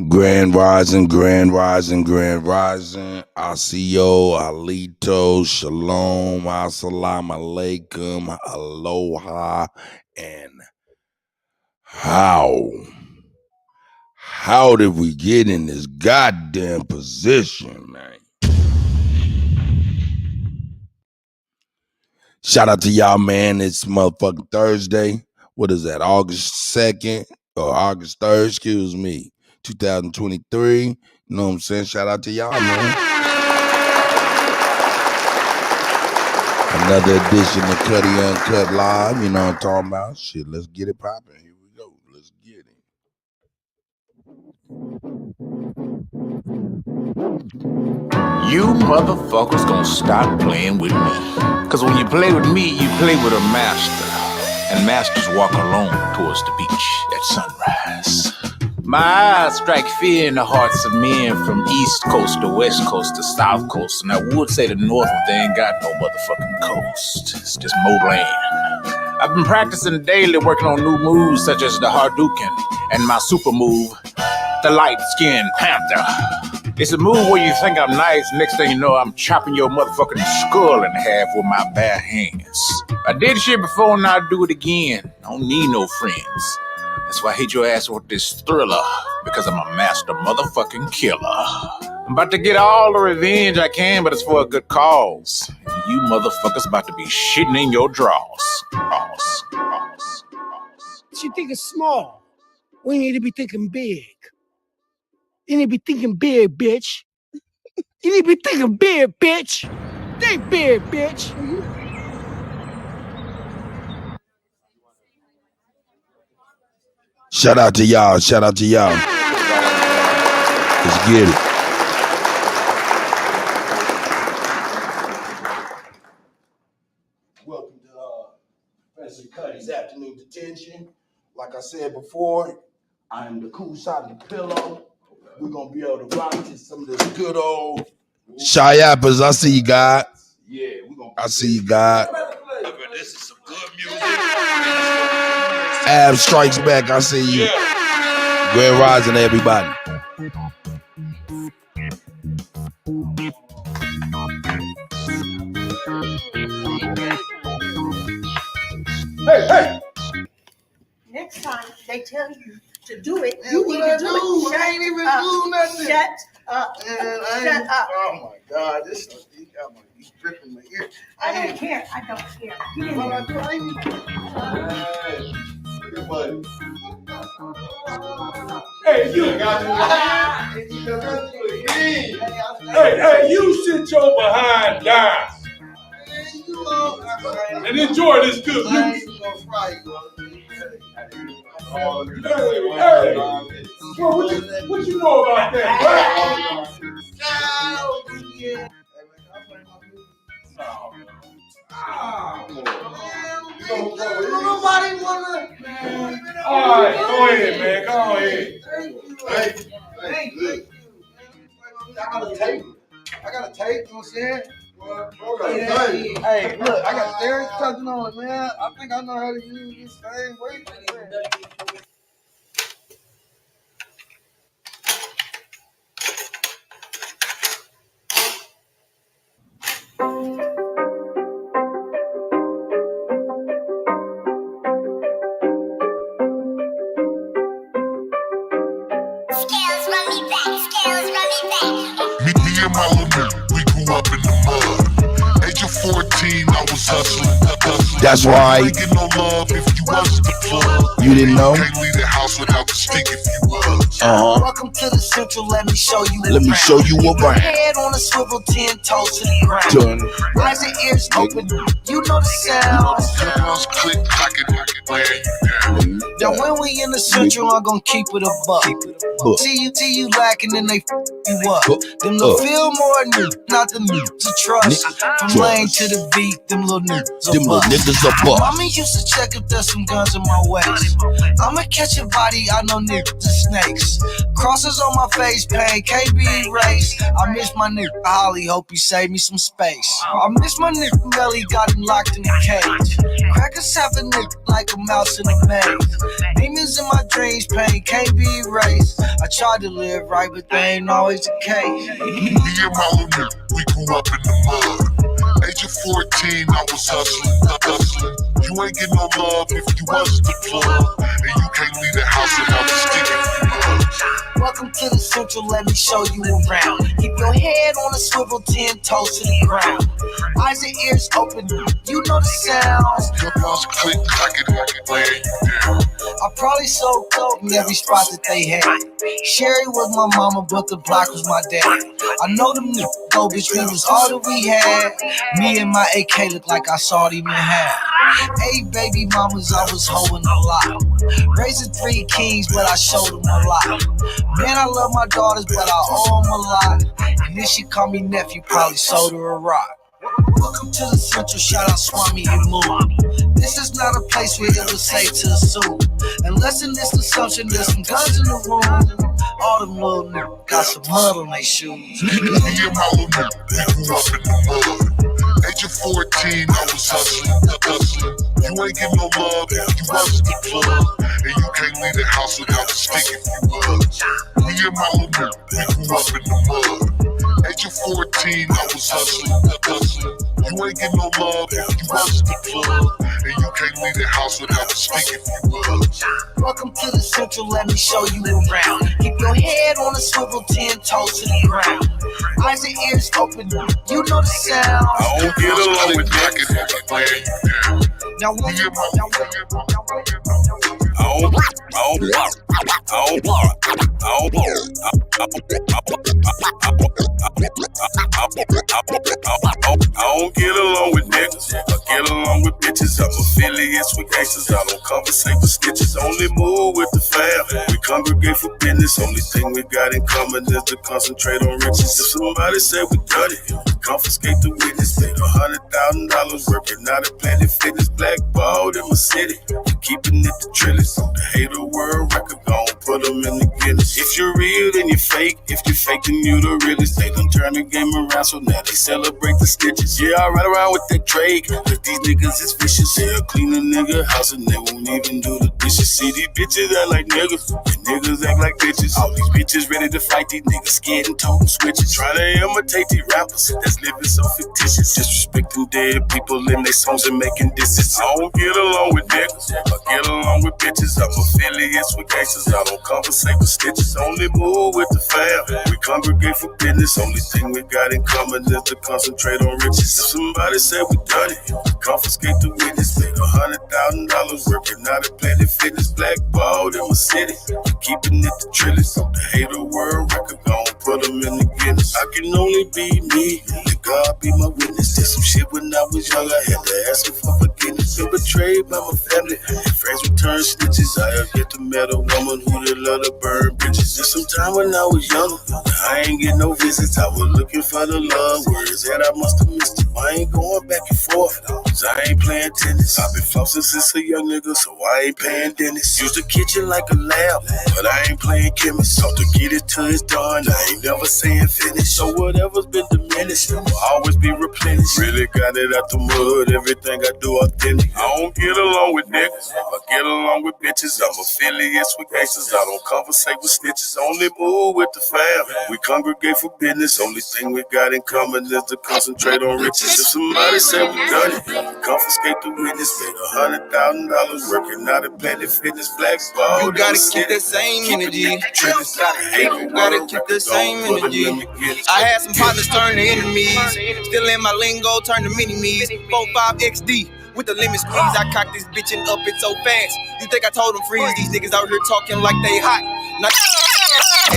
Grand Rising, Grand Rising, Grand Rising. Asiyo, Alito, Shalom, Assalamu Alaikum, Aloha, and how did we get in this goddamn position, man? Shout out to y'all, man. It's motherfucking Thursday. What is that, August 2nd or August 3rd, excuse me, 2023. You know what I'm saying? Shout out to y'all, man. Another edition of Kutty UnKutt Live. You know what I'm talking about? Shit, let's get it popping. Here we go. Let's get it. You motherfuckers gonna stop playing with me. Cause when you play with me, you play with a master. And masters walk alone towards the beach at sunrise. My eyes strike fear in the hearts of men from East Coast to West Coast to South Coast. And I would say the North, but they ain't got no motherfucking coast. It's just more land. I've been practicing daily, working on new moves such as the Hadouken and my super move, the light-skinned panther. It's a move where you think I'm nice, next thing you know, I'm chopping your motherfucking skull in half with my bare hands. I did shit before and I'll do it again. I don't need no friends. That's why I hit your ass with this thriller, because I'm a master motherfucking killer. I'm about to get all the revenge I can, but it's for a good cause. And you motherfuckers about to be shitting in your drawers. You think it's small. We need to be thinking big. You need to be thinking big, bitch. You need to be thinking big, bitch. Think big, bitch. Shout out to y'all. Shout out to y'all. Let's get it. Welcome to Professor Kutty's afternoon detention. Like I said before, I am the cool side of the pillow. We're going to be able to rock to some of this good old Shy Apples. I see you, God. Yeah, we're going to. I see you, God. This is some good music. Ab Strikes Back. I see you. Yeah. Grand Rising, everybody. Hey. Next time they tell you to do it, Man, you need to do it. I ain't even do nothing. Shut up. Shut up. Oh my God, this is he's dripping my ear. I don't care. I don't care. Get in What there. I do? Hey, you got Hey, you sit your behind down and enjoy this good music. Hey, what you know about that, Nobody wanna. All right, go ahead, man. Go ahead. Thank you. I got a tape. You know what I'm saying? Hey, look, I got Derek touching on it, man. I think I know how to use this thing. Wait. Me and my little nigga, we grew up in the mud. Age of 14, I was hustling. That's right. You ain't get no love if you wasn't the plug. You didn't know? Can't leave the house without the stick if you was. Welcome to the Central, let me show you Let me show you around. Head on a swivel, 10 toes to the ground. Eyes and ears open, you know the sound. Sounds click, clack it, where you down. Now when we in the Central, I'm gonna keep it a buck. See you lacking and they you up. Them the feel more new, not the new to trust. From lane to the beat, them little niggas Them little niggas a bust. Mama used to check if there's some guns in my waist. I'ma catch a body, I know niggas and snakes. Crosses on my face, pain can't be erased. I miss my nigga Holly, hope he saved me some space. I miss my nigga Melly, got him locked in a cage. Crackers have a nigga like a mouse in a maze. Demons in my dreams, pain can't be erased. I tried to live right, but they ain't always the case. Me and my little nigga, we grew up in the mud. Age of 14, I was hustling. You ain't get no love if you wasn't the plug. And you can't leave the house without the stick if you was. Welcome to the Central, let me show you around. Keep your head on a swivel, 10 toes to the ground. Eyes and ears open, you know the sounds. Your boss click, clack it, laying you down. I probably sold dope in every spot that they had. Sherry was my mama, but the block was my dad. I know them go, bitch, we was all that we had. Me and my AK look like I saw it even have. 8 baby mamas, I was holding a lot. Raising 3 kings, but I showed them a lot. Man, I love my daughters, but I owe them a lot. And if she call me nephew, probably sold her a rock. Welcome to the Central, shout out Swami and Moon. This is not a place where it was safe to assume. Unless in this assumption, there's some guns in the room. All them little niggas got some mud on their shoes. Me and my little nigga, we grew up in the mud. Age of 14, I was hustling. You ain't get no love if you wasn't the plug. And you can't leave the house without the stick if you was. Me and my little nigga, we grew up in the mud. Age of 14, I was hustling. You ain't get no love if you wasn't the plug. And you can't leave the house without the stick if you was. Welcome to the Central, let me show you around. Keep your head on a swivel, 10 toes to the ground. Eyes and ears open, you know the sound. I don't get along with that. Now when you I don't get along with niggas. I get along with bitches. I'm affiliates with gangsters. I don't conversate with snitches. Only move with the fam. We congregate for business. Only thing we got in common is to concentrate on riches. If somebody say we done it, we confiscate the witness. Paid $100,000 working out at Planet Fitness. Blackballed in my city. We keeping it the trillest. The hater world record gon' put them in the Guinness. If you're real, then you're fake. If you're fake, then you the realest. They done turn the game around, so now they celebrate the stitches. Yeah, I ride around with that Drake, cause these niggas is vicious. They'll clean a nigga house and they won't even do the dishes. See, these bitches act like niggas, and niggas act like bitches. All these bitches ready to fight, these niggas scared and toting switches. Trying to imitate these rappers that's living so fictitious. Disrespecting dead people in their songs and making disses. I don't get along with niggas, I get along with bitches. I'm affiliates with gangsters, I don't conversate with stitches. Only move with the fam, we congregate for business. Only thing we got in common is to concentrate on riches. If somebody said we done it, we confiscate the witness. Paid $100,000 working out at Planet Fitness. Blackballed in my city, we keeping it the trillest. The hater world record gon' put them in the Guinness. I can only be me, only God be my witness. Did some shit when I was young, I had to ask him for forgiveness. Been betrayed by my family, friends return snitches. I have yet to met a woman who did love to burn bridges. And sometime when I was younger, I ain't get no visits. I was looking for the love, words that I must have missed it. I ain't going back and forth, cause I ain't playing tennis. I've been flossing since a young nigga, so I ain't paying dentist. Use the kitchen like a lab, but I ain't playing chemist. Taught to get it till it's done, I ain't never saying finish. So whatever's been diminished will always be replenished. Really got it out the mud, everything I do authentic. I don't get along with niggas, I get along with bitches. I'm affiliates with gangsters, I don't conversate with snitches. Only move with the fam, we congregate for business. Only thing we got in common is to concentrate on riches. If somebody said we done it, we confiscate the witness. Paid $100,000 working out at Planet Fitness. Blackball. You gotta keep that same energy. You gotta keep that same energy. I had some partners turn to enemies. Still in my lingo, turn to mini-me's. 4-5 XD. With the limit squeeze, I cock this bitch and up it so fast. You think I told them freeze? These niggas out here talking like they hot. Now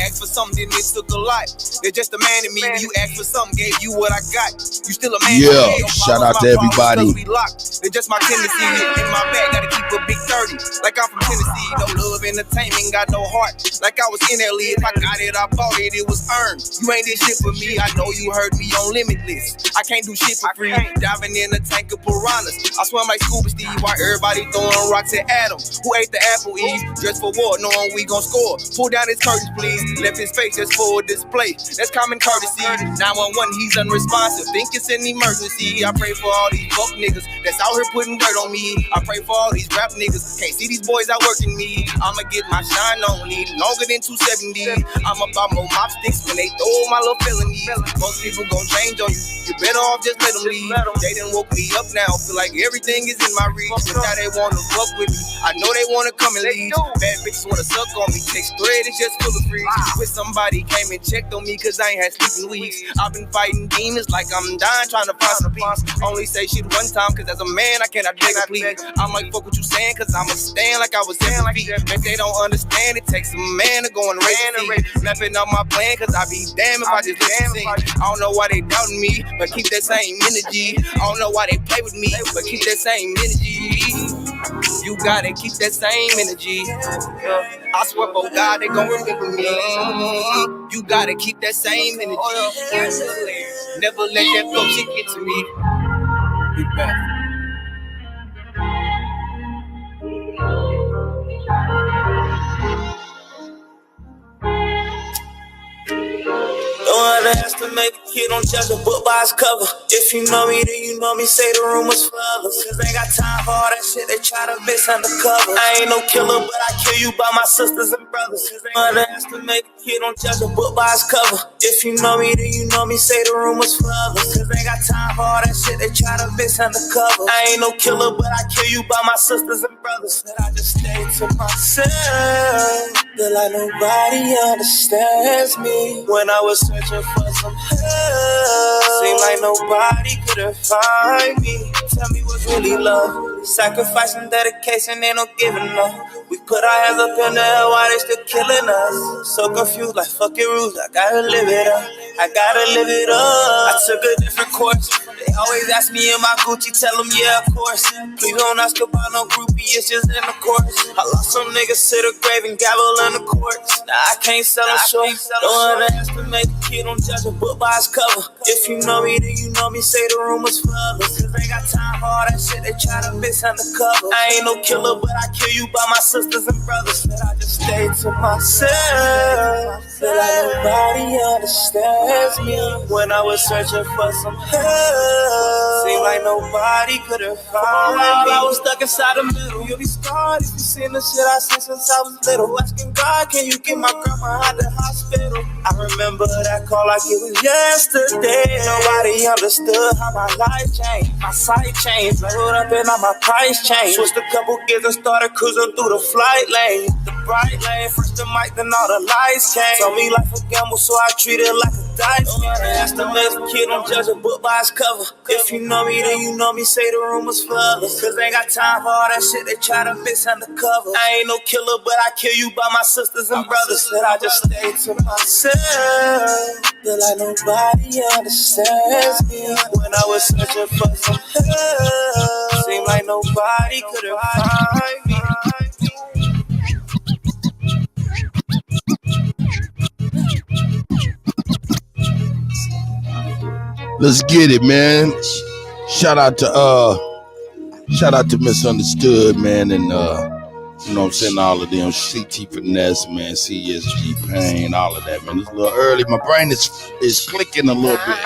ask for something, it took a lot. They're just a man in me. When you ask for something, gave you what I got. You still a man. Yeah, shout out to everybody. They're just my tendency. In my bag, gotta keep a big 30. Like I'm from Tennessee. No love, entertainment, got no heart. Like I was in LA. If I got it, I bought it. It was earned. You ain't this shit for me. I know you heard me on Limitless. I can't do shit for free. Diving in a tank of piranhas. I swim like Scuba Steve while everybody throwing rocks at Adam. Who ate the apple Eve? Dressed for war, knowing we gon' score. Pull down his curtains, please. keys. Left his face just for display. That's common courtesy. 911, he's unresponsive. Think it's an emergency. I pray for all these fuck niggas that's out here putting dirt on me. I pray for all these rap niggas. Can't see these boys out working me. I'ma get my shine on, need longer than 270. I'm about more mop sticks when they throw my little felonies. Most people gon' change on you. You better off just let them leave. They done woke me up now. Feel like everything is in my reach. But now they wanna fuck with me. I know they wanna come and leave. Bad bitches wanna suck on me. Next thread is just full of freaks. Wish somebody came and checked on me cause I ain't had sleeping weeks. I've been fighting demons like I'm dying trying to find some peace. Only say shit one time cause as a man I cannot beg or plead. I might fuck what you saying cause I'ma stand like I was saying like if they don't understand it takes a man to go and raise a Nothing on my plan cause I be damn if I just listen to I don't know why they doubting me but keep that same energy. I don't know why they play with me but keep that same energy. You gotta keep that same energy. I swear for God they gon' remember me. You gotta keep that same energy. Never let that flow shit get to me. Big back. Don't underestimate a kid, don't judge a book by its cover. If you know me, then you know me, say the rumors for others. Cause they got time for all that shit, they try to miss undercover. I ain't no killer, but I kill you by my sisters and brothers. Cause they don't underestimate a kid, don't judge a book by its cover. If you know me, then you know me, say the rumors for others. Cause they got time for all that shit, they try to miss undercover. I ain't no killer, but I kill you by my sisters and brothers. That I just stay to myself. Feel like nobody understands me. When I was searching for some help, seemed like nobody could've find me. Tell me what's really love. Sacrifice and dedication, ain't no giving up. We put our hands up in the air while they still killing us. So confused like fucking rules, I gotta live it up. I gotta live it up. I took a different course. They always ask me in my Gucci, tell them yeah of course. Please don't ask about no groupie, it's just in the course. I lost some niggas to the grave and gavel in the courts. Now I can't sell them short. Don't underestimate the kid, don't judge a book by its cover. If you know me, then you know me, say the rumors for others. Cause they got time for all that shit, they try to miss undercover. I ain't no killer, but I kill you by my sisters and brothers. That I just stay to myself. Feel like nobody understands me. When I was searching for some help, seemed like nobody could've found me. I was stuck inside the middle. You'll be scarred if you seen the shit I seen since I was little. Asking God, can you get my grandma out the hospital? I remember that call like it was yesterday. Nobody understood how my life changed. My sight changed, leveled up and all my price changed. Switched a couple gears and started cruising through the flight lane. The bright lane, first the mic, then all the lights came. Told me life a gamble, so I treat it like a dice game. That's the little kid, don't judge a book by its cover. If you know me, then you know me, say the rumors for others. Cause they ain't got time for all that shit, they try to miss undercover. I ain't no killer, but I kill you by my sisters and brothers. That I just stay to myself. Feel like nobody understands me. When I was searching for some help, seemed like nobody could've find me. Let's get it, man. Shout out to Misunderstood, man, and you know what I'm saying, all of them, CT Finesse, man, CSG Pain, all of that, man. It's a little early. My brain is clicking a little bit.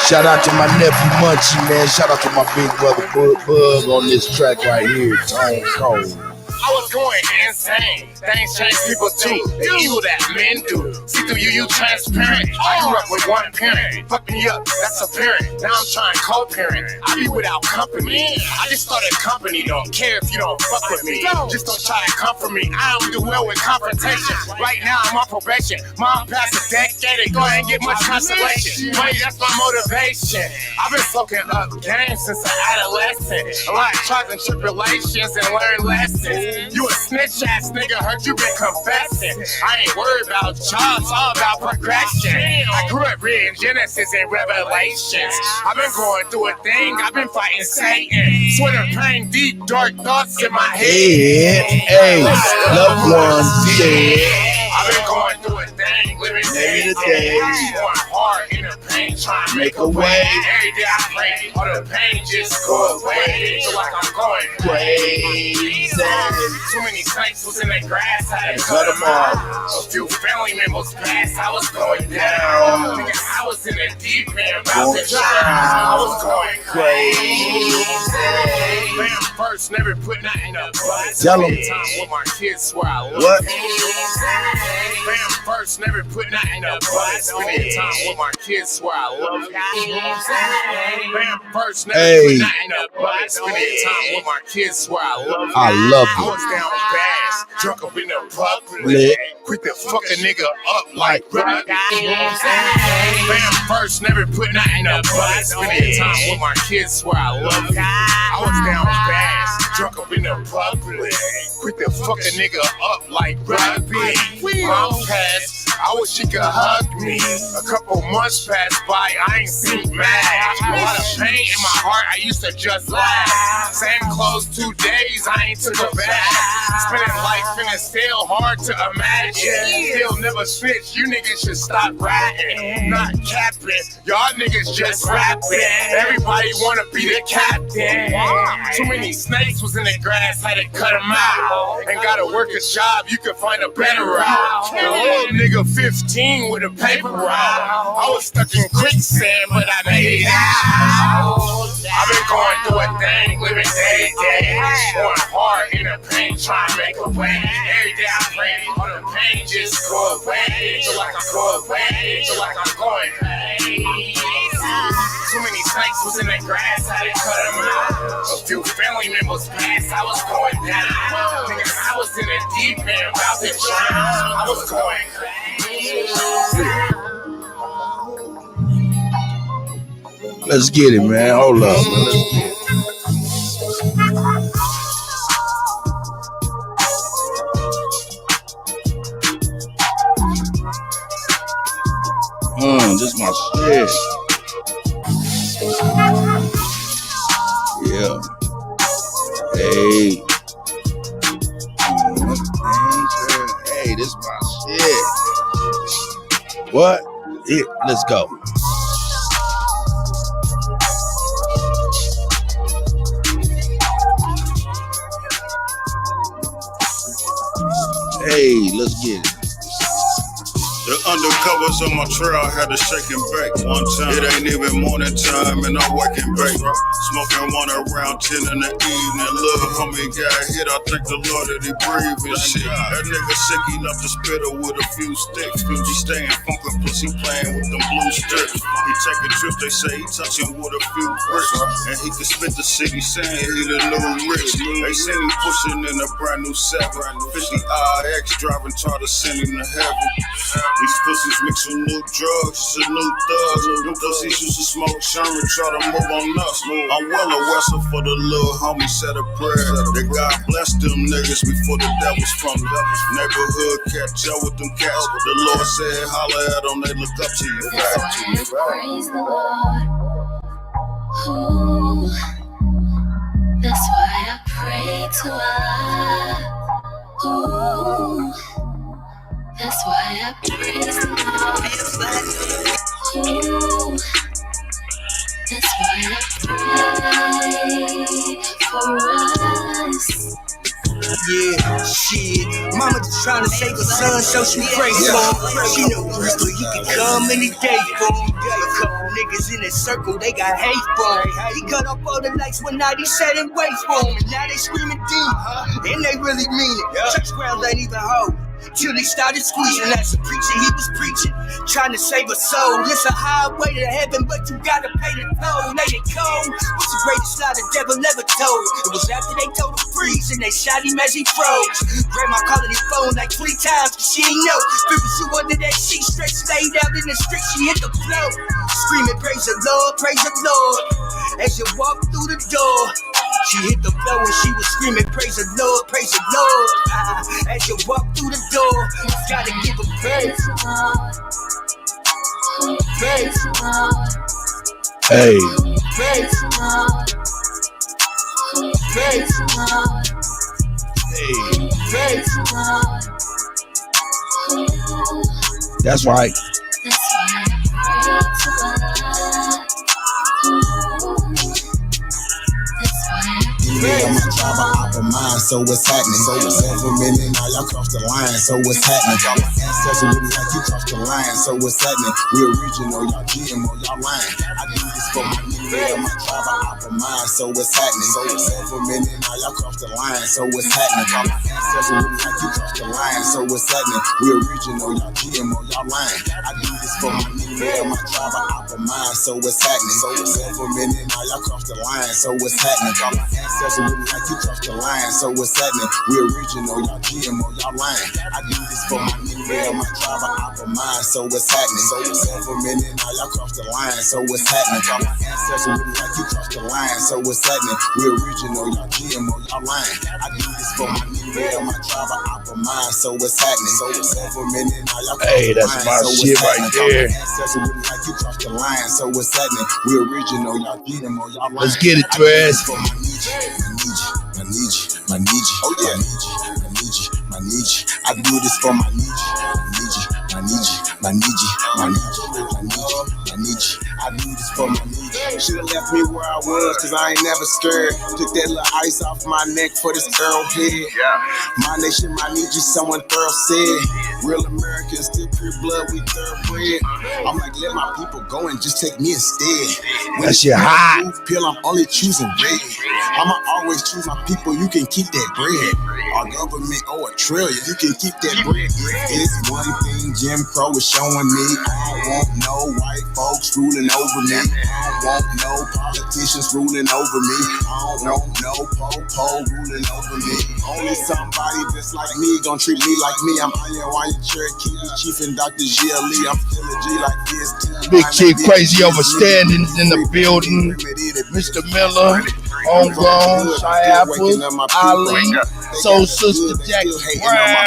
Shout out to my nephew Munchie, man. Shout out to my big brother Bug on this track right here, Tone Cold. I was going insane. Things change people too. The evil that men do. See through you transparent. I grew up with one parent. Fuck me up, that's apparent. Now I'm trying co-parent. I be without company. I just started a company, don't care if you don't fuck with me. Just don't try to comfort me. I don't do well with confrontation. Right now I'm on probation. Mom passed a decade ago, I ain't get much consolation. Money, that's my motivation. I've been soaking up games since an adolescent. A lot of trials and tribulations and learned lessons. You a snitch ass nigga, heard you been confessing. I ain't worried about jobs, all about progression. I grew up reading Genesis and Revelations. I've been going through a thing, I've been fighting Satan. Twitter playing deep, dark thoughts in my head. Hey, loved ones dead. I've been going through a thing, living day to the days. Going hard in the pain, trying to Make a way. Every day I pray, all the pain just go away. Feel like I'm going Crazy. Too many snakes was in the grass, I had to Cut cut 'em them off. A few family members passed, I was going down. Nigga, I was in the deep end, about to drown. I was going crazy. Man, first never put nothing up. Tell 'em. Time with my kids, swear I love What? Man, first never put nothing up. Spending time with my kids, swear I love Man, first never Hey. put nothing up. Spending time with my kids, swear I love I love I it. was down bad, drunk up in the public. Lit. Quit the fuck a nigga up like rugby. Man, first never put nothing up. Spending time with my kids, swear I love it. I was down bad, drunk up in the public. Quit the fuck a nigga up like rugby. Mom passed, I wish she could hug me. A couple months passed by, I ain't seen mad. A lot of pain in my heart, I used to just laugh. Same clothes 2 days, I ain't took a bath. Spending life and it's still hard to imagine. Still never snitch, you niggas should stop rapping. Not capping, y'all niggas just rapping. Everybody wanna be the captain. Too many snakes was in the grass, had to cut them out. And gotta work a job, you could find a better route. A little nigga 15 with a paper route. I was stuck in quicksand, but I made it out. I've been going through a thing, living day to day. Going hard in the pain, trying to make a way. Every day I pray, all the pain just go away. Feel like I'm going away, feel like I'm going crazy. Too many snakes was in the grass, I had to cut them out. A few family members passed, I was going down. Nigga, I was in the deep end, about to drown. I was going crazy. Let's get it, man. Hold up, man. Let's get it. This my shit. Yeah. Hey. Hey, this my shit. What? Here, let's go. Hey, let's get it. The undercovers on my trail had to shake and bake one time. It ain't even morning time and I'm working bake. Smoking one around 10 in the evening. Little homie got hit, I thank the Lord that he breathing shit. That nigga sick enough to spit her with a few sticks. He staying funkin' plus he playing with them blue strips. He taking trips, they say he touching with a few bricks. And he can spit the city saying he the new rich. They say he pushing in a brand new 7. 50 IX driving, try to send him to heaven. These pussies mix with new drugs, it's a new thug. Them pussies used to smoke Sherman, try to move on us. I'm well aware, so for the little homie said a prayer that God bless them niggas before the devils from the neighborhood catch up with them cats. The Lord said, holler at them, they look up to you. Praise the Lord. Ooh, that's why I pray to Allah. Ooh. That's why I praise the Lord. Ooh, that's why I pray for us. Yeah, shit. Mama just trying to save her son, so she prays for him. She know Bristol, he can come any day for him. A couple niggas in his circle, they got hate for him. He cut off all the lights one night, he sat and wait for him. And now they screaming deep, and they really mean it. Church grounds ain't even hold. Till they started squeezing, that's a preacher, he was preaching, trying to save a soul. It's a highway to heaven, but you gotta pay the toll. Lay it cold, what's the greatest lie the devil ever told? It was after they told him freeze and they shot him as he froze. Grandma calling his phone like 3 times, cause she ain't know. Fibers you under that sheet, stretch laid out in the street, she hit the floor. Screaming, praise the Lord, praise the Lord. As you walk through the door, she hit the floor and she was screaming, praise the Lord, praise the Lord. As you walk through the door, you gotta give a praise. Praise. Hey. Praise. Praise. Hey. Praise. That's right. I'm a tribe, I optimize, so what's happening? So it's over minute, now y'all cross the line, so what's happening? My ancestors really like you cross the line, so what's happening? We original, y'all GMO, y'all lying. I do this for my nigga, I'm a tribe, I optimize, so what's happening? So it's over minute, now y'all cross the line, so what's happening? My ancestors really like you cross the line, so what's happening? We original, y'all GMO, y'all lying. I do this for my nigga, my tribe, I optimize, so what's happening? So it's over minute, now y'all cross the line, so what's happening? My ancestors really like you cross the line, so what's happening? We original, y'all GMO, y'all lying. I do this for my nigga, my tribe, I optimize, so what's happening? So it's over minute, now y'all cross the line, so what's happening? My ancestors really like you cross the line, so what's happening? We original, y'all GMO, y'all lying. I do this for my nigga, my tribe, I optimize, so what's happening? So it's over minute, now y'all cross Hey, the that's line, my so shit what's right happening? there. My ancestors really like you cross the line, so what's happening? We original, y'all GMO, y'all lying. Let's get it, I do this Trez. for my Nietzsche. Oh yeah, my Nietzsche. I do this for my Nietzsche. My Nietzsche. I do this for my Nietzsche. Should've left me where I was, cause I ain't never scared. Took that little ice off my neck for this girl head. My nation, my Nietzsche, someone thorough said. Real Americans, still pure blood, we thoroughbred. I'm like, let my people go and just take me instead. When That shit hot. blue pill, I'm only choosing red. I'ma always choose my people, you can keep that bread. Our government owe $1 trillion, you can keep that bread. It's one thing Jim Crow is showing me. I don't want no white folks ruling over me. I don't want no politicians ruling over me. I don't want no po-po ruling over me. Only somebody just like me gon' treat me like me. I'm Iron Cherokee, Chief and Dr. Gia Lee. I'm still a G like this. Big Chief Crazy Overstanding in the building. Mr. Miller, Homegrown, Shy Apples, Ali, Soul Sister Jackie Brown.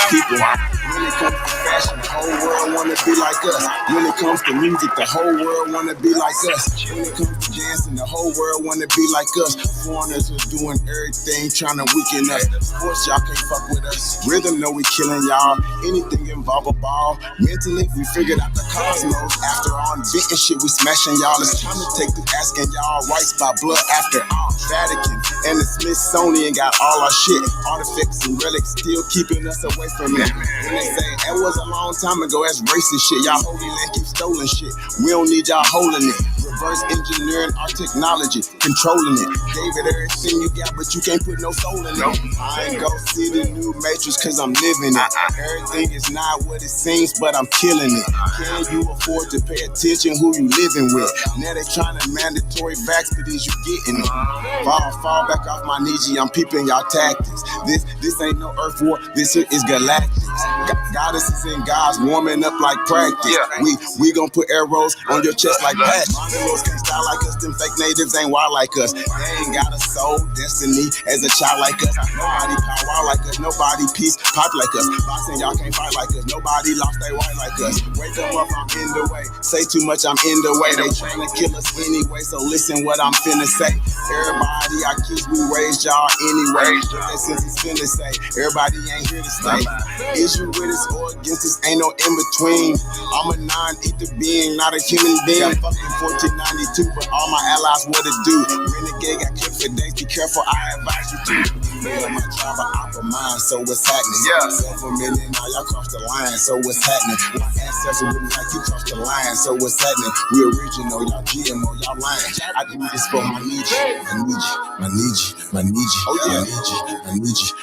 When it comes to fashion, the whole world wanna be like us. When it comes to music, the whole world wanna be like us. When it comes to dancing, the whole world wanna be like us. Foreigners are doing everything, trying to weaken us. Sports, y'all can't fuck with us. Rhythm, know we killing y'all. Anything involve a ball. Mentally, we figured out the cosmos. After all, inventing shit, we smashing y'all. It's time to take the asking y'all rights by blood after all. Vatican and the Smithsonian got all our shit. Artifacts and relics still keeping us away from it. When they say it was a long time ago, that's racist shit. Y'all holy land keep stolen shit. We don't need y'all holding it. Reverse engineering our technology, controlling it. Gave it everything you got, but you can't put no soul in it. I ain't go see the new Matrix cause I'm living it. Everything is not what it seems, but I'm killing it. Can you afford to pay attention who you living with? Now they trying to mandatory vax, but is you getting it? Fall back off my knees, I'm peeping y'all tactics. This ain't no earth war, this here is galactics. Goddesses and gods warming up like practice. We gon' put arrows on your chest like patches. Mongols can't style like us, them fake natives ain't wild like us. They ain't got a soul, destiny as a child like us. Nobody power like us, nobody peace pop like us. Boxing, y'all can't fight like us, nobody lost their white like us. Wake them up, I'm in the way. Say too much, I'm in the way. They tryna kill us anyway, so listen what I'm finna say. Everybody I kiss, we raised y'all anyway. That since it's finna say, everybody ain't here to stay. Issue with us or against us, ain't no in between. I'm a non-ether being, not a human being. Fucking 1492, but all my allies what it do. Renegade got clipped for days, be careful, I advise you to. Feel my tribe, I optimize, so what's happening? Over a million, now y'all cross the line, so what's happening? My ancestors wouldn't like you cross the line, so what's happening? We original, y'all GMO, y'all lying. I do this for my Nietzsche. Oh yeah,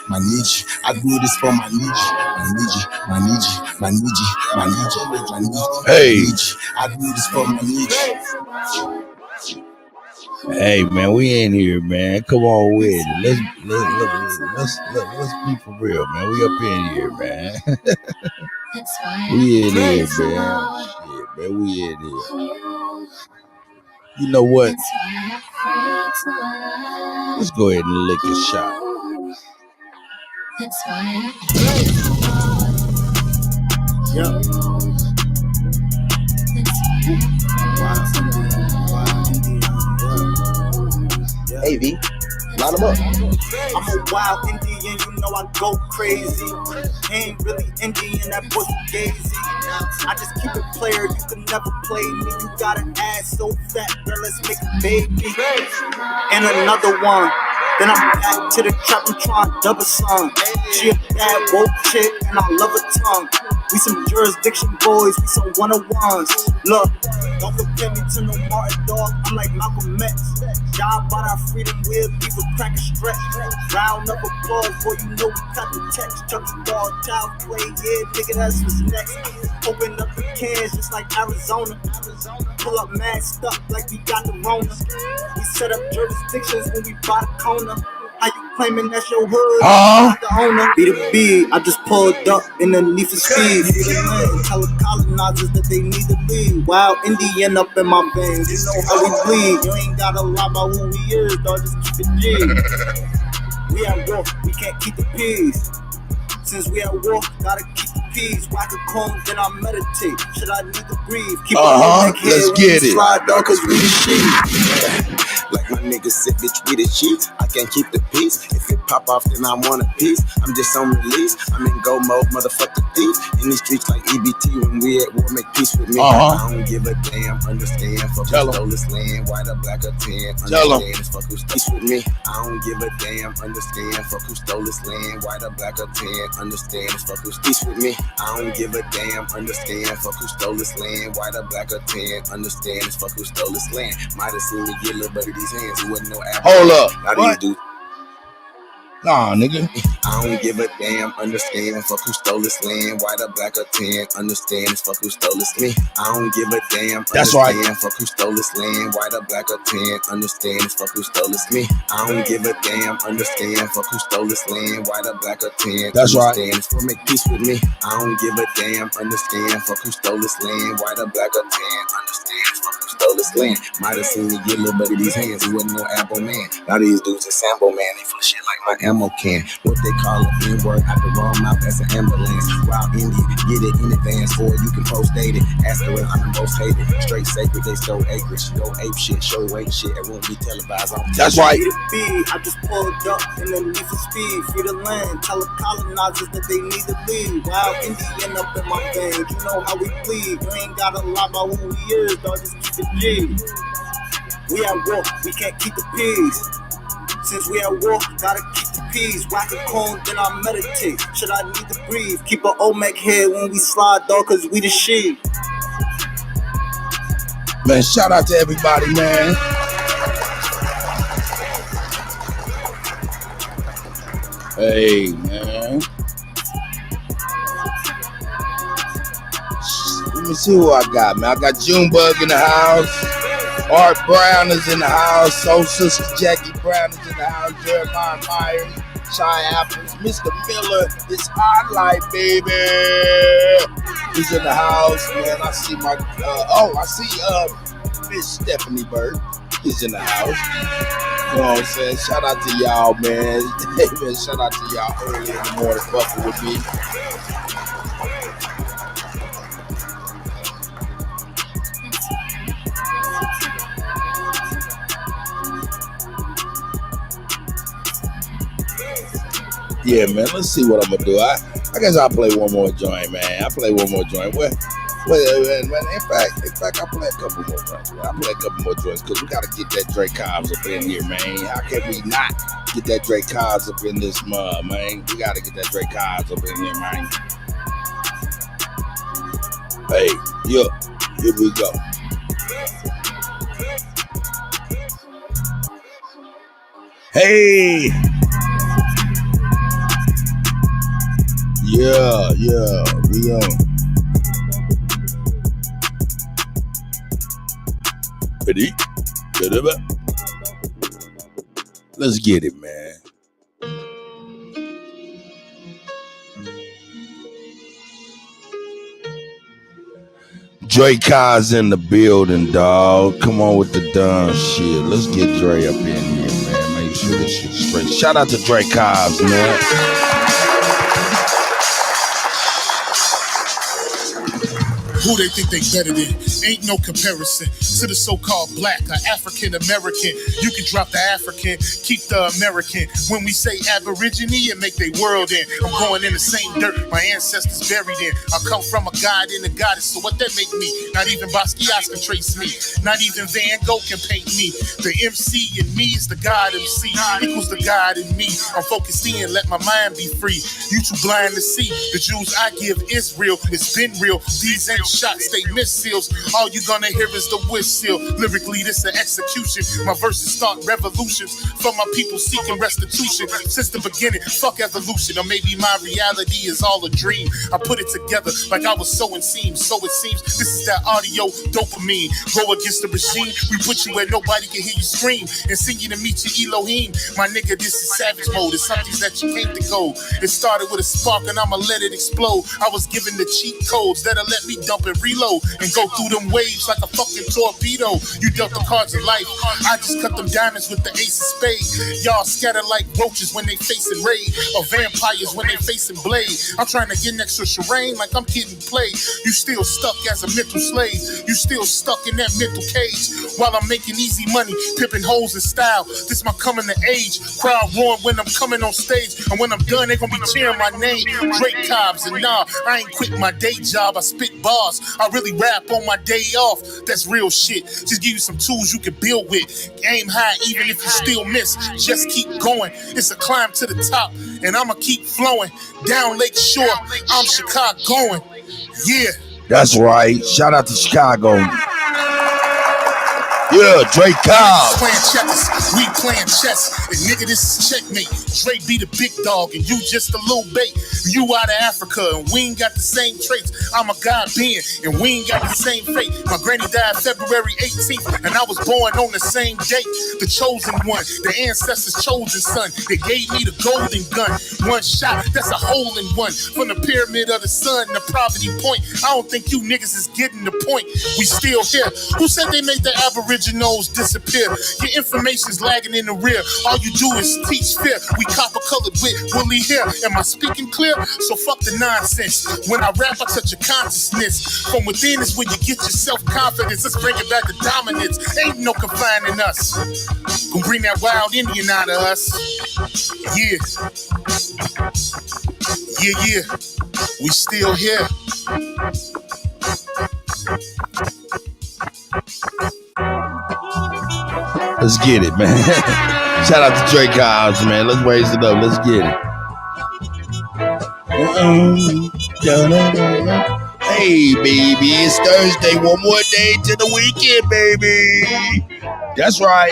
my Nietzsche. I do this for my Nietzsche. Hey. I do this for my Nietzsche. Hey man, we in here, man. Come on with it. Let's be for real, man. We up in here, man. We in here, man. Shit, man, we in here. You know what? Let's go ahead and lick a shot. Hey V, line them up. I'm a wild Indian, you know I go crazy. Ain't really Indian, that boy Gazy. I just keep it player, you can never play me. You got an ass so fat, girl, let's make a baby. And another one, Then I'm back to the trap and trying double song. She a bad woke chick and I love her tongue. We some jurisdiction boys, we some one-on-ones. Look, don't compare me to no Martin dog, I'm like Malcolm X. Job by our freedom, we'll leave a crack and stretch. Round up applause, boy, you know we got the text. Chucky ball, child play, yeah, nigga, that's what's next. Open up the cans just like Arizona. Pull up mad stuff like we got the Rona. We set up jurisdictions when we buy the corner. How you claiming that's your hood? The owner. Be the B, I just pulled up in the need for speed. Tell the colonizers that they need to leave. Wild Indian up in my veins, you know how we bleed. You ain't gotta lie about who we is, dog, just keep it G. We at war, we can't keep the peace. Since we at war, gotta keep the peace. Whack a comb, then I meditate. Should I need to breathe? Keep Let's get it. Slide, dog, cause we the shit. Like my niggas said, bitch, we the cheat. I can't keep the peace. If it pop off, then I want a piece. I'm just on release. I'm in go mode, motherfucker thief. In these streets like EBT, when we at war, make peace with me. I don't give a damn, understand. Fuck who stole this land, white or black or tan. Understand, it's fuck who's peace with me. I don't give a damn, understand. Fuck who stole this land, white or black or tan. Understand, it's fuck who's peace with me. I don't give a damn, understand. Fuck who stole this land, white or black or tan. Understand, it's fuck who stole this land. Might have seen me get a little bit of these hands. It wasn't no apple. Hold up. Now these dudes. Nah, nigga. I don't give a damn, understand. Fuck who stole this land, white or black or tan. Understand, it's fuck who stole this me. I don't give a damn, that's understand. Right. Fuck who stole this land, white or black or tan. Understand, it's fuck who stole this me. I don't give a damn, understand. Fuck who stole this land, white or black or tan. That's understand, right. It's for make peace with me. I don't give a damn, understand. Fuck who stole this land, white or black or tan. Understand, it's fuck who stole this land. Might have seen me get a little bit of these hands. He wasn't no apple man. Now these dudes are sample man. They full of shit like my ammo can. What they call an N-word out the wrong mouth, that's an ambulance. Wild Indian, get it in advance, or you can post date it. Ask her when I'm the most hated. Straight sacred, they stole acreage. Go ape shit, show weight shit. It won't be televised. That's right. I just pulled up in the need for speed. Free the land, tell the colonizers that they need to leave. Wild Indian up in my veins, you know how we bleed. You ain't gotta lie about who we is, dog, just keep it G. We at war, we can't keep the peace. Since we at war, gotta keep the peace. Whack a cone, then I meditate. Should I need to breathe? Keep an Olmec head when we slide, dog, cause we the shit. Man, shout out to everybody, man. Hey, man. Let me see who I got, man. I got Junebug in the house. Art Brown is in the house. Soul Sister Jackie Brown is in the house. Jeremiah Myers, Shy Apples, Mr. Miller, it's our life, baby. He's in the house, man. I see my I see Miss Stephanie Bird. He's in the house. You know what I'm saying? Shout out to y'all, man. Hey, man, shout out to y'all early in the morning fucking with me. Yeah, man, let's see what I'm gonna do. I guess I'll play one more joint, man. I'll play one more joint. Man. In fact, I'll play a couple more joints, man. I'll play a couple more joints because we gotta get that Drake Cobbs up in here, man. How can we not get that Drake Cobbs up in this mud, man? We gotta get that Drake Cobbs up in here, man. Hey, here we go. Hey! Yeah, we on. Ready? Let's get it, man. Dre Kai's in the building, dog. Come on with the dumb shit. Let's get Dre up in here, man. Make sure this shit's straight. Shout out to Dre Kai's, man. Who they think they better than? Ain't no comparison to the so-called black or African American. You can drop the African, keep the American. When we say Aborigine, it make they world in. I'm going in the same dirt my ancestors buried in. I come from a god and a goddess, so what that make me? Not even Basquiat can trace me. Not even Van Gogh can paint me. The MC in me is the God MC, equals the God in me. I'm focused in, let my mind be free. You too blind to see. The Jews I give is real, it's been real. These ain't shots, they missiles. All you gonna hear is the whistle. Lyrically, this an execution. My verses start revolutions for my people seeking restitution. Since the beginning, fuck evolution. Or maybe my reality is all a dream. I put it together like I was sewing seams. So it seems this is that audio dopamine. Go against the regime, we put you where nobody can hear you scream. And sing you to meet your Elohim. My nigga, this is savage mode. It's something that you can't decode. It started with a spark and I'ma let it explode. I was given the cheat codes that'll let me dump and reload and go through them waves like a fucking torpedo. You dealt the cards of life, I just cut them diamonds with the ace of spades. Y'all scatter like roaches when they facing raid, or vampires when they facing blade. I'm trying to get next to Shireen like I'm getting played. You still stuck as a mental slave. You still stuck in that mental cage. While I'm making easy money, pipping hoes in style. This my coming to age. Crowd roaring when I'm coming on stage. And when I'm done, they gonna be cheering my name. Drake Cobbs, and nah, I ain't quit my day job. I spit bars. I really rap on my day off. That's real shit. Just give you some tools you can build with. Aim high even if you still miss. Just keep going. It's a climb to the top. And I'ma keep flowing. Down Lake Shore, I'm Chicagoan. Yeah. That's right. Shout out to Chicago. Yeah, Drake Cobb. Playing checkers, we playing chess. And nigga, this is checkmate. Drake be the big dog and you just a little bait. You out of Africa and we ain't got the same traits. I'm a God being and we ain't got the same fate. My granny died February 18th and I was born on the same date. The chosen one, the ancestors' chosen son. They gave me the golden gun. One shot, that's a hole in one. From the pyramid of the sun to Poverty Point. I don't think you niggas is getting the point. We still here. Who said they made the Aboriginals disappear? Your information's lagging in the rear. All you do is teach fear. We copper-colored with woolly hair. Am I speaking clear? So fuck the nonsense. When I rap, I touch your consciousness. From within is where you get your self-confidence. Let's bring it back to dominance. Ain't no confining us. Gonna bring that wild Indian out of us. Yeah. Yeah, yeah. We still here. Let's get it, man. Shout out to Drake Cobbs, man. Let's raise it up. Let's get it. Hey, baby, it's Thursday. One more day to the weekend, baby. That's right.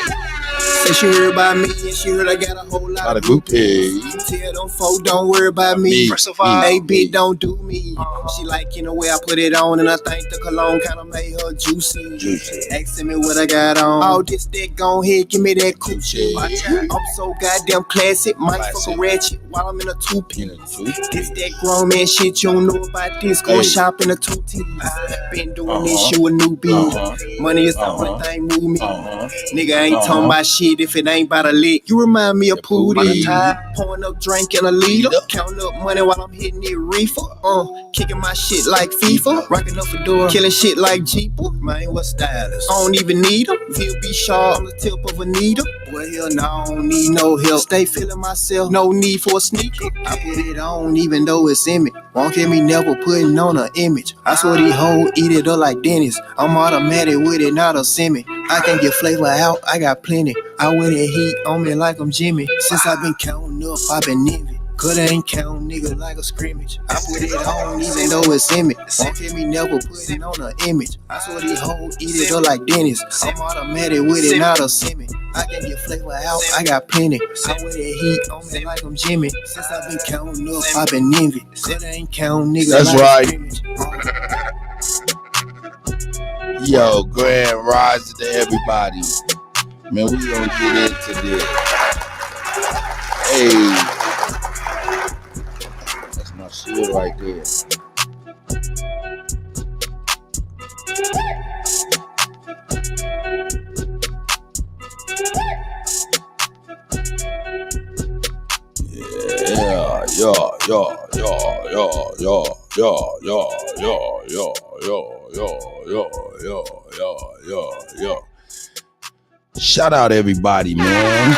Say she heard about me and she heard I got a whole lot of groupies. Tell them folk don't worry about me. First of all, hey, bitch, don't do me. She like, you know, where I put it on, and I think the cologne kind of made her juicy. Asking me what I got on. Oh, this that, go ahead, give me that coochie. I'm so goddamn classic. Might fuck a ratchet while I'm in a two-piece. This that grown man shit, you don't know about this. Go shop in a two-piece. Been doing this, you a newbie. Money is the only thing move me. Nigga ain't talking about shit if it ain't about a lick. You remind me of Pootie. Pouring up drink in a liter. Counting up money while I'm hitting it reefer. Kicking my shit like FIFA. Rocking up a door. Killing shit like Jeeper. Man, what stylist? I don't even need them. VLB sharp on the tip of a needle. Boy, hell no, I don't need no help. Stay feeling myself. No need for a sneaker. I put it on even though it's in me. Won't get me never putting on an image. I swear these hoes eat it up like Dennis. I'm automatic with it, not a semi. I can get flavor out, I got plenty. I wear that heat on me like I'm Jimmy. Since I've been counting up, I've been envy. Coulda ain't count nigga like a scrimmage. I put it on even though it's in me. Won't get me never putting on an image. I swear these hoes eat it up like Dennis. I'm automatic with it, not a semi. I can get flavor out, I got plenty. I wear that heat on me like I'm Jimmy. Since I've been counting up, I've been envy. Coulda ain't count nigga That's like right. a scrimmage. Yo, grand rise to everybody. Man, we gonna get into this. Hey. That's my shit right there. Yeah. Shout out everybody, man.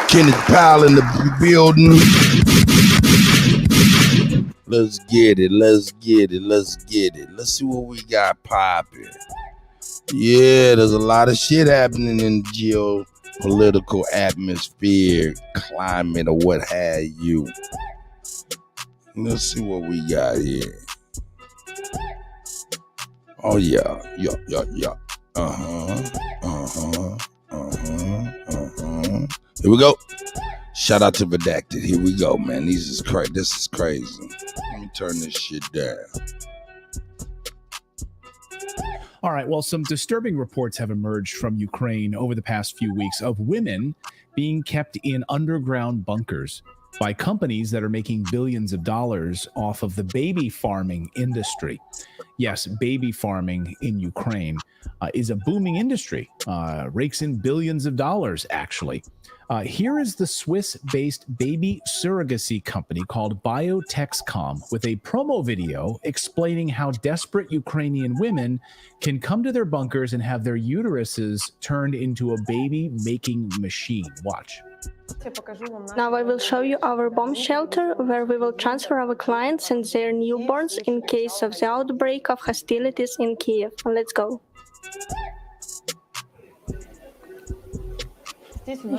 Kenneth Powell in the building. Let's get it. Let's see what we got popping. Yeah, there's a lot of shit happening in the geopolitical atmosphere, climate, or what have you. Let's see what we got here. Oh yeah. Here we go. Shout out to Redacted. Here we go, man. This is crazy. Let me turn this shit down. All right. Well, some disturbing reports have emerged from Ukraine over the past few weeks of women being kept in underground bunkers by companies that are making billions of dollars off of the baby farming industry. Yes, baby farming in Ukraine is a booming industry, rakes in billions of dollars, actually. Here is the Swiss-based baby surrogacy company called BYTKH with a promo video explaining how desperate Ukrainian women can come to their bunkers and have their uteruses turned into a baby-making machine. Watch. Now I will show you our bomb shelter where we will transfer our clients and their newborns in case of the outbreak of hostilities in Kiev. Let's go.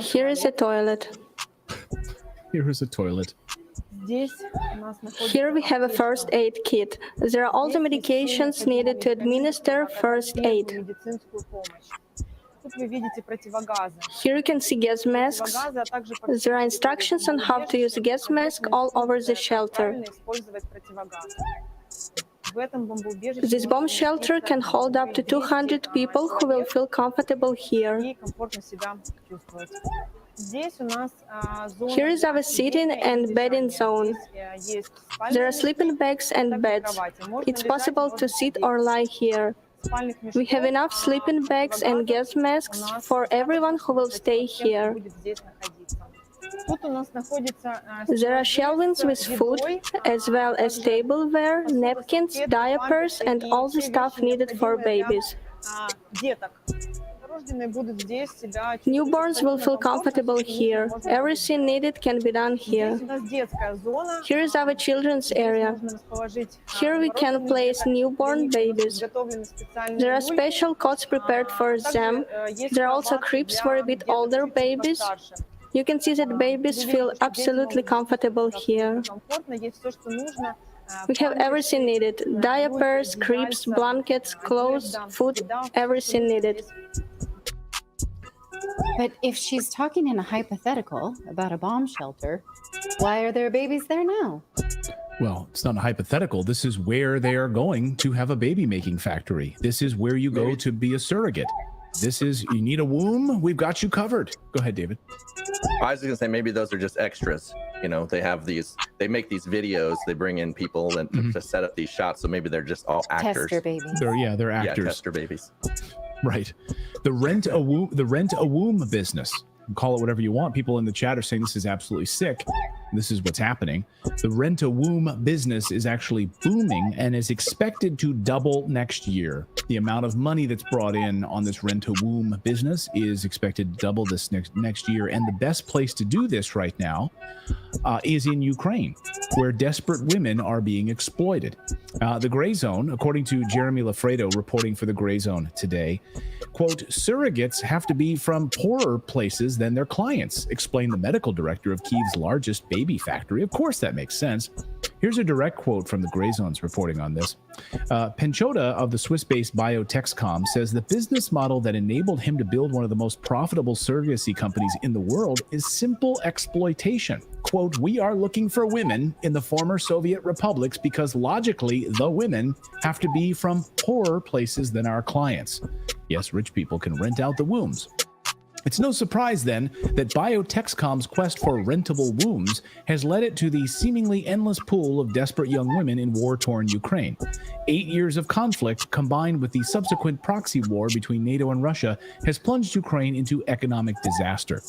Here is a toilet. Here is a toilet. Here we have a first aid kit. There are all the medications needed to administer first aid. Here you can see gas masks. There are instructions on how to use a gas mask all over the shelter. This bomb shelter can hold up to 200 people who will feel comfortable here. Here is our sitting and bedding zone. There are sleeping bags and beds. It's possible to sit or lie here. We have enough sleeping bags and gas masks for everyone who will stay here. There are shelvings with food, as well as tableware, napkins, diapers, and all the stuff needed for babies. Newborns will feel comfortable here. Everything needed can be done here. Here is our children's area. Here we can place newborn babies. There are special cots prepared for them. There are also cribs for a bit older babies. You can see that babies feel absolutely comfortable here. We have everything needed: diapers, cribs, blankets, clothes, food, everything needed. But if she's talking in a hypothetical about a bomb shelter, why are there babies there now? Well, it's not a hypothetical. This is where they are going to have a baby-making factory. This is where you go to be a surrogate. This is, you need a womb, we've got you covered. Go ahead, David. I was going to say maybe those are just extras. You know, they make these videos, they bring in people and to set up these shots. So maybe they're just all actors. Tester babies. They're actors. Yeah, tester babies. Right. The rent a womb business. Call it whatever you want. People in the chat are saying this is absolutely sick. This is what's happening. The rent-a-womb business is actually booming and is expected to double next year. The amount of money that's brought in on this rent-a-womb business is expected to double this next year. And the best place to do this right now is in Ukraine, where desperate women are being exploited. The Gray Zone, according to Jeremy Lafredo reporting for the Gray Zone today, quote, surrogates have to be from poorer places than their clients, explained the medical director of Kiev's largest baby factory. Of course, that makes sense. Here's a direct quote from the Gray Zone's reporting on this. Penchota of the Swiss-based BYTKH says the business model that enabled him to build one of the most profitable surrogacy companies in the world is simple exploitation. Quote, we are looking for women in the former Soviet republics because logically the women have to be from poorer places than our clients. Yes, rich people can rent out the wombs. It's no surprise, then, that Biotexcom's quest for rentable wombs has led it to the seemingly endless pool of desperate young women in war-torn Ukraine. 8 years of conflict, combined with the subsequent proxy war between NATO and Russia, has plunged Ukraine into economic disaster.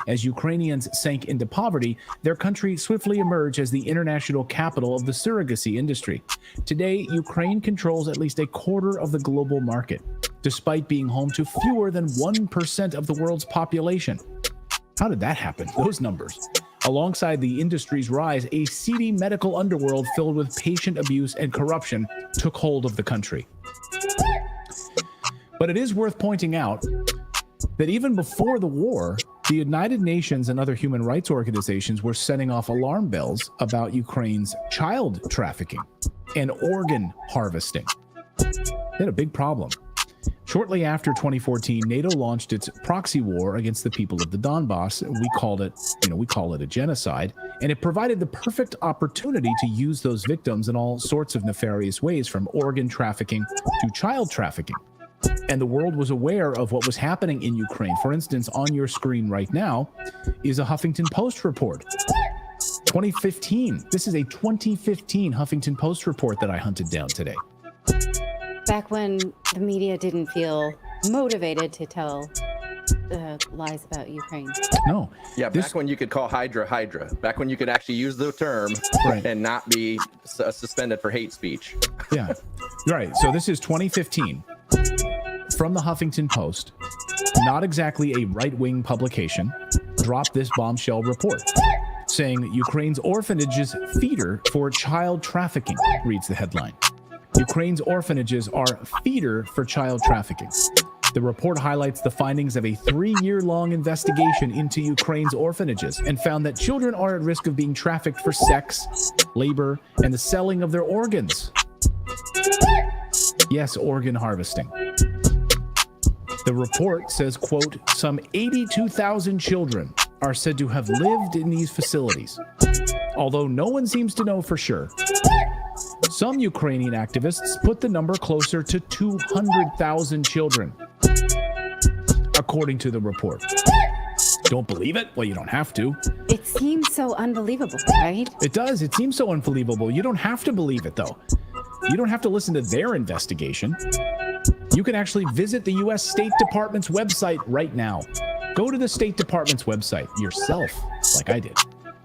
As Ukrainians sank into poverty, their country swiftly emerged as the international capital of the surrogacy industry. Today, Ukraine controls at least a quarter of the global market, despite being home to fewer than 1% of the world's population. How did that happen? Those numbers. Alongside the industry's rise, a seedy medical underworld filled with patient abuse and corruption took hold of the country. But it is worth pointing out that even before the war, the United Nations and other human rights organizations were setting off alarm bells about Ukraine's child trafficking and organ harvesting. They had a big problem. Shortly after 2014, NATO launched its proxy war against the people of the Donbass. We call it a genocide, and it provided the perfect opportunity to use those victims in all sorts of nefarious ways, from organ trafficking to child trafficking. And the world was aware of what was happening in Ukraine. For instance, on your screen right now is a Huffington Post report. 2015. This is a 2015 Huffington Post report that I hunted down today. Back when the media didn't feel motivated to tell lies about Ukraine. No. Yeah, back when you could call Hydra Hydra. Back when you could actually use the term and not be suspended for hate speech. Yeah, right. So this is 2015 from the Huffington Post. Not exactly a right-wing publication. Dropped this bombshell report saying Ukraine's orphanages feeder for child trafficking, reads the headline. Ukraine's orphanages are feeder for child trafficking. The report highlights the findings of a 3-year-long investigation into Ukraine's orphanages and found that children are at risk of being trafficked for sex, labor, and the selling of their organs. Yes, organ harvesting. The report says, quote, some 82,000 children are said to have lived in these facilities, although no one seems to know for sure. Some Ukrainian activists put the number closer to 200,000 children, according to the report. Don't believe it? Well, you don't have to. It seems so unbelievable, right? It does. It seems so unbelievable. You don't have to believe it, though. You don't have to listen to their investigation. You can actually visit the U.S. State Department's website right now. Go to the State Department's website yourself, like I did.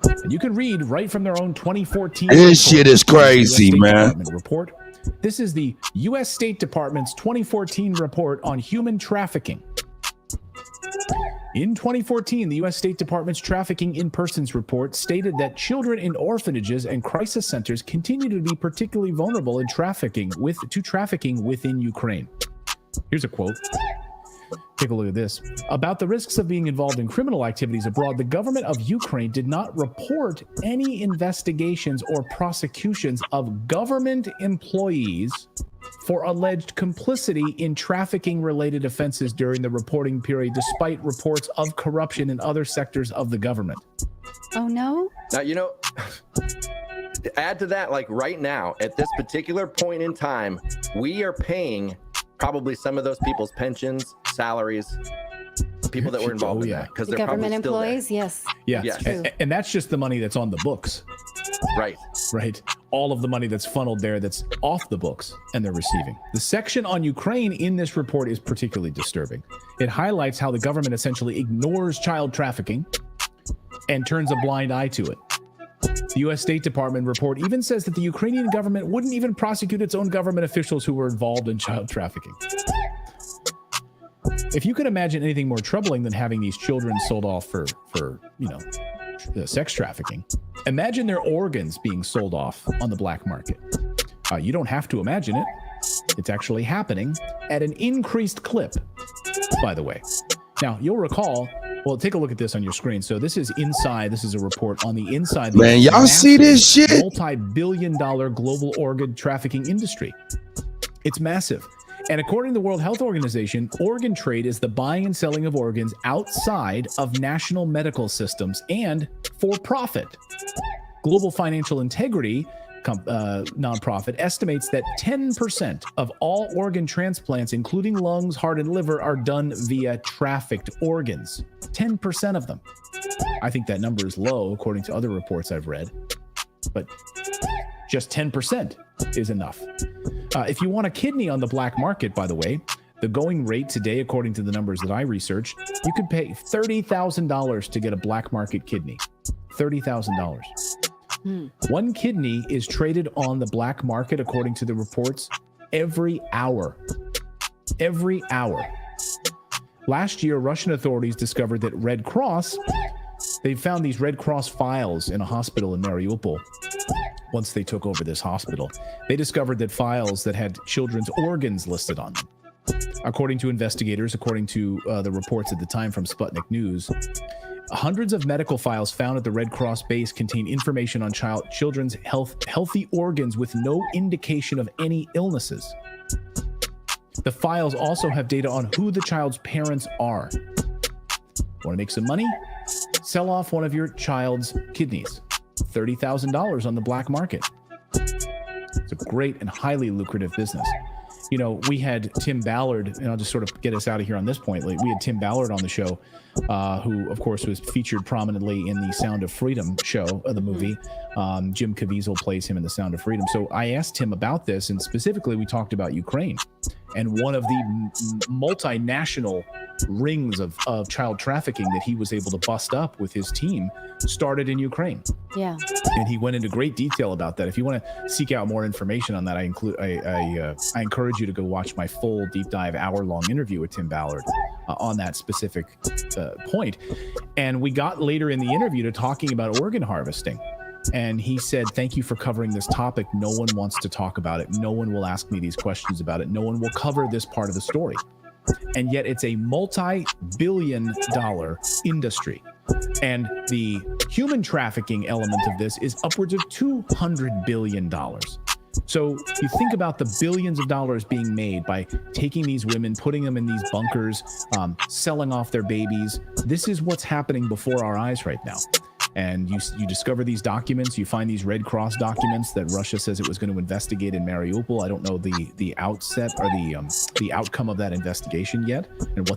And you can read right from their own 2014 This shit is crazy, man. Report. This is the U.S. State Department's 2014 report on human trafficking. In 2014, the U.S. State Department's Trafficking in Persons report stated that children in orphanages and crisis centers continue to be particularly vulnerable in trafficking within Ukraine. Here's a quote. Take a look at this. About the risks of being involved in criminal activities abroad, the government of Ukraine did not report any investigations or prosecutions of government employees for alleged complicity in trafficking-related offenses during the reporting period, despite reports of corruption in other sectors of the government. Oh, no? Now, you know, add to that, like right now, at this particular point in time, we are paying probably some of those people's pensions, salaries, people that were involved in that, because The they're government probably still there. employees, yes. Yeah, Yes. and that's just the money that's on the books. Right. Right. All of the money that's funneled there that's off the books and they're receiving. The section on Ukraine in this report is particularly disturbing. It highlights how the government essentially ignores child trafficking and turns a blind eye to it. The U.S. State Department report even says that the Ukrainian government wouldn't even prosecute its own government officials who were involved in child trafficking. If you could imagine anything more troubling than having these children sold off for sex trafficking, imagine their organs being sold off on the black market. You don't have to imagine it. It's actually happening at an increased clip, by the way. Now, you'll recall, well, take a look at this on your screen. So this is inside. This is a report on the inside. Man, y'all see this shit? Multi-billion-dollar global organ trafficking industry. It's massive. And according to the World Health Organization, organ trade is the buying and selling of organs outside of national medical systems and for profit. Global Financial Integrity nonprofit, estimates that 10% of all organ transplants, including lungs, heart, and liver, are done via trafficked organs. 10% of them. I think that number is low, according to other reports I've read. But just 10% is enough. If you want a kidney on the black market, by the way, the going rate today, according to the numbers that I researched, you could pay $30,000 to get a black market kidney. $30,000. One kidney is traded on the black market, according to the reports, every hour. Every hour. Last year, Russian authorities discovered that Red Cross, they found these Red Cross files in a hospital in Mariupol. Once they took over this hospital, they discovered that files that had children's organs listed on them. According to investigators, according to the reports at the time from Sputnik News, hundreds of medical files found at the Red Cross base contain information on children's healthy organs with no indication of any illnesses. The files also have data on who the child's parents are. Want to make some money? Sell off one of your child's kidneys. $30,000 on the black market. It's a great and highly lucrative business. You know, we had Tim Ballard, and I'll just sort of get us out of here on this point. We had Tim Ballard on the show, who, of course, was featured prominently in the Sound of Freedom show, the movie. Jim Caviezel plays him in the Sound of Freedom. So I asked him about this, and specifically we talked about Ukraine. And one of the multinational rings of child trafficking that he was able to bust up with his team started in Ukraine. Yeah. And he went into great detail about that. If you want to seek out more information on that, I encourage you to go watch my full deep dive hour-long interview with Tim Ballard on that specific point. And we got later in the interview to talking about organ harvesting. And he said, thank you for covering this topic. No one wants to talk about it. No one will ask me these questions about it. No one will cover this part of the story. And yet it's a multi-billion-dollar industry. And the human trafficking element of this is upwards of $200 billion. So you think about the billions of dollars being made by taking these women, putting them in these bunkers, selling off their babies. This is what's happening before our eyes right now. And you discover these documents, you find these Red Cross documents that Russia says it was going to investigate in Mariupol. I don't know the outset or the outcome of that investigation yet, and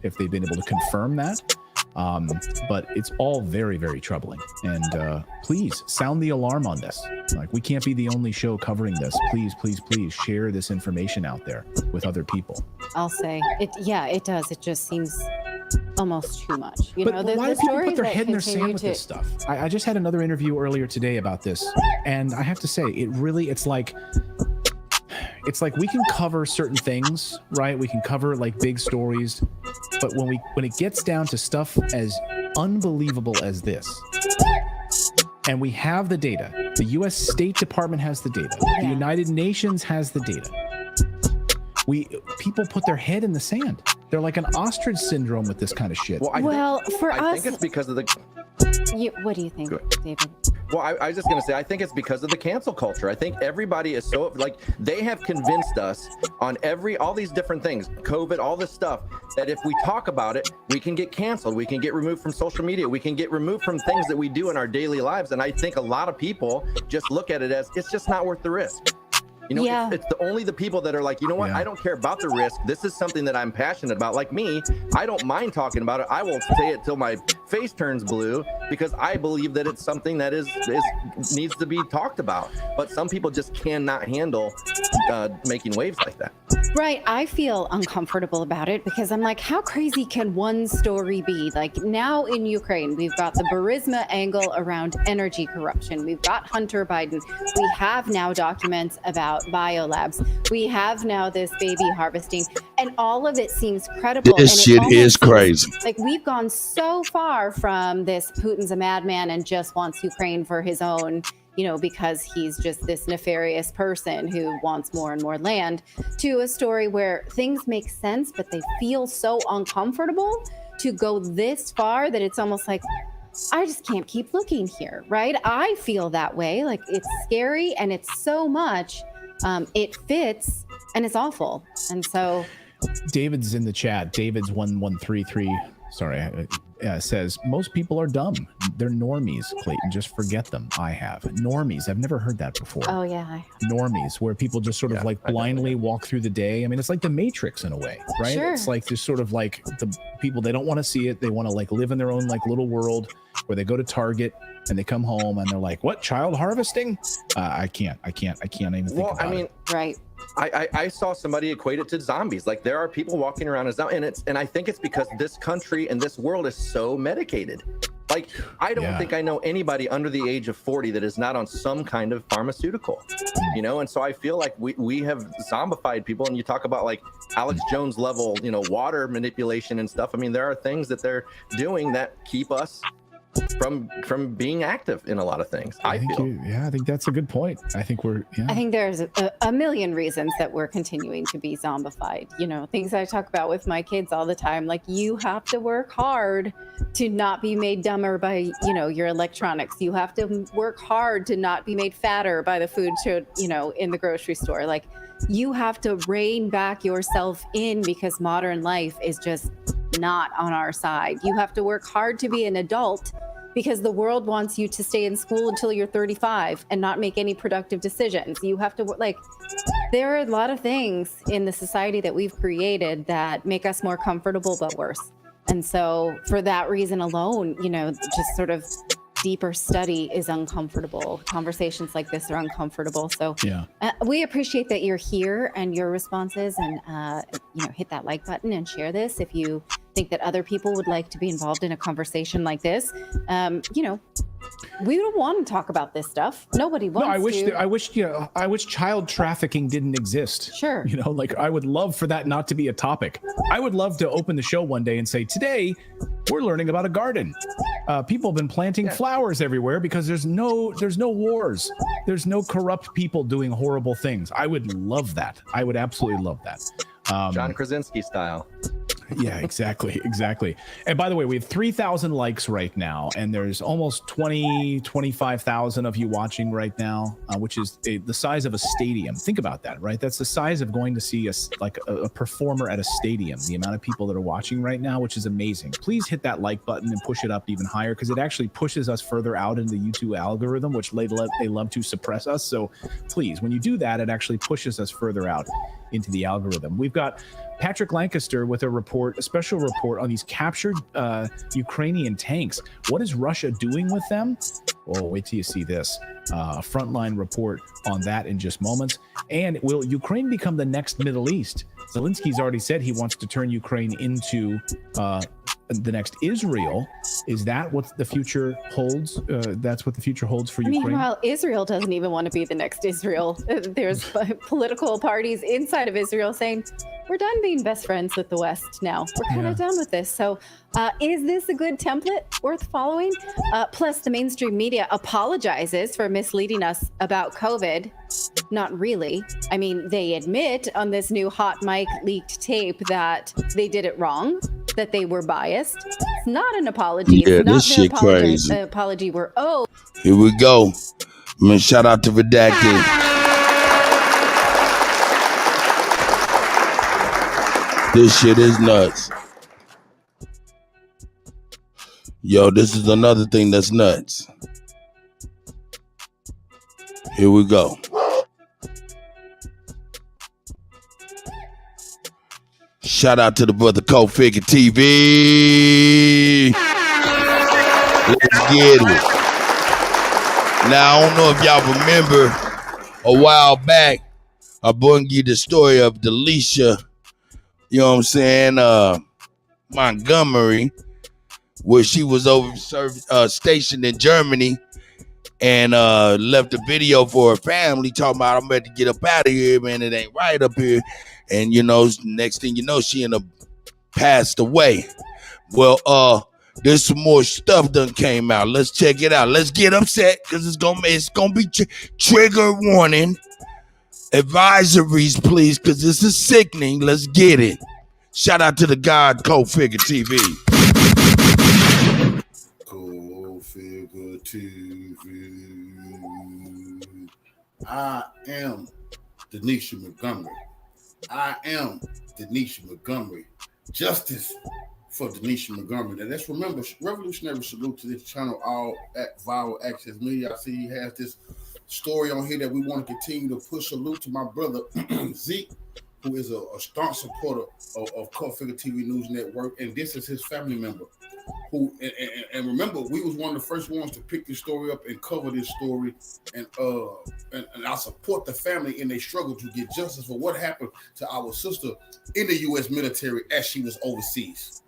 if they've been able to confirm that. But it's all very, very troubling. And please sound the alarm on this. Like, we can't be the only show covering this. Please, please, please share this information out there with other people. I'll say it. Yeah, it does. It just seems almost too much. You know, why do the people put stories their that head in their sand with continue this stuff? I just had another interview earlier today about this, and I have to say, it's like we can cover certain things, right? We can cover like big stories, but when it gets down to stuff as unbelievable as this, and we have the data, the U.S. State Department has the data, the United Nations has the data. People put their head in the sand. They're like an ostrich syndrome with this kind of shit. I think it's because of the. What do you think, David? Well, I was just going to say, I think it's because of the cancel culture. I think everybody is so, like, they have convinced us on all these different things, COVID, all this stuff, that if we talk about it, we can get canceled. We can get removed from social media. We can get removed from things that we do in our daily lives. And I think a lot of people just look at it as, it's just not worth the risk. You know, it's only the people that are like, you know what, I don't care about the risk. This is something that I'm passionate about. Like me, I don't mind talking about it. I will say it till my face turns blue because I believe that it's something that needs to be talked about. But some people just cannot handle making waves like that. Right. I feel uncomfortable about it because I'm like, how crazy can one story be? Like, now in Ukraine, we've got the Burisma angle around energy corruption. We've got Hunter Biden. We have now documents about biolabs. We have now this baby harvesting, and all of it seems credible. This shit is crazy. Like, we've gone so far from this Putin's a madman and just wants Ukraine for his own, you know, because he's just this nefarious person who wants more and more land, to a story where things make sense, but they feel so uncomfortable to go this far that it's almost like, I just can't keep looking here, right? I feel that way. Like, it's scary and it's so much. It fits and it's awful. And so David's in the chat. David's 1133. Sorry, says, most people are dumb. They're normies, Clayton. Just forget them. I have. Normies. I've never heard that before. Oh, yeah. Normies, where people just sort of like blindly walk through the day. I mean, it's like the Matrix in a way, right? Sure. It's like just sort of like the people, they don't want to see it. They want to like live in their own like little world where they go to Target and they come home and they're like, what, child harvesting? I can't even think about it. Right. I saw somebody equate it to zombies. Like there are people walking around as zombies, and I think it's because this country and this world is so medicated. Like I don't think I know anybody under the age of 40 that is not on some kind of pharmaceutical, you know. And so I feel like we have zombified people. And you talk about like Alex Jones level, you know, water manipulation and stuff. I mean, there are things that they're doing that keep us from being active in a lot of things. I think that's a good point. I think I think there's a million reasons that we're continuing to be zombified. You know, things I talk about with my kids all the time, like you have to work hard to not be made dumber by, you know, your electronics. You have to work hard to not be made fatter by the food, you know, in the grocery store. Like you have to rein back yourself in because modern life is just not on our side. You have to work hard to be an adult because the world wants you to stay in school until you're 35 and not make any productive decisions. You have to, like, there are a lot of things in the society that we've created that make us more comfortable but worse. And so for that reason alone, you know, just sort of deeper study is uncomfortable. Conversations like this are uncomfortable. So we appreciate that you're here and your responses, and you know, hit that like button and share this if you think that other people would like to be involved in a conversation like this. You know, we don't want to talk about this stuff. Nobody wants to. I wish child trafficking didn't exist. Sure. You know, like I would love for that not to be a topic. I would love to open the show one day and say, today we're learning about a garden. People have been planting flowers everywhere because there's no wars. There's no corrupt people doing horrible things. I would love that. I would absolutely love that. John Krasinski style. Yeah, exactly. And by the way, we have 3,000 likes right now, and there's almost 25,000 of you watching right now, which is the size of a stadium. Think about that, right? That's the size of going to see a performer at a stadium, the amount of people that are watching right now, which is amazing. Please hit that like button and push it up even higher, because it actually pushes us further out into the YouTube algorithm, which they love to suppress us. So please, when you do that, it actually pushes us further out into the algorithm. We've got Patrick Lancaster with a special report on these captured Ukrainian tanks. What is Russia doing with them? Oh, wait till you see this. Frontline report on that in just moments. And will Ukraine become the next Middle East? Zelensky's already said he wants to turn Ukraine into the next Israel. Is that what the future holds? That's what the future holds for Ukraine? Meanwhile, Israel doesn't even want to be the next Israel. There's political parties inside of Israel saying, we're done being best friends with the West now. We're kind of done with this. So is this a good template worth following? Plus, the mainstream media apologizes for misleading us about COVID. Not really. I mean, they admit on this new hot mic leaked tape that they did it wrong, that they were biased. It's not an apology. Yeah, it's not this shit crazy. Apology we're owed. Here we go. Man, shout out to Redacted. This shit is nuts. Yo, this is another thing that's nuts. Here we go. Shout out to the brother Kuttack TV. Let's get it. Now, I don't know if y'all remember a while back, I brought you the story of Delisha, you know what I'm saying, Montgomery, where she was stationed in Germany and left a video for her family talking about, I'm ready to get up out of here, man, it ain't right up here. And, you know, next thing you know, she passed away. Well, there's some more stuff done came out. Let's check it out. Let's get upset because it's gonna be trigger warning. Advisories, please, because this is sickening. Let's get it. Shout out to the God Kuttack TV. Kuttack TV. I am Denisha Montgomery. I am Denisha Montgomery. Justice for Denisha Montgomery. And let's remember, revolutionary salute to this channel, all at Viral Access Media. I see he has this story on here that we want to continue to push. Salute to my brother, Zeke, who is a staunch supporter of Cult Figure TV News Network. And this is his family member. Who and remember, we was one of the first ones to pick this story up and cover this story, and I support the family in their struggle to get justice for what happened to our sister in the U.S. military as she was overseas.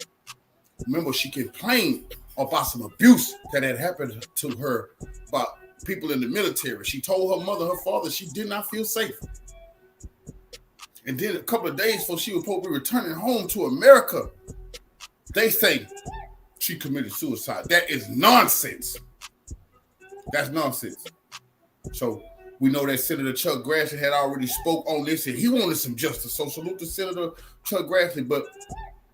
Remember, she complained about some abuse that had happened to her by people in the military. She told her mother, her father, she did not feel safe. And then a couple of days before she was supposed to be returning home to America, they say she committed suicide. That is nonsense. That's nonsense. So we know that Senator Chuck Grassley had already spoke on this and he wanted some justice. So salute to Senator Chuck Grassley, but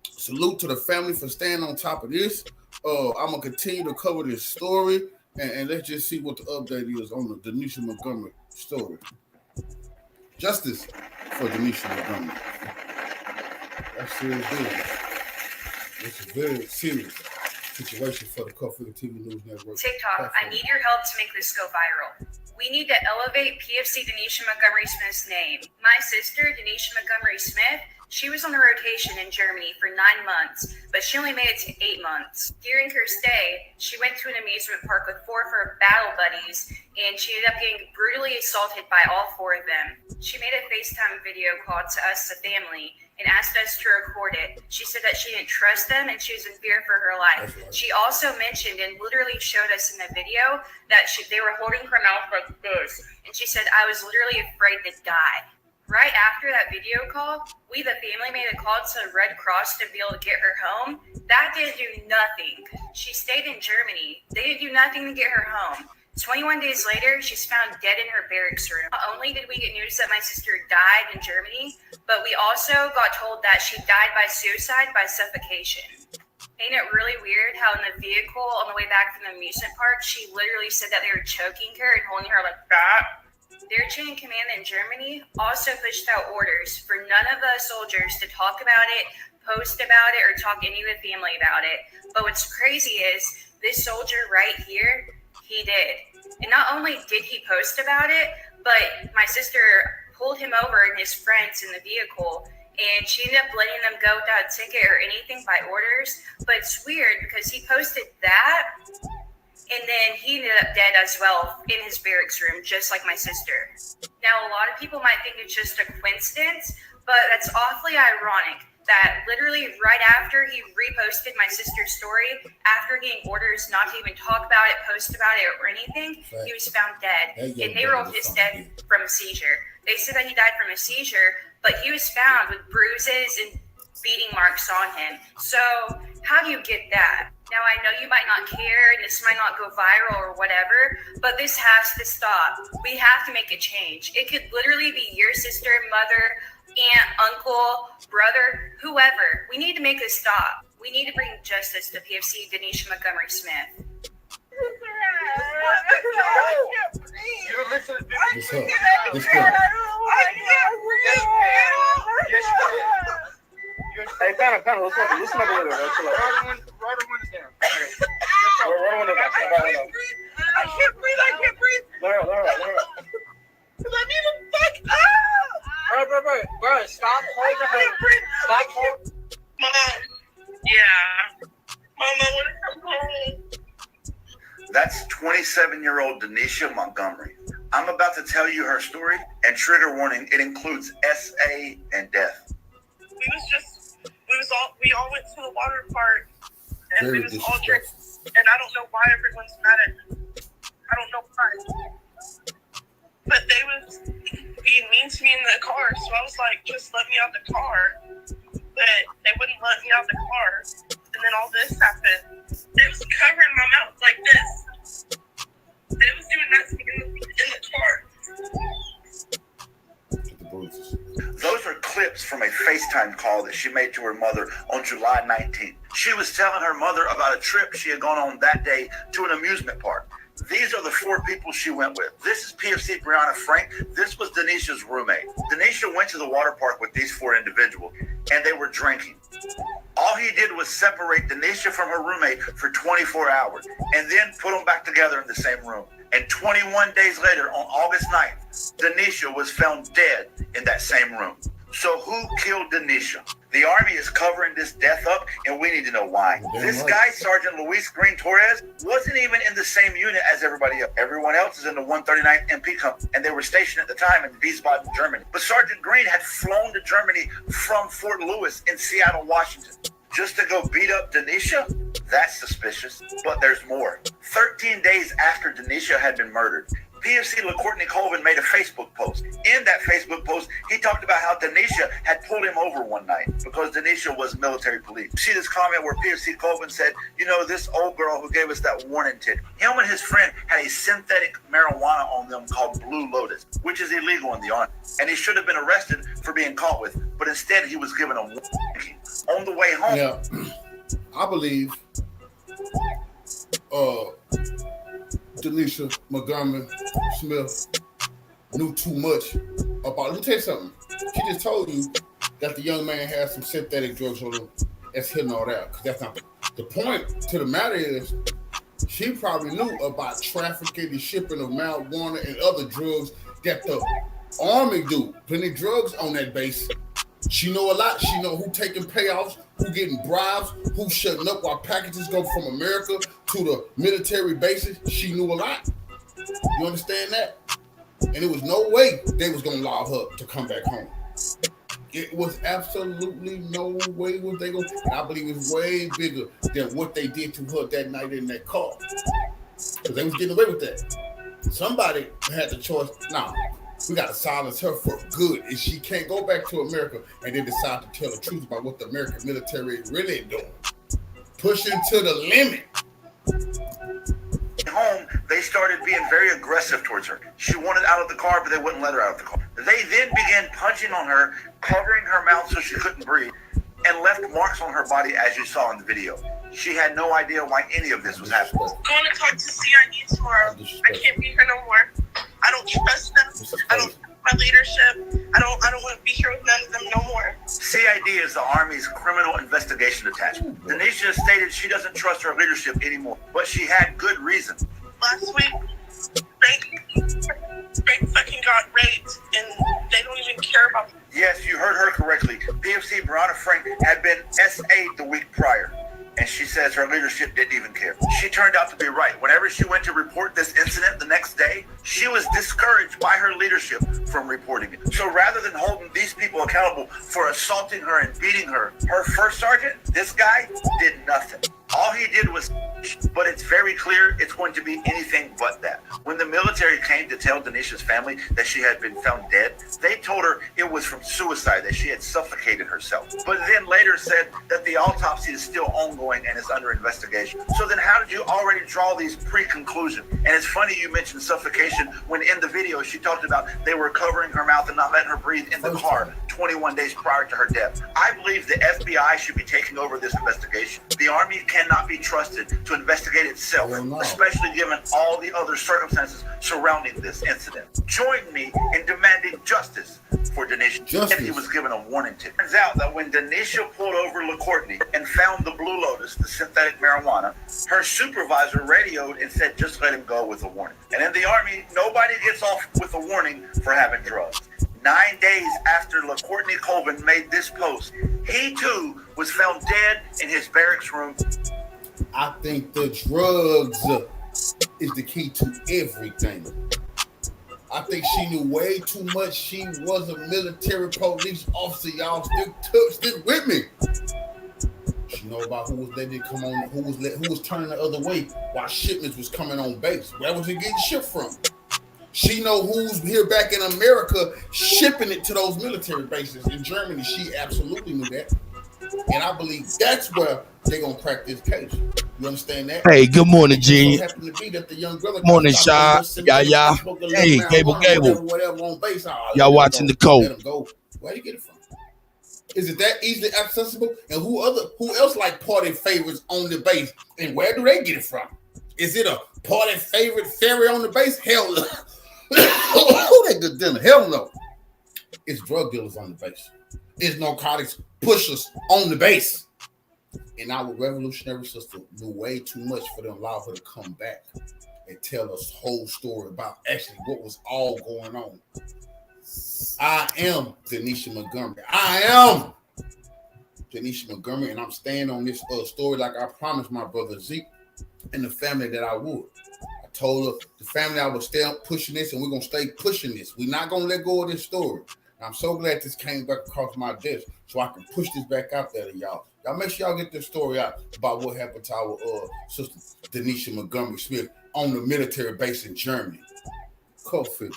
salute to the family for staying on top of this. I'm going to continue to cover this story and let's just see what the update is on the Denisha Montgomery story. Justice for Denisha Montgomery. That's serious business. It's a very serious situation for the Cult Figure TV News Network. TikTok, I need your help to make this go viral. We need to elevate PFC Denisha Montgomery Smith's name. My sister, Denisha Montgomery Smith, she was on a rotation in Germany for 9 months, but she only made it to 8 months. During her stay, she went to an amusement park with 4 of her battle buddies, and she ended up getting brutally assaulted by all 4 of them. She made a FaceTime video call to us, the family, and asked us to record it. She said that she didn't trust them and she was in fear for her life. She also mentioned and literally showed us in the video that they were holding her mouth like this. And she said, I was literally afraid to die. Right after that video call, we, the family, made a call to the Red Cross to be able to get her home. That didn't do nothing. She stayed in Germany. They didn't do nothing to get her home. 21 days later, she's found dead in her barracks room. Not only did we get news that my sister died in Germany, but we also got told that she died by suicide by suffocation. Ain't it really weird how in the vehicle on the way back from the amusement park, she literally said that they were choking her and holding her like that? Their chain of command in Germany also pushed out orders for none of the soldiers to talk about it, post about it, or talk any of the family about it. But what's crazy is this soldier right here, he did. And not only did he post about it, but my sister pulled him over and his friends in the vehicle, and she ended up letting them go without a ticket or anything by orders. But it's weird because he posted that, and then he ended up dead as well in his barracks room, just like my sister. Now, a lot of people might think it's just a coincidence, but that's awfully ironic that literally right after he reposted my sister's story, after getting orders not to even talk about it, post about it, or anything, he was found dead. And they wrote his death from a seizure. They said that he died from a seizure, but he was found with bruises and beating marks on him. So how do you get that? Now, I know you might not care, and this might not go viral or whatever, but this has to stop. We have to make a change. It could literally be your sister, mother, aunt, uncle, brother, whoever. We need to make this stop. We need to bring justice to PFC Denisha Montgomery Smith. Hey, Panna, listen up a little bit. Right windows down. I can't breathe. Let her. Let me the fuck out! Bro, stop holding her. Stop holding. Mom. Yeah. Mama, when I come home. That's 27-year-old Denisha Montgomery. I'm about to tell you her story, and trigger warning, it includes SA and death. We all went to the water park, and we was all drinking, and I don't know why everyone's mad at me. I don't know why. But they was being mean to me in the car, so I was like, just let me out the car. But they wouldn't let me out the car, and then all this happened. They was covering my mouth like this. They was doing that to me in the car. Those are clips from a FaceTime call that she made to her mother on July 19th. She was telling her mother about a trip she had gone on that day to an amusement park. These are the 4 people she went with. This is PFC Brianna Frank. This was Denisha's roommate. Denisha went to the water park with these 4 individuals, and they were drinking. All he did was separate Denisha from her roommate for 24 hours and then put them back together in the same room. And 21 days later, on August 9th, Denisha was found dead in that same room. So who killed Denisha? The Army is covering this death up, and we need to know why. This guy, Sergeant Luis Green Torres, wasn't even in the same unit as everybody else. Everyone else is in the 139th MP Company, and they were stationed at the time in Wiesbaden, Germany. But Sergeant Green had flown to Germany from Fort Lewis in Seattle, Washington, just to go beat up Denisha? That's suspicious. But there's more. 13 days after Denisha had been murdered, PFC LaCourtney Colvin made a Facebook post. In that Facebook post, he talked about how Denisha had pulled him over one night because Denisha was military police. See this comment where PFC Colvin said, you know, this old girl who gave us that warning ticket, him and his friend had a synthetic marijuana on them called Blue Lotus, which is illegal in the Army. And he should have been arrested for being caught with, but instead he was given a warning on the way home. Yeah, I believe Denisha Montgomery Smith knew too much about. Let me tell you something. She just told you that the young man had some synthetic drugs on him. That's hitting all that. Because that's not the point. To the matter is, she probably knew about trafficking and shipping of marijuana and other drugs that the Army do. Plenty of drugs on that base. She know a lot. She know who taking payoffs, who getting bribes, who shutting up while packages go from America to the military bases. She knew a lot. You understand that? And there was no way they was gonna allow her to come back home. It was absolutely no way was they gonna. And I believe it's way bigger than what they did to her that night in that car. Because they was getting away with that. Somebody had the choice. Nah. We got to silence her for good. And she can't go back to America and then decide to tell the truth about what the American military is really doing. Pushing to the limit. Home, they started being very aggressive towards her. She wanted out of the car, but they wouldn't let her out of the car. They then began punching on her, covering her mouth so she couldn't breathe, and left marks on her body as you saw in the video. She had no idea why any of this was happening. I'm going to talk to CID tomorrow. I can't be here no more. I don't trust them. I don't trust my leadership. I don't want to be here with none of them no more. CID is the Army's Criminal Investigation Detachment. Denisha stated she doesn't trust her leadership anymore, but she had good reason. Last week, they fucking got raped, and they don't even care about them. Yes, you heard her correctly. PFC Brianna Frank had been SA'd the week prior, and she says her leadership didn't even care. She turned out to be right. Whenever she went to report this incident the next day, she was discouraged by her leadership from reporting it. So rather than holding these people accountable for assaulting her and beating her, her first sergeant, this guy, did nothing. All he did was, but it's very clear it's going to be anything but that. When the military came to tell Denisha's family that she had been found dead, they told her it was from suicide, that she had suffocated herself. But then later said that the autopsy is still ongoing and is under investigation. So then how did you already draw these pre-conclusions? And it's funny you mentioned suffocation when in the video she talked about they were covering her mouth and not letting her breathe in the car 21 days prior to her death. I believe the FBI should be taking over this investigation. The Army cannot be trusted to investigate itself, especially given all the other circumstances surrounding this incident. Join me in demanding justice for Denisha. And he was given a warning ticket. Turns out that when Denisha pulled over LaCourtney and found the Blue Lotus, the synthetic marijuana, her supervisor radioed and said, just let him go with a warning. And in the Army, nobody gets off with a warning for having drugs. 9 days after LaCourtney Colvin made this post, he too was found dead in his barracks room. I think the drugs is the key to everything. I think she knew way too much. She was a military police officer. Y'all stick with me. She know about who was letting it come on, who was turning the other way while shipments was coming on base. Where was it getting shipped from? She know who's here back in America shipping it to those military bases in Germany. She absolutely knew that. And I believe that's where they're going to crack this case. You understand that? Hey, good morning, G. Morning, Sean. Yeah. Hey, Gable. Y'all watching the code. Where you get it from? Is it that easily accessible? And who else like party favorites on the base? And where do they get it from? Is it a party favorite ferry on the base? Hell no. Who they good dinner? Hell no. It's drug dealers on the base. It's narcotics pushers on the base. And our revolutionary sister knew way too much for them to allow her to come back and tell us the whole story about actually what was all going on. I am Denisha Montgomery. I am Denisha Montgomery, and I'm staying on this story like I promised my brother Zeke and the family that I would. I told her, the family, I would stay pushing this, and we're going to stay pushing this. We're not going to let go of this story. And I'm so glad this came back across my desk so I can push this back out there to y'all. Y'all make sure y'all get this story out about what happened to our sister Denisha Montgomery Smith on the military base in Germany. Coffee.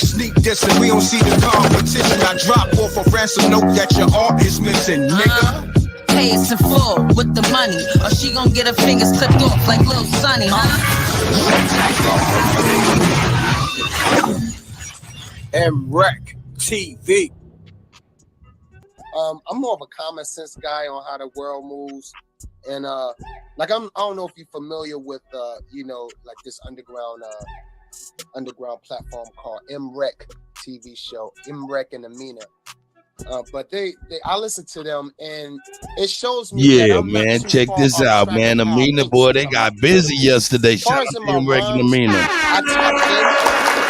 Sneak dissing, we don't see the competition. I drop off a ransom note that your art is missing, nigga. Pay us in full with the money, or she gon' get her fingers clipped off like Lil Sonny, MREC TV. I'm more of a common sense guy on how the world moves, and like I don't know if you're familiar with like this underground platform called MREC TV show, MREC and Amina. But I listen to them, and it shows me. Yeah, man. Check this out, man. Amina, boy, they got busy yesterday. Shout out to MREC and Amina.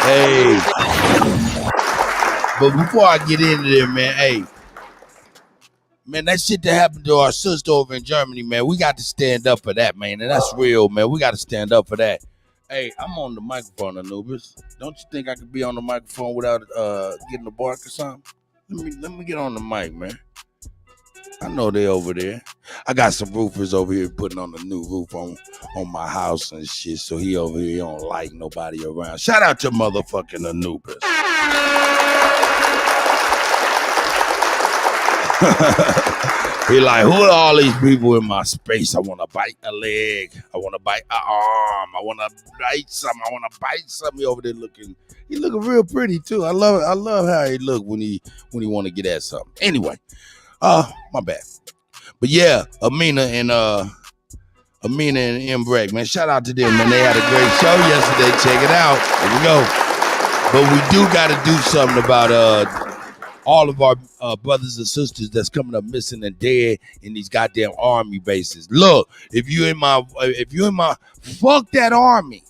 Hey. But before I get into there, man, hey. Man, that shit that happened to our sister over in Germany, man, we got to stand up for that, man. And that's real, man. We got to stand up for that. Hey, I'm on the microphone, Anubis. Don't you think I could be on the microphone without getting a bark or something? Let me get on the mic, man. I know they over there. I got some roofers over here putting on a new roof on my house and shit. So he over here, he don't like nobody around. Shout out to motherfucking Anubis. He like, who are all these people in my space? I want to bite a leg. I want to bite an arm. I want to bite something. I want to bite something. He over there looking. He looking real pretty too. I love how he look when he want to get at something. Anyway, my bad. But yeah, Amina and MREC, man. Shout out to them, man. They had a great show yesterday. Check it out. Here we go. But we do got to do something about all of our brothers and sisters that's coming up missing and dead in these goddamn army bases. Look, if you in my fuck that army,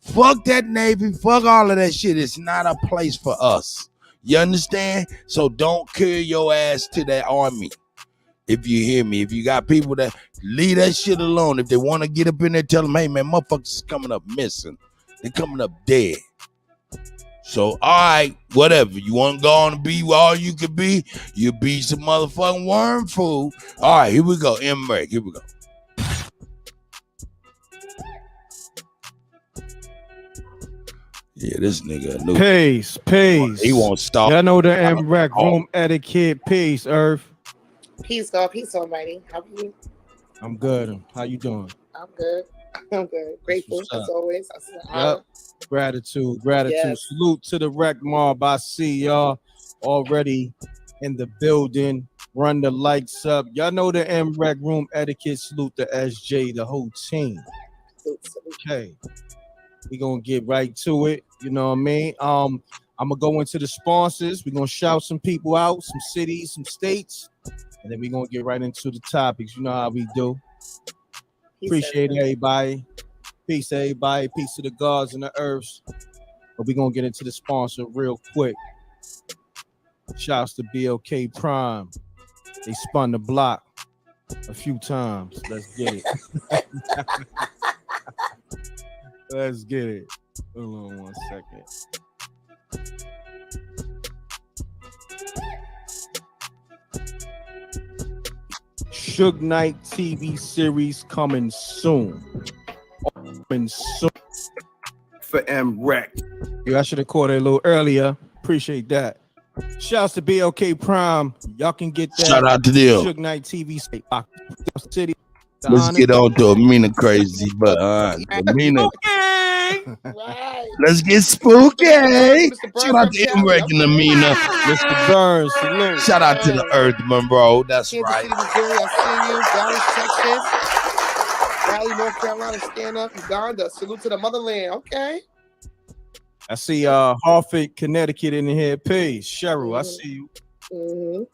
fuck that Navy, fuck all of that shit. It's not a place for us. You understand? So don't carry your ass to that army. If you hear me, if you got people that leave that shit alone, if they want to get up in there, tell them, hey man, motherfuckers is coming up missing. They're coming up dead. So, all right, whatever. You want to go on and be all you could be? You be some motherfucking worm food. All right, here we go. MREC, here we go. Yeah, this nigga. Peace. He won't stop. Y'all know the MREC room etiquette. Peace, Earth. Peace, God. Peace, almighty. How are you? I'm good. How you doing? I'm good. I'm good. Grateful as always. Yep. Gratitude. Yes. Salute to the rec mob. I see y'all already in the building. Run the lights up. Y'all know the MREC room etiquette. Salute to SJ, the whole team. Okay. We're gonna get right to it. You know what I mean? I'm gonna go into the sponsors. We're gonna shout some people out, some cities, some states, and then we're gonna get right into the topics. You know how we do. Appreciate everybody. Peace, everybody. Peace to the gods and the earths. But we're going to get into the sponsor real quick. Shouts to BLK Prime. They spun the block a few times. Let's get it. Let's get it. Hold on 1 second. Suge Knight TV series coming soon. for M-Rec. I should have caught it a little earlier. Appreciate that. Shouts to BLK Prime. Y'all can get that. Shout out to them. Suge Knight TV City. Let's get on to Amina crazy, but Amina. Let's get spooky. Shout out to M-Rec and Amina. Mr. Burns, salute. Shout out to the Earth, Monroe. That's Kansas right. City, Missouri, I see you. Dallas, Texas. Raleigh, North Carolina, stand up. Uganda, salute to the motherland. Okay. I see Hartford, Connecticut in here. Peace. Cheryl, I see you. Mm-hmm.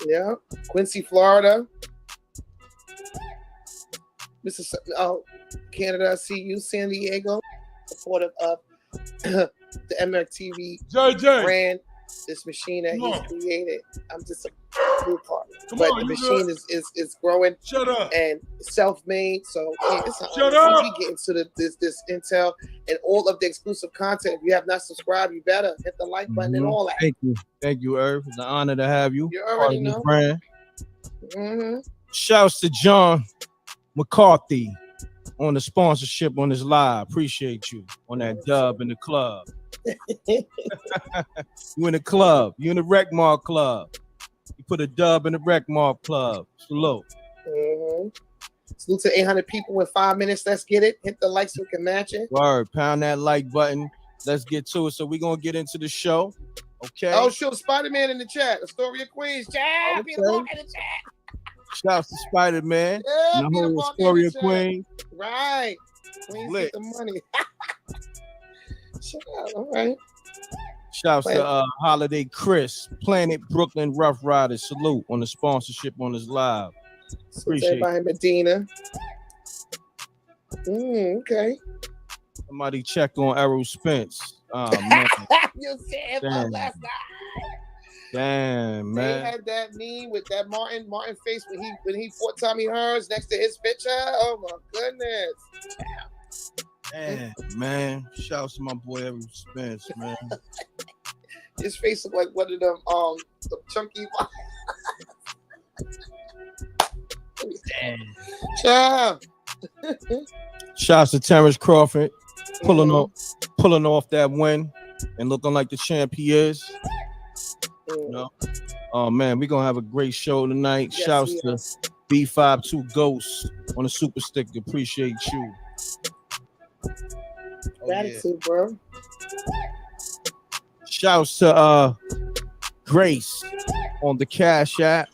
Yeah. Quincy, Florida. Canada, I see you. San Diego, supportive of the MRC TV brand, this machine that he's created. I'm just a new part. But the machine is growing and self-made. So it's we get into this intel and all of the exclusive content. If you have not subscribed, you better hit the like button and all that. Thank you, Irv. It's an honor to have you. You already know. Brand. Mm-hmm. Shouts to John McCarthy on the sponsorship on this live. Appreciate you on that dub in the club. You in the club. You in the Rec Mart club. You put a dub in the Rec Mart club. Salute. Mm-hmm. Salute to 800 people in 5 minutes. Let's get it. Hit the like so we can match it. Word. Pound that like button. Let's get to it. So we're going to get into the show. Okay. Oh, shoot. Spider-Man in the chat. Astoria Queens. Chat. Okay. Peter Walker in the chat. Shouts to Spider-Man. Yeah, and the whole Astoria Queen. Right. Queens get the money. Shut up. All right. Shouts to Holiday Chris, Planet Brooklyn Rough Riders. Salute on the sponsorship on this live. Appreciate everybody in Medina. Okay. Somebody check on Errol Spence. Oh, man. You said him last night. Damn, man. They had that meme with that Martin face when he fought Tommy Hearns next to his picture. Oh my goodness. Damn, man. Shouts to my boy Errol Spence, man. His face looked like one of them the chunky Damn. Shouts to Terrence Crawford pulling off that win and looking like the champ he is. You know? Oh man, we're gonna have a great show tonight. Yes, Shouts to B52 Ghosts on the super stick. Appreciate you. Gratitude, bro. Shouts to Grace on the Cash App.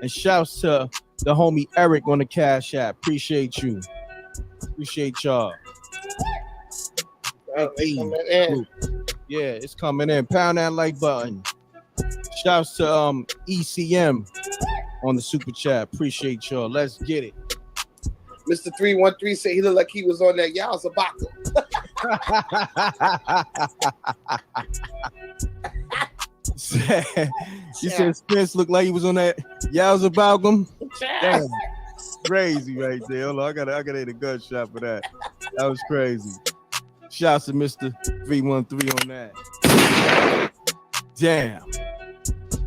And shouts to the homie Eric on the Cash App. Appreciate you. Appreciate y'all. Yeah, it's coming in. Pound that like button. Shouts to ECM on the super chat. Appreciate y'all. Let's get it. Mr. 313 said he looked like he was on that Yalzabaka. He said Spence looked like he was on that Yalzabaka. Damn, crazy right there. Hold on, I gotta hit a gunshot for that. That was crazy. Shouts to Mr. 313 on that. Damn.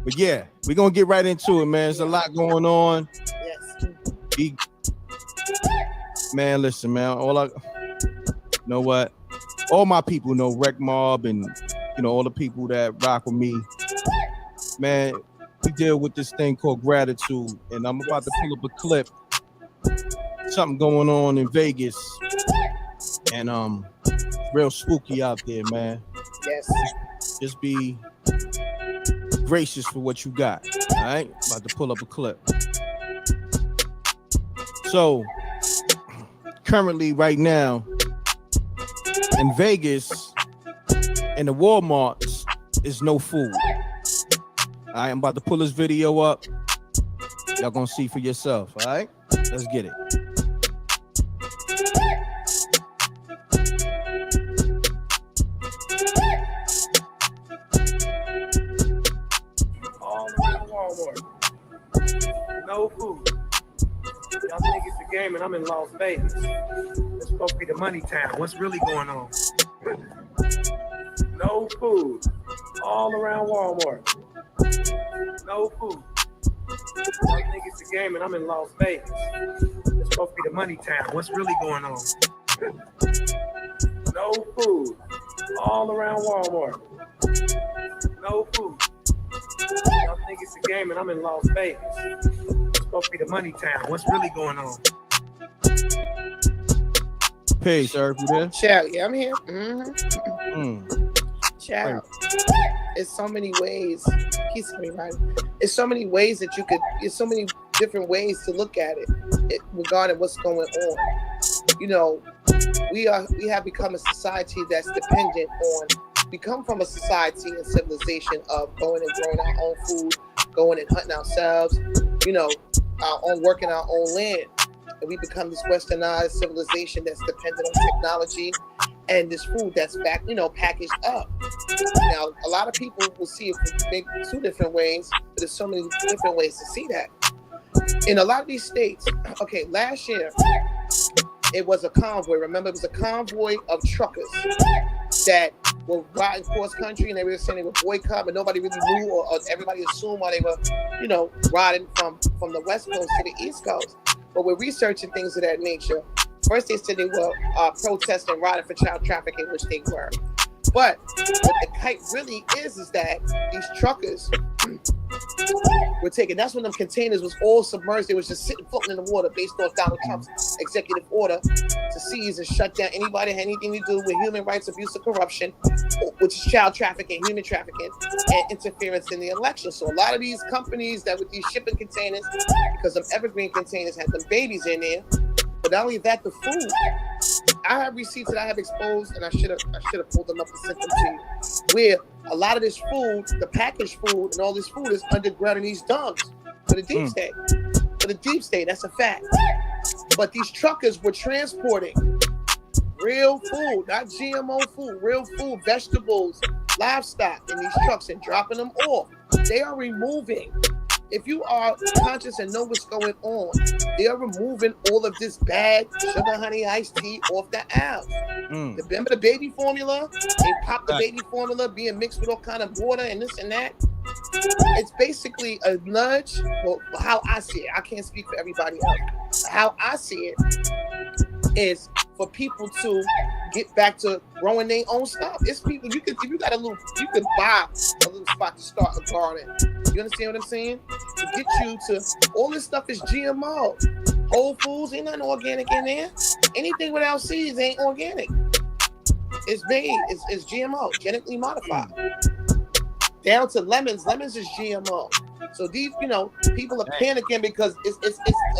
But yeah, we're gonna get right into it, man. There's a lot going on. Yes. Man, listen, man. You know what? All my people know Rec Mob and all the people that rock with me. Man, we deal with this thing called gratitude, and I'm about to pull up a clip. Something going on in Vegas, and real spooky out there, man. Yes. Just be gracious for what you got. All right, about to pull up a clip. So, currently, right now, in Vegas, in the Walmarts, is no food. I am about to pull this video up. Y'all gonna see for yourself. All right, let's get it. All around Walmart. No food. Y'all think it's a game and I'm in Las Vegas. It's supposed to be the money town. What's really going on? No food. All around Walmart. No food. Y'all think it's a game and I'm in Las Vegas. It's supposed to be the money town. What's really going on? No food. All around Walmart. No food. Y'all think it's a game and I'm in Las Vegas. It's supposed to be the money town. What's really going on? Hey, sir, you there? Child, yeah, I'm here. Child, it's so many ways. He's right. It's so many ways that you could. It's so many different ways to look at it regarding what's going on. You know, we have become a society that's dependent on. We come from a society and civilization of going and growing our own food, going and hunting ourselves. You know, our own working our own land. And we become this westernized civilization that's dependent on technology and this food that's packaged up. Now, a lot of people will see it from maybe two different ways, but there's so many different ways to see that. In a lot of these states, okay, last year, it was a convoy. Remember, it was a convoy of truckers that were riding cross country, and they were saying they were boycott, but nobody really knew, or everybody assumed while they were, riding from the West Coast to the East Coast. But we're researching things of that nature. First, they said they were protesting, riding for child trafficking, which they were. But what the kite really is that these truckers were taking. That's when them containers was all submerged. They was just sitting, floating in the water, based off Donald Trump's executive order to seize and shut down anybody that had anything to do with human rights abuse or corruption, which is child trafficking, human trafficking, and interference in the election. So a lot of these companies that with these shipping containers, because them evergreen containers had them babies in there. But not only that, the food. I have receipts that I have exposed, and I should have pulled them up and sent them to you, where a lot of this food, the packaged food, and all this food is underground in these dumps for the deep state. For the deep state, that's a fact. But these truckers were transporting real food, not GMO food, real food, vegetables, livestock in these trucks and dropping them off. They are removing. If you are conscious and know what's going on, they are removing all of this bad sugar honey iced tea off the aisle. Remember the baby formula? They pop the baby formula being mixed with all kind of water and this and that. It's basically a nudge. Well, how I see it, I can't speak for everybody else. How I see it is for people to get back to growing their own stuff. It's people if you got you can buy a little spot to start a garden. You understand what I'm saying? To get you to all this stuff is GMO. Whole Foods ain't nothing organic in there. Anything without seeds ain't organic. It's made. It's GMO, genetically modified. Down to lemons. Lemons is GMO. So these, people are panicking because it's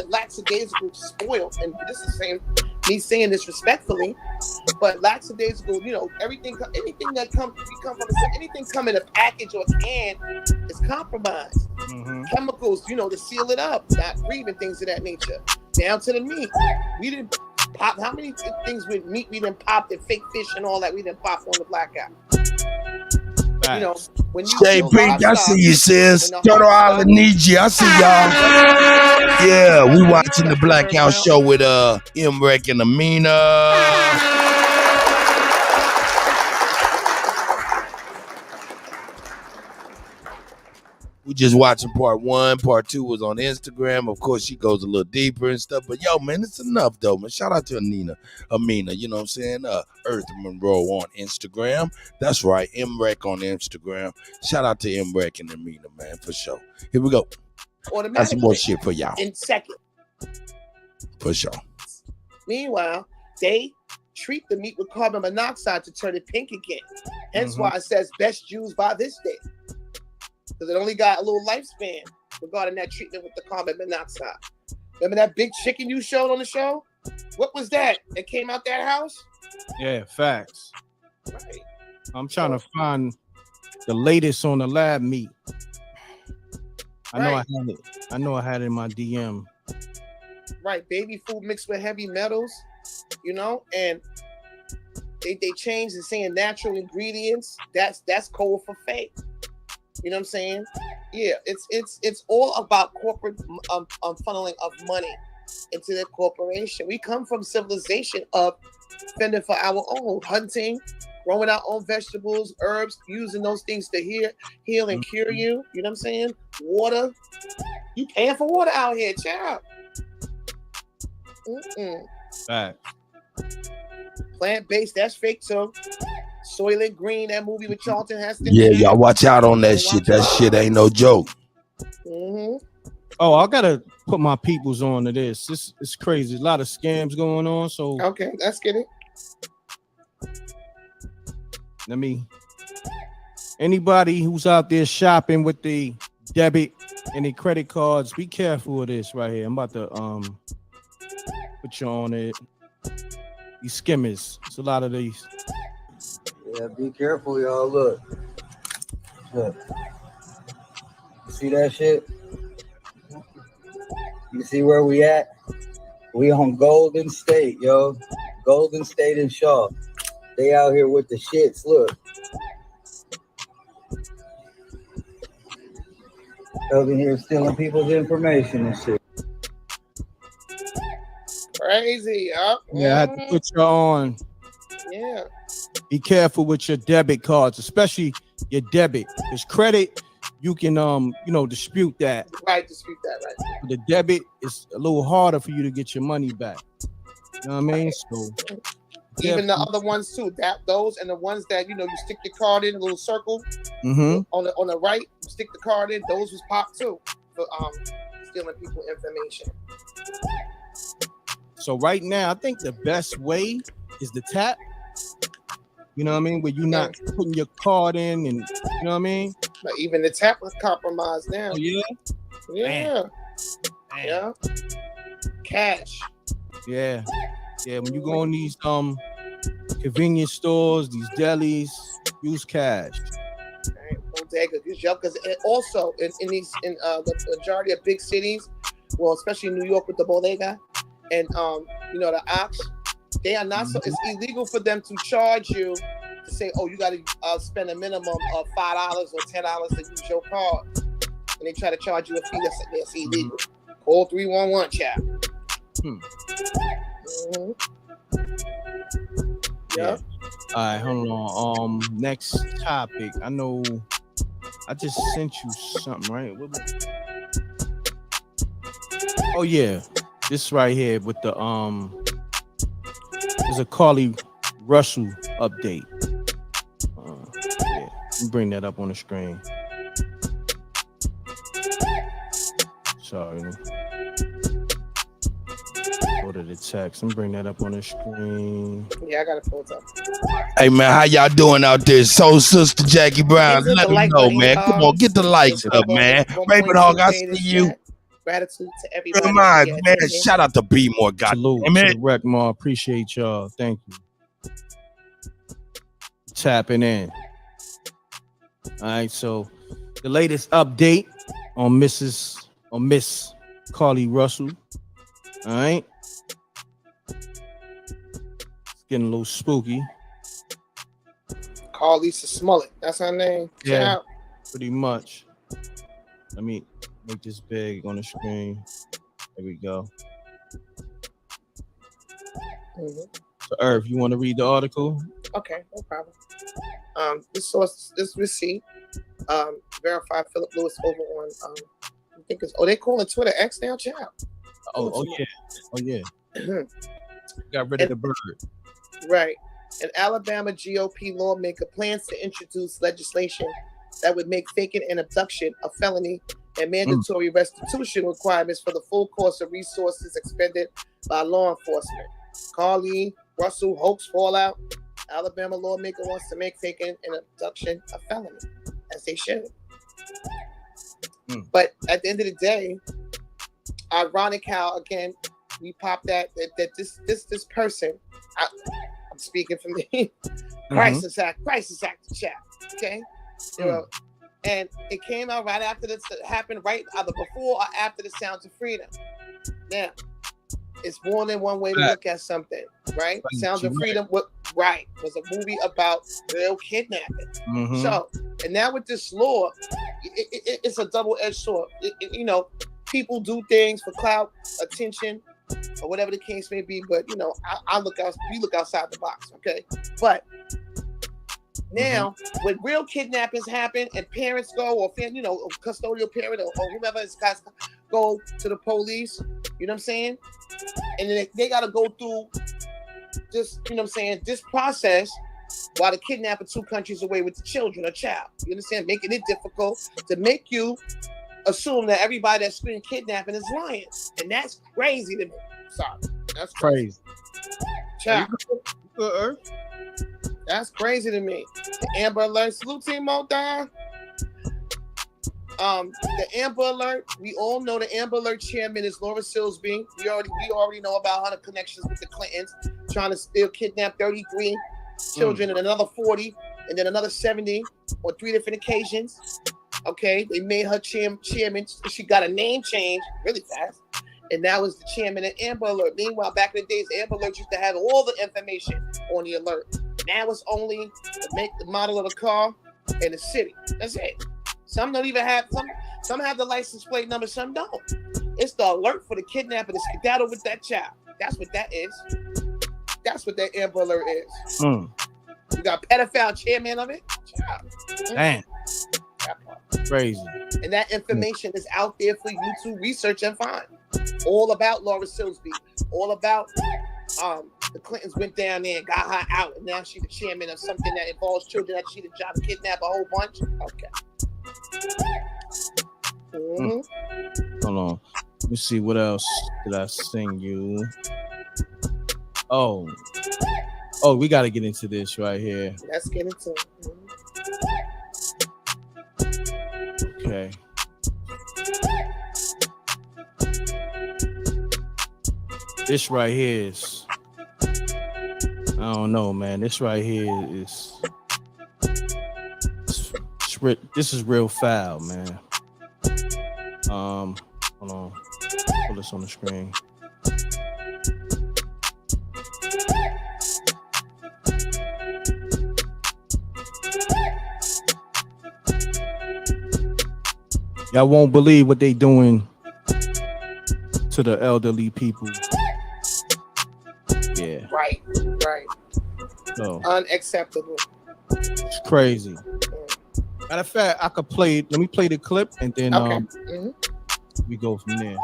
lackadaisical spoiled. And this is me saying this respectfully, but lackadaisical, anything come in a package or a can is compromised. Chemicals, to seal it up, not breathing, things of that nature. Down to the meat. We didn't pop, how many things with meat we didn't pop, the fake fish and all that, we didn't pop on the blackout. When you Hey, Pete, I see you, sis. Turtle Island needs you. I see y'all. Yeah, we watching the Blackout Show with Imrek and Amina. We just watching part 1. Part 2 was on Instagram. Of course, she goes a little deeper and stuff. But yo, man, it's enough though, man. Shout out to Amina, you know what I'm saying? Earth Monroe on Instagram. That's right, Imrek on Instagram. Shout out to Imrek and Amina, man, for sure. Here we go. Got some more shit for y'all. In second. For sure. Meanwhile, they treat the meat with carbon monoxide to turn it pink again. Hence why it says best used by this day. Because it only got a little lifespan regarding that treatment with the carbon monoxide. Remember that big chicken you showed on the show? What was that? That came out that house? Yeah, facts. Right. I'm trying to find the latest on the lab meat. I know I had it in my DM. Right, baby food mixed with heavy metals, and they changed and saying natural ingredients. That's code for fake. You know what I'm saying? Yeah, it's all about corporate funneling of money into the corporation. We come from civilization of fending for our own, hunting, growing our own vegetables, herbs, using those things to heal and cure you. You know what I'm saying? Water. You paying for water out here, child. Right. Plant-based, that's fake too. Soylent Green, that movie with Charlton Heston. Yeah, y'all watch out on that shit. That shit ain't no joke. Mm-hmm. Oh, I gotta put my peoples on to this. This is crazy. A lot of scams going on. So okay, let's get it. Anybody who's out there shopping with the debit and the credit cards, be careful of this right here. I'm about to put you on it. These skimmers. It's a lot of these. Yeah, be careful, y'all. Look. You see that shit? You see where we at? We on Golden State, yo. Golden State and Shaw. They out here with the shits. Look. Over here stealing people's information and shit. Crazy, yup. Yeah, I had to put you on. Yeah. Be careful with your debit cards, especially your debit. Because credit, you can dispute that. Right, dispute that, right. The debit is a little harder for you to get your money back. You know what I mean? So even the other ones too. Those and the ones that you stick your card in a little circle on the right, you stick the card in. Those was popped too for stealing people information. So right now, I think the best way is the tap. You know what I mean? Where you're not putting your card in, and you know what I mean? But even the tap was compromised now. Oh, yeah? Yeah. Yeah. Cash. Yeah. Yeah. When you go in these convenience stores, these delis, use cash. Right. Bodega, because also in the majority of big cities, well, especially New York with the bodega and the ox. They are not so. It's illegal for them to charge you to say, "Oh, you got to spend a minimum of $5 or $10 to use your card," and they try to charge you a fee. That's illegal. Call 311, chat. Yeah. All right, hold on. Next topic. I know I just sent you something, right? Oh yeah, this right here with the there's a Carly Russell update. Yeah, let me bring that up on the screen. Sorry. Go to the text and bring that up on the screen. Yeah, I got to pull it up. Hey man, how y'all doing out there? Soul Sister Jackie Brown, let them know, man. Come on, get the likes up, man. Raven Hog, I see you. Gratitude to everybody. Come on, man. Shout out to B More, God. Salute to Wreckmore. Appreciate y'all. Thank you. Tapping in. All right, so the latest update on Miss Carly Russell. All right. It's getting a little spooky. Carlisa Smollett. That's her name. Yeah, pretty much. Let me make this big on the screen. There we go. So, Irv, you want to read the article? Okay, no problem. This receipt, verified Philip Lewis over on, I think it's, they call it Twitter X now, child. Oh yeah. Got rid of the bird. Right. An Alabama GOP lawmaker plans to introduce legislation that would make faking an abduction a felony and mandatory restitution requirements for the full cost of resources expended by law enforcement. Carly Russell hopes fallout. Alabama lawmaker wants to make faking an abduction a felony, as they should. But at the end of the day, ironic how again we pop that this person. I'm speaking for me. Crisis act chat. Okay, and it came out right after this happened, right either before or after the Sounds of Freedom. Now, it's more than one way to look at something, right? Sounds of Freedom, was a movie about real kidnapping. So, and now with this law, it's a double-edged sword. People do things for clout, attention, or whatever the case may be. But we look outside the box, okay? But now, when real kidnappings happen and parents go, or custodial parent or whomever is guys go to the police, you know what I'm saying? And then they got to go through just, you know what I'm saying, this process while the kidnapper 2 countries away with the children or child. You understand? Making it difficult to make you assume that everybody that's being kidnapping is lying. And that's crazy to me. Sorry. That's Crazy. Child. That's crazy to me. The Amber Alert. Salute Team Motown. The Amber Alert, we all know the Amber Alert chairman is Laura Silsby. We already know about her connections with the Clintons, trying to still kidnap 33 children and another 40, and then another 70 on 3 different occasions. Okay, they made her chairman. She got a name change really fast, and now is the chairman of Amber Alert. Meanwhile, back in the days, Amber Alert used to have all the information on the alert. Now it's only to make the model of the car and the city. That's it. Some don't even have some have the license plate number, some don't. It's the alert for the kidnapper to skedaddle with that child. That's what that is. That's what that Amber Alert is. You got pedophile chairman of it. Child. Damn. Crazy. And that information is out there for you to research and find. All about Laura Silsby. All about the Clintons went down there and got her out, and now she's the chairman of something that involves children that she did job to kidnap a whole bunch. Okay. Hold on. Let me see what else did I sing you. Oh, we got to get into this right here. Let's get into it. Okay. This right here is, I don't know, man. This right here is, this is real foul, man. Hold on. Put this on the screen. Y'all won't believe what they doing to the elderly people. Yeah. Right. So, unacceptable. It's crazy. Matter of fact, I could play it. Let me play the clip and then we go from there.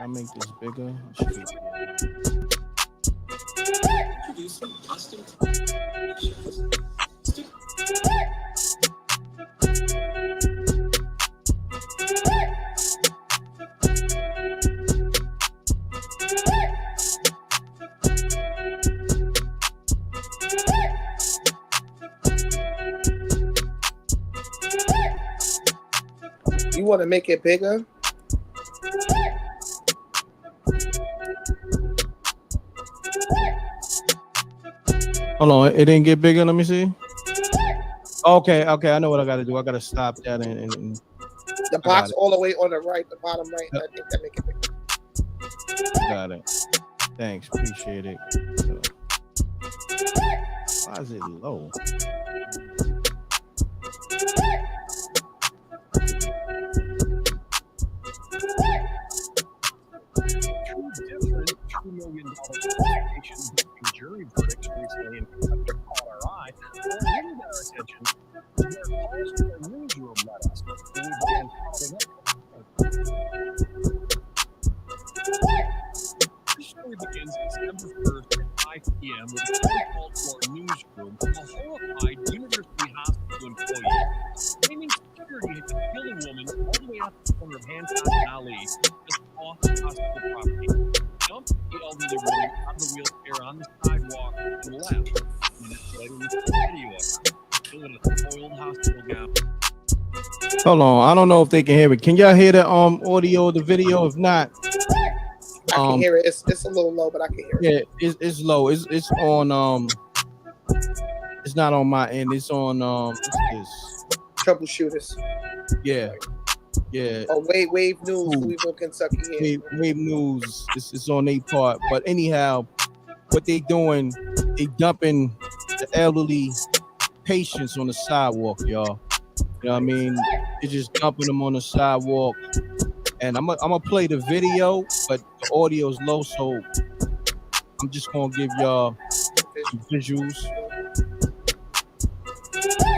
I make this bigger. Introducing custom. You want to make it bigger? Hold on, it didn't get bigger. Let me see. Okay, I know what I got to do. I got to stop that and the box all the way on the right, the bottom right. I think that make it bigger. Got it. Thanks, appreciate it. Why is it low? $2 million investigations and jury verdicts recently in Kuttack caught our eye. What really got our attention is where calls to the newsroom led us, and we began following up. This story begins December 1st at 5 p.m. with a phone call to our newsroom from a horrified University Hospital employee claiming security had killed a woman all the way out to the corner of Hancock and Ali, just off the hospital property. Dumped the elderly woman out of the wheelchair on the sidewalk and left. Minutes later, we took a video of her, still in a spoiled hospital gown. Hold on, I don't know if they can hear it. Can y'all hear the audio of the video? If not, I can hear it. It's a little low, but I can hear it. Yeah, it's low. It's on it's not on my end. It's on what's this? Troubleshooters. Yeah. Oh, Wave News, Louisville, Kentucky. Wave News. It's on their part. But anyhow, what they doing? They dumping the elderly patients on the sidewalk, y'all. You know what I mean? They're just dumping them on the sidewalk. And I'm gonna play the video, but the audio is low, so I'm just gonna give y'all some visuals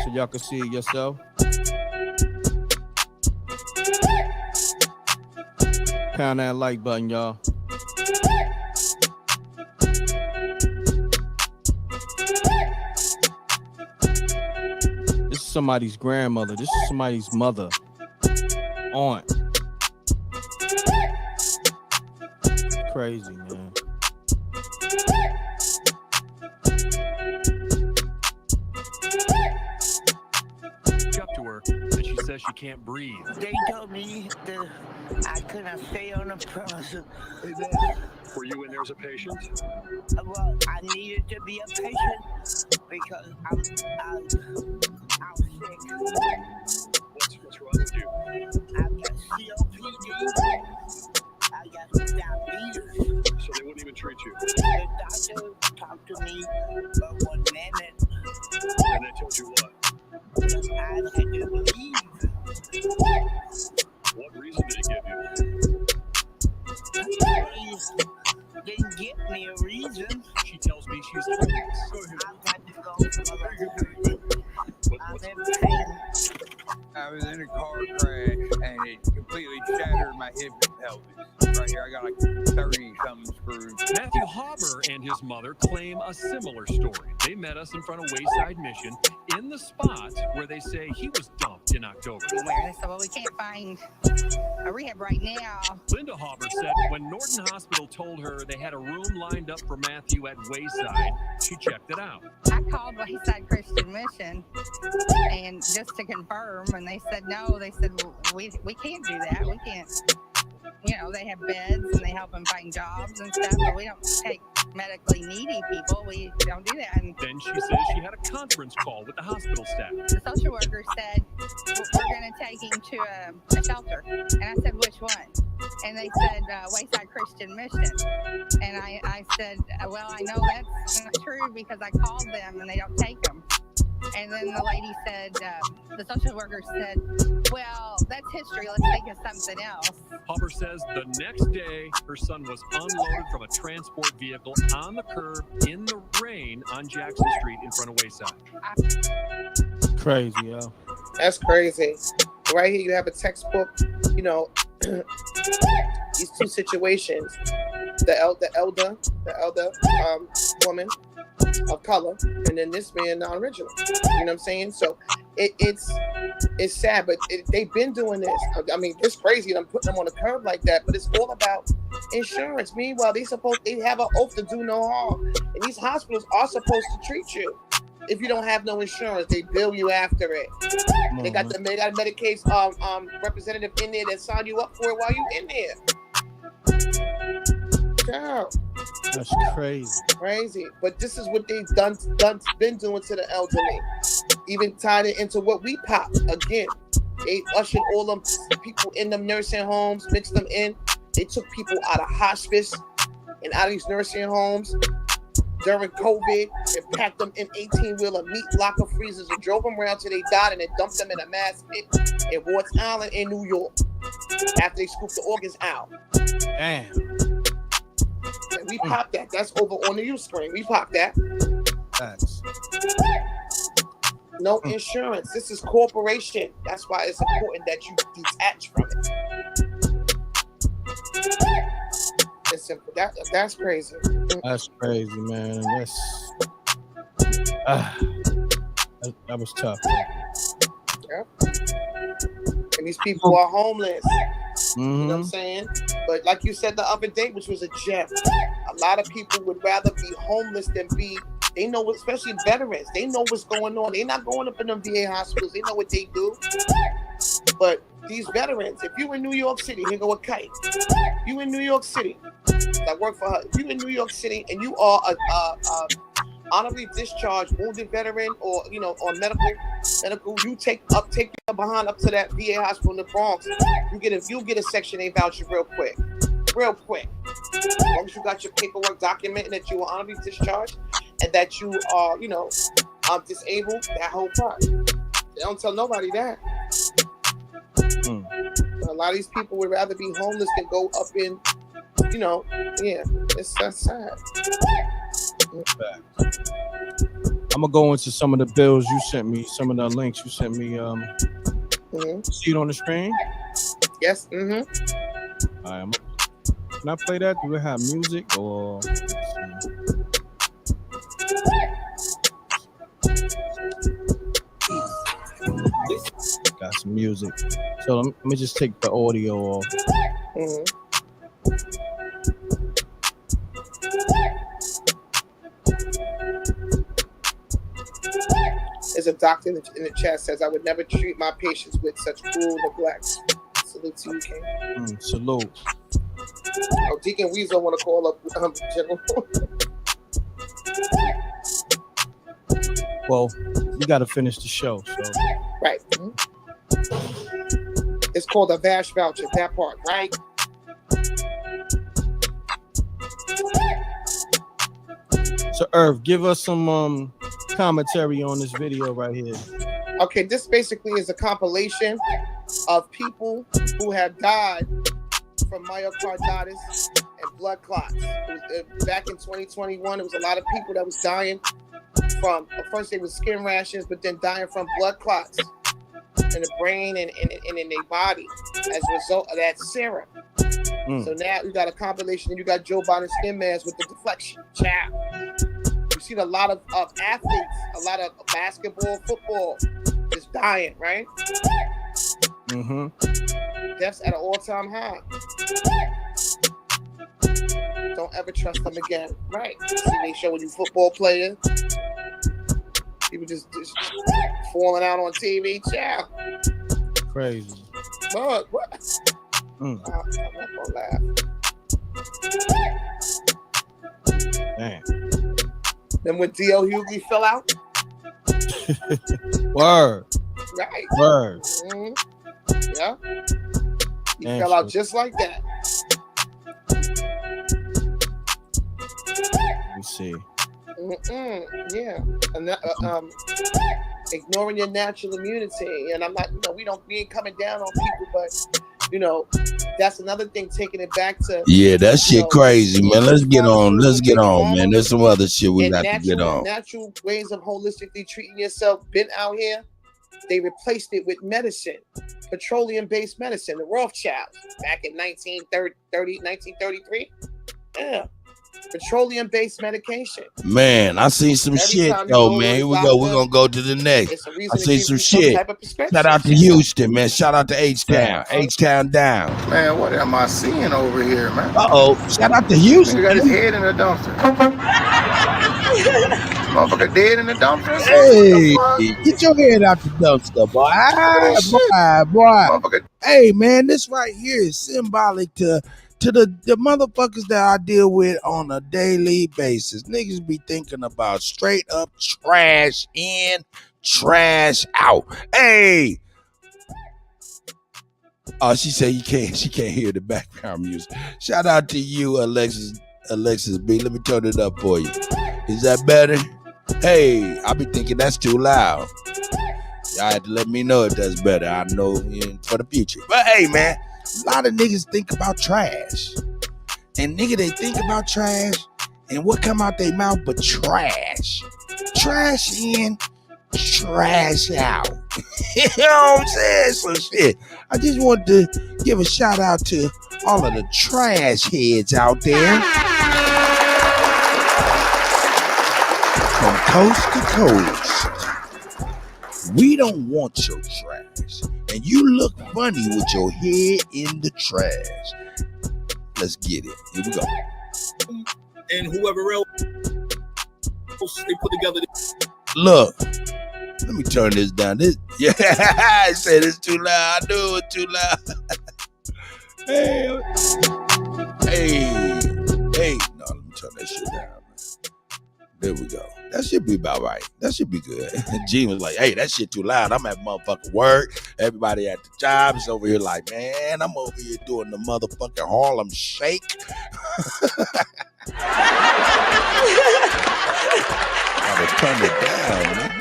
so y'all can see it yourself. Pound that like button, y'all. This is somebody's grandmother. This is somebody's mother. Aunt. Crazy, man. Up to her, and she says she can't breathe. They told me that I couldn't stay on the premises. Were you in there as a patient? Well, I needed to be a patient because I'm sick. What's wrong with you? I've got COPD. I got diabetes. So they wouldn't even treat you? The doctor talked to me for 1 minute. And they told you what? I had to leave. What reason did he give you? He didn't give me a reason. She tells me she's homeless. I've had to go. I'm in pain. I was in a car crash and it completely shattered my hip and pelvis. Right here, I got like 30-something screws. Matthew Hauber and his mother claim a similar story. They met us in front of Wayside Mission in the spot where they say he was dumped in October. They said, well, we can't find a rehab right now. Linda Hauber said when Norton Hospital told her they had a room lined up for Matthew at Wayside, she checked it out. I called Wayside Christian Mission and just to confirm, and they said no. They said, well, we can't do that. We can't. You know, they have beds and they help them find jobs and stuff, but we don't take medically needy people. We don't do that. And then she says she had a conference call with the hospital staff. the social worker said, we're going to take him to a shelter. And I said, which one? And they said, Wayside Christian Mission. And I said, well, I know that's not true because I called them and they don't take them. And then the lady said, the social worker said, well, that's history. Let's think of something else. Hauber says the next day, her son was unloaded from a transport vehicle on the curb in the rain on Jackson Street in front of Wayside. Crazy, yo. That's crazy. Right here, you have a textbook, you know, these two situations. The elder woman of color, and then this man non-original. You know what I'm saying? So it's sad, but they've been doing this. I mean, it's crazy that I'm putting them on the curb like that, but it's all about insurance. Meanwhile, they have an oath to do no harm, and these hospitals are supposed to treat you. If you don't have no insurance, they bill you after it. They got a Medicaid representative in there that signed you up for it while you in there. Girl. That's crazy. Crazy. But this is what they've been doing to the elderly. Even tied it into what we popped. Again, they ushered all them people in them nursing homes, mixed them in. They took people out of hospice and out of these nursing homes during COVID and packed them in 18-wheeler meat locker freezers and drove them around till they died and then dumped them in a mass pit in Watts Island in New York after they scooped the organs out. Damn. And we popped that. That's over on the U screen. We popped that. Thanks. No insurance. This is corporation. That's why it's important that you detach from it. It's simple. That's crazy. That's crazy, man. That was tough. Yep. And these people are homeless. You know what I'm saying? But like you said the other day, which was a gem, a lot of people would rather be homeless than be, they know, especially veterans, they know what's going on. They're not going up in them VA hospitals. They know what they do. But these veterans, if you in New York City, here go a kite. You in New York City, that work for her. If you in New York City and you are a honorably discharged wounded veteran or, you know, or medical, you take your behind up to that VA hospital in the Bronx. You get a Section 8 voucher real quick. As long as you got your paperwork documenting that you were honorably discharged and that you are, you know, disabled, that whole part. They don't tell nobody that. A lot of these people would rather be homeless than go up in, you know, that's sad. I'm gonna go into some of the bills you sent me, some of the links you sent me. See it on the screen? Yes. All right, can I play that? Do we have music or? Got some music. So let me just take the audio off. There's a doctor in the chat says, I would never treat my patients with such cruel neglect. Salute to you, King. Salute. Oh, Deacon Weasel want to call up General. Well, we got to finish the show. So. Right. It's called a VASH voucher, that part, right? So, Irv, give us some commentary on this video right here. Okay, this basically is a compilation of people who have died from myocarditis and blood clots. Back in 2021, there was a lot of people that was dying from, first they was skin rashes, but then dying from blood clots in the brain and in their body as a result of that serum. So now you got a compilation, and you got Joe Biden skin mask with the deflection. Ciao. You see a lot of athletes, a lot of basketball, football, just dying, right? Deaths at an all-time high. Don't ever trust them again, right? See, they showing you football players. People just falling out on TV. Ciao. Crazy. But what? I'm not gonna laugh. Damn. Then when D.L. Hughley fell out. Word. Right. Word. Yeah. He Damn, fell out just like that. Let me see. Yeah. And ignoring your natural immunity. And I'm not, we ain't coming down on people, but that's another thing, taking it back to that shit crazy, man. Let's get on, man. There's some other shit we got to get on. Natural ways of holistically treating yourself been out here. They replaced it with medicine, petroleum-based medicine, the Rothschilds, back in 1933. Yeah. Petroleum-based medication. Man, I seen some shit though, man. Here we go. We're gonna go to the next. I seen some shit. Shout out to Houston, man. Shout out to H-Town. H-Town down. Man, what am I seeing over here, man? Shout out to Houston. He got his head in the dumpster. Motherfucker dead in the dumpster. Hey, get your head out the dumpster, boy. Boy. Hey, man, this right here is symbolic to the motherfuckers that I deal with on a daily basis. Niggas be thinking about straight up trash in, trash out. Hey. Oh, she said she can't hear the background music. Shout out to you, Alexis B. Let me turn it up for you. Is that better? Hey, I be thinking that's too loud. Y'all had to let me know if that's better. I know for the future. But hey, man. A lot of niggas think about trash. And nigga, they think about trash. And what come out their mouth but trash. Trash in, trash out. You know what I'm saying? So shit. I just want to give a shout out to all of the trash heads out there. From coast to coast. We don't want your trash. And you look funny with your head in the trash. Let's get it. Here we go. And whoever else they put together. Look, let me turn this down. I said it's too loud. I knew it's too loud. Hey. No, let me turn that shit down. There we go. That should be about right. That should be good. Gene was like, hey, that shit too loud. I'm at motherfucking work. Everybody at the job is over here like, man, I'm over here doing the motherfucking Harlem Shake. Gotta turn it down, man.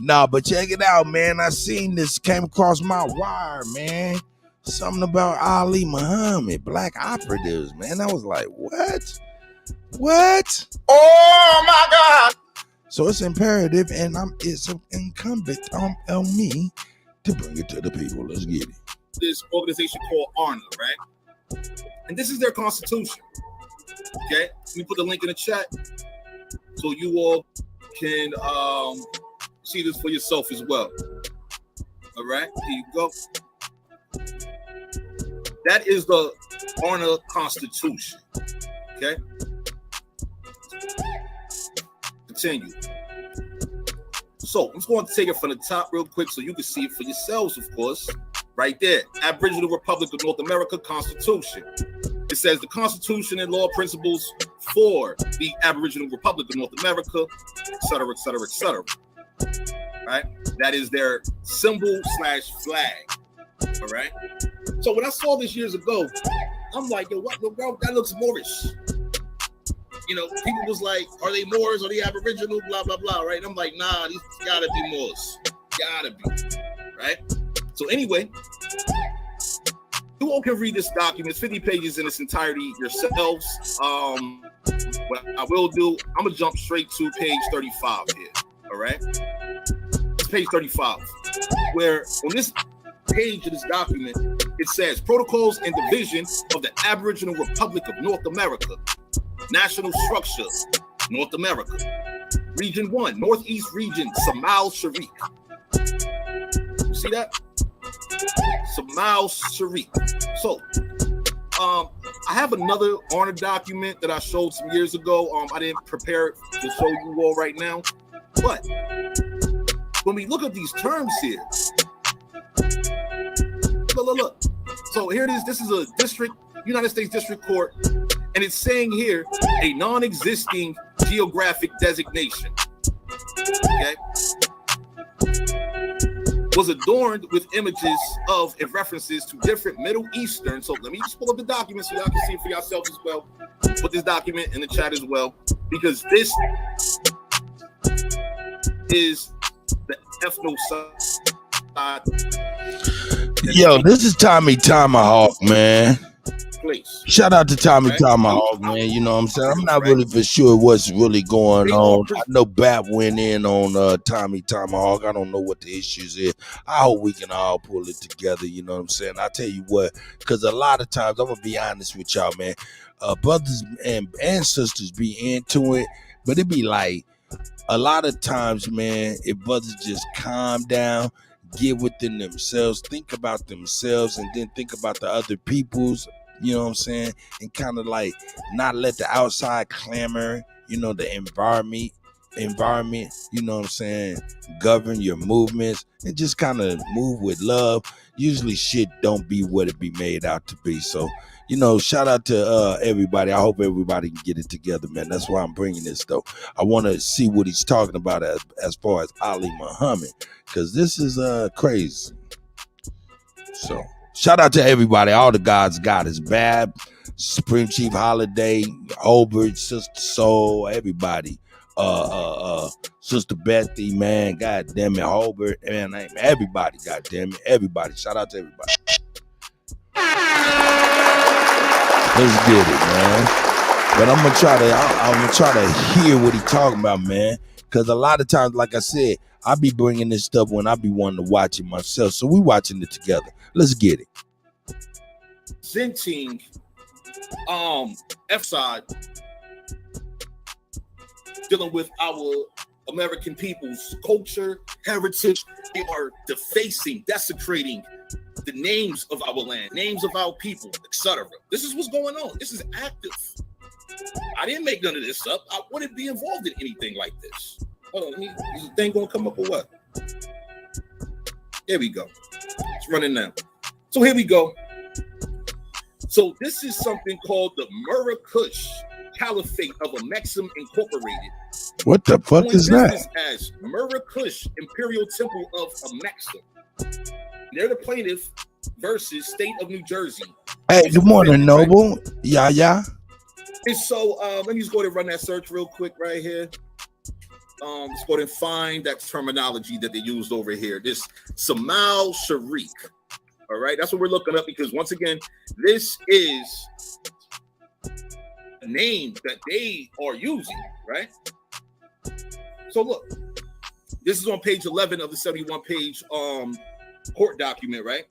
Nah, but check it out, man. I seen this, came across my wire, man. Something about Ali Muhammad, black operatives, man. I was like, what? What? Oh my God! So it's imperative, and it's incumbent on me to bring it to the people. Let's get it. this organization called ARNA, right? And this is their constitution. Okay, let me put the link in the chat so you all can see this for yourself as well. All right, here you go. That is the ARNA Constitution. Okay, continue. So I'm just going to take it from the top real quick so you can see it for yourselves, of course. Right there, Aboriginal Republic of North America Constitution. It says the Constitution and law principles for the Aboriginal Republic of North America, et cetera, et cetera, et cetera. Right? That is their symbol / flag. All right. So when I saw this years ago, I'm like, yo, what? Bro, that looks Moorish. You know, people was like, are they Moors? Are they Aboriginal? Blah, blah, blah. Right? And I'm like, nah, these gotta be Moors. Gotta be. Right? So anyway, you all can read this document. It's 50 pages in its entirety yourselves. What I will do, I'm gonna jump straight to page 35 here. All right, it's page 35, where on this page of this document, it says Protocols and Division of the Aboriginal Republic of North America. National Structure, North America. Region 1, Northeast Region, Samal Sharik. You see that? Samal Sharik. So, I have another ARNA document that I showed some years ago. I didn't prepare it to show you all right now. But when we look at these terms here, look. So here it is. This is a district, United States District Court, and it's saying here a non-existing geographic designation. Okay. Was adorned with images of and references to different Middle Eastern. So let me just pull up the document so y'all can see it for yourselves as well. Put this document in the chat as well, because this is the ethnocide. Yo, this is Tommy Tomahawk, man. Please. Shout out to Tommy Tomahawk, man. You know what I'm saying? I'm not really for sure what's really going on. I know BAP went in on Tommy Tomahawk. I don't know what the issues is. I hope we can all pull it together. You know what I'm saying? I tell you what, because a lot of times, I'm going to be honest with y'all, man. Brothers and sisters be into it, but it be like a lot of times, man, if brothers just calm down, get within themselves, think about themselves, and then think about the other people's, you know what I'm saying, and kind of like not let the outside clamor, you know, the environment, you know what I'm saying, govern your movements, and just kind of move with love. Usually shit don't be what it be made out to be. So, you know, shout out to everybody. I hope everybody can get it together, man. That's why I'm bringing this, though. I want to see what he's talking about as far as Ali Muhammad, because this is crazy. So shout out to everybody, all the gods, Goddess Bab, Supreme Chief Holiday, Holbert, Sister Soul, everybody. Sister Bethy, man, god damn it, Holbert, man, everybody, god damn it, everybody. Shout out to everybody. Let's get it, man. But I'm gonna try to hear what he talking about, man. Cause a lot of times, like I said, I be bringing this stuff when I be wanting to watch it myself. So we watching it together. Let's get it. Presenting F-side, dealing with our American people's culture, heritage. They are defacing, desecrating the names of our land, names of our people, etc. This is what's going on. This is active. I didn't make none of this up. I wouldn't be involved in anything like this. Hold on, is the thing gonna come up or what? There we go. It's running now. So here we go. So this is something called the Murakush Caliphate of Amexem Incorporated. What the fuck is that? As Murakush Imperial Temple of Amexem. They're the plaintiff versus State of New Jersey. Hey, good morning, Noble. Yeah. And so let me just go ahead and run that search real quick right here. Let's go ahead and find that terminology that they used over here. This Samal Sharik. All right, that's what we're looking up, because once again, this is a name that they are using, right? So look, this is on page 11 of the 71-page court document, right?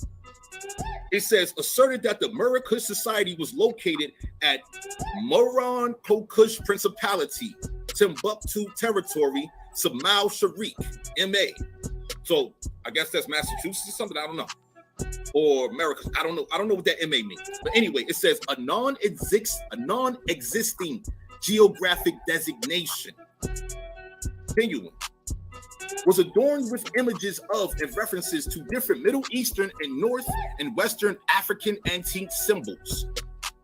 It says, asserted that the Murakush Society was located at Moran Kokush Principality, Timbuktu Territory, Samal Sharik, MA. So I guess that's Massachusetts or something. I don't know. Or America. I don't know. I don't know what that MA means. But anyway, it says a non-existing geographic designation. Continuing. Was adorned with images of and references to different Middle Eastern and North and Western African antique symbols,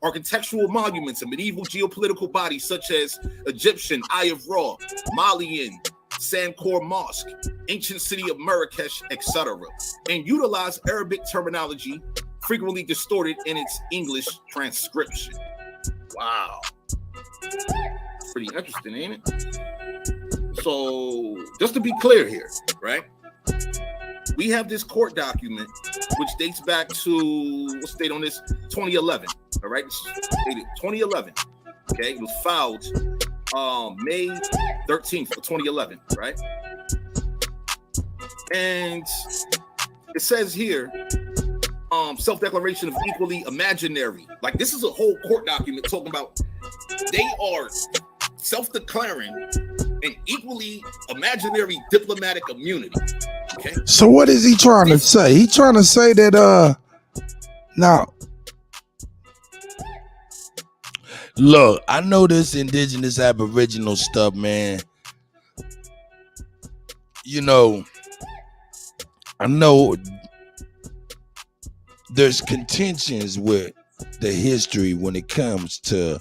architectural monuments, and medieval geopolitical bodies such as Egyptian Eye of Ra, Malian Sankor Mosque, ancient city of Marrakesh, etc., and utilize Arabic terminology, frequently distorted in its English transcription. Wow. Pretty interesting, ain't it? So, just to be clear here, right? We have this court document which dates back to, what's the date on this? 2011, all right? It's dated 2011, okay? It was filed May 13th of 2011, right? And it says here, self-declaration of equally imaginary. Like, this is a whole court document talking about they are self-declaring an equally imaginary diplomatic immunity. Okay. So what is he trying to say? He trying to say that now look, I know this indigenous aboriginal stuff, man. You know, I know there's contentions with the history when it comes to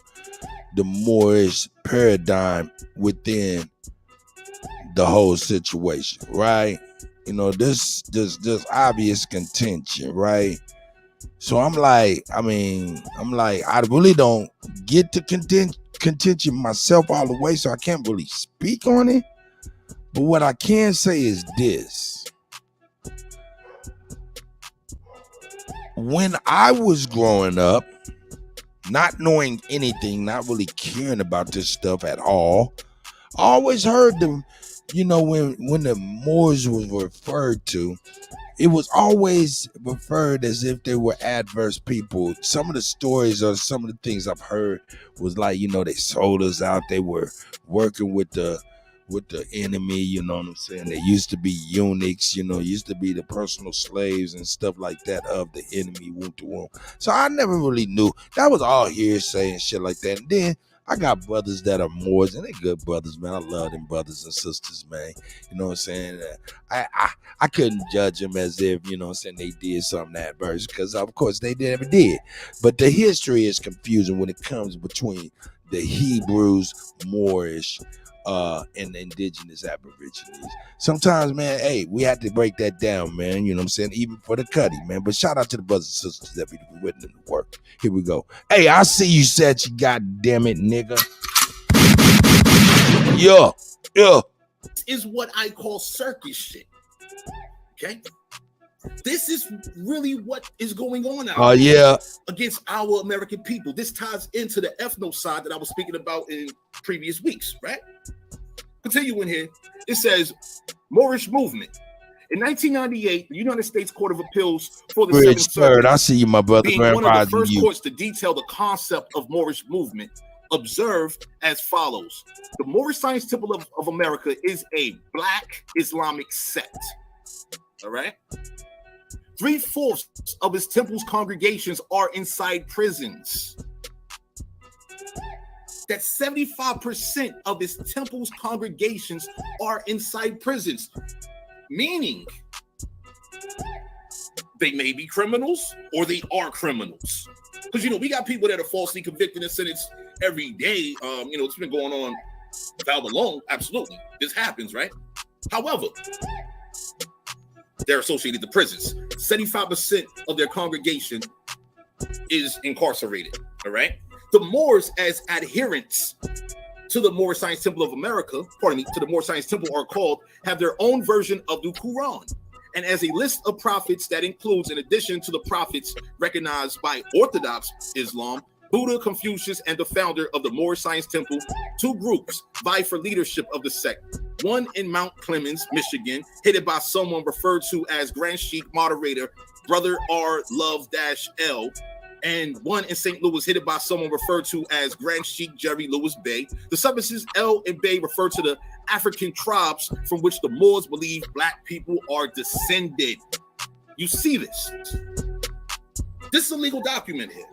the Moorish paradigm within the whole situation, right? You know, there's obvious contention, right? So I really don't get the contention myself all the way, so I can't really speak on it. But what I can say is this. When I was growing up, not knowing anything, not really caring about this stuff at all, I always heard them, you know, when the Moors was referred to, it was always referred as if they were adverse people. Some of the stories or some of the things I've heard was like, you know, they sold us out. They were working with the enemy, you know what I'm saying? They used to be eunuchs, you know, used to be the personal slaves and stuff like that of the enemy, womb to womb. So I never really knew. That was all hearsay and shit like that. And then I got brothers that are Moors, and they're good brothers, man. I love them brothers and sisters, man. You know what I'm saying? I couldn't judge them as if, you know what I'm saying, they did something adverse, because of course they never did. But the history is confusing when it comes between the Hebrews, Moorish, and the indigenous aborigines. Sometimes, man, hey, we had to break that down, man. You know what I'm saying? Even for the Kutty, man. But shout out to the brothers and sisters that be written in the work. Here we go. Hey, I see you said you goddamn it, nigga. Yeah. This is what I call circus shit. Okay? This is really what is going on out yeah, against our American people. This ties into the ethnocide that I was speaking about in previous weeks, right? Continuing here, it says Moorish movement. In 1998, the United States Court of Appeals for the Seventh Circuit, I see you, my brother. being one of the first courts to detail the concept of Moorish movement, observed as follows. The Moorish Science Temple of America is a Black Islamic sect. All right? 3/4 of his temple's congregations are inside prisons. That 75% of his temple's congregations are inside prisons, meaning they may be criminals or they are criminals. Because, you know, we got people that are falsely convicted and sentenced every day. You know, it's been going on without alone. Absolutely. This happens, right? However, they're associated to prisons. 75% of their congregation is incarcerated, all right? The Moors, as adherents to the Moorish Science Temple of America, to the Moorish Science Temple are called, have their own version of the Quran. And as a list of prophets that includes, in addition to the prophets recognized by Orthodox Islam, Buddha, Confucius, and the founder of the Moorish Science Temple, 2 groups vie for leadership of the sect. One in Mount Clemens, Michigan, headed by someone referred to as Grand Sheikh Moderator Brother R Love-L, and one in St. Louis headed by someone referred to as Grand Sheik Jerry Lewis Bey. The suffixes L and Bey refer to the African tribes from which the Moors believe black people are descended. You see this. This is a legal document here.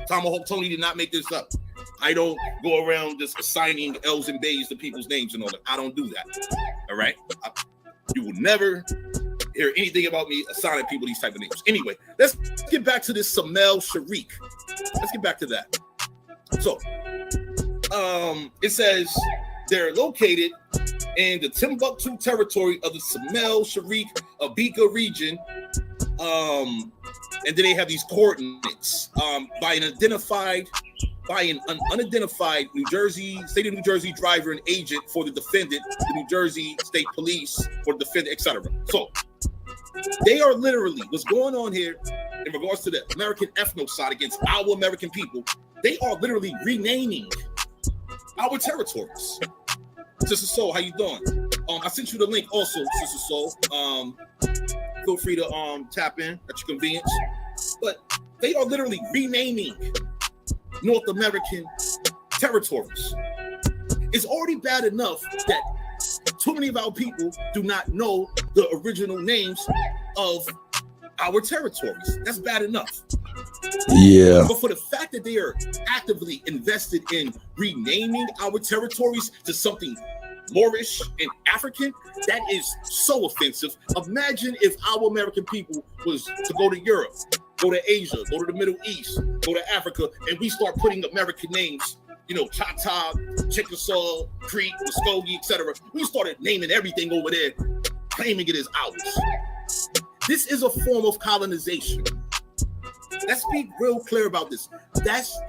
Tomahawk Tony did not make this up. I don't go around just assigning L's and Bays to people's names and all that. I don't do that. All right? You will never hear anything about me assigning people these type of names. Anyway, let's get back to this Samel Sharik. Let's get back to that. So, it says they're located in the Timbuktu territory of the Samel Sharik Abika region. And then they have these coordinates by an unidentified state of New Jersey driver and agent for the defendant, the New Jersey State Police for the defendant, etc. So they are literally, what's going on here in regards to the American ethnocide against our American people, they are literally renaming our territories. Sister Soul, how you doing? I sent you the link also, Sister Soul. Feel free to tap in at your convenience. But they are literally renaming North American territories. It's already bad enough that too many of our people do not know the original names of our territories. That's bad enough. Yeah. But for the fact that they are actively invested in renaming our territories to something Moorish and African, that is so offensive. Imagine if our American people was to go to Europe, go to Asia, go to the Middle East, go to Africa, and we start putting American names, Choctaw, Chickasaw, Creek, Muskogee, etc. We started naming everything over there, claiming it as ours. This is a form of colonization. Let's be real clear about this.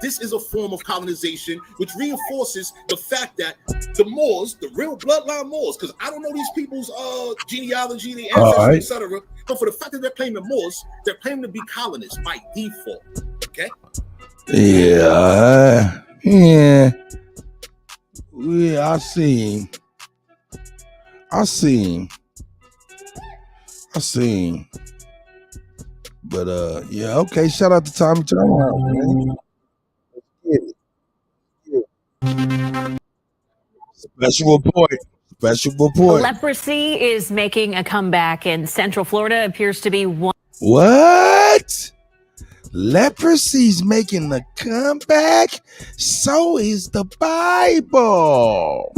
This is a form of colonization, which reinforces the fact that the Moors, the real bloodline Moors, because I don't know these people's genealogy, their ancestry, etc. But for the fact that they're claiming Moors, they're claiming to be colonists by default. Okay? Yeah. I see. But yeah, okay. Shout out to Tommy Turner, man. Special report. Leprosy is making a comeback in Central Florida. Appears to be one. What? Leprosy's making a comeback? So is the Bible.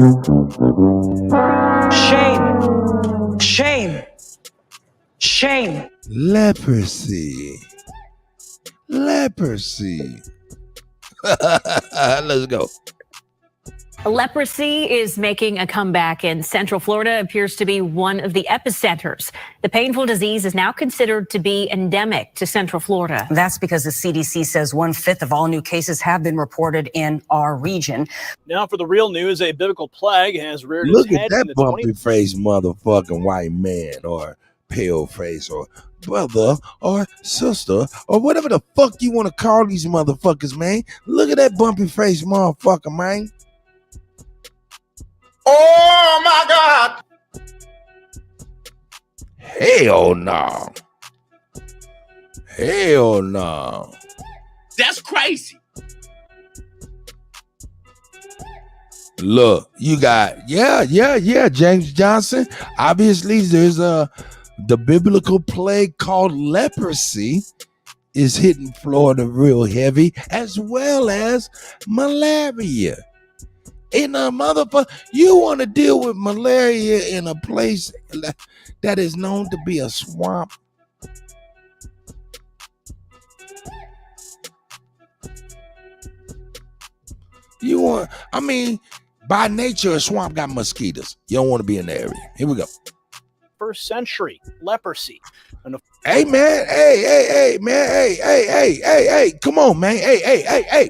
Shame. Leprosy. Let's go. Leprosy is making a comeback in Central Florida. Appears to be one of the epicenters. The painful disease is now considered to be endemic to Central Florida. That's because the CDC says 1/5 of all new cases have been reported in our region. Now for the real news, a biblical plague has reared Look its at head that in the bumpy-faced motherfucking white man or pale face or brother or sister or whatever the fuck you want to call these motherfuckers, man. Look at that bumpy-faced motherfucker, man. Oh my God! Hell no. That's crazy. Look, you got James Johnson. Obviously, there's the biblical plague called leprosy is hitting Florida real heavy, as well as malaria. In a motherfucker, you want to deal with malaria in a place that is known to be a swamp? By nature, a swamp got mosquitoes. You don't want to be in the area. Here we go. first century, leprosy. Hey, man. Hey, man. Hey. Come on, man. Hey.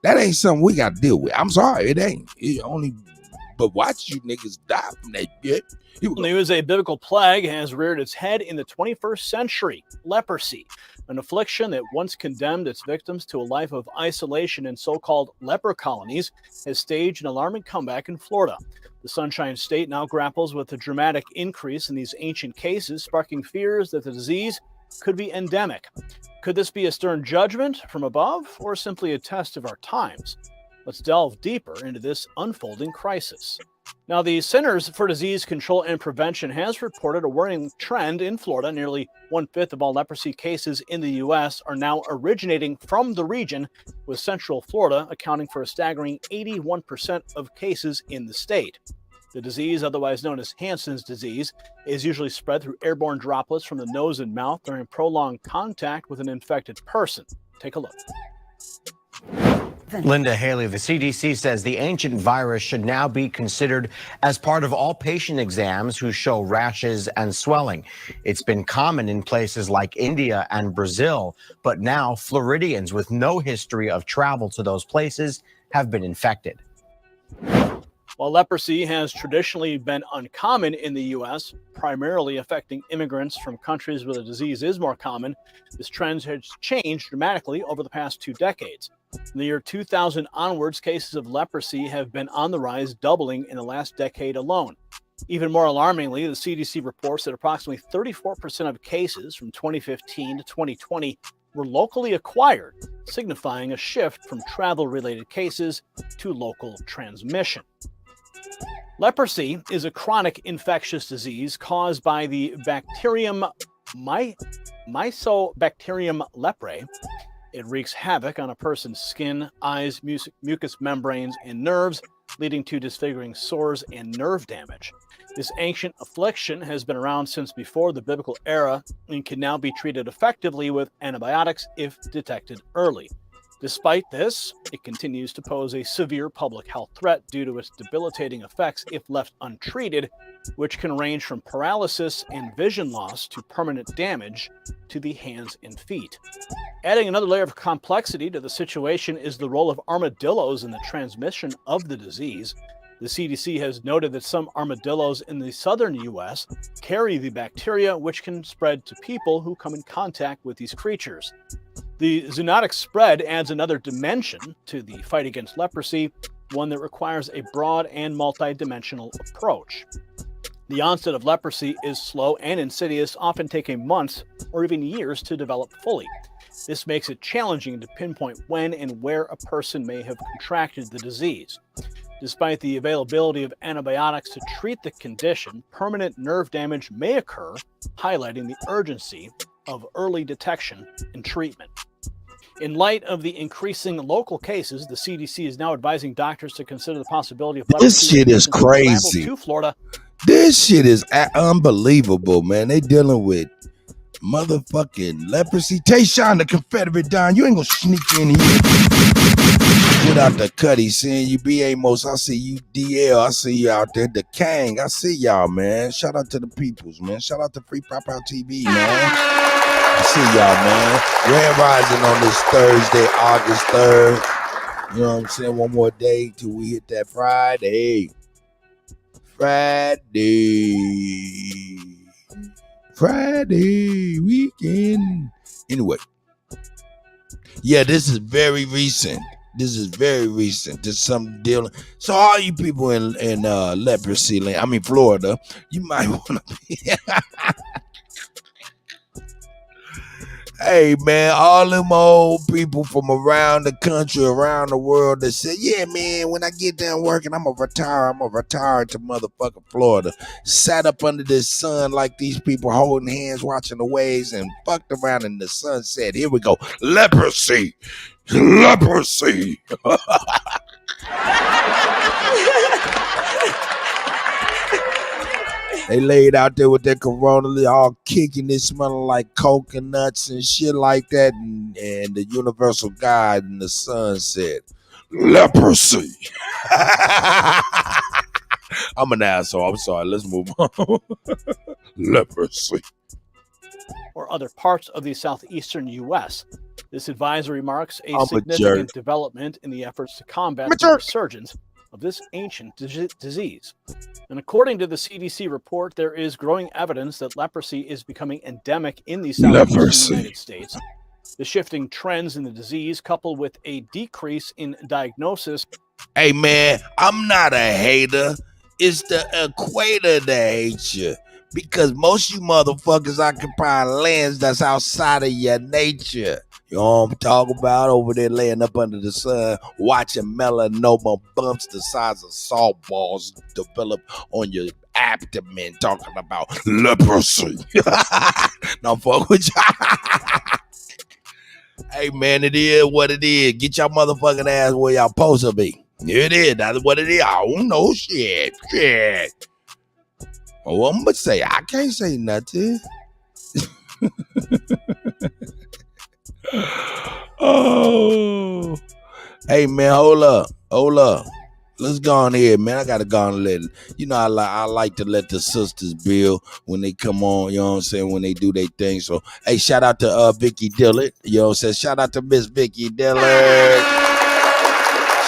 That ain't something we got to deal with. I'm sorry. It ain't. But watch you niggas die from that shit. News: a biblical plague has reared its head in the 21st century. Leprosy, an affliction that once condemned its victims to a life of isolation in so-called leper colonies, has staged an alarming comeback in Florida. The Sunshine State now grapples with a dramatic increase in these ancient cases, sparking fears that the disease could be endemic. Could this be a stern judgment from above or simply a test of our times? Let's delve deeper into this unfolding crisis. Now, the Centers for Disease Control and Prevention has reported a worrying trend in Florida. Nearly 1/5 of all leprosy cases in the U.S. are now originating from the region, with Central Florida accounting for a staggering 81% of cases in the state. The disease, otherwise known as Hansen's disease, is usually spread through airborne droplets from the nose and mouth during prolonged contact with an infected person. Take a look. Linda Haley, the CDC says the ancient virus should now be considered as part of all patient exams who show rashes and swelling. It's been common in places like India and Brazil, but now Floridians with no history of travel to those places have been infected. While leprosy has traditionally been uncommon in the U.S., primarily affecting immigrants from countries where the disease is more common, this trend has changed dramatically over the past 2 decades. From the year 2000 onwards, cases of leprosy have been on the rise, doubling in the last decade alone. Even more alarmingly, the CDC reports that approximately 34% of cases from 2015 to 2020 were locally acquired, signifying a shift from travel-related cases to local transmission. Leprosy is a chronic infectious disease caused by the bacterium Mycobacterium leprae. It wreaks havoc on a person's skin, eyes, mucous membranes, and nerves, leading to disfiguring sores and nerve damage. This ancient affliction has been around since before the biblical era and can now be treated effectively with antibiotics if detected early. Despite this, it continues to pose a severe public health threat due to its debilitating effects if left untreated, which can range from paralysis and vision loss to permanent damage to the hands and feet. Adding another layer of complexity to the situation is the role of armadillos in the transmission of the disease. The CDC has noted that some armadillos in the southern U.S. carry the bacteria, which can spread to people who come in contact with these creatures. The zoonotic spread adds another dimension to the fight against leprosy, one that requires a broad and multidimensional approach. The onset of leprosy is slow and insidious, often taking months or even years to develop fully. This makes it challenging to pinpoint when and where a person may have contracted the disease. Despite the availability of antibiotics to treat the condition, permanent nerve damage may occur, highlighting the urgency of early detection and treatment. In light of the increasing local cases, the CDC is now advising doctors to consider the possibility of leprosy. This shit is crazy. To Florida. This shit is unbelievable, man. They dealing with motherfucking leprosy. Tayshawn, the Confederate Don, you ain't gonna sneak in here without the Kutty. Seeing you, B. Amos, I see you, DL, I see you out there. The Kang, I see y'all, man. Shout out to the peoples, man. Shout out to Free Pop Out TV, man. I see y'all, man. Grand Rising on this Thursday, August 3rd. You know what I'm saying? One more day till we hit that Friday. Friday weekend. Anyway. Yeah, this is very recent. This is some deal. So all you people in leprosy land, I mean Florida, you might want to be. Hey man, all them old people from around the country, around the world that say, yeah man, when I get done working, I'm gonna retire to motherfucking Florida. Sat up under this sun like these people holding hands, watching the waves, and fucked around in the sunset. Here we go. Leprosy. They laid out there with their corona, all kicking it, smelling like coconuts and shit like that. And the universal guide in the sun said, leprosy. I'm an asshole. I'm sorry. Let's move on. Leprosy. Or other parts of the southeastern U.S. This advisory marks a significant development in the efforts to combat the resurgence of this ancient disease. And according to the CDC report, there is growing evidence that leprosy is becoming endemic in the southeastern United States. The shifting trends in the disease, coupled with a decrease in diagnosis. Hey man, I'm not a hater. It's the equator that hates you. Because most of you motherfuckers occupy lands that's outside of your nature. You know what I'm talking about? Over there laying up under the sun, watching melanoma bumps the size of softballs develop on your abdomen, talking about leprosy. No, fuck with y'all. Hey, man, it is what it is. Get your motherfucking ass where y'all supposed to be. It is. That's what it is. I don't know shit. Oh, I'm gonna say I can't say nothing. Oh, hey man, hold up. Let's go on here, man. I gotta go on and let I like to let the sisters build when they come on. You know what I'm saying? When they do their thing. So hey, shout out to Vicky Dillard. You know what I'm saying? Shout out to Miss Vicky Dillard.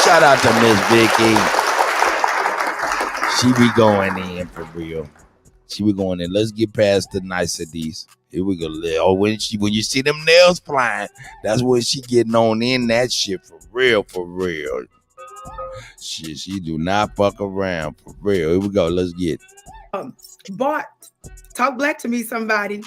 Shout out to Miss Vicky. She be going in for real. She be going in. Let's get past the niceties. Here we go. Oh, when you see them nails flying, that's when she getting on in that shit for real. Shit, she do not fuck around for real. Here we go. Let's get. Bart, talk black to me, somebody.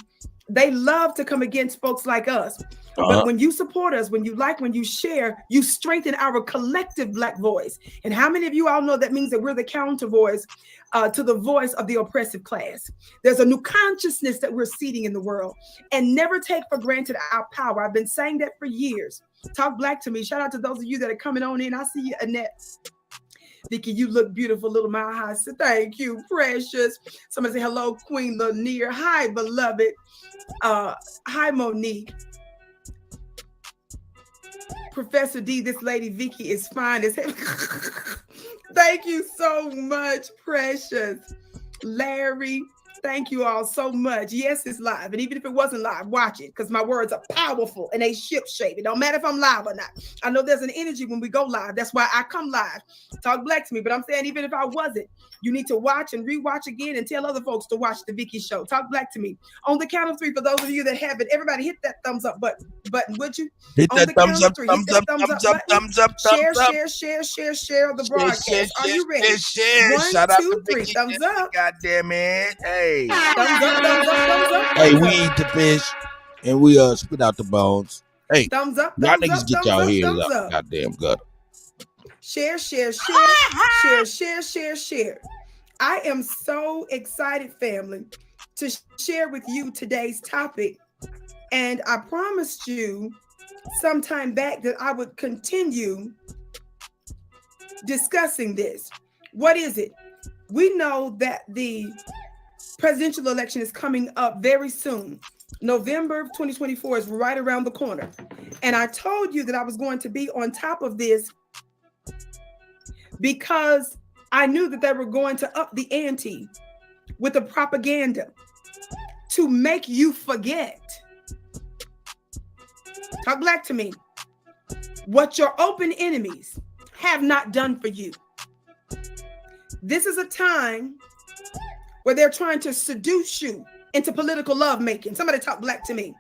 They love to come against folks like us. But when you support us, when you like, when you share, you strengthen our collective black voice. And how many of you all know that means that we're the counter voice to the voice of the oppressive class? There's a new consciousness that we're seeding in the world, and never take for granted our power. I've been saying that for years. Talk black to me. Shout out to those of you that are coming on in. I see you, Annette. Vicky, you look beautiful, little Mile High. So thank you, precious. Somebody say hello, Queen Lanier. Hi, beloved. Hi, Monique. Professor D, this lady Vicky is fine as hell. Thank you so much, precious. Larry, thank you all so much. Yes, it's live. And even if it wasn't live, watch it, because my words are powerful and they ship shape. It don't matter if I'm live or not. I know there's an energy when we go live. That's why I come live. Talk black to me. But I'm saying even if I wasn't, you need to watch and rewatch again and tell other folks to watch the Vicky show. Talk black to me. On the count of three, for those of you that haven't, everybody hit that thumbs up button, would you? Hit On that the thumbs count up, of three, thumbs hit up, that thumbs up, thumbs up, share, thumbs up. share the broadcast. Are you ready? Share. One, Shout out two, to three. Vicky. Thumbs up. Goddamn it. Hey. Thumbs up, thumbs up, thumbs up. Hey, thumbs we up. eat the fish and we spit out the bones. Hey, Thumbs up, y'all thumbs niggas up, get thumbs y'all up, heads thumbs up. up. Goddamn gutter. Share. I am so excited, family, to share with you today's topic. And I promised you some time back that I would continue discussing this. What is it? We know that the presidential election is coming up very soon. November of 2024 is right around the corner. And I told you that I was going to be on top of this because I knew that they were going to up the ante with the propaganda to make you forget. Talk black to me. What your open enemies have not done for you. This is a time where they're trying to seduce you into political lovemaking. Somebody talk black to me.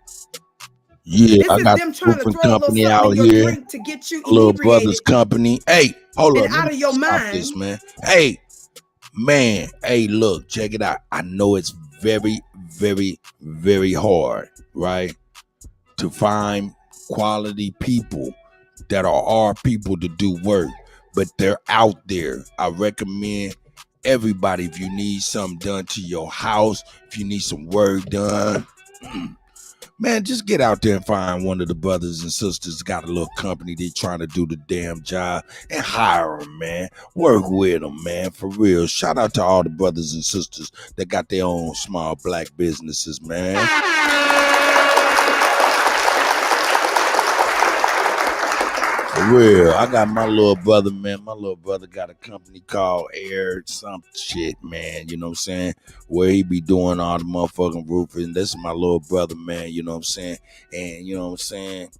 Yeah, This I is got them trying to roofing throw a little company something out in your here. drink to get you Little inebriated brothers company. Hey, hold and up. out Let of me your stop mind. this, man. Hey, man. Hey, look, check it out. I know it's very, very, very hard, right? To find quality people that are our people to do work, but they're out there. I recommend everybody, if you need something done to your house, if you need some work done, man, just get out there and find one of the brothers and sisters got a little company. They trying to do the damn job and hire them, man. Work with them, man, for real. Shout out to all the brothers and sisters that got their own small black businesses, man. For real, I got my little brother, man. My little brother got a company called Air some shit, man. You know what I'm saying? Where he be doing all the motherfucking roofing. This is my little brother, man. You know what I'm saying? And you know what I'm saying?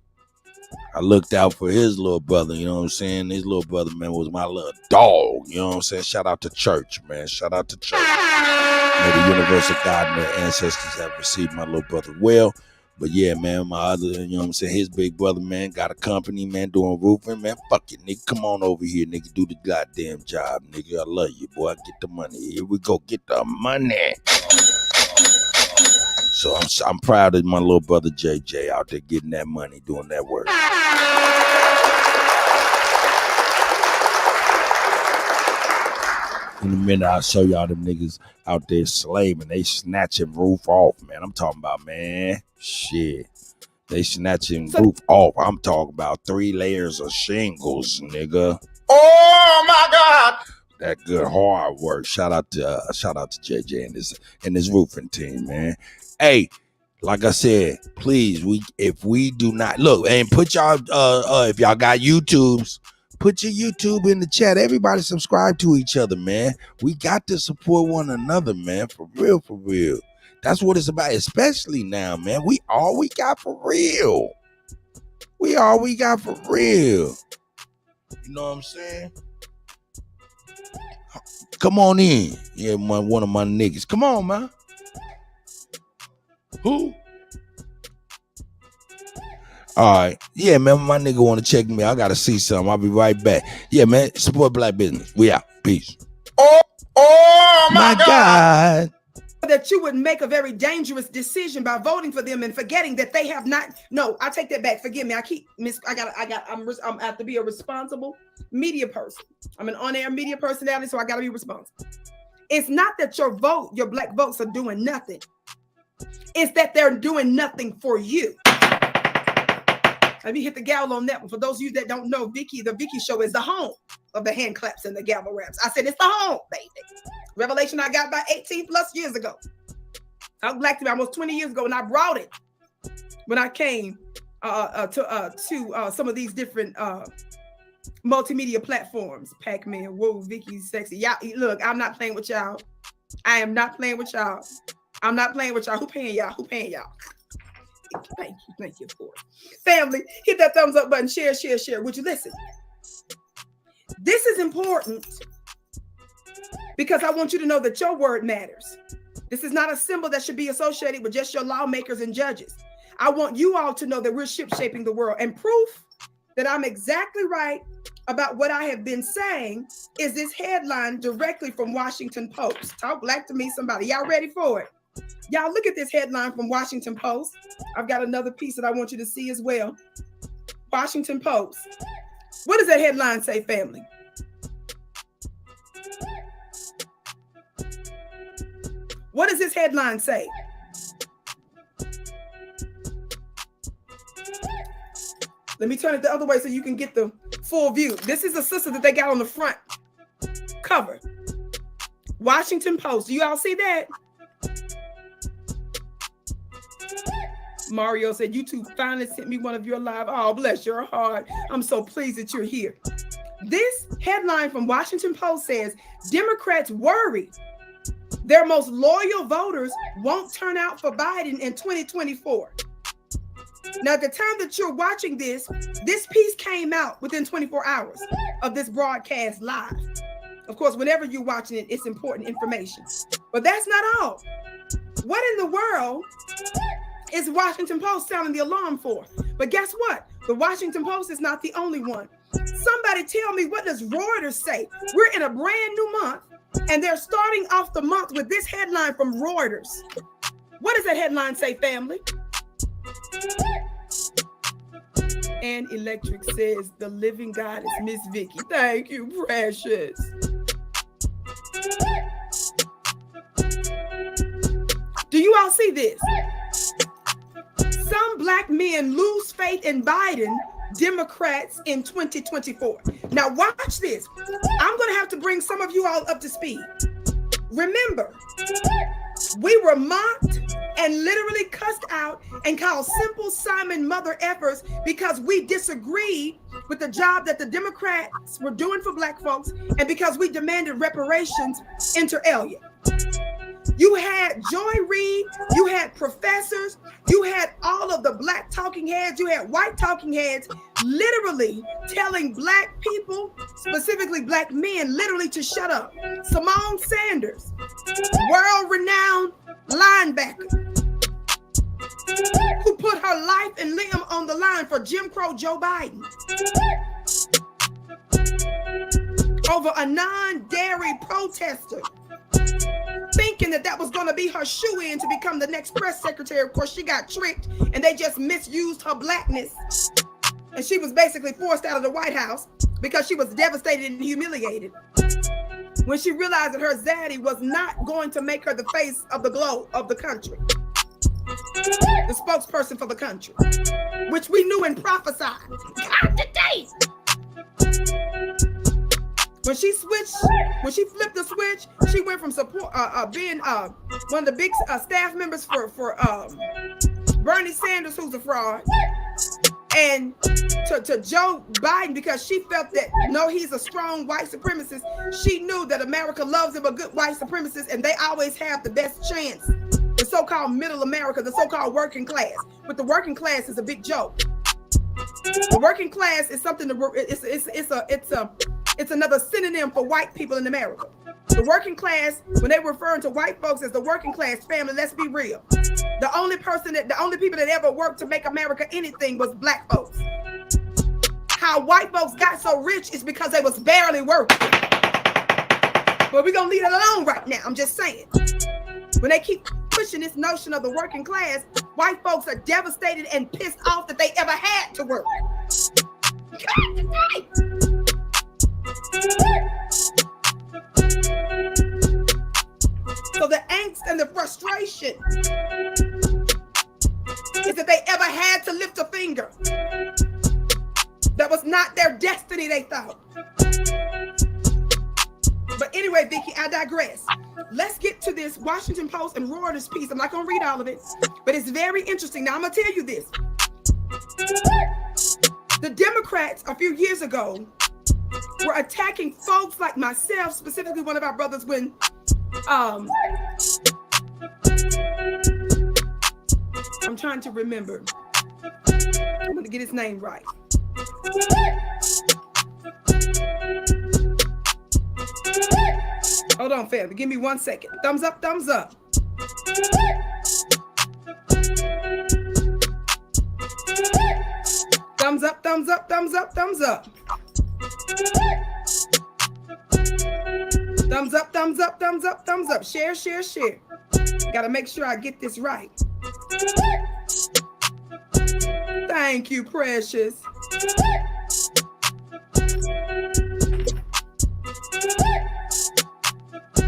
I looked out for his little brother. You know what I'm saying? His little brother, man, was my little dog. You know what I'm saying? Shout out to church, man. Shout out to church. May the universal God and their ancestors have received my little brother well. But yeah, man, my other, you know what I'm saying, his big brother, man, got a company, man, doing roofing, man. Fuck it, nigga. Come on over here, nigga. Do the goddamn job, nigga. I love you, boy. Get the money. Here we go. Get the money. So I'm proud of my little brother JJ out there getting that money, doing that work. In a minute, I'll show y'all them niggas out there slaving. They snatching roof off, man. I'm talking about, man, shit. They snatching roof off. I'm talking about 3 layers of shingles, nigga. Oh my God! That good hard work. Shout out to JJ and his roofing team, man. Hey, like I said, please, if we do not look and put y'all if y'all got YouTubes, put your YouTube in the chat. Everybody subscribe to each other, man. We got to support one another, man. For real, for real. That's what it's about, especially now, man. We all we got for real. We all we got for real. You know what I'm saying? Come on in. Yeah, one of my niggas. Come on, man. Who? All right. Yeah, man, my nigga want to check me. I got to see something. I'll be right back. Yeah, man, support black business. We out. Peace. Oh my God. That you would make a very dangerous decision by voting for them and forgetting that they have not. No, I take that back. Forgive me. I have to be a responsible media person. I'm an on-air media personality, so I got to be responsible. It's not that your black votes are doing nothing. It's that they're doing nothing for you. Let me hit the gavel on that one. For those of you that don't know, the Vicky Show is the home of the hand claps and the gavel raps. I said it's the home, baby. Revelation I got about 18 plus years ago. I was black to me almost 20 years ago, and I brought it when I came to some of these different multimedia platforms. Pac-Man, whoa, Vicky, sexy. Y'all, look, I'm not playing with y'all. I am not playing with y'all. I'm not playing with y'all. Who paying y'all? Who paying y'all? Thank you, of course. Family, hit that thumbs up button. Share. Would you listen? This is important because I want you to know that your word matters. This is not a symbol that should be associated with just your lawmakers and judges. I want you all to know that we're shaping the world. And proof that I'm exactly right about what I have been saying is this headline directly from Washington Post. Talk black to me, somebody. Y'all ready for it? Y'all look at this headline from Washington Post. I've got another piece that I want you to see as well. Washington Post. What does that headline say, family? What does this headline say? Let me turn it the other way so you can get the full view. This is a sister that they got on the front cover. Washington Post. Do you all see that? Mario said, YouTube finally sent me one of your live. Oh, bless your heart. I'm so pleased that you're here. This headline from Washington Post says, Democrats worry their most loyal voters won't turn out for Biden in 2024. Now, at the time that you're watching this piece came out within 24 hours of this broadcast live. Of course, whenever you're watching it, it's important information. But that's not all. What in the world is Washington Post sounding the alarm for? But guess what? The Washington Post is not the only one. Somebody tell me, what does Reuters say? We're in a brand new month, and they're starting off the month with this headline from Reuters. What does that headline say, family? And Electric says, the living God is Miss Vicky. Thank you, precious. Do you all see this? Some black men lose faith in Biden, Democrats in 2024. Now watch this. I'm going to have to bring some of you all up to speed. Remember, we were mocked and literally cussed out and called simple Simon mother effers because we disagreed with the job that the Democrats were doing for black folks and because we demanded reparations inter alia. You had Joy Reid, you had professors, you had all of the black talking heads, you had white talking heads, literally telling black people, specifically black men, literally to shut up. Simone Sanders, world-renowned linebacker, who put her life and limb on the line for Jim Crow Joe Biden over a non-dairy protester, thinking thinking that was going to be her shoe-in to become the next press secretary. Of course, she got tricked, and they just misused her blackness. And she was basically forced out of the White House because she was devastated and humiliated when she realized that her zaddy was not going to make her the face of the globe of the country, the spokesperson for the country, which we knew and prophesied. God today. When she flipped the switch, she went from being one of the big staff members for Bernie Sanders, who's a fraud, and to Joe Biden, because she felt that, no, he's a strong white supremacist. She knew that America loves him, a good white supremacist, and they always have the best chance. The so-called middle America, the so-called working class. But the working class is a big joke. The working class is something it's another synonym for white people in America. The working class, when they were referring to white folks as the working class family, let's be real. The only people that ever worked to make America anything was black folks. How white folks got so rich is because they was barely working. But we're gonna leave it alone right now. I'm just saying. When they keep pushing this notion of the working class, white folks are devastated and pissed off that they ever had to work. So the angst and the frustration is that they ever had to lift a finger. That was not their destiny, they thought. But anyway, Vicky, I digress. Let's get to this Washington Post and Reuters piece. I'm not going to read all of it, but it's very interesting. Now, I'm going to tell you this. The Democrats, a few years ago, were attacking folks like myself, specifically one of our brothers, when I'm trying to remember. I'm going to get his name right. Hold on, family. Give me 1 second. Thumbs up, thumbs up. Thumbs up, thumbs up, thumbs up, thumbs up. Thumbs up, thumbs up, thumbs up, thumbs up. Share, share, share. Gotta make sure I get this right. Thank you, precious.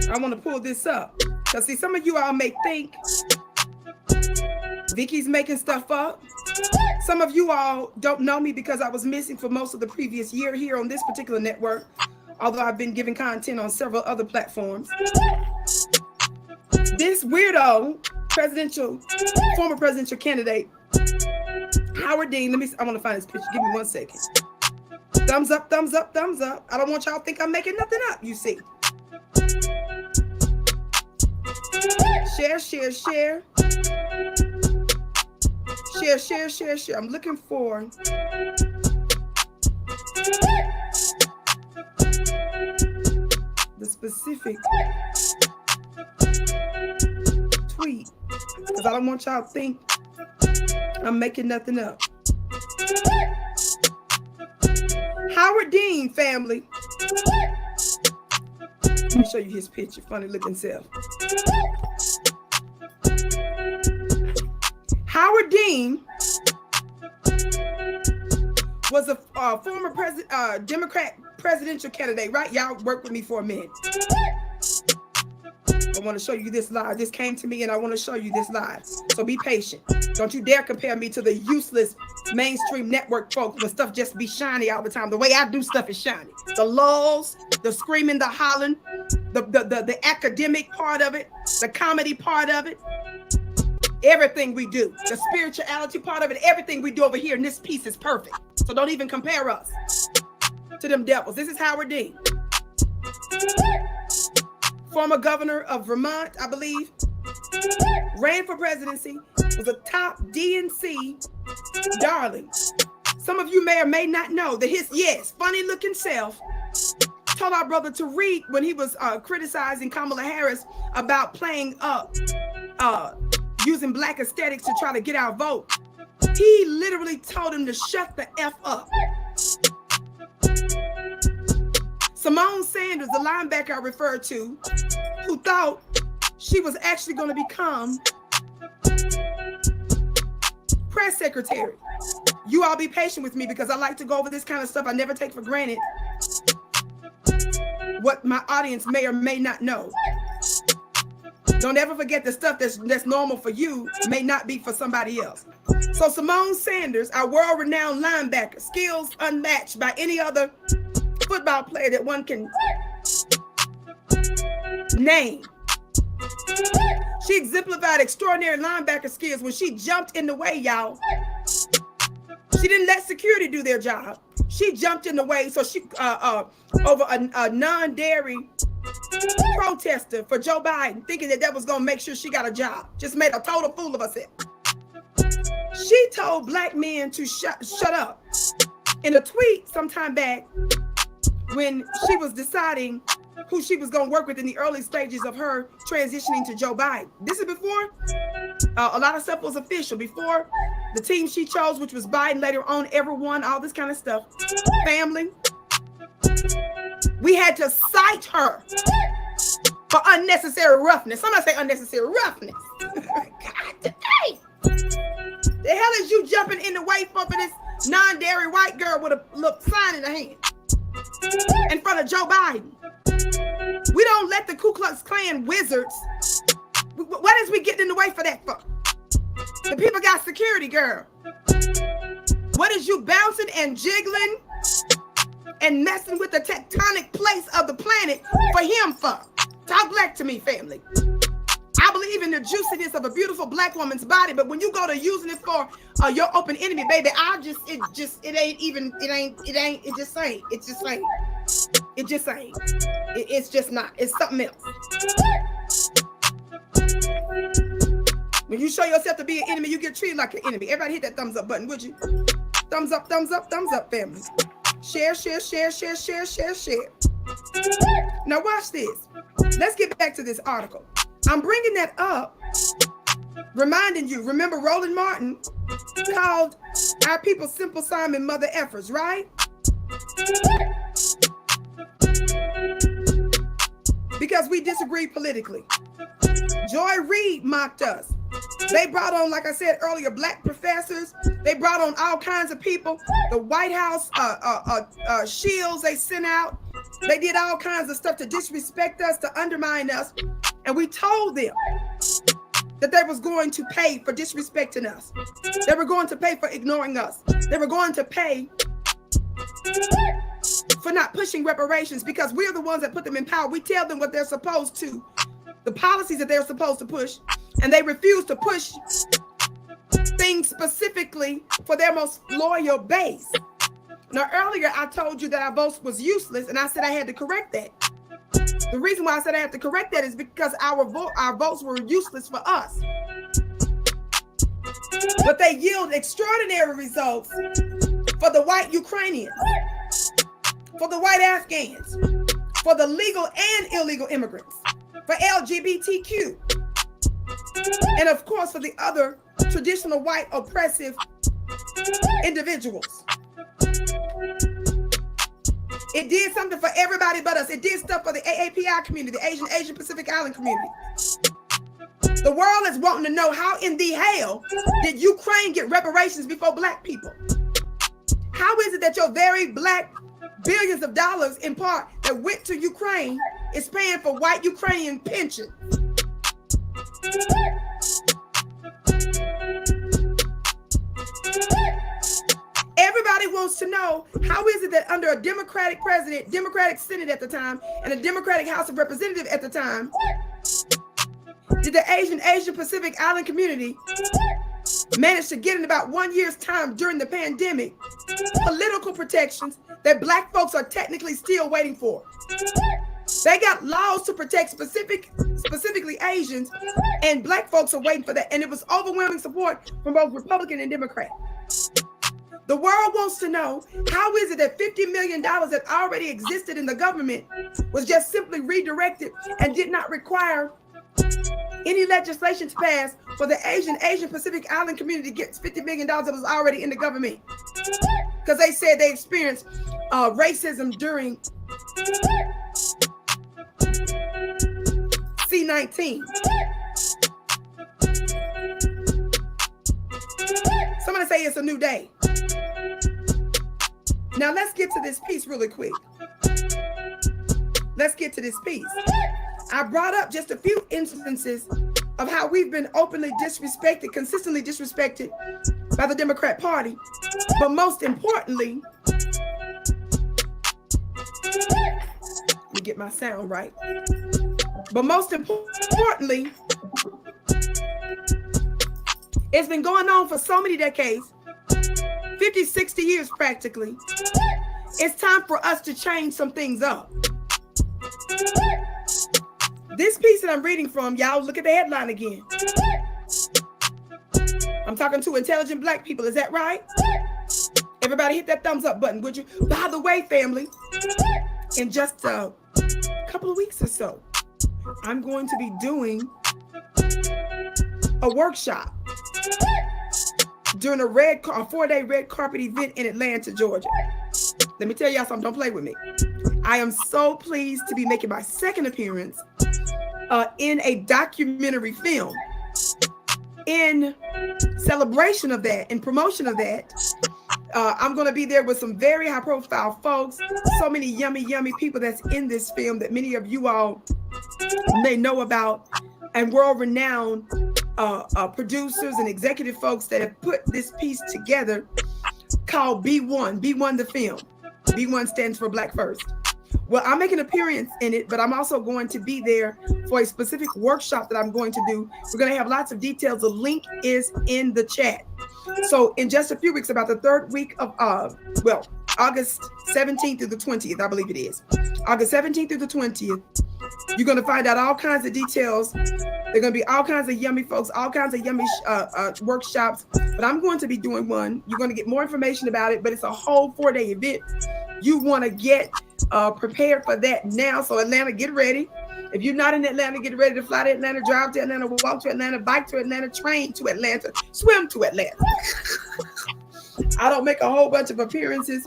I want to pull this up. Because see, some of you all may think Vicky's making stuff up. Some of you all don't know me because I was missing for most of the previous year here on this particular network, although I've been giving content on several other platforms. This weirdo former presidential candidate, Howard Dean, I want to find his picture. Give me 1 second. Thumbs up, thumbs up, thumbs up. I don't want y'all to think I'm making nothing up, you see. Share, share, share. Share, share, share, share. I'm looking for the specific tweet because I don't want y'all to think I'm making nothing up. Howard Dean, family. Let me show you his picture. Funny looking self. Howard Dean was a former Democrat presidential candidate, right? Y'all work with me for a minute. I want to show you this live. This came to me and I want to show you this live. So be patient. Don't you dare compare me to the useless mainstream network folks when stuff just be shiny all the time. The way I do stuff is shiny. The lulls, the screaming, the hollering, the academic part of it, the comedy part of it. Everything we do, the spirituality part of it, everything we do over here in this piece is perfect. So don't even compare us to them devils. This is Howard Dean. Former governor of Vermont, I believe. Ran for presidency. Was a top DNC darling. Some of you may or may not know that his, funny looking self told our brother to read when he was criticizing Kamala Harris about playing up, using black aesthetics to try to get our vote. He literally told him to shut the F up. Simone Sanders, the linebacker I referred to, who thought she was actually going to become press secretary. You all be patient with me because I like to go over this kind of stuff. I never take for granted what my audience may or may not know. Don't ever forget the stuff that's normal for you may not be for somebody else. So Simone Sanders, our world-renowned linebacker, skills unmatched by any other football player that one can name. She exemplified extraordinary linebacker skills when she jumped in the way, y'all. She didn't let security do their job. She jumped in the way, so she over a non-dairy protester for Joe Biden, thinking that was gonna make sure she got a job. Just made a total fool of herself. She told black men to shut up in a tweet sometime back when she was deciding who she was going to work with in the early stages of her transitioning to Joe Biden. This is before a lot of stuff was official, before the team she chose, which was Biden, later on ever won, all this kind of stuff. Family. We had to cite her for unnecessary roughness. Somebody say unnecessary roughness. God dang. The hell is you jumping in the way for this non-dairy white girl with a little sign in her hand in front of Joe Biden? We don't let the Ku Klux Klan wizards. What is we getting in the way for that for? The people got security, girl. What is you bouncing and jiggling and messing with the tectonic place of the planet for him for? Talk black to me, family. I believe in the juiciness of a beautiful black woman's body, but when you go to using it for your open enemy, baby, it just ain't. It's just not. It's something else. When you show yourself to be an enemy, you get treated like an enemy. Everybody hit that thumbs up button, would you? Thumbs up, family. Share. Now watch this. Let's get back to this article. I'm bringing that up, reminding you, remember Roland Martin called our people Simple Simon mother effers, right? Because we disagree politically. Joy Reid mocked us. They brought on, like I said earlier, black professors. They brought on all kinds of people. The White House shields they sent out. They did all kinds of stuff to disrespect us, to undermine us. And we told them that they was going to pay for disrespecting us. They were going to pay for ignoring us. They were going to pay for not pushing reparations because we're the ones that put them in power. We tell them what they're supposed to, the policies that they're supposed to push, and they refuse to push things specifically for their most loyal base. Now, earlier I told you that our vote was useless, and I said I had to correct that. The reason why I said I have to correct that is because our votes were useless for us. But they yield extraordinary results for the white Ukrainians, for the white Afghans, for the legal and illegal immigrants, for LGBTQ, and of course for the other traditional white oppressive individuals. It did something for everybody but us. It did stuff for the AAPI community, the Asian Pacific Island community. The world is wanting to know how in the hell did Ukraine get reparations before black people? How is it that your very black billions of dollars in part that went to Ukraine is paying for white Ukrainian pension? Everybody wants to know, how is it that under a Democratic president, Democratic Senate at the time, and a Democratic House of Representatives at the time, did the Asian Pacific Island community manage to get in about 1 year's time during the pandemic political protections that black folks are technically still waiting for? They got laws to protect specifically Asians, and black folks are waiting for that. And it was overwhelming support from both Republican and Democrat. The world wants to know, how is it that $50 million that already existed in the government was just simply redirected and did not require any legislation to pass for the Asian Pacific Island community to get $50 million that was already in the government? Because they said they experienced racism during C19. Somebody say it's a new day. Now let's get to this piece really quick. Let's get to this piece. I brought up just a few instances of how we've been openly disrespected, consistently disrespected by the Democrat Party. But most importantly, let me get my sound right. But most importantly, it's been going on for so many decades, 50, 60 years practically. It's time for us to change some things up. This piece that I'm reading from, y'all look at the headline again. I'm talking to intelligent black people, is that right? Everybody hit that thumbs up button, would you? By the way, family, in just a couple of weeks or so, I'm going to be doing a workshop during a 4-day red carpet event in Atlanta, Georgia. Let me tell y'all something, don't play with me. I am so pleased to be making my second appearance in a documentary film. In celebration of that, in promotion of that, I'm going to be there with some very high profile folks, so many yummy people that's in this film that many of you all may know about, and world-renowned producers and executive folks that have put this piece together called B1 the film. B1 stands for Black First. Well, I'll make an appearance in it, but I'm also going to be there for a specific workshop that I'm going to do. We're going to have lots of details. The link is in the chat. So in just a few weeks, about the third week of, August 17th through the 20th, I believe it is. August 17th through the 20th, you're going to find out all kinds of details. There are going to be all kinds of yummy folks, all kinds of yummy workshops, but I'm going to be doing one. You're going to get more information about it, but it's a whole 4-day event. You want to get prepared for that now. So Atlanta, get ready. If you're not in Atlanta, get ready to fly to Atlanta, drive to Atlanta, walk to Atlanta, bike to Atlanta, train to Atlanta, swim to Atlanta. I don't make a whole bunch of appearances,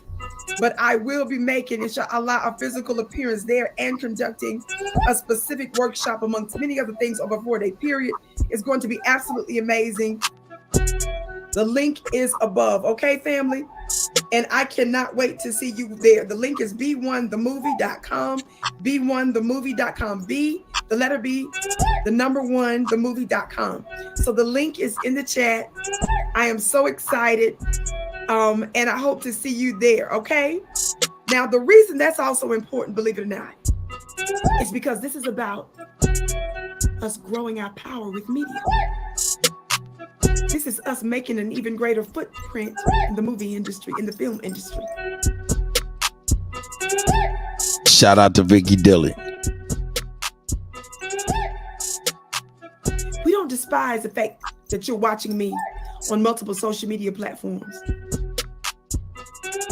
but I will be making, inshallah, a physical appearance there and conducting a specific workshop amongst many other things over a 4-day period. It's going to be absolutely amazing. The link is above, okay, family? And I cannot wait to see you there. The link is b1themovie.com, b1themovie.com, B, the letter B, the number 1, themovie.com. So the link is in the chat. I am so excited, and I hope to see you there, okay? Now, the reason that's also important, believe it or not, is because this is about us growing our power with media. This is us making an even greater footprint in the movie industry, in the film industry. Shout out to Vicky Dillon. We don't despise the fact that you're watching me on multiple social media platforms.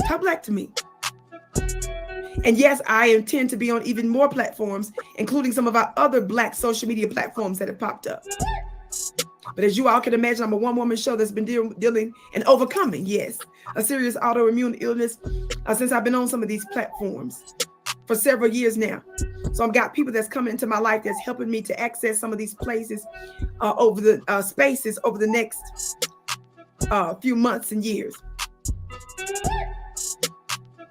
Talk black to me. And yes, I intend to be on even more platforms, including some of our other black social media platforms that have popped up. But as you all can imagine, I'm a one-woman show that's been dealing and overcoming, yes, a serious autoimmune illness since I've been on some of these platforms for several years now. So I've got people that's coming into my life that's helping me to access some of these places over the spaces over the next few months and years.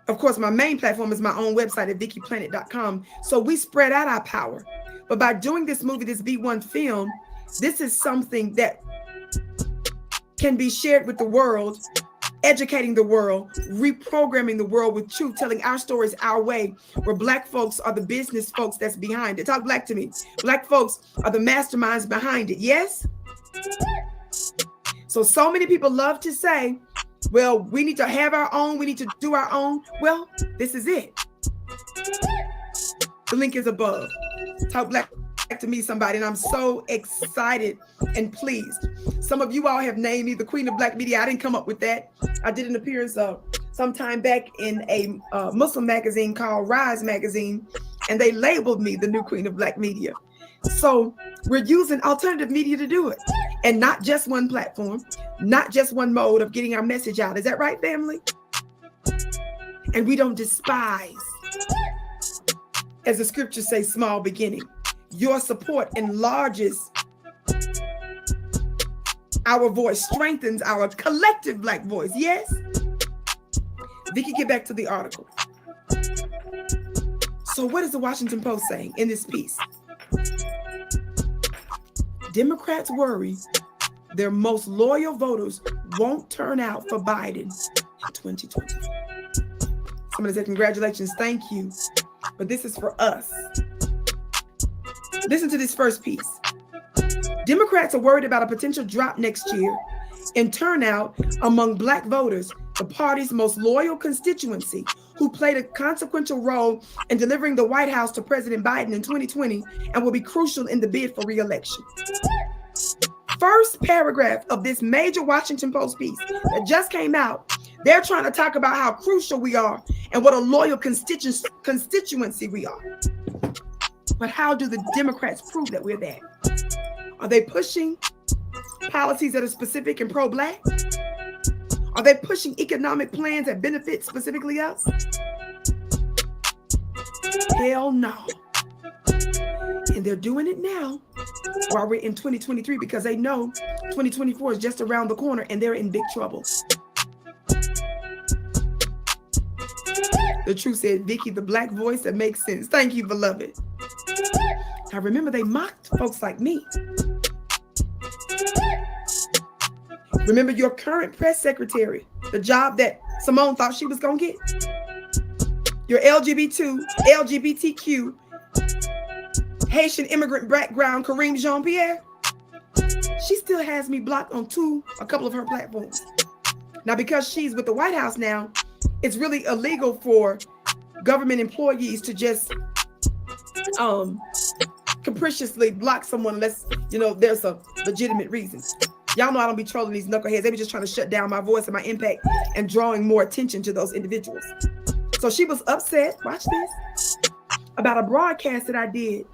Of course, my main platform is my own website at vickyplanet.com. So we spread out our power. But by doing this movie, this B1 film, this is something that can be shared with the world, educating the world, reprogramming the world with truth, telling our stories our way, where black folks are the business folks that's behind it. Talk black to me. Black folks are the masterminds behind it. Yes? So many people love to say, well, we need to have our own. We need to do our own. Well, this is it. The link is above. Talk black to me, somebody, and I'm so excited and pleased. Some of you all have named me the Queen of Black Media. I didn't come up with that. I did an appearance some time back in a Muslim magazine called Rise Magazine, and they labeled me the new Queen of Black Media. So we're using alternative media to do it, and not just one platform, not just one mode of getting our message out. Is that right, family? And we don't despise, as the scriptures say, small beginning. Your support enlarges our voice, strengthens our collective Black voice. Yes? Vicky, get back to the article. So what is the Washington Post saying in this piece? Democrats worry their most loyal voters won't turn out for Biden in 2020. Somebody said, congratulations, thank you. But this is for us. Listen to this first piece. Democrats are worried about a potential drop next year in turnout among Black voters, the party's most loyal constituency, who played a consequential role in delivering the White House to President Biden in 2020 and will be crucial in the bid for re-election. First paragraph of this major Washington Post piece that just came out, they're trying to talk about how crucial we are and what a loyal constituency we are. But how do the Democrats prove that we're that? Are they pushing policies that are specific and pro-Black? Are they pushing economic plans that benefit specifically us? Hell no. And they're doing it now while we're in 2023 because they know 2024 is just around the corner and they're in big trouble. The truth said, Vicky, the Black voice that makes sense. Thank you, beloved. Now remember, they mocked folks like me. Remember your current press secretary, the job that Simone thought she was going to get. Your LGBTQ, Haitian immigrant background, Kareem Jean-Pierre. She still has me blocked on a couple of her platforms. Now, because she's with the White House now, it's really illegal for government employees to just capriciously block someone unless, there's a legitimate reason. Y'all know I don't be trolling these knuckleheads. They be just trying to shut down my voice and my impact and drawing more attention to those individuals. So she was upset, watch this, about a broadcast that I did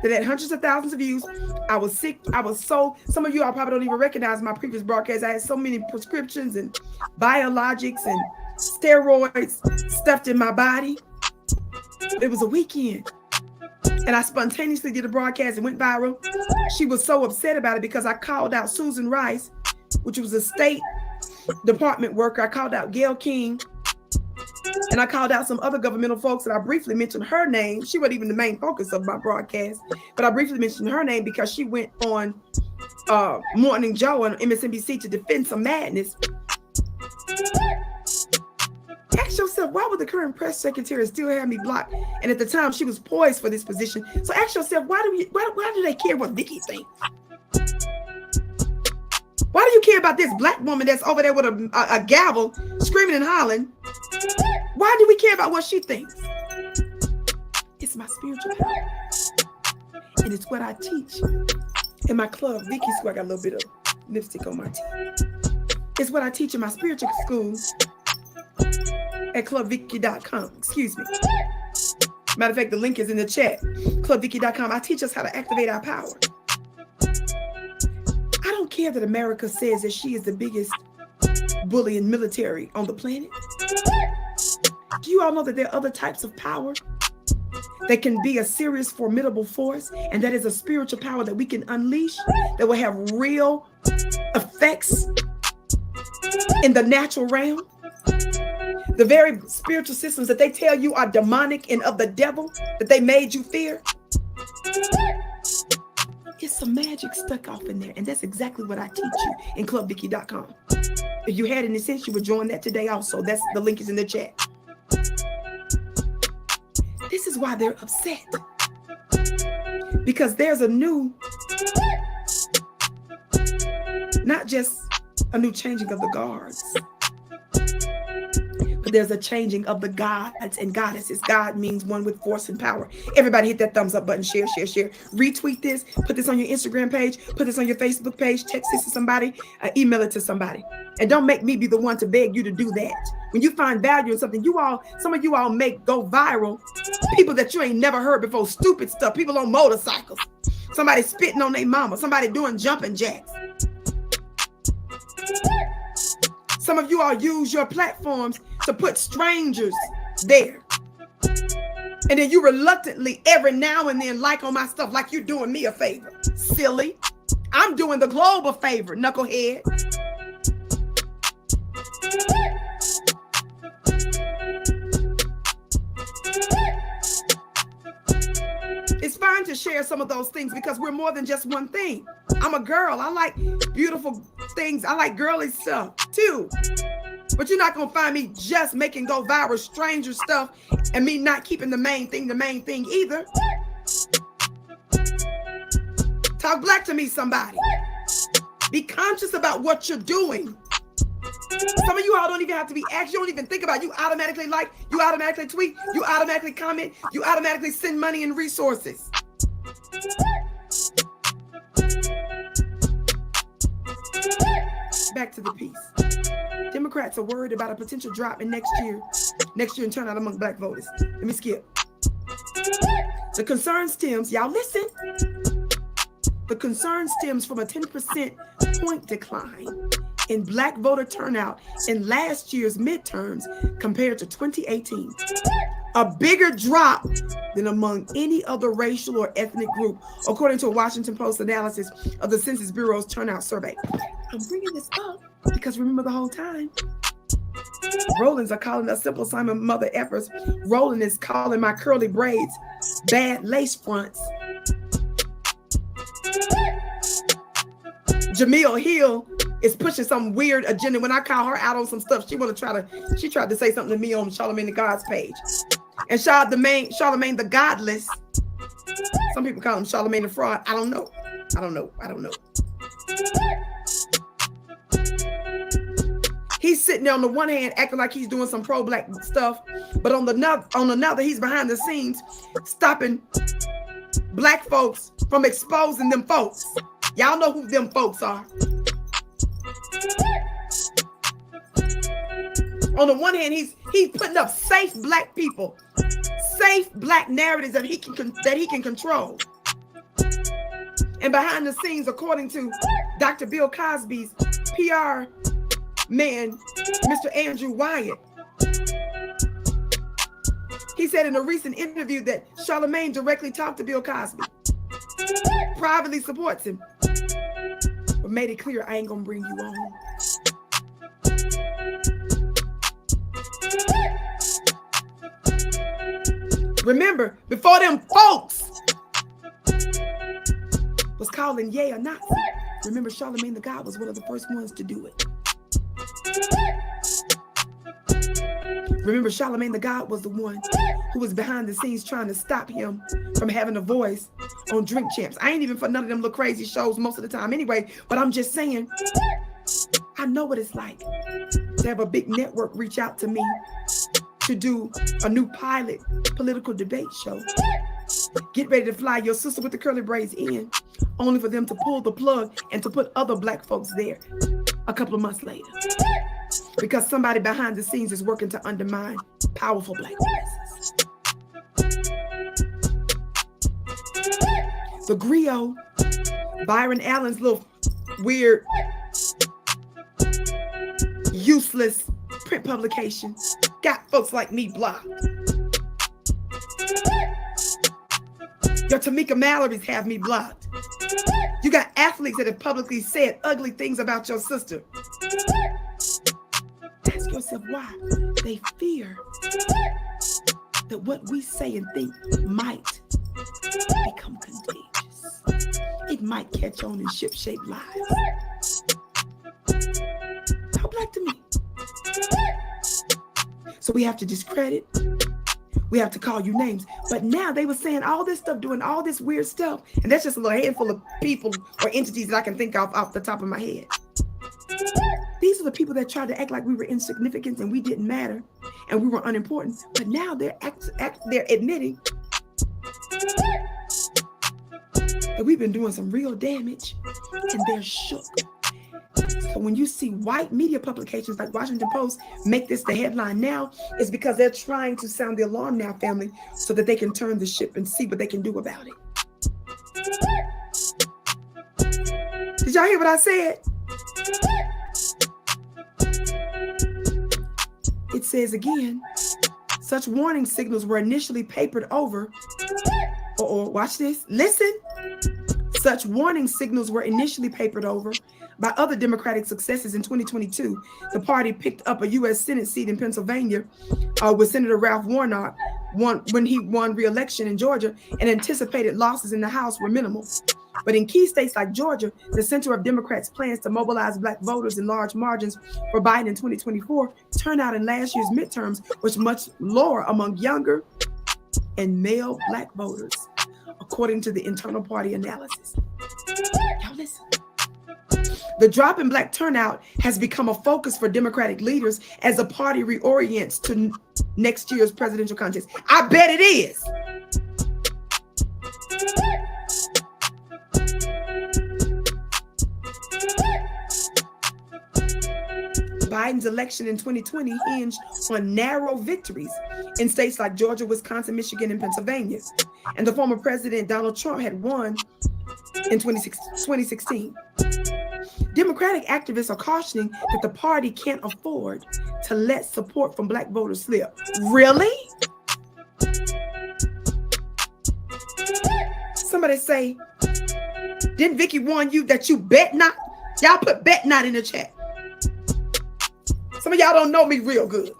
that had hundreds of thousands of views. I was sick. Some of you all probably don't even recognize my previous broadcast. I had so many prescriptions and biologics and steroids stuffed in my body. It was a weekend. And I spontaneously did a broadcast and went viral. She was so upset about it because I called out Susan Rice, which was a State Department worker. I called out Gail King. And I called out some other governmental folks, and I briefly mentioned her name. She wasn't even the main focus of my broadcast, but I briefly mentioned her name because she went on Morning Joe on MSNBC to defend some madness. Ask yourself, why would the current press secretary still have me blocked? And at the time, she was poised for this position. So ask yourself, why do they care what Vicky thinks? Why do you care about this Black woman that's over there with a gavel, screaming and hollering? Why do we care about what she thinks? It's my spiritual power. And it's what I teach in my club, Vicky School. I got a little bit of lipstick on my teeth. It's what I teach in my spiritual school at clubvicky.com. Excuse me. Matter of fact, the link is in the chat. Clubvicky.com. I teach us how to activate our power. I don't care that America says that she is the biggest bully and military on the planet. Do you all know that there are other types of power that can be a serious, formidable force? And that is a spiritual power that we can unleash that will have real effects in the natural realm. The very spiritual systems that they tell you are demonic and of the devil, that they made you fear. It's some magic stuck off in there. And that's exactly what I teach you in clubvicky.com. If you had any sense, you would join that today also. The link is in the chat. This is why they're upset. Because there's a new, not just a new changing of the guards, but there's a changing of the gods and goddesses. God means one with force and power. Everybody hit that thumbs up button, share. Retweet this, put this on your Instagram page, put this on your Facebook page, text this to somebody, email it to somebody. And don't make me be the one to beg you to do that. When you find value in something, some of you all make go viral. People that you ain't never heard before, stupid stuff, people on motorcycles, somebody spitting on their mama, somebody doing jumping jacks. Some of you all use your platforms to put strangers there. And then you reluctantly every now and then like on my stuff like you're doing me a favor. Silly. I'm doing the globe a favor, knucklehead. It's fine to share some of those things because we're more than just one thing. I'm a girl. I like beautiful things. I like girly stuff too. But you're not going to find me just making go viral stranger stuff and me not keeping the main thing either. Talk black to me, somebody. Be conscious about what you're doing. Some of you all don't even have to be asked. You don't even think about it. You automatically like, you automatically tweet, you automatically comment, you automatically send money and resources. Back to the piece. Democrats are worried about a potential drop in next year in turnout among black voters. Let me skip. The concern stems, y'all listen. The concern stems from a 10% point decline in black voter turnout in last year's midterms compared to 2018. A bigger drop than among any other racial or ethnic group, according to a Washington Post analysis of the Census Bureau's turnout survey. I'm bringing this up because remember the whole time, Rollins are calling us simple Simon mother effers. Roland is calling my curly braids bad lace fronts. Jamil Hill is pushing some weird agenda. When I call her out on some stuff, she tried to say something to me on Charlamagne the God's page. And Charlamagne the Godless, some people call him Charlamagne the Fraud. I don't know. He's sitting there on the one hand acting like he's doing some pro-black stuff, but on another, he's behind the scenes stopping black folks from exposing them folks. Y'all know who them folks are. On the one hand, he's putting up safe black people, safe black narratives that he can control. And behind the scenes, according to Dr. Bill Cosby's PR man, Mr. Andrew Wyatt, he said in a recent interview that Charlamagne directly talked to Bill Cosby, privately supports him, but made it clear, I ain't gonna bring you on. Remember, before them folks was calling Ye a Nazi, remember Charlamagne the God was one of the first ones to do it. Remember Charlamagne the God was the one who was behind the scenes trying to stop him from having a voice on Drink Champs. I ain't even for none of them little crazy shows most of the time anyway, but I'm just saying, I know what it's like to have a big network reach out to me to do a new pilot political debate show. Get ready to fly your sister with the curly braids in, only for them to pull the plug and to put other black folks there a couple of months later. Because somebody behind the scenes is working to undermine powerful black voices. The Griot, Byron Allen's little weird, useless print publication, got folks like me blocked. Your Tamika Mallory's have me blocked. You got athletes that have publicly said ugly things about your sister. Ask yourself why. They fear that what we say and think might become contagious. It might catch on in ship-shaped lives. Talk black to me. So we have to discredit. We have to call you names. But now they were saying all this stuff, doing all this weird stuff. And that's just a little handful of people or entities that I can think of off the top of my head. These are the people that tried to act like we were insignificant and we didn't matter and we were unimportant. But now they're admitting that we've been doing some real damage and they're shook. So when you see white media publications like Washington Post make this the headline now, it's because they're trying to sound the alarm now, family, so that they can turn the ship and see what they can do about it. Did y'all hear what I said? It says again, Such warning signals were initially papered over. Watch this. Listen. Such warning signals were initially papered over by other Democratic successes in 2022. The party picked up a U.S. Senate seat in Pennsylvania with Senator Ralph Warnock when he won re-election in Georgia, and anticipated losses in the House were minimal. But in key states like Georgia, the center of Democrats' plans to mobilize Black voters in large margins for Biden in 2024, turnout in last year's midterms was much lower among younger and male Black voters, according to the internal party analysis. Y'all listen. The drop in Black turnout has become a focus for Democratic leaders as the party reorients to next year's presidential contest. I bet it is. Biden's election in 2020 hinged on narrow victories in states like Georgia, Wisconsin, Michigan, and Pennsylvania. And the former president, Donald Trump, had won in 2016. Democratic activists are cautioning that the party can't afford to let support from Black voters slip. Really? Somebody say, didn't Vicky warn you that you bet not? Y'all put bet not in the chat. Some of y'all don't know me real good.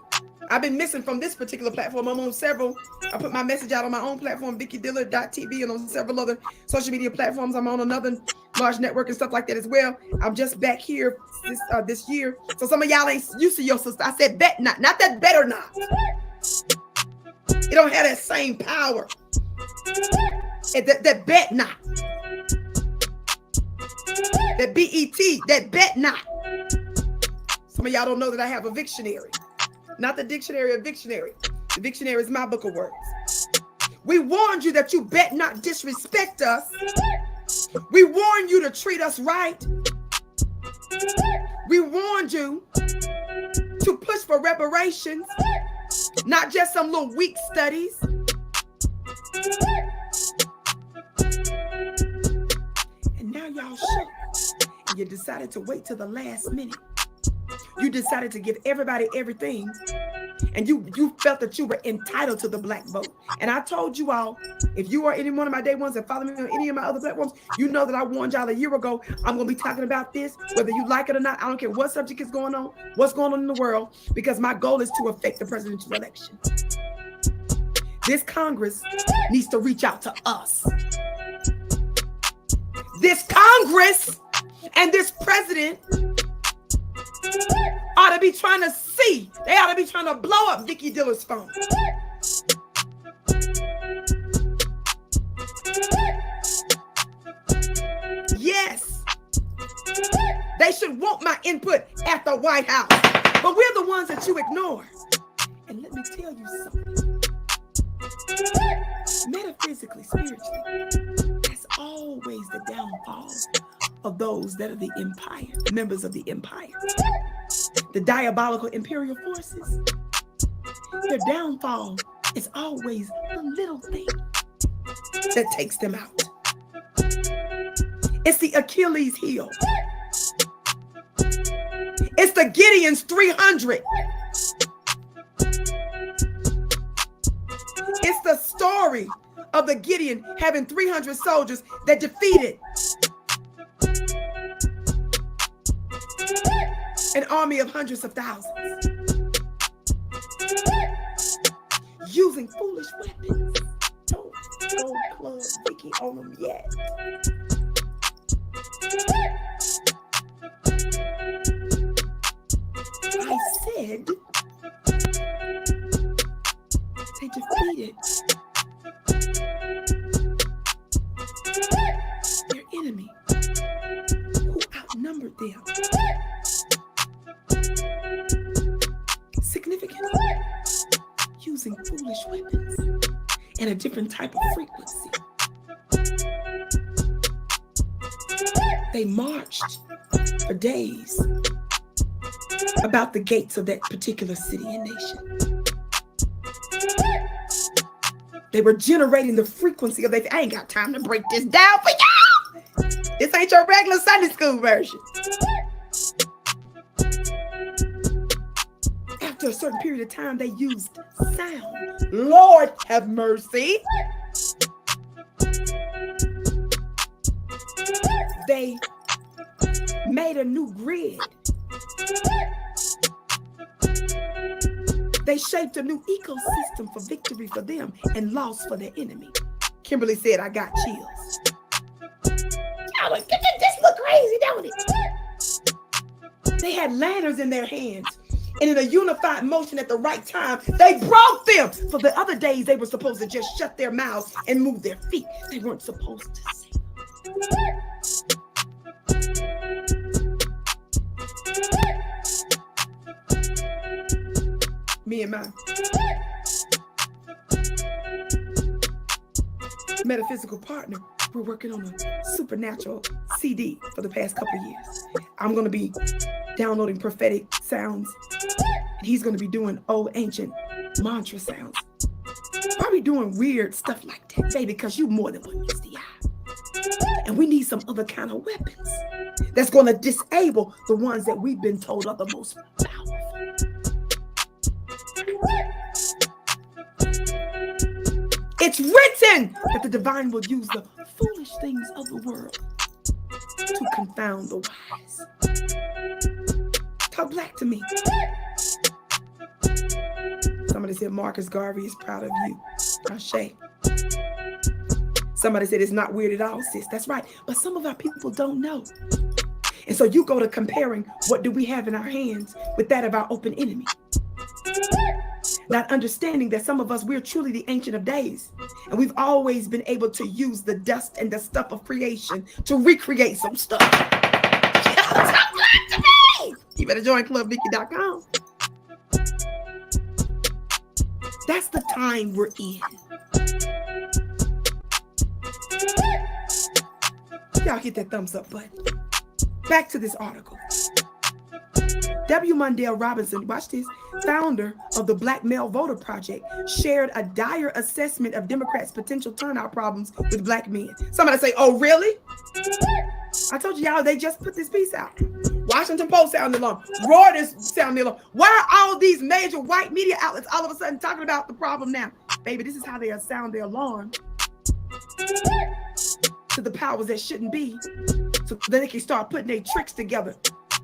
I've been missing from this particular platform. I'm on several. I put my message out on my own platform, VickyDillard.tv, and on several other social media platforms. I'm on another large network and stuff like that as well. I'm just back here this year. So some of y'all ain't used to your sister. I said bet not that better not. It don't have that same power. That bet not. That B-E-T, that bet not. Some of y'all don't know that I have a Victionary. Not the dictionary of Victionary. The Victionary is my book of words. We warned you that you bet not disrespect us. We warned you to treat us right. We warned you to push for reparations, not just some little weak studies. And now y'all shook. And you decided to wait till the last minute. You decided to give everybody everything, and you felt that you were entitled to the Black vote. And I told you all, if you are any one of my day ones that follow me on any of my other platforms, you know that I warned y'all a year ago, I'm going to be talking about this, whether you like it or not. I don't care what subject is going on, what's going on in the world, because my goal is to affect the presidential election. This Congress needs to reach out to us. This Congress and this president ought to be trying to see. They ought to be trying to blow up Vicky Dillard's phone. Yes. They should want my input at the White House. But we're the ones that you ignore. And let me tell you something. Metaphysically, spiritually, that's always the downfall of those that are the empire, members of the empire. The diabolical imperial forces, their downfall is always the little thing that takes them out. It's the Achilles heel. It's the Gideon's 300. It's the story of the Gideon having 300 soldiers that defeated an army of hundreds of thousands, using foolish weapons. Don't go Club Vicky on them yet. I said they defeated their enemy who outnumbered them significantly, using foolish weapons and a different type of frequency. They marched for days about the gates of that particular city and nation. They were generating the frequency of I ain't got time to break this down for y'all. This ain't your regular Sunday school version. after a certain period of time, they used sound. Lord have mercy. They made a new grid. They shaped a new ecosystem for victory for them and loss for their enemy. Kimberly said, I got chills. Y'all like, this look crazy, don't it? They had lanterns in their hands, and in a unified motion at the right time, they broke them. For the other days, they were supposed to just shut their mouths and move their feet. They weren't supposed to sing. Me and my metaphysical partner, we're working on a supernatural CD for the past couple of years. I'm going to be downloading prophetic sounds, and he's going to be doing old ancient mantra sounds. Why are we doing weird stuff like that, baby? Because you more than one meets the eye. And we need some other kind of weapons that's going to disable the ones that we've been told are the most powerful. It's written that the divine will use the foolish things of the world to confound the wise. Talk black to me. Somebody said Marcus Garvey is proud of you. Ashe. Somebody said it's not weird at all, sis. That's right. But some of our people don't know. And so you go to comparing what do we have in our hands with that of our open enemy. Not understanding that some of us, we're truly the Ancient of Days. And we've always been able to use the dust and the stuff of creation to recreate some stuff. You better join clubvicky.com. That's the time we're in. Y'all hit that thumbs up button. Back to this article. W. Mundell Robinson, watch this, founder of the Black Male Voter Project, shared a dire assessment of Democrats' potential turnout problems with black men. Somebody say, oh, really? I told you, y'all, they just put this piece out. Washington Post sounded alarm. Reuters sounded alarm. Why are all these major white media outlets all of a sudden talking about the problem now? Baby, this is how they sound their alarm to the powers that shouldn't be, so that they can start putting their tricks together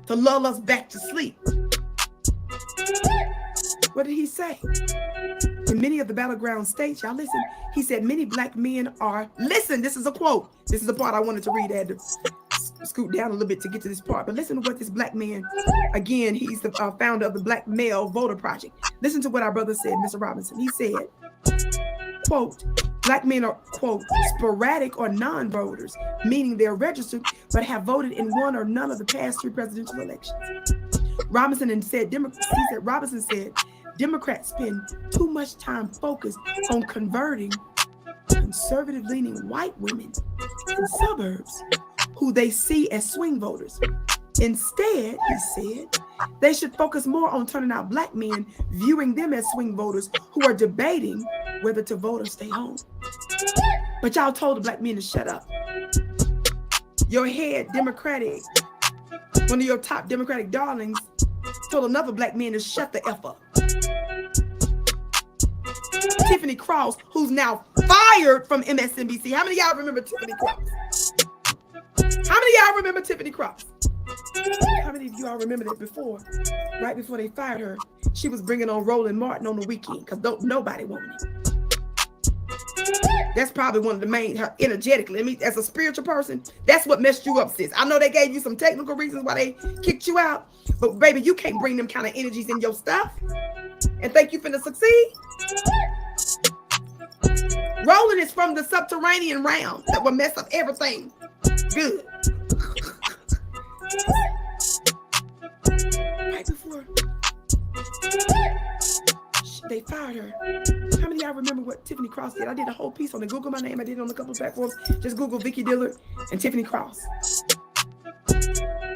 to lull us back to sleep. What did he say? In many of the battleground states, y'all listen, he said many black men are, listen, this is a quote. This is the part I wanted to read. I had to scoot down a little bit to get to this part. But listen to what this black man, again, he's the founder of the Black Male Voter Project. Listen to what our brother said, Mr. Robinson. He said, quote, black men are, quote, sporadic or non-voters, meaning they're registered but have voted in one or none of the past 3 presidential elections. Robinson said, Democrats spend too much time focused on converting conservative-leaning white women in suburbs who they see as swing voters. Instead, he said, they should focus more on turning out black men, viewing them as swing voters who are debating whether to vote or stay home. But y'all told the black men to shut up. Your head Democratic, one of your top Democratic darlings, told another black man to shut the F up. Tiffany Cross, who's now fired from MSNBC. How many of y'all remember Tiffany Cross? How many of y'all remember Tiffany Cross? How many of you all remember that before, right before they fired her, she was bringing on Roland Martin on the weekend because nobody wanted it. That's probably one of the main, her energetically. I mean, as a spiritual person, that's what messed you up, sis. I know they gave you some technical reasons why they kicked you out, but baby, you can't bring them kind of energies in your stuff and think you finna succeed. Roland is from the subterranean realm that will mess up everything good. Right before they fired her. How many of y'all remember what Tiffany Cross did? I did a whole piece on it. Google my name. I did it on a couple of platforms. Just Google Vicky Dillard and Tiffany Cross.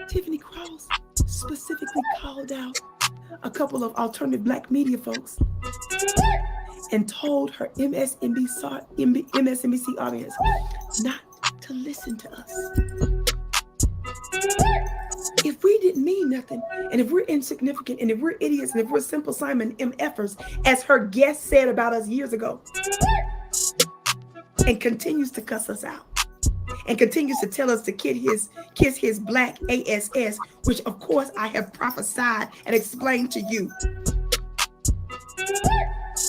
Tiffany Cross specifically called out a couple of alternative black media folks and told her MSNBC audience not to listen to us. If we didn't mean nothing. And if we're insignificant, and if we're idiots, and if we're simple Simon MFers, as her guest said about us years ago, and continues to cuss us out, and continues to tell us to kiss his black ass, which of course I have prophesied and explained to you,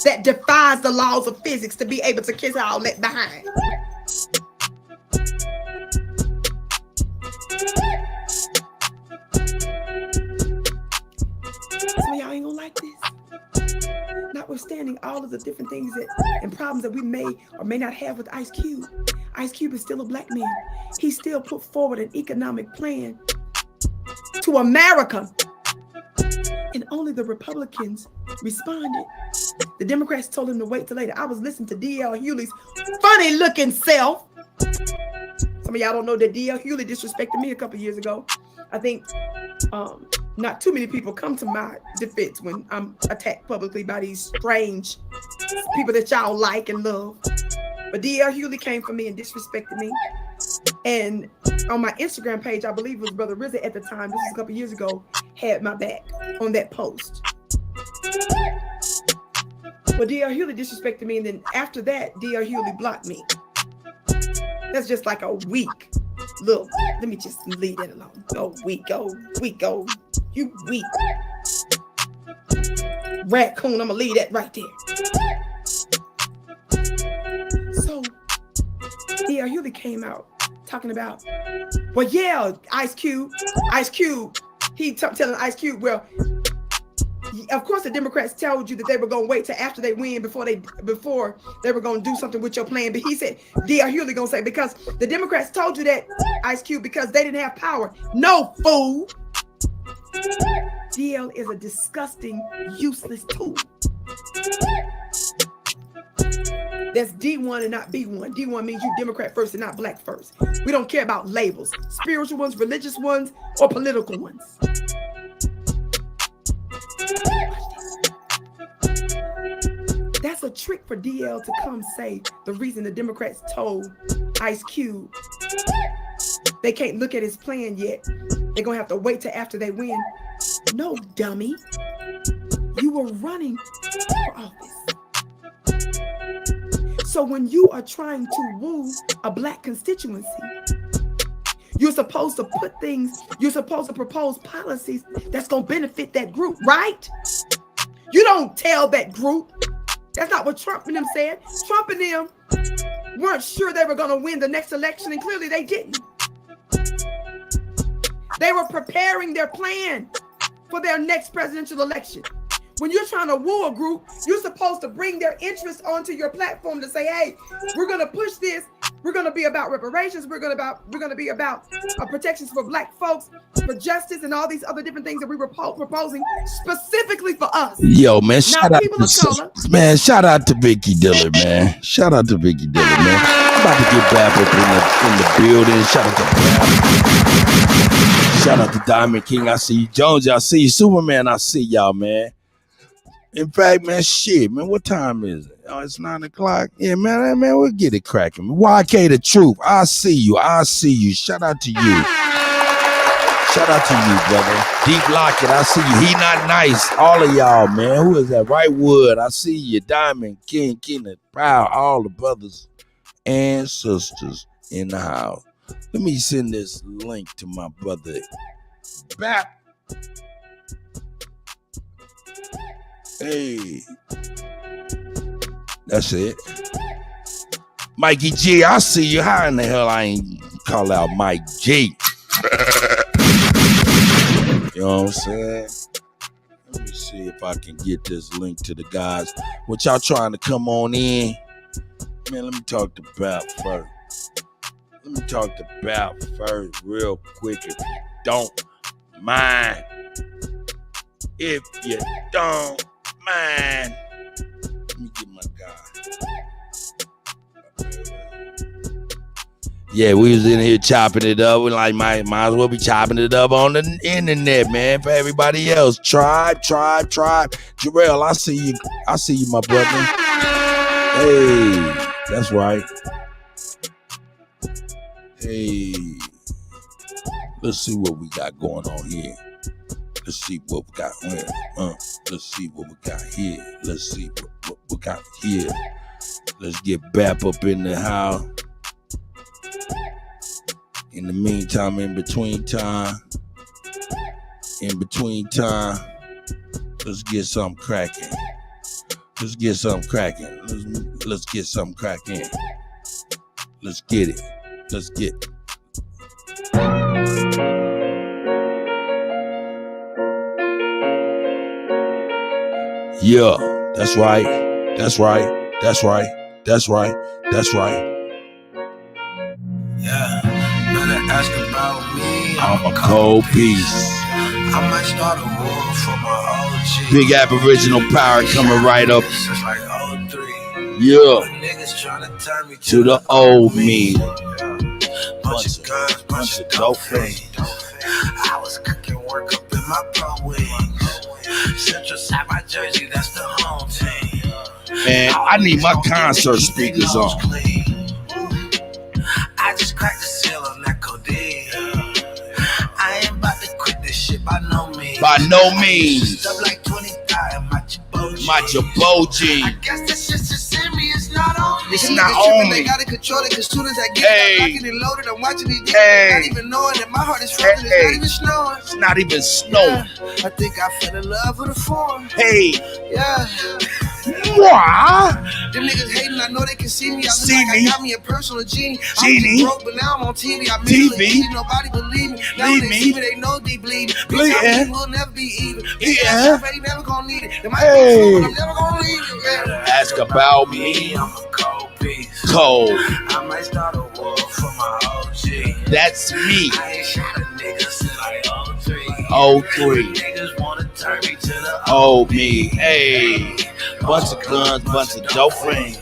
that defies the laws of physics to be able to kiss all that behind. Some of y'all ain't gonna like this. Notwithstanding all of the different things and problems that we may or may not have with Ice Cube. Ice Cube is still a black man. He still put forward an economic plan to America. And only the Republicans responded. The Democrats told him to wait till later. I was listening to D.L. Hewley's funny looking self. Some of y'all don't know that D.L. Hewley disrespected me a couple years ago. I think not too many people come to my defense when I'm attacked publicly by these strange people that y'all like and love. But D.L. Hewley came for me and disrespected me. And on my Instagram page, I believe it was Brother RZA at the time, this was a couple years ago, had my back on that post. Well, D.L. Hewley disrespected me, and then after that, D.L. Hewley blocked me. That's just like a week. Look, let me just leave it alone. Oh, you weak. Raccoon, I'm gonna leave that right there. So, D.L. Hewley came out talking about, well, yeah, Ice Cube, he telling Ice Cube, well, of course the Democrats told you that they were going to wait till after they win before they were going to do something with your plan. But he said, D.L. Hewley going to say, because the Democrats told you that, Ice Cube, because they didn't have power. No, fool. DL is a disgusting, useless tool. That's D1 and not B1. D1 means you Democrat first and not black first. We don't care about labels, spiritual ones, religious ones, or political ones. That's a trick for DL to come say the reason the Democrats told Ice Cube they can't look at his plan yet. They're going to have to wait till after they win. No, dummy. You were running for office. So when you are trying to woo a black constituency, you're supposed to propose policies that's going to benefit that group, right? You don't tell that group. That's not what Trump and them said. Trump and them weren't sure they were going to win the next election, and clearly they didn't. They were preparing their plan for their next presidential election. When you're trying to woo a group, you're supposed to bring their interests onto your platform to say, hey, we're going to push this. We're going to be about reparations. We're going to be about protections for black folks, for justice, and all these other different things that we were proposing specifically for us. Yo, man, shout out to Vicky Diller, man. Shout out to Vicky Diller, man. I'm about to get back up in the building. Shout out to Bap. Shout out to Diamond King. I see you. Jones, I see you. Superman, I see y'all, man. In fact, man, shit, man, what time is it? Oh, it's 9 o'clock. Yeah, man, we'll get it cracking. YK the Truth, I see you. Shout out to you. Shout out to you, brother. Deep Lockett, I see you. He Not Nice. All of y'all, man. Who is that? Right Wood, I see you. Diamond King, Kenneth, Proud, all the brothers and sisters in the house. Let me send this link to my brother Bap. Hey, that's it. Mikey G, I see you. How in the hell I ain't call out Mike G? You know what I'm saying? Let me see if I can get this link to the guys. What y'all trying to come on in? Man, let me talk to Bap first. Real quick, if you don't mind. If you don't mind. Let me get my guy. Yeah, we was in here chopping it up. We like might as well be chopping it up on the internet, man. For everybody else. Tribe. Jarrell, I see you, my brother. Hey, that's right. Hey. Let's see what we got going on here. Let's see what we got here. Let's see what we got here. Let's see what we got here. Let's get Bap up in the house. In the meantime, in between time, let's get something cracking. Let's get something cracking. Let's get something cracking. Let's get it. Let's get it. Yeah, that's right. That's right. That's right. That's right. That's right. Yeah, better ask about me. I'm a cold piece. I might start a war for my OG. Big Aboriginal power coming right up. Since like 03. Yeah. Niggas trying to turn me To the old me. Bunch of guns, bunch of dope things. I was cooking work up in my pro wings. Central side my jersey, that's the home team. Man, I need my concert speakers on. I just cracked the seal on that codeine. I ain't about to quit this shit by no means. By no means. Stuff like 20,000, my Jaboji. My Jaboji. I guess this shit just in me, it's not on me. It's not on me. They gotta control it, cause soon as I get it, I'm locking and loaded. I'm watching these niggas, not even knowing that my heart is frozen. It's not even snowing. It's not even snowing. Yeah, I think I fell in love with the form. Hey. Yeah. What? Them niggas hating, I know they can see me. I look See like me. I got me a personal genie. Genie. I'm broke, but now I'm on TV. I TV. Nobody believe me. Now Leave when they me. see me, they know they bleed. Bleeding. Bitch, we'll never be even. Yeah. Bitch, ain't never gonna need it. They might Hey. be but I'm never gonna leave it. Yeah. Ask about me. I'm a cold piece. Cold. I might start a war for my OG. That's me. I ain't shot a nigga since like 03. 03. Niggas wanna turn me to the Old me. Hey. Bunch of guns, bunch of dope things.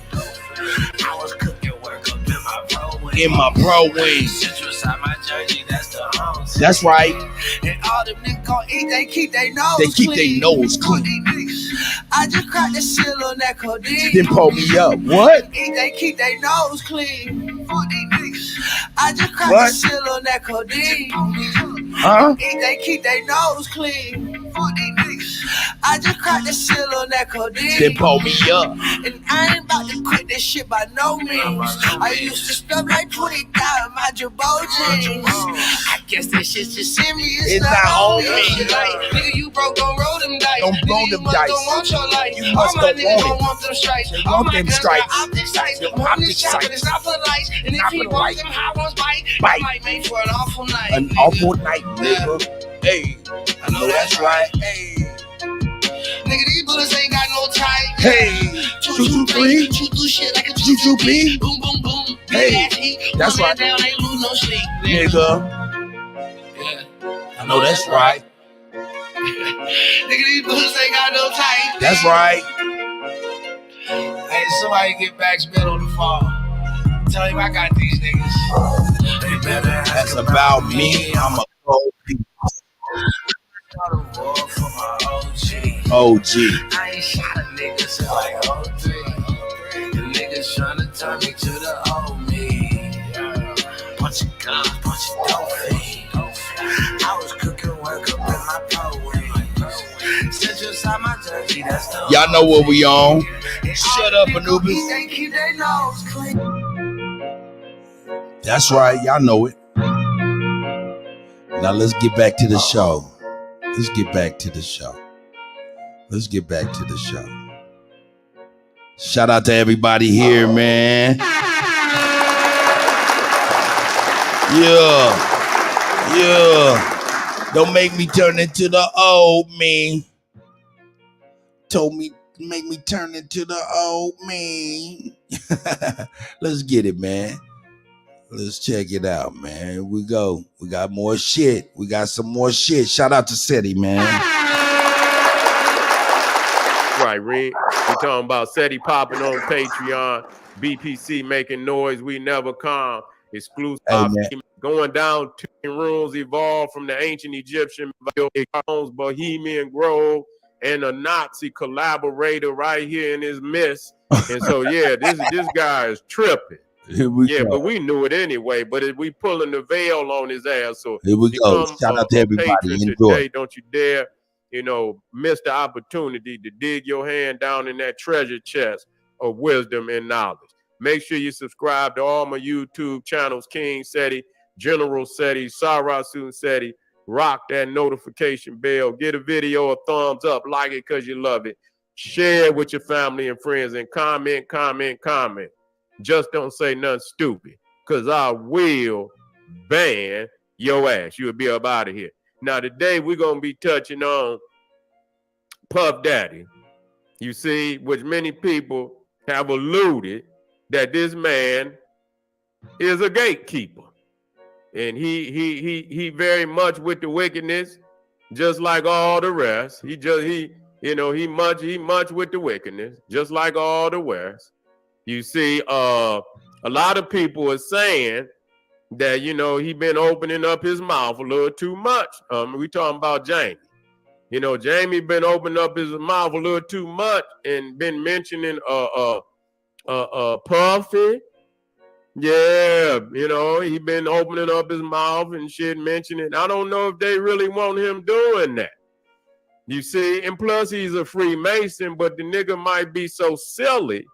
I was cooking work up in my pro wing. In my pro wings. Central side my jersey, that's the home team. That's right. And all them niggas gon' eat, they keep their nose They keep clean. their nose clean. I just cracked the seal on that codeine. Then pull me up. What? Eat, they keep their nose clean. I just cracked What? the seal on that codeine. Huh? Eat, they keep their nose clean. I just cracked the seal on that codeine. Then pull me up. And I ain't about to quit this shit by no means. I used to stuff like 20,000 my Jaboji. I guess that shit just in me. It's not on me. Like, nigga, you broke, don't roll them dice. Don't roll Nigga, them you dice. Don't want your life. You All must my don't niggas want don't it. want them stripes. They All want my them guns stripes. got optic sights. Them I'm on optic this shot, but sights. it's not for lights. And Not if he for wants lights. them hot ones bite, Bite. I might make for an awful night. An awful night, nigga. Hey. I know that's right. Hey. Nigga, these bullets ain't got no type. Hey. 2, 2, 3. Shoot through shit like a 2, 2, 3. Boom, boom, boom. Hey. That's right. Down, ain't lose no sleep. Nigga. Yeah. I know that's right. Nigga, these bullets ain't got no type. That's right. Hey, somebody get backspin on the fall. Tell him I got these niggas. They better ask That's about me. I'm a cold piece. OG. I ain't shot a nigga since like 03. The niggas tryna turn me to the old me. Bunch of guns, bunch of dope things. I was cooking work up in my pro wings. Central side my jersey, that's the Y'all know what we on. Shut up, Anubis. They keep their nose clean. That's right. Y'all know it. Now let's get back to the show. Let's get back to the show. Let's get back to the show. Shout out to everybody here, man. Yeah. Don't make me turn into the old me. Told me, make me turn into the old me. Let's get it, man. Let's check it out, man. Here we go. We got more shit. We got some more shit. Shout out to SETI, man. Right, Red. We're talking about SETI popping on Patreon. BPC making noise. We never calm. Exclusive. Hey, man. Going down to rooms evolved from the ancient Egyptian Bohemian Grove and a Nazi collaborator right here in his midst. And so, yeah, this guy is tripping. Here we Yeah, go. but we knew it anyway. But we pulling the veil on his ass. So Here we go. become Shout out to a everybody. patron Enjoy. today. Don't you dare, miss the opportunity to dig your hand down in that treasure chest of wisdom and knowledge. Make sure you subscribe to all my YouTube channels, King Seti, General Seti, Sarasun Seti. Rock that notification bell. Get a video a thumbs up. Like it because you love it. Share it with your family and friends and comment. Just don't say nothing stupid because I will ban your ass. You'll be up out of here. Now, today we're going to be touching on Puff Daddy. You see, which many people have alluded that this man is a gatekeeper. And he very much with the wickedness, just like all the rest. He much with the wickedness, just like all the rest. You see, a lot of people are saying that, he been opening up his mouth a little too much. We talking about Jamie. Jamie been opening up his mouth a little too much and been mentioning Puffy. Yeah, he been opening up his mouth and shit, mentioning. I don't know if they really want him doing that. You see, and plus he's a Freemason, but the nigga might be so silly,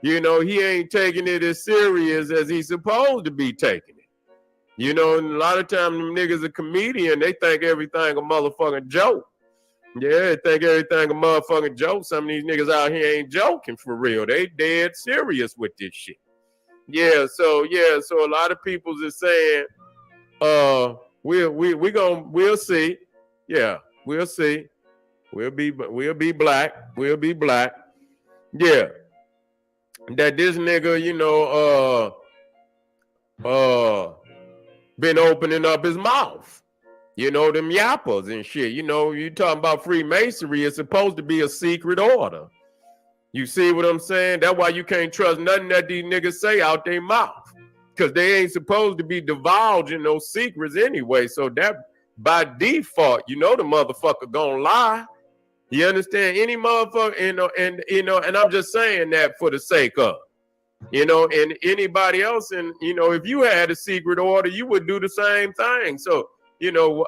he ain't taking it as serious as he's supposed to be taking it. And a lot of times them niggas a comedian, they think everything a motherfucking joke. Yeah, they think everything a motherfucking joke. Some of these niggas out here ain't joking for real. They dead serious with this shit. So a lot of people is saying, we'll see. Yeah, we'll see. We'll be black. Yeah. That this nigga, been opening up his mouth. Them yappers and shit. You talking about Freemasonry, it's supposed to be a secret order. You see what I'm saying? That's why you can't trust nothing that these niggas say out their mouth. Because they ain't supposed to be divulging those secrets anyway. So that by default, the motherfucker gonna lie. You understand? Any motherfucker, and I'm just saying that for the sake of, and anybody else, and if you had a secret order, you would do the same thing. So,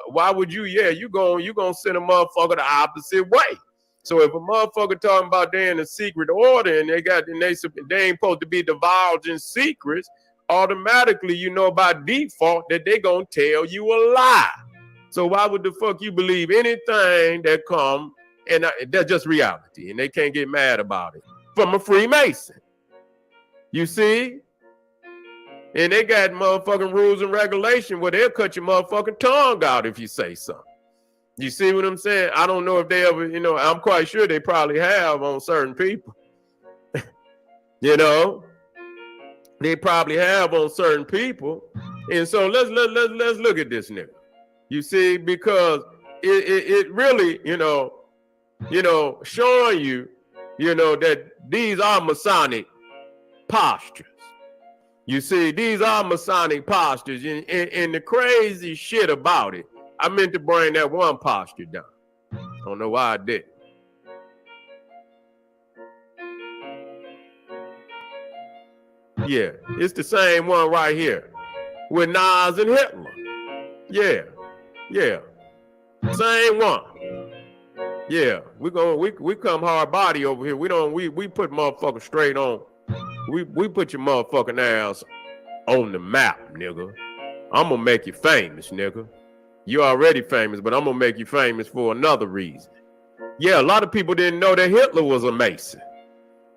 why would you? Yeah, you gonna send a motherfucker the opposite way. So if a motherfucker talking about they in a secret order and they ain't supposed to be divulging secrets, automatically by default that they gonna tell you a lie. So why would the fuck you believe anything that come and that's just reality and they can't get mad about it from a Freemason? You see? And they got motherfucking rules and regulations where they'll cut your motherfucking tongue out if you say something. You see what I'm saying? I don't know if they ever, I'm quite sure they probably have on certain people. They probably have on certain people. And so let's look at this nigga. You see, because it really, showing you, that these are Masonic postures. You see, these are Masonic postures. And the crazy shit about it, I meant to bring that one posture down. I don't know why I did. Yeah, it's the same one right here with Nas and Hitler. Yeah. Same one. Yeah, we come hard body over here. We put motherfuckers straight on. We put your motherfucking ass on the map, nigga. I'm gonna make you famous, nigga. You're already famous, but I'm gonna make you famous for another reason. Yeah, a lot of people didn't know that Hitler was a Mason.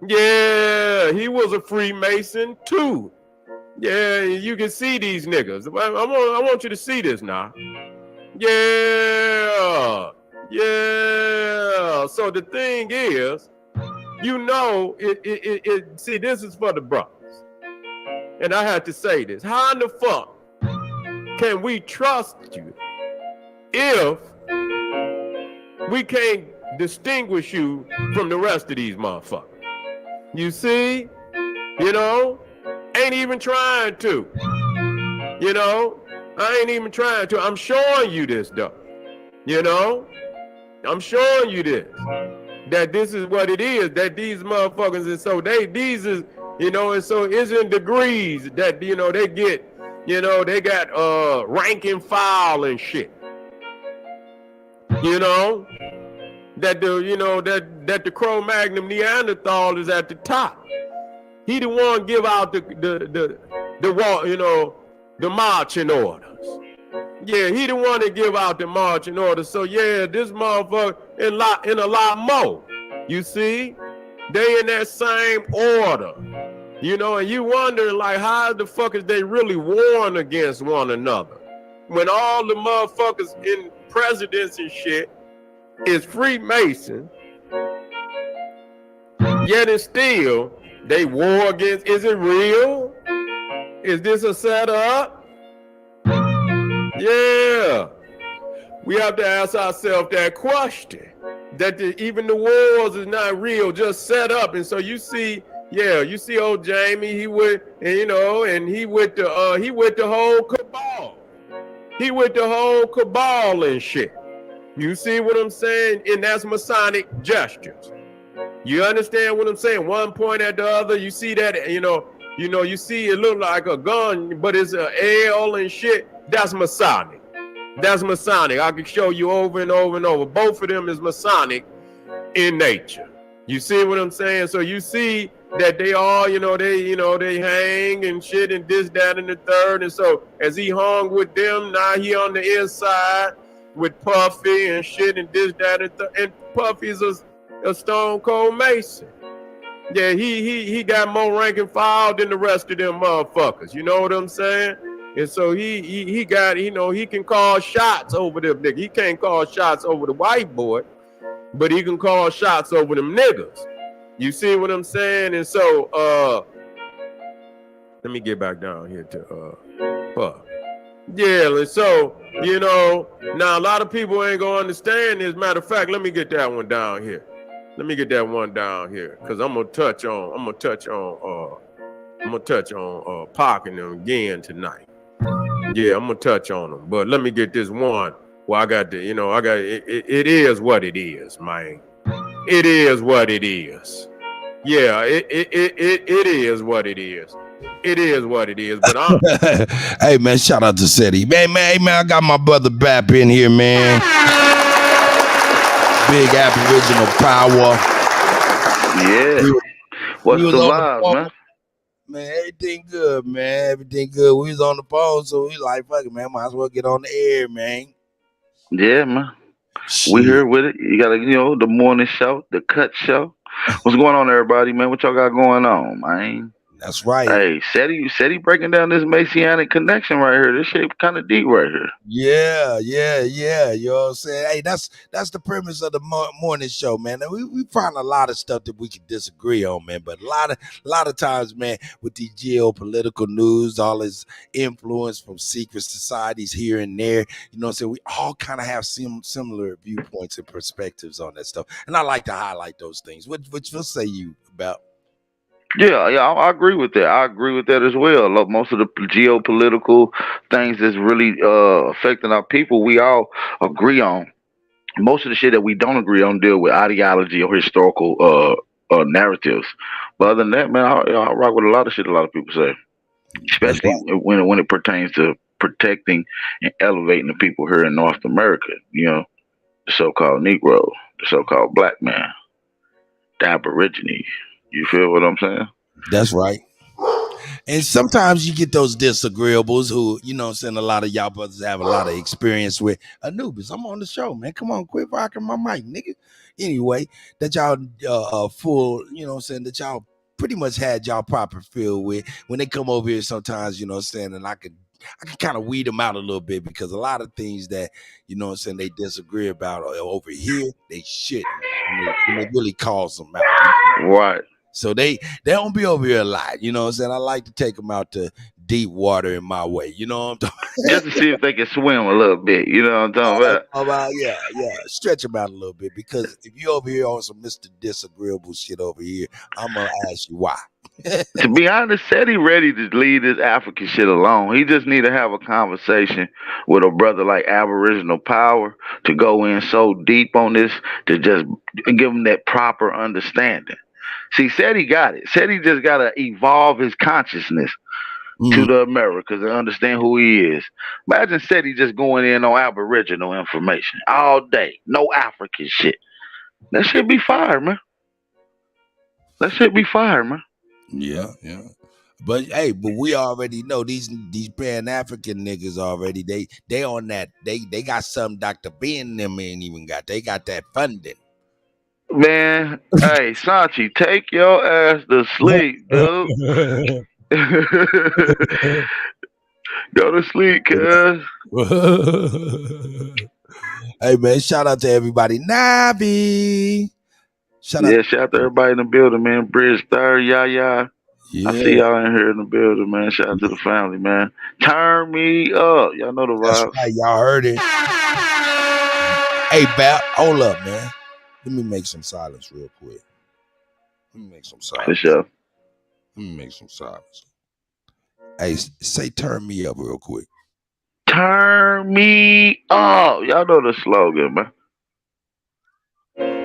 Yeah, he was a Freemason too. Yeah, you can see these niggas. I want you to see this now. Yeah. So the thing is, see, this is for the brothers. And I had to say this. How in the fuck can we trust you if we can't distinguish you from the rest of these motherfuckers? You see? Ain't even trying to. I ain't even trying to. I'm showing you this, though. I'm showing you this. That this is what it is. That these motherfuckers is so these is You know, and so it's in degrees that, you know, they get, you know, they got rank and file and shit. You know, that the, you know, that the Cro-Magnon Neanderthal is at the top. He the one give out the you know, the marching orders. Yeah, he the one that give out the marching orders. So yeah, this motherfucker in a lot more. You see, they in that same order. You know, and you wondering like how the fuck is they really warring against one another when all the motherfuckers in presidents and shit is Freemason, yet and still they war against. Is it real? Is this a setup? Yeah, we have to ask ourselves that question. That even the wars is not real, just set up. And so you see. Yeah, you see old Jamie, he with, and you know, and he with the whole cabal. He with the whole cabal and shit. You see what I'm saying? And that's Masonic gestures. You understand what I'm saying? One point at the other, you see that, you know, you see it look like a gun, but it's an L and shit. That's Masonic. That's Masonic. I can show you over and over and over. Both of them is Masonic in nature. You see what I'm saying? So you see that they all, they hang and shit and this, that, and the third. And so as he hung with them, now he on the inside with Puffy and shit and this, that, and third. And Puffy's a stone cold Mason. Yeah, he got more rank and file than the rest of them motherfuckers. You know what I'm saying? And so he got, he can call shots over them niggas. He can't call shots over the white boy, but he can call shots over them niggas. You see what I'm saying? And so, let me get back down here to Puff. Yeah, and so, now a lot of people ain't gonna understand this. Matter of fact, let me get that one down here. Let me get that one down here, cause I'm gonna touch on Pac and them again tonight. Yeah, I'm gonna touch on them, but let me get this one. Well, I got the, it is what it is, man. It is what it is. Yeah, it is what it is. It is what it is. But I'm hey man, shout out to Seti. Man, I got my brother Bap in here, man. Big Aboriginal power. Yeah. What's the vibes, man? Man, everything good, man. Everything good. We was on the phone, so we like, fuck it, man. Might as well get on the air, man. Yeah, man. We here with it. You got the morning show, the cut show. What's going on, everybody, man? What y'all got going on, man? That's right. Hey, Seti breaking down this Messianic connection right here. This shit kind of deep right here. Yeah. You know what I'm saying? Hey, that's the premise of the morning show, man. We find a lot of stuff that we can disagree on, man. But a lot of times, man, with the geopolitical news, all this influence from secret societies here and there, you know what I'm saying? We all kind of have similar viewpoints and perspectives on that stuff. And I like to highlight those things. What say you about? Yeah, I agree with that. I agree with that as well. Look, most of the geopolitical things that's really affecting our people, we all agree on. Most of the shit that we don't agree on deal with ideology or historical narratives. But other than that, man, I rock with a lot of shit a lot of people say, especially when it pertains to protecting and elevating the people here in North America. The so-called Negro, the so-called black man, the Aborigine. You feel what I'm saying? That's right. And sometimes you get those disagreeables who, a lot of y'all brothers have a lot of experience with. Anubis, I'm on the show, man. Come on, quit rocking my mic, nigga. Anyway, that y'all full, that y'all pretty much had y'all proper feel with. When they come over here sometimes, and I can kind of weed them out a little bit because a lot of things that, they disagree about over here, they shouldn't. And it really calls them out. Right. So they don't be over here a lot, I like to take them out to deep water in my way, you know what I'm talking about? Just to see if they can swim a little bit, you know what I'm talking about? Yeah, stretch them out a little bit, because if you over here on some Mr. Disagreeable shit over here, I'm gonna ask you why. To be honest, Seti ready to leave this African shit alone. He just need to have a conversation with a brother like Aboriginal Power to go in so deep on this to just give him that proper understanding. See, Seti got it. Seti just got to evolve his consciousness to the Americas and understand who he is. Imagine Seti just going in on Aboriginal information all day. No African shit. That shit be fire, man. That shit be fire, man. Yeah. But hey, we already know these Pan-African niggas already. They on that. They got some Dr. Ben and them ain't even got. They got that funding. Man, hey, Sanchi, take your ass to sleep, dude. Go to sleep, cuz. Hey, man, shout out to everybody. Nabi. Shout out to everybody in the building, man. Bridge Third, Yaya. Yeah. I see y'all in here in the building, man. Shout out to the family, man. Turn me up. Y'all know the vibes. That's right. Y'all heard it. Hey, Bap, hold up, man. Let me make some silence real quick. For sure. Let me make some silence. Hey, say turn me up real quick. Turn me up. Y'all know the slogan, man.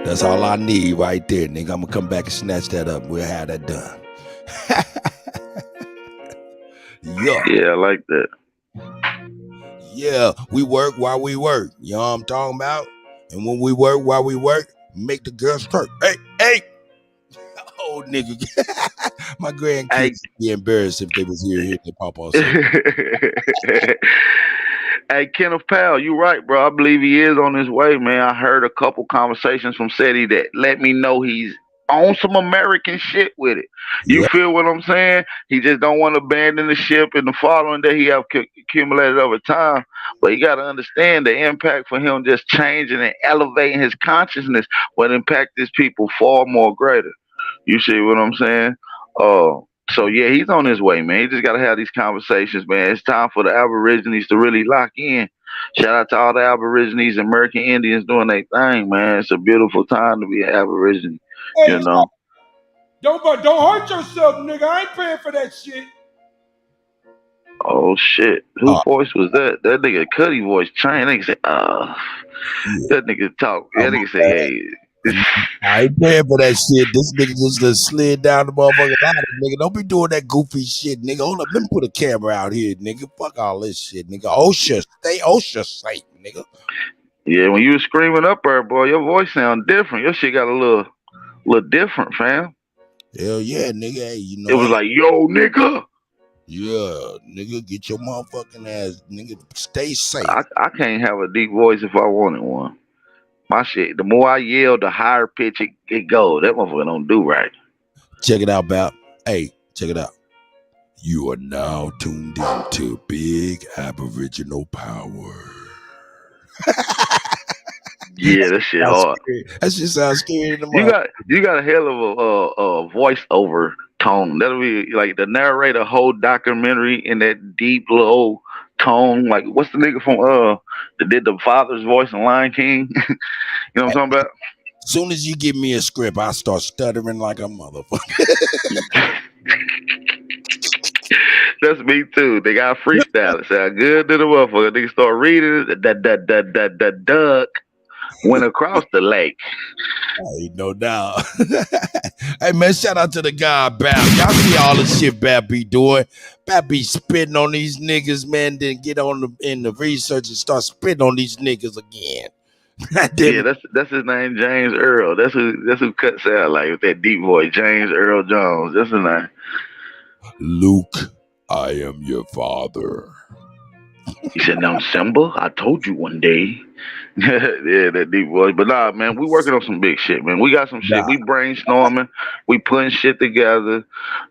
That's all I need right there, nigga. I'm gonna come back and snatch that up. We'll have that done. Yeah, I like that. Yeah, we work while we work. You know what I'm talking about? And when we work while we work, make the girls twerk. Hey. Oh, nigga. My grandkids would be embarrassed if they was here they pop on. Hey, Kenneth Powell, you right, bro. I believe he is on his way, man. I heard a couple conversations from Seti that let me know he's on some American shit with it. You feel what I'm saying? He just don't want to abandon the ship and the following that he have accumulated over time. But you got to understand the impact for him just changing and elevating his consciousness will impact his people far more greater. You see what I'm saying? So yeah, he's on his way, man. He just gotta have these conversations, man. It's time for the Aborigines to really lock in. Shout out to all the Aborigines and American Indians doing their thing, man. It's a beautiful time to be an Aborigine. Hey, you know. Don't hurt yourself, nigga. I ain't paying for that shit. Oh shit. Whose voice was that? That nigga Kutty voice changed. That nigga said, that nigga talk. That nigga say, hey. I ain't paying for that shit. This nigga just slid down the motherfucking ladder, nigga. Don't be doing that goofy shit, nigga. Hold up, let me put a camera out here, nigga. Fuck all this shit, nigga. OSHA, stay OSHA safe, nigga. Yeah, when you was screaming up there, boy, your voice sound different. Your shit got a little different, fam. Hell yeah, nigga. Hey, you know it was like, yo, nigga. Yeah, nigga, get your motherfucking ass, nigga. Stay safe. I can't have a deep voice if I wanted one. My shit, the more I yell, the higher pitch it goes. That motherfucker don't do right. Check it out, Bap. Hey, check it out. You are now tuned into Big Aboriginal Power. Yeah, that shit hard. That shit sounds scary in the You got a hell of a voiceover tone. That'll be like the narrator whole documentary in that deep low tone. Like what's the nigga from that did the father's voice in Lion King? You know what I'm talking about? As soon as you give me a script, I start stuttering like a motherfucker. That's me too. They got freestyle. It sound good to the motherfucker. They start reading it. The duck went across the lake. Hey, no doubt. Hey man, shout out to the guy Bap. Y'all see all the shit Bap be doing. Bap be spitting on these niggas, man. Then get on in the research and start spitting on these niggas again. Yeah, that's his name, James Earl. That's who Kutt sound like with that deep voice, James Earl Jones. That's his name. Luke, I am your father. He said, now Simba, I told you one day. Yeah, that deep voice. But nah, man, we working on some big shit, man. We got some shit. We brainstorming. We putting shit together.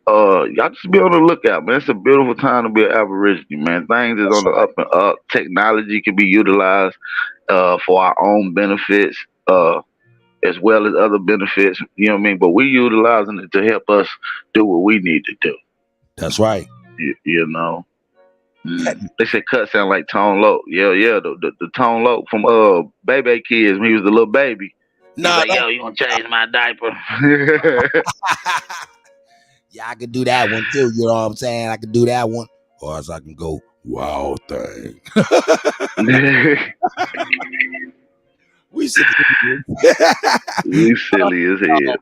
Y'all just be on the lookout, man. It's a beautiful time to be an Aborigine, man. Things is on the up and up. Technology can be utilized for our own benefits, as well as other benefits. You know what I mean? But we utilizing it to help us do what we need to do. That's right. You know. They said Kutt sound like Tone Loc. Yeah, the Tone Loc from Baby Kids when he was a little baby. Nah, like, yo, you gonna change my diaper? Yeah, I could do that one too. You know what I'm saying? I could do that one, or else I can go Wild Thing. We silly as hell.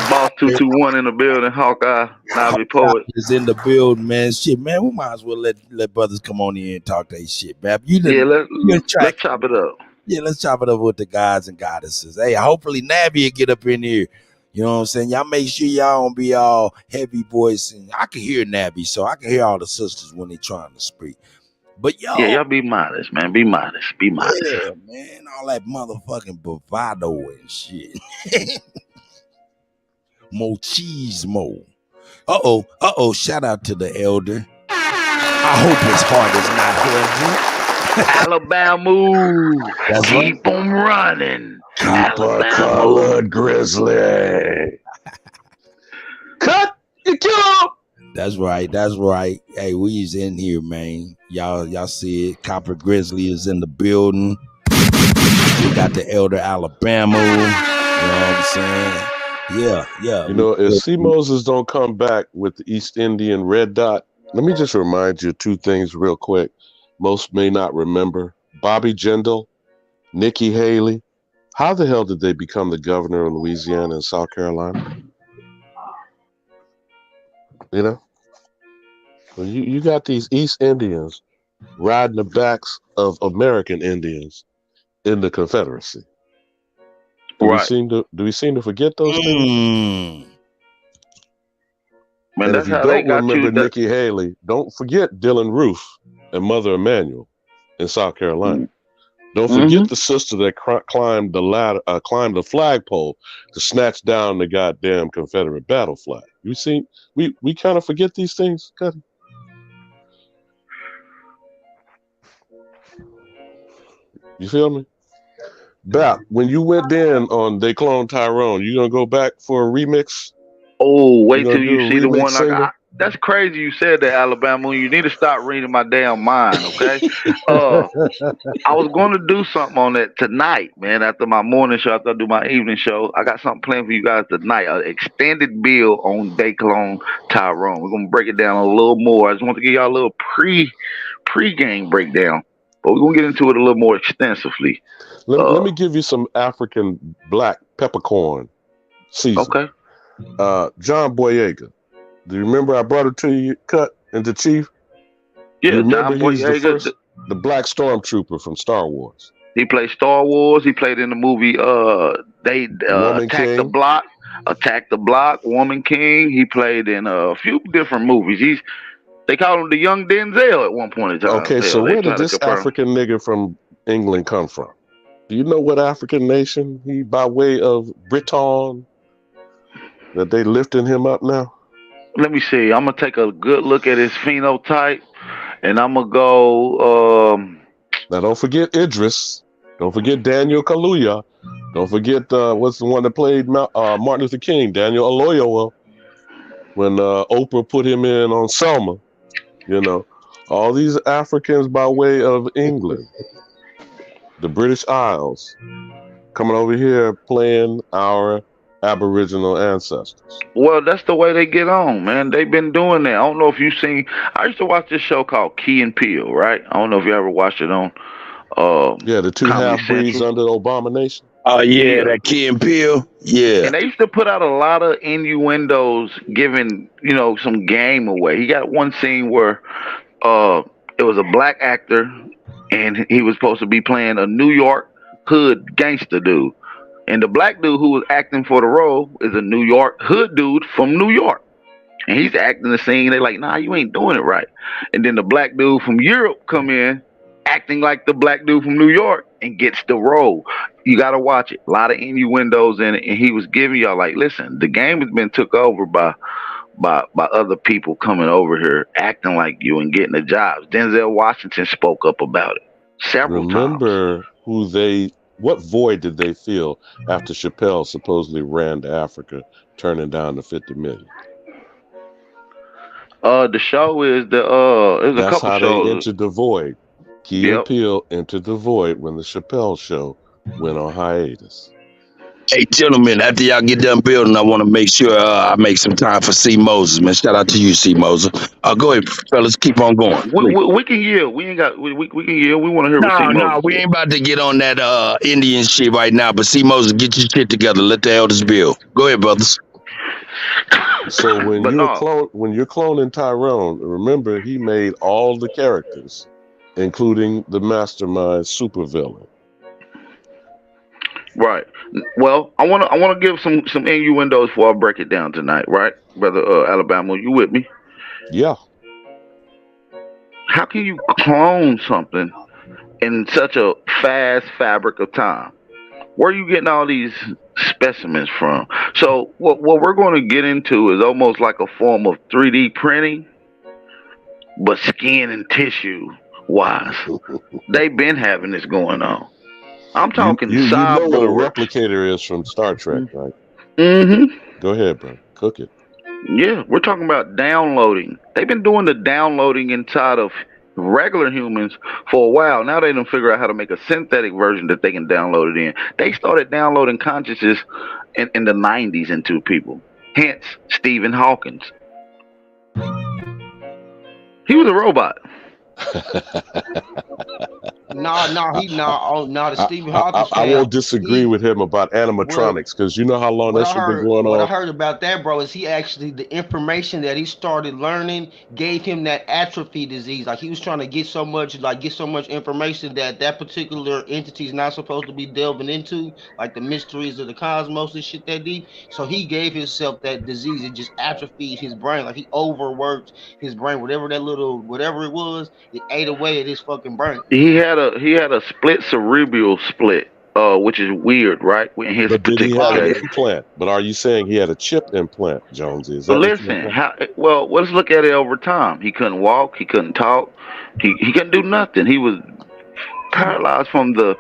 Boss 221 in the building. Hawkeye, Navi Poet. Is in the building, man. Shit, man. We might as well let brothers come on in and talk that shit, man. Yeah, let's chop it up. Yeah, let's chop it up with the gods and goddesses. Hey, hopefully Navi will get up in here. You know what I'm saying? Y'all make sure y'all don't be all heavy voice. And I can hear Navi, so I can hear all the sisters when they trying to speak. But yo, yeah, y'all be modest, man. Be modest. Be modest. Yeah, man. All that motherfucking bravado and shit. Machismo. Uh-oh. Shout out to the elder. I hope his heart is not heavy. Alabama. That's Keep them running. Colored grizzly. Cut. You kill him. That's right. Hey, we's in here, man. Y'all see it. Copper Grizzly is in the building. We got the elder Alabama. You know what I'm saying? Yeah. You know, if C. Moses don't come back with the East Indian red dot, let me just remind you of two things real quick. Most may not remember. Bobby Jindal, Nikki Haley. How the hell did they become the governor of Louisiana and South Carolina? You know? Well, you got these East Indians riding the backs of American Indians in the Confederacy. Do we seem to forget those things? Man, And that's if you how they don't got remember you. Nikki Haley, don't forget Dylan Roof and Mother Emanuel in South Carolina. Don't forget the sister that climbed the ladder, climbed the flagpole to snatch down the goddamn Confederate battle flag. We kind of forget these things, Kutty. You feel me? Bap, when you went in on They Clone Tyrone, you gonna go back for a remix? Oh, wait gonna till do you a see the remix one I single? got. That's crazy you said that, Alabama. You need to stop reading my damn mind, okay? I was going to do something on that tonight, man, after my morning show, after I do my evening show. I got something planned for you guys tonight, an extended bill on Dayclone Tyrone. We're going to break it down a little more. I just want to give y'all a little pre-game breakdown, but we're going to get into it a little more extensively. Let me give you some African black peppercorn season. Okay. John Boyega. Do you remember I brought it to you, Cut, and the Chief? Yeah, you remember John he's the Boyega, first, the black stormtrooper from Star Wars. He played Star Wars. He played in the movie Attack the Block, Woman King. He played in a few different movies. They called him the young Denzel at one point in time. Okay, so where did this African nigga from England come from? Do you know what African nation he by way of Britain that they lifting him up now? Let me see. I'm gonna take a good look at his phenotype, and I'm gonna go. Now, don't forget Idris. Don't forget Daniel Kaluuya. Don't forget what's the one that played Martin Luther King, Daniel Aloyowa. When Oprah put him in on Selma, you know, all these Africans by way of England, the British Isles, coming over here playing our Aboriginal ancestors. Well, that's the way they get on, man. They've been doing that. I don't know if you've seen. I used to watch this show called Key and Peele, right? I don't know if you ever watched it on. The two half-breeds under the Abomination. Oh yeah, that Key and Peele. Yeah. And they used to put out a lot of innuendos, giving some game away. He got one scene where it was a black actor, and he was supposed to be playing a New York hood gangster dude. And the black dude who was acting for the role is a New York hood dude from New York. And he's acting the scene. They're like, nah, you ain't doing it right. And then the black dude from Europe come in, acting like the black dude from New York, and gets the role. You got to watch it. A lot of innuendos in it. And he was giving y'all like, listen, the game has been took over by other people coming over here, acting like you and getting the jobs. Denzel Washington spoke up about it several times. Remember what void did they feel after Chappelle supposedly ran to Africa, turning down the $50 million? The show is it was That's a couple how shows. they entered the void. Key and Peele entered the void when the Chappelle show went on hiatus. Hey, gentlemen, after y'all get done building, I want to make sure I make some time for C. Moses, man. Shout out to you, C. Moses. Go ahead, fellas. Keep on going. We can yield. We ain't got. We can yield. We want to hear what C. Moses. No, we ain't about to get on that Indian shit right now. But C. Moses, get your shit together. Let the elders build. Go ahead, brothers. So when But you're no. when you're cloning Tyrone, remember he made all the characters, including the mastermind supervillain. Right. Well, I wanna give some innuendos before I break it down tonight, right, brother Alabama? You with me? Yeah. How can you clone something in such a fast fabric of time? Where are you getting all these specimens from? So what we're going to get into is almost like a form of 3D printing, but skin and tissue wise. They've been having this going on. I'm talking You know what a cyborgs. replicator is from Star Trek, right? Mm-hmm. Go ahead, bro. Cook it. Yeah, we're talking about downloading. They've been doing the downloading inside of regular humans for a while. Now they done figure out how to make a synthetic version that they can download it in. They started downloading consciousness in the 90s into people. Hence, Stephen Hawkins. He was a robot. The Stephen Hawking I won't disagree with him about animatronics because you know how long that shit been going What I on. heard about that, bro, is he actually, the information that he started learning gave him that atrophy disease. Like he was trying to get so much information that particular entity is not supposed to be delving into, like the mysteries of the cosmos and shit that deep. So he gave himself that disease. It just atrophied his brain. Like he overworked his brain. Whatever it was, it ate away at his fucking brain. He had a split cerebral split, which is weird, right? In his But did he particular have an case. implant? But are you saying he had a chip implant, Jonesy? Is that But what you're listen, saying? let's look at it over time. He couldn't walk, he couldn't talk, he couldn't do nothing. He was paralyzed from the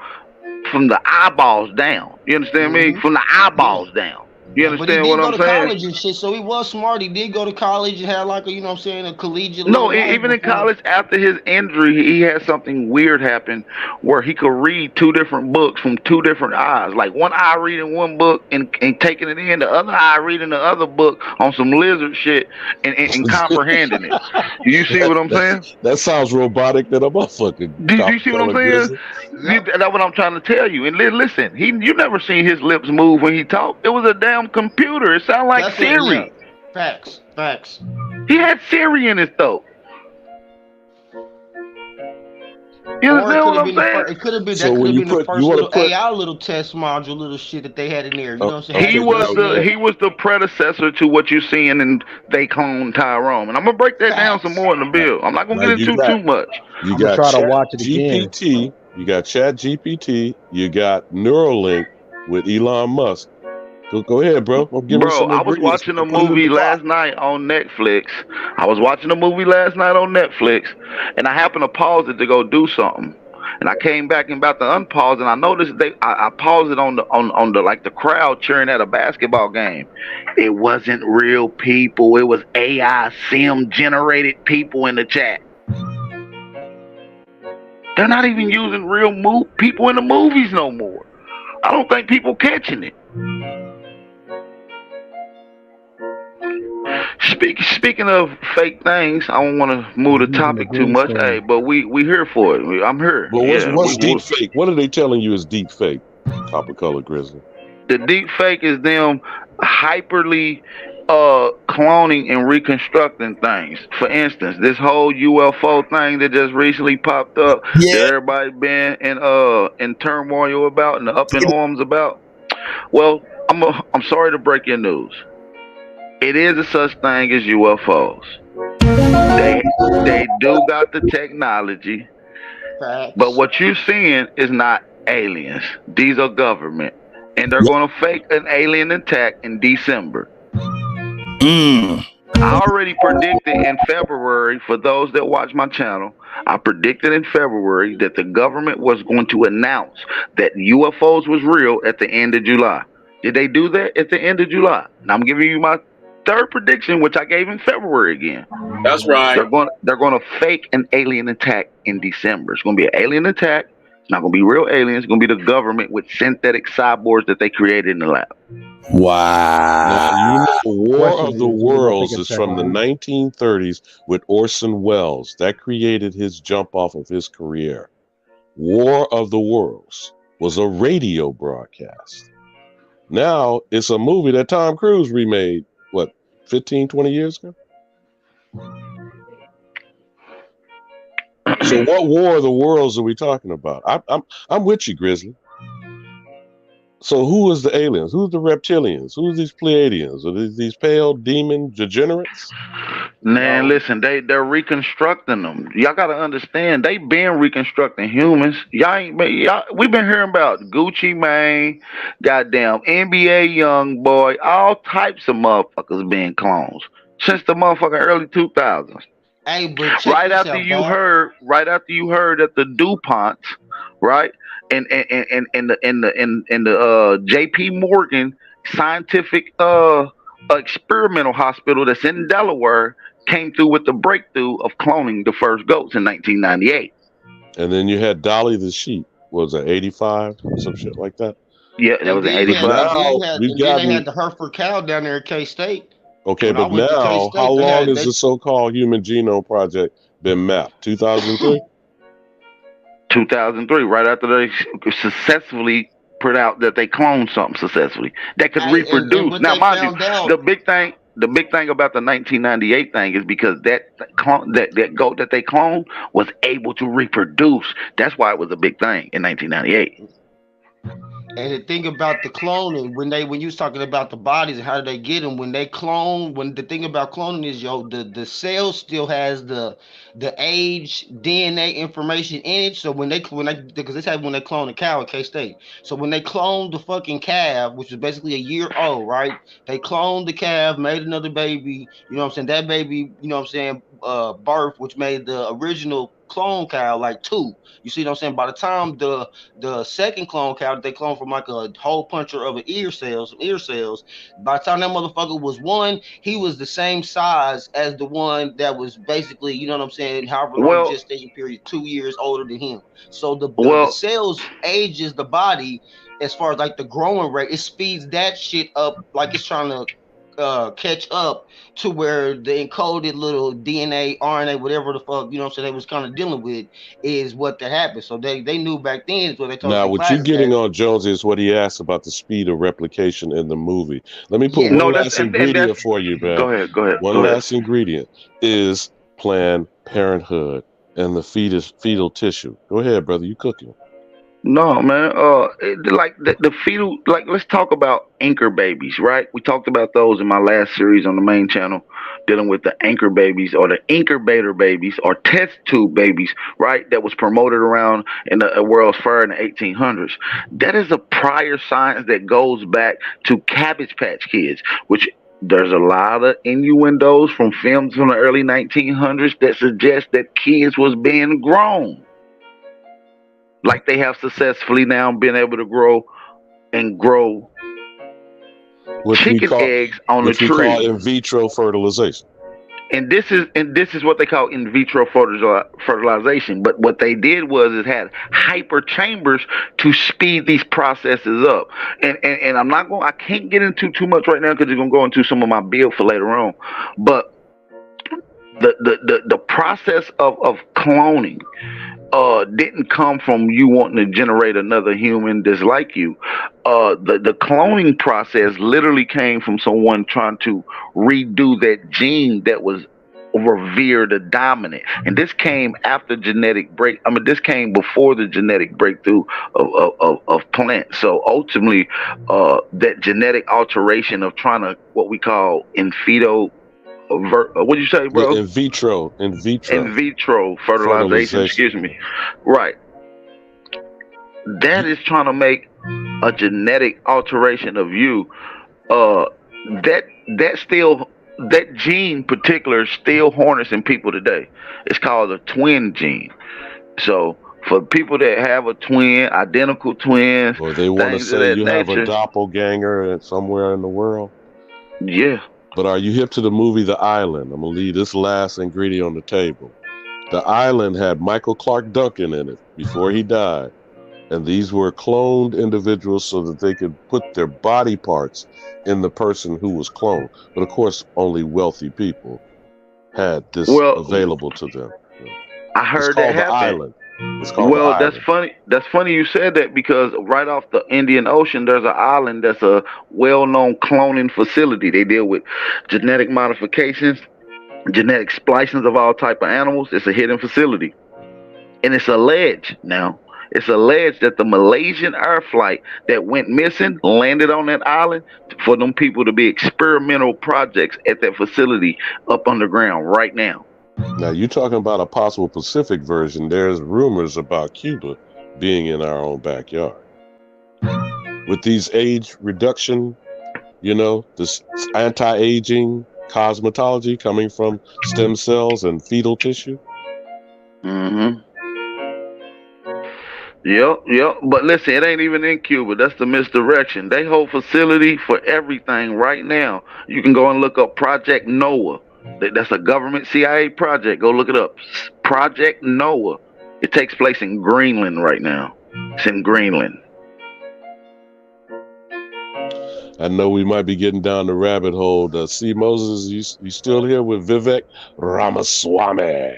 eyeballs down. You understand me? From the eyeballs down. You But he understand did what go I'm to saying? college and shit, so he was smart. He did go to college and had like a collegiate. No, little life even in before. college, after his injury, he had something weird happen where he could read two different books from two different eyes. Like one eye reading one book and taking it in, the other eye reading the other book on some lizard shit and comprehending it. You see what I'm saying? That sounds robotic than a motherfucker. Do you see what I'm saying? That's what I'm trying to tell you. And listen, you never seen his lips move when he talked. It was a damn computer. It sounded like That's Siri. Facts. He had Siri in his throat. You understand what I'm saying? It could have been So that. when Could you have been the put- first you wanna little put- AI little test module, little shit that they had in there. You know what I'm saying? He was the predecessor to what you're seeing, and they cloned Tyrone. And I'm gonna break that down some more in the bill. I'm not gonna Now get you into got- too much. You got GPT, you got Chat GPT, you got Neuralink with Elon Musk. Go ahead, bro. Give me Bro, some I was ingredients. watching a Put it in movie the pot. last night on Netflix. And I happened to pause it to go do something. And I came back and about to unpause, and I noticed I paused it on the like the crowd cheering at a basketball game. It wasn't real people. It was AI sim generated people in the chat. They're not even using real people in the movies no more. I don't think people catching it. Speaking of fake things, I don't want to move the topic too much. Hey, but we here for it. I'm here. Well, what's we- deep fake? What are they telling you is deep fake? Copper color grizzly. The deep fake is them hyperly cloning and reconstructing things. For instance, this whole UFO thing that just recently popped up, that everybody been in turmoil about and up in arms about. Well, I'm sorry to break your news. It is a such thing as UFOs. They do got the technology, but what you're seeing is not aliens. These are government, and they're going to fake an alien attack in December. I already predicted in February, for those that watch my channel, I predicted in February that the government was going to announce that UFOs was real at the end of July. Did they do that at the end of July? Now I'm giving you my third prediction, which I gave in February again. That's right. They're going to fake an alien attack in December. It's going to be an alien attack. It's not going to be real aliens. It's going to be the government with synthetic cyborgs that they created in the lab. Now, War of the Worlds is from the 1930s with Orson Welles. That created his jump off of his career. War of the Worlds was a radio broadcast. Now it's a movie that Tom Cruise remade, 15, 20 years ago? So what war of the worlds are we talking about? I'm with you, Grizzly. So who is the aliens? Who's the reptilians? Who's these Pleiadians? Are these pale demon degenerates? Man, listen, they're reconstructing them. Y'all gotta understand, they been reconstructing humans. We've been hearing about Gucci Mane, goddamn NBA young boy, all types of motherfuckers being clones since the motherfucking early 2000s. Hey, but check Right this after out, you Bob. heard that the DuPonts, right, and the J.P. Morgan scientific experimental hospital that's in Delaware came through with the breakthrough of cloning the first goats in 1998. And then you had Dolly the sheep. What was it, 85? Some shit like that? Yeah, that was in 85. We've Then they gotten... had the Hereford cow down there at K-State. Okay, When I but went to now, K-State, how they long had- has they- the so-called Human Genome Project been mapped? 2003? 2003, right after they successfully put out that they cloned something successfully that could Hey, and reproduce. what Now, they mind you, found out- the big thing about the 1998 thing is because that goat that they cloned was able to reproduce. That's why it was a big thing in 1998. And the thing about the cloning, when you was talking about the bodies and how do they get them, when they clone, when the thing about cloning is, the cell still has the age DNA information in it. So when they because this happened when they cloned a cow at K-State. So when they cloned the fucking calf, which was basically a year old, right? They cloned the calf, made another baby. You know what I'm saying? That baby, you know what I'm saying, birth, which made the original clone cow like 2. You see what I'm saying? By the time the second clone cow that they cloned from like a hole puncher of ear cells, by the time that motherfucker was 1, he was the same size as the one that was basically, you know what I'm saying, however long gestation period, 2 years older than him. So the cells ages the body as far as like the growing rate. It speeds that shit up like it's trying to catch up to where the encoded little DNA, RNA, whatever the fuck, you know what I'm saying, they was kind of dealing with is what that happened. So they knew back then is what they told us Now, in what class you're is getting that- on, Jones, is what he asked about the speed of replication in the movie. Let me put Yeah. one No, last ingredient for you, man. Go ahead. One last ingredient is Planned Parenthood and the fetal tissue. Go ahead, brother. You cooking. No, man. Like the fetal. Like, let's talk about anchor babies, right? We talked about those in my last series on the main channel, dealing with the anchor babies or the incubator babies or test tube babies, right? That was promoted around in the World's Fair in the 1800s. That is a prior science that goes back to Cabbage Patch Kids, which there's a lot of innuendos from films from the early 1900s that suggest that kids was being grown. Like they have successfully now been able to grow chicken eggs on a which we tree. call in vitro fertilization. And this is what they call in vitro fertilization. But what they did was it had hyper chambers to speed these processes up. And I can't get into too much right now because it's gonna go into some of my build for later on. But the process of cloning didn't come from you wanting to generate another human that's like you. The cloning process literally came from someone trying to redo that gene that was revered the dominant. And this came after this came before the genetic breakthrough of plants. So ultimately, that genetic alteration of trying to what we call in vitro. What did you say, bro? In vitro fertilization. Excuse me. Right. That is trying to make a genetic alteration of you. That gene particular still harnessing people today. It's called a twin gene. So for people that have a twin, identical twins, or they want to things of say that you have a nature. doppelganger somewhere in the world. Yeah. But are you hip to the movie The Island? I'm going to leave this last ingredient on the table. The Island had Michael Clark Duncan in it before he died. And these were cloned individuals so that they could put their body parts in the person who was cloned. But of course, only wealthy people had this available to them. I heard it's that called The happen. Island. It's called the Well, that's island. funny. That's funny you said that because right off the Indian Ocean, there's an island that's a well-known cloning facility. They deal with genetic modifications, genetic splicings of all type of animals. It's a hidden facility, and it's alleged now. It's alleged that the Malaysian air flight that went missing landed on that island for them people to be experimental projects at that facility up underground right now. Now, you're talking about a possible Pacific version. There's rumors about Cuba being in our own backyard. With these age reduction, this anti-aging cosmetology coming from stem cells and fetal tissue. Mm-hmm. Yep. But listen, it ain't even in Cuba. That's the misdirection. They hold facility for everything right now. You can go and look up Project Noah. That's a government CIA project. Go look it up. Project Noah. It takes place in Greenland right now. It's in Greenland. I know we might be getting down the rabbit hole. See, Moses, you still here with Vivek Ramaswamy?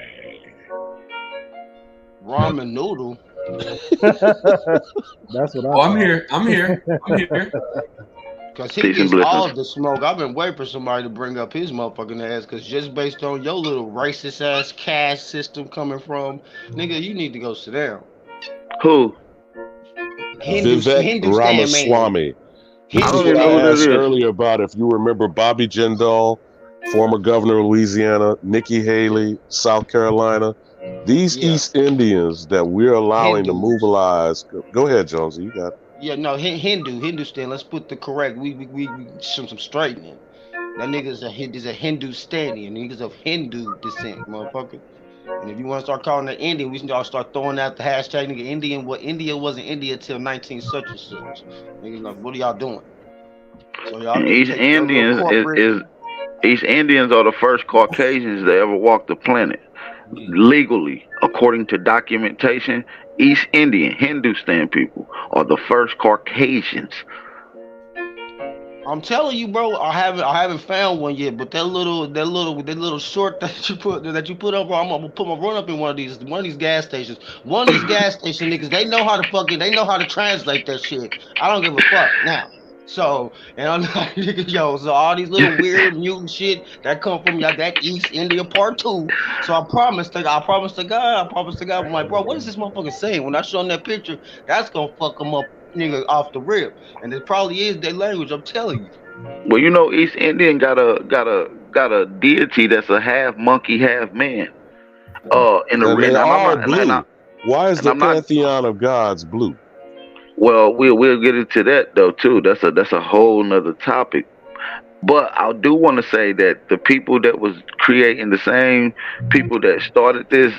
Ramen noodle. That's what I'm here. Cause he gets all the smoke. I've been waiting for somebody to bring up his motherfucking ass. Cause just based on your little racist ass caste system coming from, nigga, you need to go sit down. Who? Vivek Ramaswamy. This is what I asked earlier about if you remember Bobby Jindal, former governor of Louisiana, Nikki Haley, South Carolina. These East Indians that we're allowing to mobilize. Go ahead, Jonesy. You got it. Yeah, no, Hindustan. Let's put the correct. We some straightening. That nigga's a Hindustani, and niggas of Hindu descent, motherfucker. And if you want to start calling it Indian, we can start throwing out the hashtag nigga Indian. What India wasn't India till 19 such and such. Niggas like, what are y'all doing? So y'all East Indians East Indians are the first Caucasians that ever walked the planet. Legally, according to documentation, East Indian Hindustan people are the first Caucasians. I'm telling you, bro. I haven't found one yet. But that little short that you put up, bro. I'm gonna put my run up in one of these gas stations. One of these gas station niggas, they know how to translate that shit. I don't give a fuck now. So, and I'm like, nigga, so all these little weird mutant shit that come from that East India part 2. So I promised to God, I'm like, bro, what is this motherfucker saying? When I show him that picture, that's gonna fuck him up, nigga, off the rip. And it probably is their language, I'm telling you. Well, East Indian got a deity that's a half monkey, half man. In the they are blue. Why is the pantheon of gods blue? Well, we'll get into that though too. That's a whole nother topic. But I do want to say that the people that was creating, the same people that started this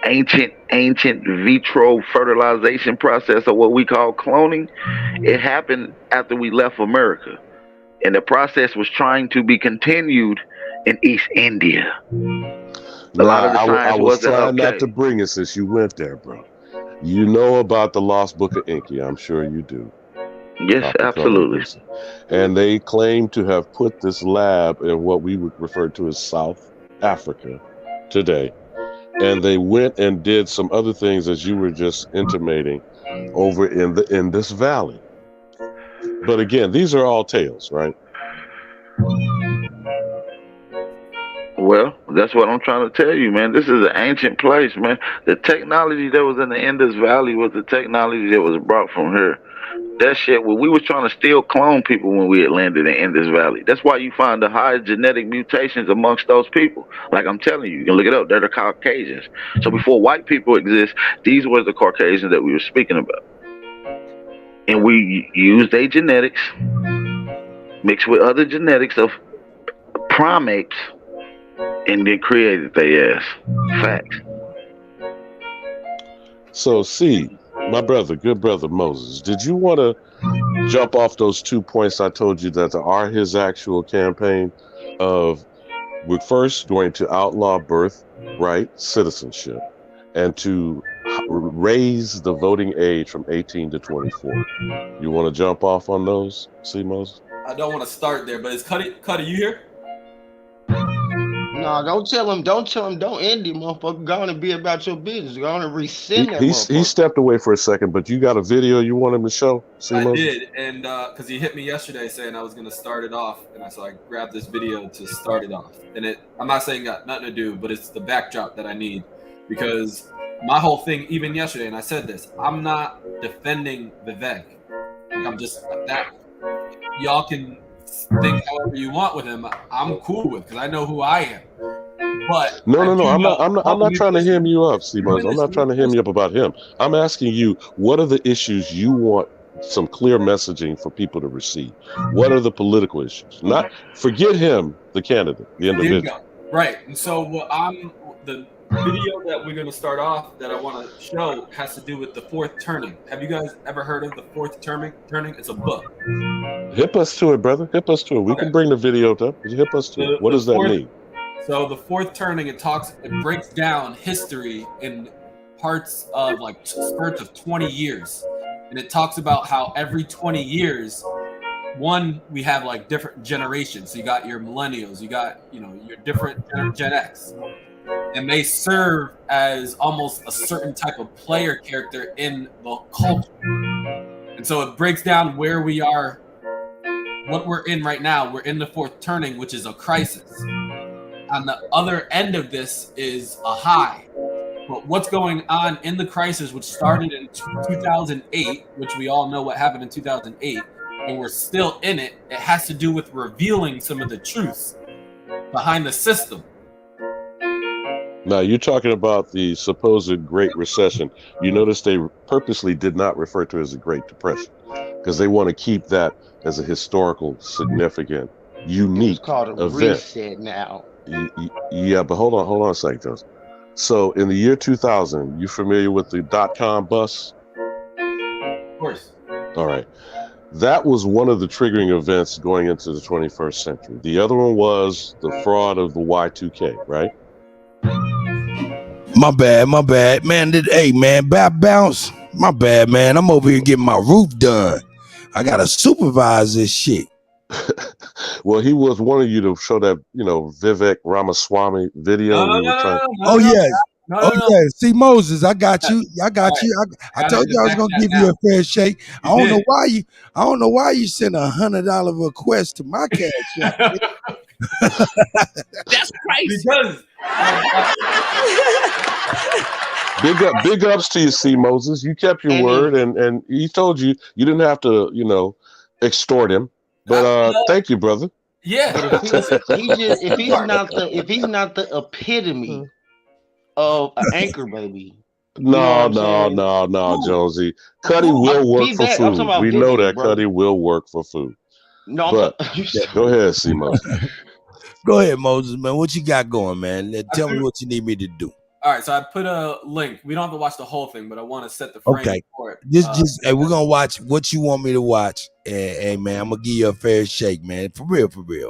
ancient vitro fertilization process, or what we call cloning, it happened after we left America, and the process was trying to be continued in East India. A lot of the science I was trying okay. not to bring it since you went there, bro. You know about the Lost Book of Enki, I'm sure you do. Yes, absolutely. And they claim to have put this lab in what we would refer to as South Africa today. And they went and did some other things, as you were just intimating, over in this valley. But again, these are all tales, right? Well, that's what I'm trying to tell you, man. This is an ancient place, man. The technology that was in the Indus Valley was the technology that was brought from here. That shit, we was trying to still clone people when we had landed in Indus Valley. That's why you find the highest genetic mutations amongst those people. Like I'm telling you, you can look it up. They're the Caucasians. So before white people exist, these were the Caucasians that we were speaking about. And we used their genetics, mixed with other genetics of primates, and then created their ass. Facts. So, see, my brother, good brother Moses, did you want to jump off those 2 points I told you that are his actual campaign of, we're first going to outlaw birthright citizenship and to raise the voting age from 18 to 24? You want to jump off on those, see, Moses? I don't want to start there, but is Kutty you here? No, don't tell him. Don't end him, motherfucker. Go on and be about your business. Go on and rescind that He motherfucker. stepped away for a second, but you got a video you want him to show? See, I Moses? did, and because he hit me yesterday saying I was going to start it off, and so I grabbed this video to start it off. And I'm not saying got nothing to do, but it's the backdrop that I need, because my whole thing, even yesterday, and I said this, I'm not defending Vivek. Like, I'm just that. Y'all can think however you want with him. I'm cool with, because I know who I am. But No. I'm not trying to hem you up, C-Muzz. I'm not trying to hem you up about him. I'm asking you, what are the issues you want some clear messaging for people to receive? What are the political issues? Not forget him, the candidate, the individual. Right. And so the video that we're going to start off that I want to show has to do with the fourth turning. Have you guys ever heard of the fourth turning? It's a book. Hip us to it, brother. Hip us to it. We can bring the video up. Hip us to it. What does that mean? So the fourth turning, it breaks down history in parts of like spurts of 20 years. And it talks about how every 20 years, we have like different generations. So you got your millennials, you got, your different Gen X. And they serve as almost a certain type of player character in the culture. And so it breaks down where we are, what we're in right now. We're in the fourth turning, which is a crisis. On the other end of this is a high. But what's going on in the crisis, which started in 2008, which we all know what happened in 2008, and we're still in it, it has to do with revealing some of the truths behind the system. Now, you're talking about the supposed Great Recession. You notice they purposely did not refer to it as a Great Depression because they want to keep that as a historical, significant, unique It's called a event. reset now. Yeah, but hold on a second, Joseph. So in the year 2000, you familiar with the .com bust? Of course. All right. That was one of the triggering events going into the 21st century. The other one was the fraud of the Y2K, right? My bad. Man, bounce. My bad, man. I'm over here getting my roof done. I gotta supervise this shit. Well, he was wanting you to show that, Vivek Ramaswamy video. Yeah. See, Moses, I got you. I told you I was gonna give you a fair shake. I don't know why you sent $100 request to my cash app. That's crazy. Because big ups to you, C. Moses. You kept your word, and he told you didn't have to, extort him. But thank you, brother. Yeah. If he's not the epitome of an anchor baby. No, Jonesy. Kutty will work for food. We know that Kutty will work for food. No, but go ahead, C. Moses. Go ahead, Moses, man. What you got going, man? Tell me what you need me to do. All right, so I put a link. We don't have to watch the whole thing, but I want to set the frame for it. Hey, we're gonna watch what you want me to watch. Hey, man, I'm gonna give you a fair shake, man. For real,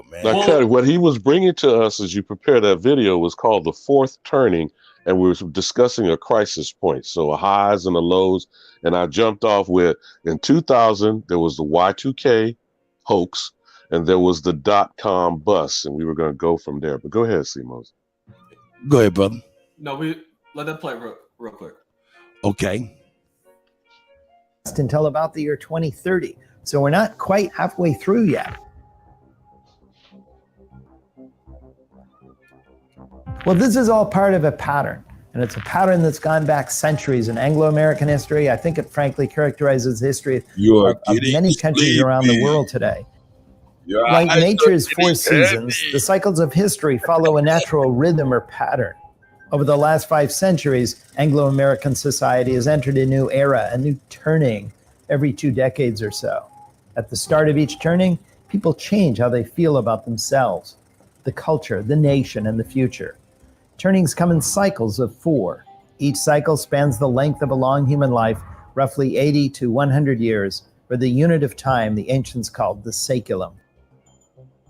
man. Now, Kutty, what he was bringing to us as you prepare that video was called the fourth turning, and we were discussing a crisis point, so a highs and a lows. And I jumped off with in 2000 there was the Y2K hoax, and there was the .com bust, and we were going to go from there. But go ahead, C. Moses. Go ahead, brother. No, we let that play real quick. Okay. Until about the year 2030. So we're not quite halfway through yet. Well, this is all part of a pattern. And it's a pattern that's gone back centuries in Anglo-American history. I think it frankly characterizes the history of many countries around the world today. Like nature's four seasons, the cycles of history follow a natural rhythm or pattern. Over the last 5 centuries, Anglo-American society has entered a new era, a new turning every 2 decades or so. At the start of each turning, people change how they feel about themselves, the culture, the nation, and the future. Turnings come in cycles of 4. Each cycle spans the length of a long human life, roughly 80 to 100 years, or the unit of time the ancients called the saeculum.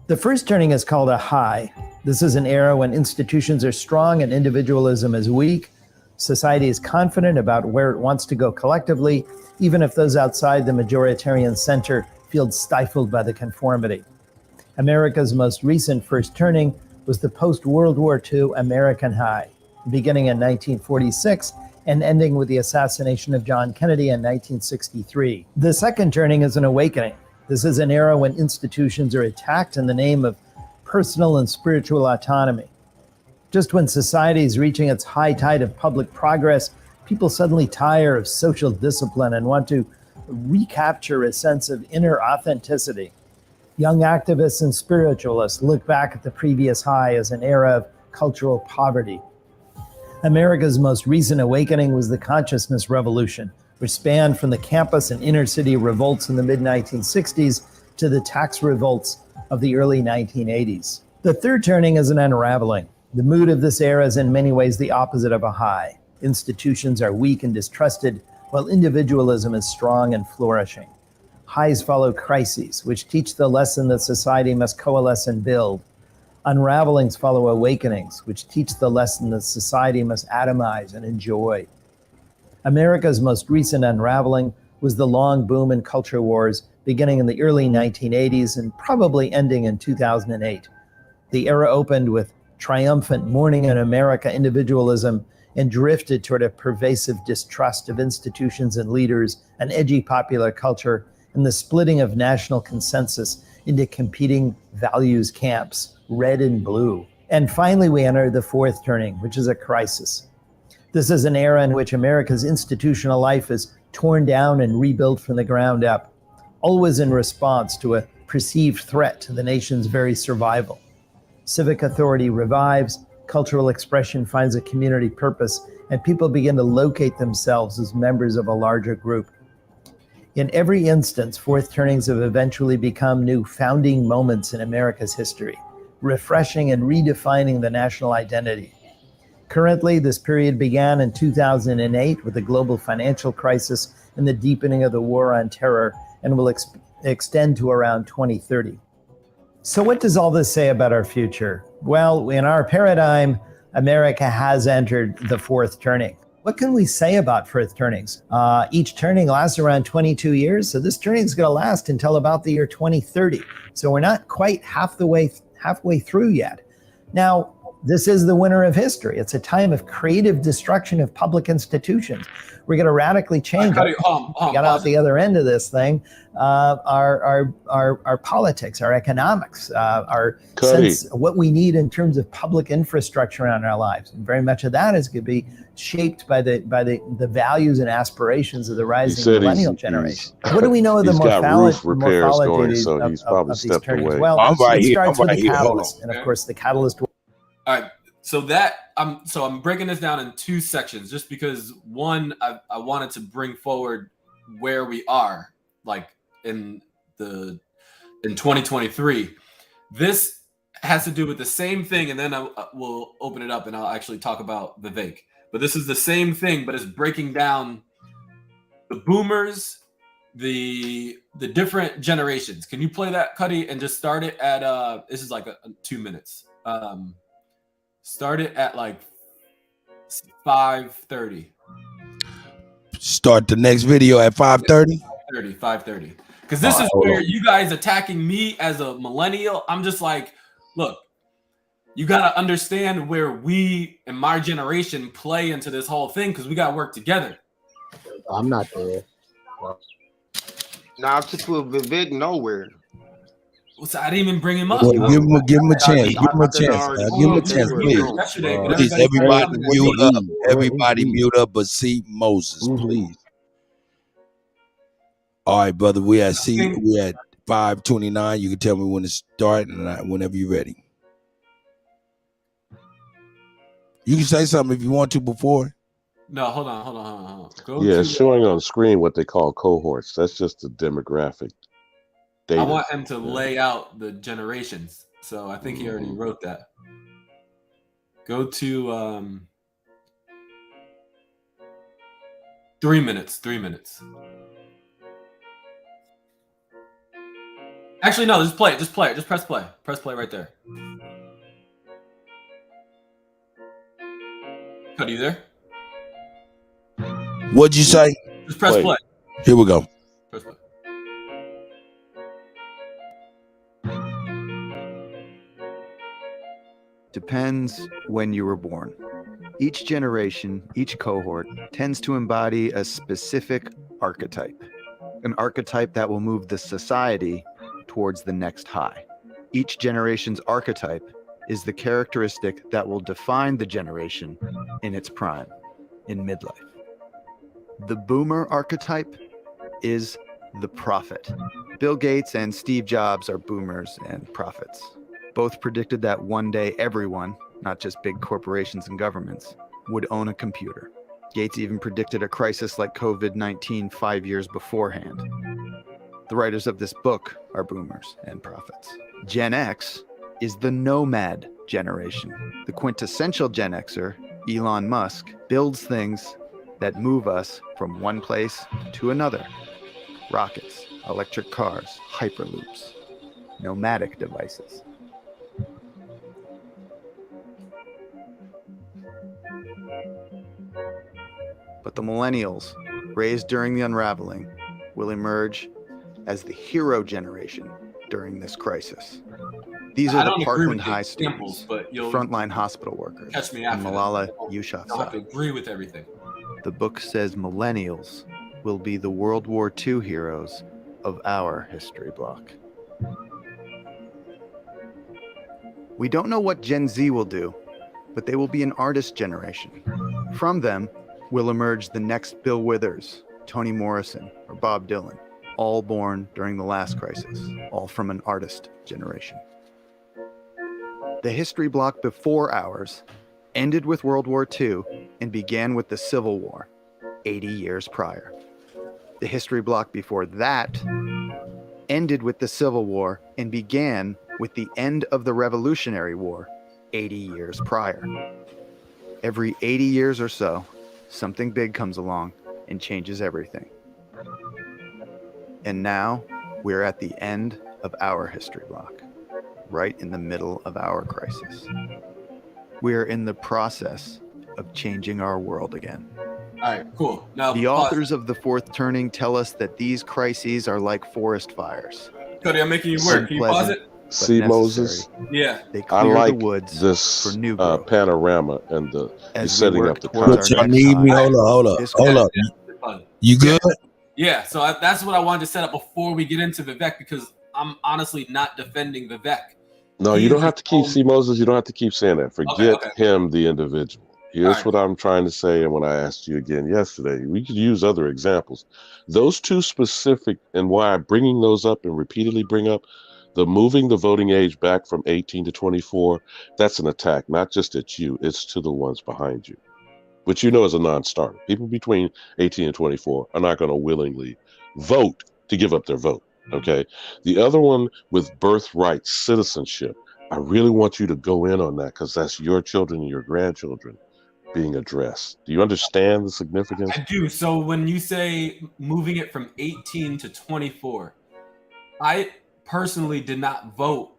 The first turning is called a high. This is an era when institutions are strong and individualism is weak. Society is confident about where it wants to go collectively, even if those outside the majoritarian center feel stifled by the conformity. America's most recent first turning was the post-World War II American high, beginning in 1946 and ending with the assassination of John Kennedy in 1963. The second turning is an awakening. This is an era when institutions are attacked in the name of personal and spiritual autonomy. Just when society is reaching its high tide of public progress, people suddenly tire of social discipline and want to recapture a sense of inner authenticity. Young activists and spiritualists look back at the previous high as an era of cultural poverty. America's most recent awakening was the consciousness revolution, which spanned from the campus and inner city revolts in the mid-1960s to the tax revolts of the early 1980s. The third turning is an unraveling. The mood of this era is in many ways the opposite of a high. Institutions are weak and distrusted, while individualism is strong and flourishing. Highs follow crises, which teach the lesson that society must coalesce and build. Unravelings follow awakenings, which teach the lesson that society must atomize and enjoy. America's most recent unraveling was the long boom in culture wars beginning in the early 1980s and probably ending in 2008. The era opened with triumphant morning in America individualism and drifted toward a pervasive distrust of institutions and leaders, an edgy popular culture, and the splitting of national consensus into competing values camps, red and blue. And finally, we enter the fourth turning, which is a crisis. This is an era in which America's institutional life is torn down and rebuilt from the ground up, always in response to a perceived threat to the nation's very survival. Civic authority revives, cultural expression finds a community purpose, and people begin to locate themselves as members of a larger group. In every instance, fourth turnings have eventually become new founding moments in America's history, refreshing and redefining the national identity. Currently, this period began in 2008 with the global financial crisis and the deepening of the war on terror, and will extend to around 2030. So what does all this say about our future? Well, in our paradigm, America has entered the fourth turning. What can we say about fourth turnings? Each turning lasts around 22 years, so this turning is going to last until about the year 2030. So we're not quite halfway through yet. Now, this is the winter of history. It's a time of creative destruction of public institutions. We're going to radically change. Get out the other end of this thing. Our politics, our economics, our sense of what we need in terms of public infrastructure in our lives. And very much of that is going to be shaped by the values and aspirations of the rising millennial generation. What do we know of the morphology of these turnings? Well, it starts with the catalyst, and of course, the catalyst. All right, so I'm breaking this down in two sections, just because one, I wanted to bring forward where we are, like in 2023. This has to do with the same thing, and then I will open it up and I'll actually talk about Vivek. But this is the same thing, but it's breaking down the boomers, the different generations. Can you play that, Kutty, and just start it at this is like 2 minutes. Start it at like 5:30. Start the next video at 5:30? 5:30. Because this is where you guys attacking me as a millennial. I'm just like, look, you got to understand where we and my generation play into this whole thing, because we got to work together. I'm not there. Now I took Vivek nowhere. So I didn't even bring him up. Well, give him a chance. Give him a chance. Give him a chance, please. Please, everybody mute up. Everybody mute up, but see Moses, please. All right, brother. We at 5:29. You can tell me when to start, and whenever you're ready. You can say something if you want to before. No, hold on. It's showing on screen what they call cohorts. That's just the demographic data. I want him to lay out the generations. So I think he already wrote that. Go to 3 minutes. 3 minutes. Actually, no, just play it. Just press play. Press play right there. Are you there? What'd you say? Just press play. Here we go. Press play. depends when you were born. Each generation, each cohort, tends to embody a specific archetype, an archetype that will move the society towards the next high. Each generation's archetype is the characteristic that will define the generation in its prime, in midlife. The boomer archetype is the prophet. Bill Gates and Steve Jobs are boomers and prophets. Both predicted that one day everyone, not just big corporations and governments, would own a computer. Gates even predicted a crisis like COVID-19 5 years beforehand. The writers of this book are boomers and prophets. Gen X is the nomad generation. The quintessential Gen Xer, Elon Musk, builds things that move us from one place to another. Rockets, electric cars, hyperloops, nomadic devices. But the millennials, raised during the unraveling, will emerge as the hero generation during this crisis. These are the Parkland High students, but frontline hospital workers, catch me and after Malala that. Yousafzai. I'll have to agree with everything. The book says millennials will be the World War II heroes of our history block. We don't know what Gen Z will do, but they will be an artist generation. From them will emerge the next Bill Withers, Toni Morrison, or Bob Dylan, all born during the last crisis, all from an artist generation. The history block before ours ended with World War II and began with the Civil War, 80 years prior. The history block before that ended with the Civil War and began with the end of the Revolutionary War, 80 years prior. Every 80 years or so, something big comes along and changes everything. And now we're at the end of our history block, right in the middle of our crisis. We're in the process of changing our world again. All right, cool. Now, the authors of The Fourth Turning tell us that these crises are like forest fires. Kutty, I'm making you work. Can you pause it? See, Moses, Yeah. They I clear like the woods this for new growth. panorama and the As we setting work up the towards our context. next Need me? high. Hold up. You good? Yeah, so that's what I wanted to set up before we get into Vivek, because I'm honestly not defending Vivek. No, you don't have to keep, see, Moses, you don't have to keep saying that. Forget him, the individual. Here's what I'm trying to say, and when I asked you again yesterday, we could use other examples. Those two specific, and why I'm bringing those up and repeatedly bring up, the moving the voting age back from 18 to 24, that's an attack, not just at you, it's to the ones behind you, which you know is a non-starter. People between 18 and 24 are not going to willingly vote to give up their vote, okay? The other one with birthright citizenship, I really want you to go in on that because that's your children and your grandchildren being addressed. Do you understand the significance? I do. So when you say moving it from 18 to 24, I personally did not vote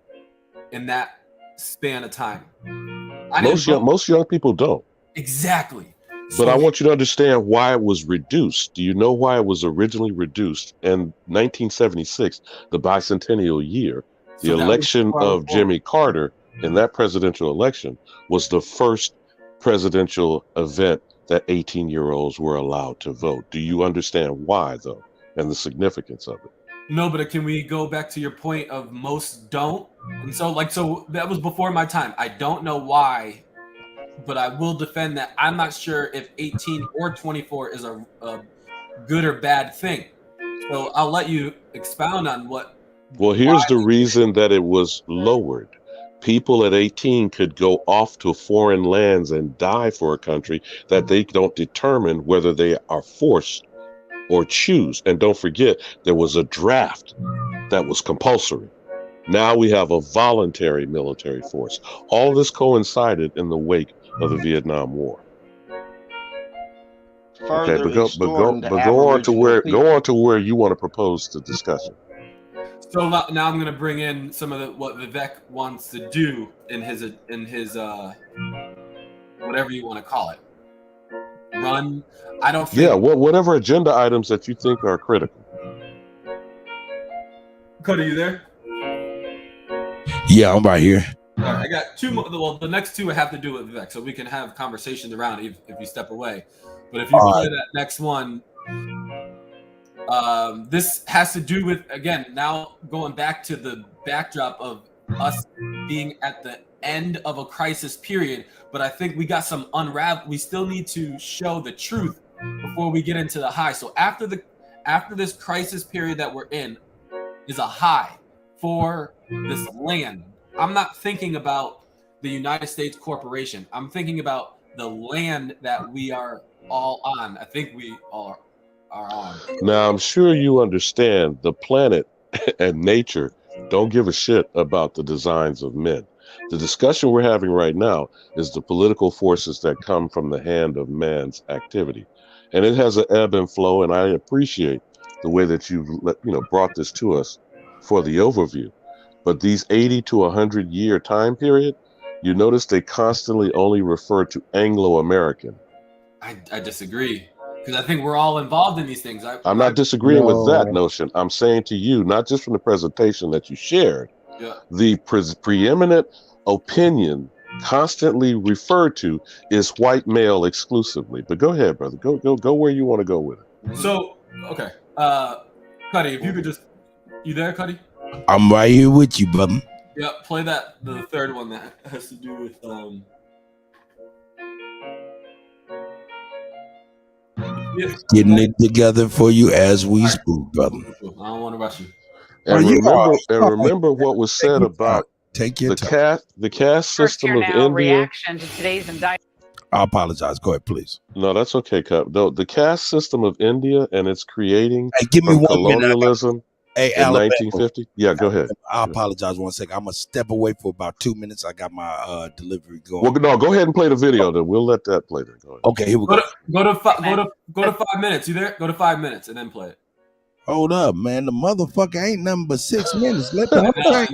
in that span of time. Most young people don't. Exactly. But I want you to understand why it was reduced. Do you know why it was originally reduced? In 1976, the bicentennial year, the election of Jimmy Carter in that presidential election was the first presidential event that 18-year-olds were allowed to vote. Do you understand why, though, and the significance of it? No, but can we go back to your point of most don't? And so that was before my time. I don't know why, but I will defend that. I'm not sure if 18 or 24 is a good or bad thing. So I'll let you expound on what. Well, here's the reason that it was lowered. People at 18 could go off to foreign lands and die for a country that they don't determine whether they are forced or choose. And don't forget, there was a draft that was compulsory. Now we have a voluntary military force. All this coincided in the wake of the Vietnam War. Okay, but go on to where you want to propose the discussion. So now I'm going to bring in some of what Vivek wants to do in his whatever you want to call it. Run. I don't think. Yeah, whatever agenda items that you think are critical. Kutty, are you there? Yeah, I'm right here. right, I got two more. Well, the next two have to do with Vivek, so we can have conversations around it if you step away. But if you play that next one, this has to do with, again, now going back to the backdrop of us being at the end of a crisis period. But I think we got some we still need to show the truth before we get into the high. So after this crisis period that we're in is a high for this land. I'm not thinking about the United States corporation. I'm thinking about the land that we are all on. I think we all are on. Now, I'm sure you understand the planet and nature don't give a shit about the designs of men. The discussion we're having right now is the political forces that come from the hand of man's activity. And it has an ebb and flow, and I appreciate the way that you've brought this to us for the overview. But these 80 to 100 year time period, you notice they constantly only refer to Anglo-American. I disagree, because I think we're all involved in these things. I'm not disagreeing with that notion. I'm saying to you, not just from the presentation that you shared, the preeminent opinion constantly referred to is white male exclusively. But go ahead, brother. Go where you want to go with it. So, okay. Kutty, if you could just... You there, Kutty? I'm right here with you, brother. Yeah, play the third one that has to do with... Getting it together for you as we speak, brother. I don't want to rush you. And remember what was said about the caste system of India. Reaction to today's indictment. I apologize. Go ahead, please. No, that's okay, Cup. The caste system of India and its creating give me from 1 minute. colonialism Hey, in 1950. Yeah, go ahead. I apologize 1 second. I'm gonna step away for about 2 minutes. I got my delivery going. Well, no, go ahead and play the video. Then we'll let that play. Then go ahead. Okay, here we go. Go to 5 minutes. You there? Go to 5 minutes and then play it. Hold up, man. The motherfucker ain't nothing but 6 minutes. Let the play.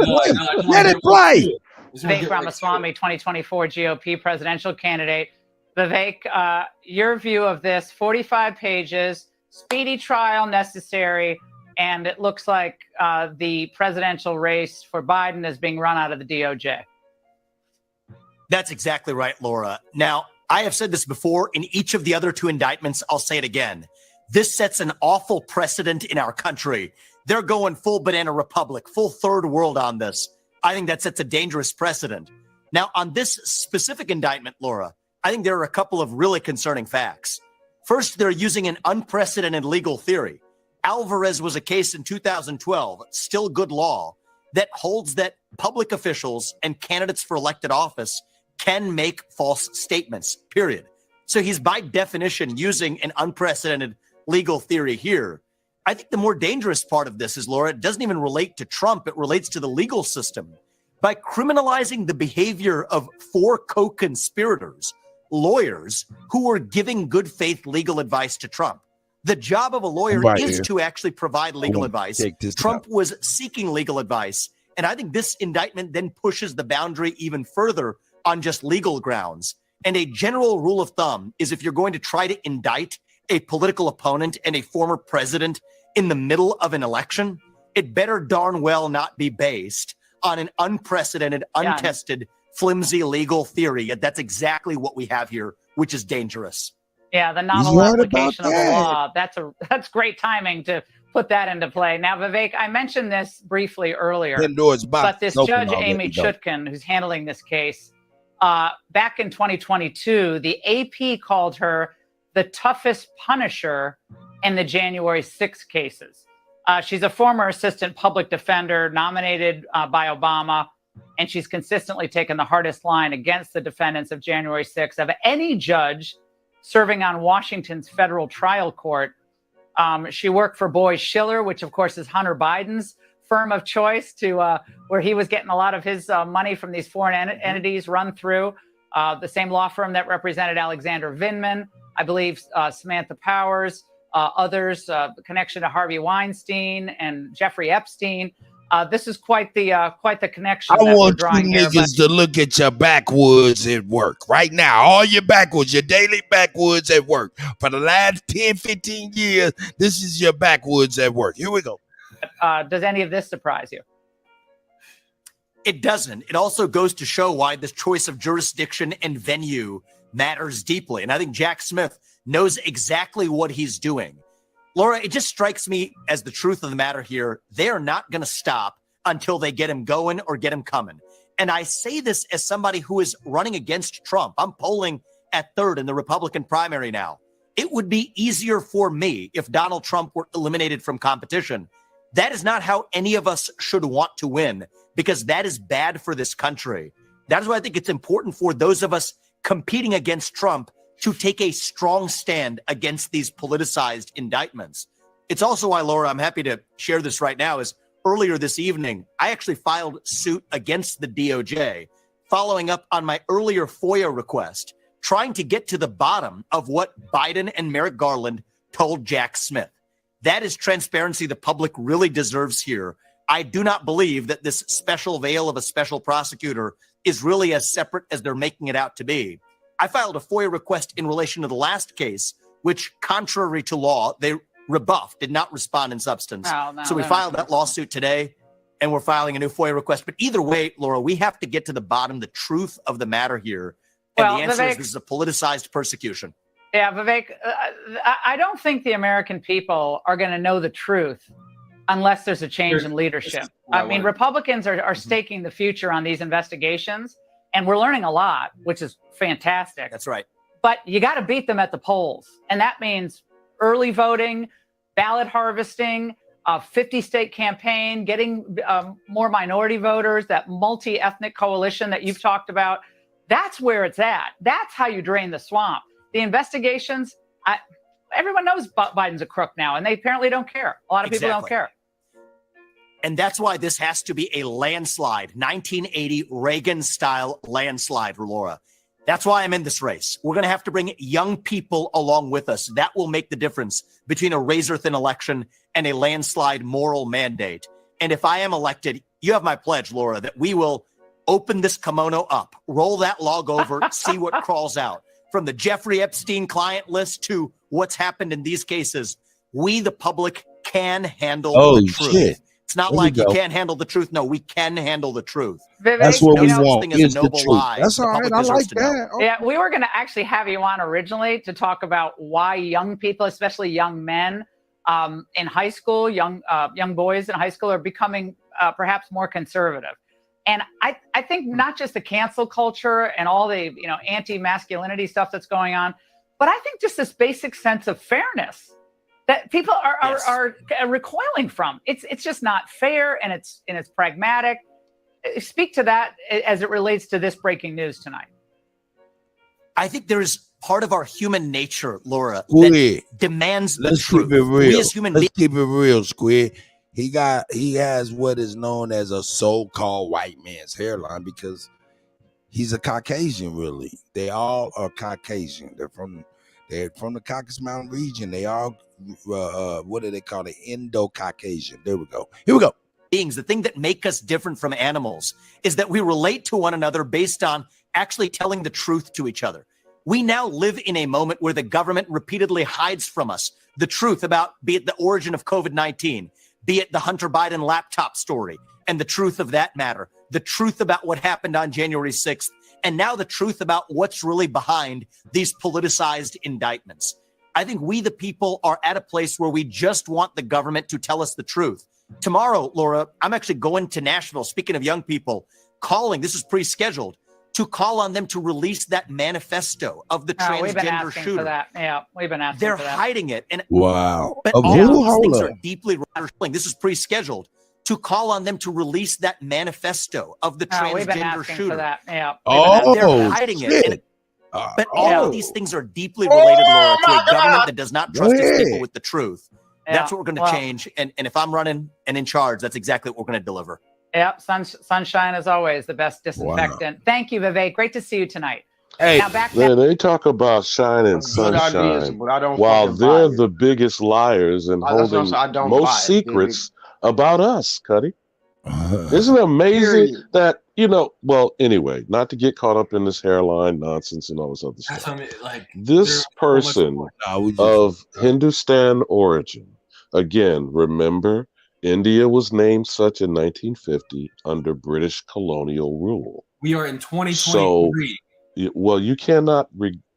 Let it play. Vivek Ramaswamy, 2024 GOP presidential candidate. Vivek, your view of this: 45 pages, speedy trial necessary, and it looks like the presidential race for Biden is being run out of the DOJ. That's exactly right, Laura. Now, I have said this before in each of the other two indictments. I'll say it again. This sets an awful precedent in our country. They're going full banana republic, full third world on this. I think that sets a dangerous precedent. Now, on this specific indictment, Laura, I think there are a couple of really concerning facts. First, they're using an unprecedented legal theory. Alvarez was a case in 2012, still good law, that holds that public officials and candidates for elected office can make false statements, period. So he's by definition using an unprecedented legal theory here. I think the more dangerous part of this is, Laura, it doesn't even relate to Trump. It relates to the legal system. By criminalizing the behavior of 4 co-conspirators, lawyers who were giving good faith legal advice to Trump. The job of a lawyer is to actually provide legal advice. Trump was seeking legal advice. And I think this indictment then pushes the boundary even further on just legal grounds. And a general rule of thumb is if you're going to try to indict a political opponent and a former president in the middle of an election, it better darn well not be based on an unprecedented, untested, flimsy legal theory. That's exactly what we have here, which is dangerous. Yeah, the novel application of the law. That's great timing to put that into play. Now, Vivek, I mentioned this briefly earlier, but this Judge Amy Chutkan, who's handling this case, back in 2022, the AP called her the toughest punisher in the January 6 cases. She's a former assistant public defender nominated by Obama, and she's consistently taken the hardest line against the defendants of January 6 of any judge serving on Washington's federal trial court. She worked for Boies Schiller, which of course is Hunter Biden's firm of choice, to where he was getting a lot of his money from these foreign entities run through. The same law firm that represented Alexander Vindman, I believe Samantha Powers, others, connection to Harvey Weinstein and Jeffrey Epstein. This is quite the connection. I want you niggas to look at your backwoods at work right now. All your backwoods, your daily backwoods at work. For the last 10, 15 years, this is your backwoods at work. Here we go. Does any of this surprise you? It doesn't. It also goes to show why the choice of jurisdiction and venue matters deeply. And I think Jack Smith knows exactly what he's doing. Laura, it just strikes me as the truth of the matter here. They are not going to stop until they get him going or get him coming. And I say this as somebody who is running against Trump. I'm polling at third in the Republican primary now. It would be easier for me if Donald Trump were eliminated from competition. That is not how any of us should want to win, because that is bad for this country. That is why I think it's important for those of us competing against Trump to take a strong stand against these politicized indictments. It's also why, Laura, I'm happy to share this right now, is earlier this evening, I actually filed suit against the DOJ, following up on my earlier FOIA request, trying to get to the bottom of what Biden and Merrick Garland told Jack Smith. That is transparency the public really deserves here. I do not believe that this special veil of a special prosecutor is really as separate as they're making it out to be. I filed a FOIA request in relation to the last case, which, contrary to law, they rebuffed, did not respond in substance. So we filed that lawsuit today, and we're filing a new FOIA request. But either way, Laura, we have to get to the bottom, the truth of the matter here. And the answer is this is a politicized persecution. Yeah, Vivek, I don't think the American people are going to know the truth unless there's a change in leadership. I mean, Republicans are staking the future on these investigations, and we're learning a lot, which is fantastic. That's right. But you got to beat them at the polls. And that means early voting, ballot harvesting, a 50-state campaign, getting more minority voters, that multi-ethnic coalition that you've talked about. That's where it's at. That's how you drain the swamp. The investigations, everyone knows Biden's a crook now, and they apparently don't care. A lot of people don't care. And that's why this has to be a landslide, 1980 Reagan-style landslide, Laura. That's why I'm in this race. We're going to have to bring young people along with us. That will make the difference between a razor-thin election and a landslide moral mandate. And if I am elected, you have my pledge, Laura, that we will open this kimono up, roll that log over, see what crawls out. From the Jeffrey Epstein client list to what's happened in these cases, we, the public, can handle the truth. Shit. It's not like you can't handle the truth. No, we can handle the truth. Vivek, that's what we want, is the truth. That's all right. I like that. Okay. Yeah, we were going to actually have you on originally to talk about why young people, especially young men in high school, young boys in high school, are becoming perhaps more conservative. And I think not just the cancel culture and all the anti-masculinity stuff that's going on, but I think just this basic sense of fairness that people are recoiling from. It's just not fair, and it's pragmatic. Speak to that as it relates to this breaking news tonight. I think there is part of our human nature, Laura, that demands the truth. Keep it real. We as human Let's keep it real, Squid. He has what is known as a so-called white man's hairline because he's a Caucasian, really. They all are Caucasian. They're from the Caucasus Mountain region. They all, what do they call it? Indo-Caucasian. There we go. Here we go. Beings, the thing that make us different from animals is that we relate to one another based on actually telling the truth to each other. We now live in a moment where the government repeatedly hides from us the truth about, be it the origin of COVID-19, be it the Hunter Biden laptop story and the truth of that matter, the truth about what happened on January 6th, and now the truth about what's really behind these politicized indictments. I think we, the people, are at a place where we just want the government to tell us the truth. Tomorrow, Laura, I'm actually going to Nashville, speaking of young people, this is pre-scheduled, to call on them to release that manifesto of the transgender shooter. For that. Yeah, we've been asking They're for that. hiding it. And wow. But all these things are deeply rattlesnake. This is pre-scheduled to call on them to release that manifesto of the transgender shooter. For that. Yeah. They're hiding it. But all of these things are deeply related, Laura, to a government that does not trust its people with the truth. That's what we're going to change. And if I'm running and in charge, that's exactly what we're going to deliver. Yep, sunshine as always, the best disinfectant. Wow. Thank you, Vivek. Great to see you tonight. Hey, now back man, they talk about shine and sunshine while they're the biggest liars and holding most secrets about us, Kutty. Isn't it amazing that, well, anyway, not to get caught up in this hairline nonsense and all this other stuff. This person of Hindustan origin, again, remember, India was named such in 1950 under British colonial rule. We are in 2023. So, well, you cannot.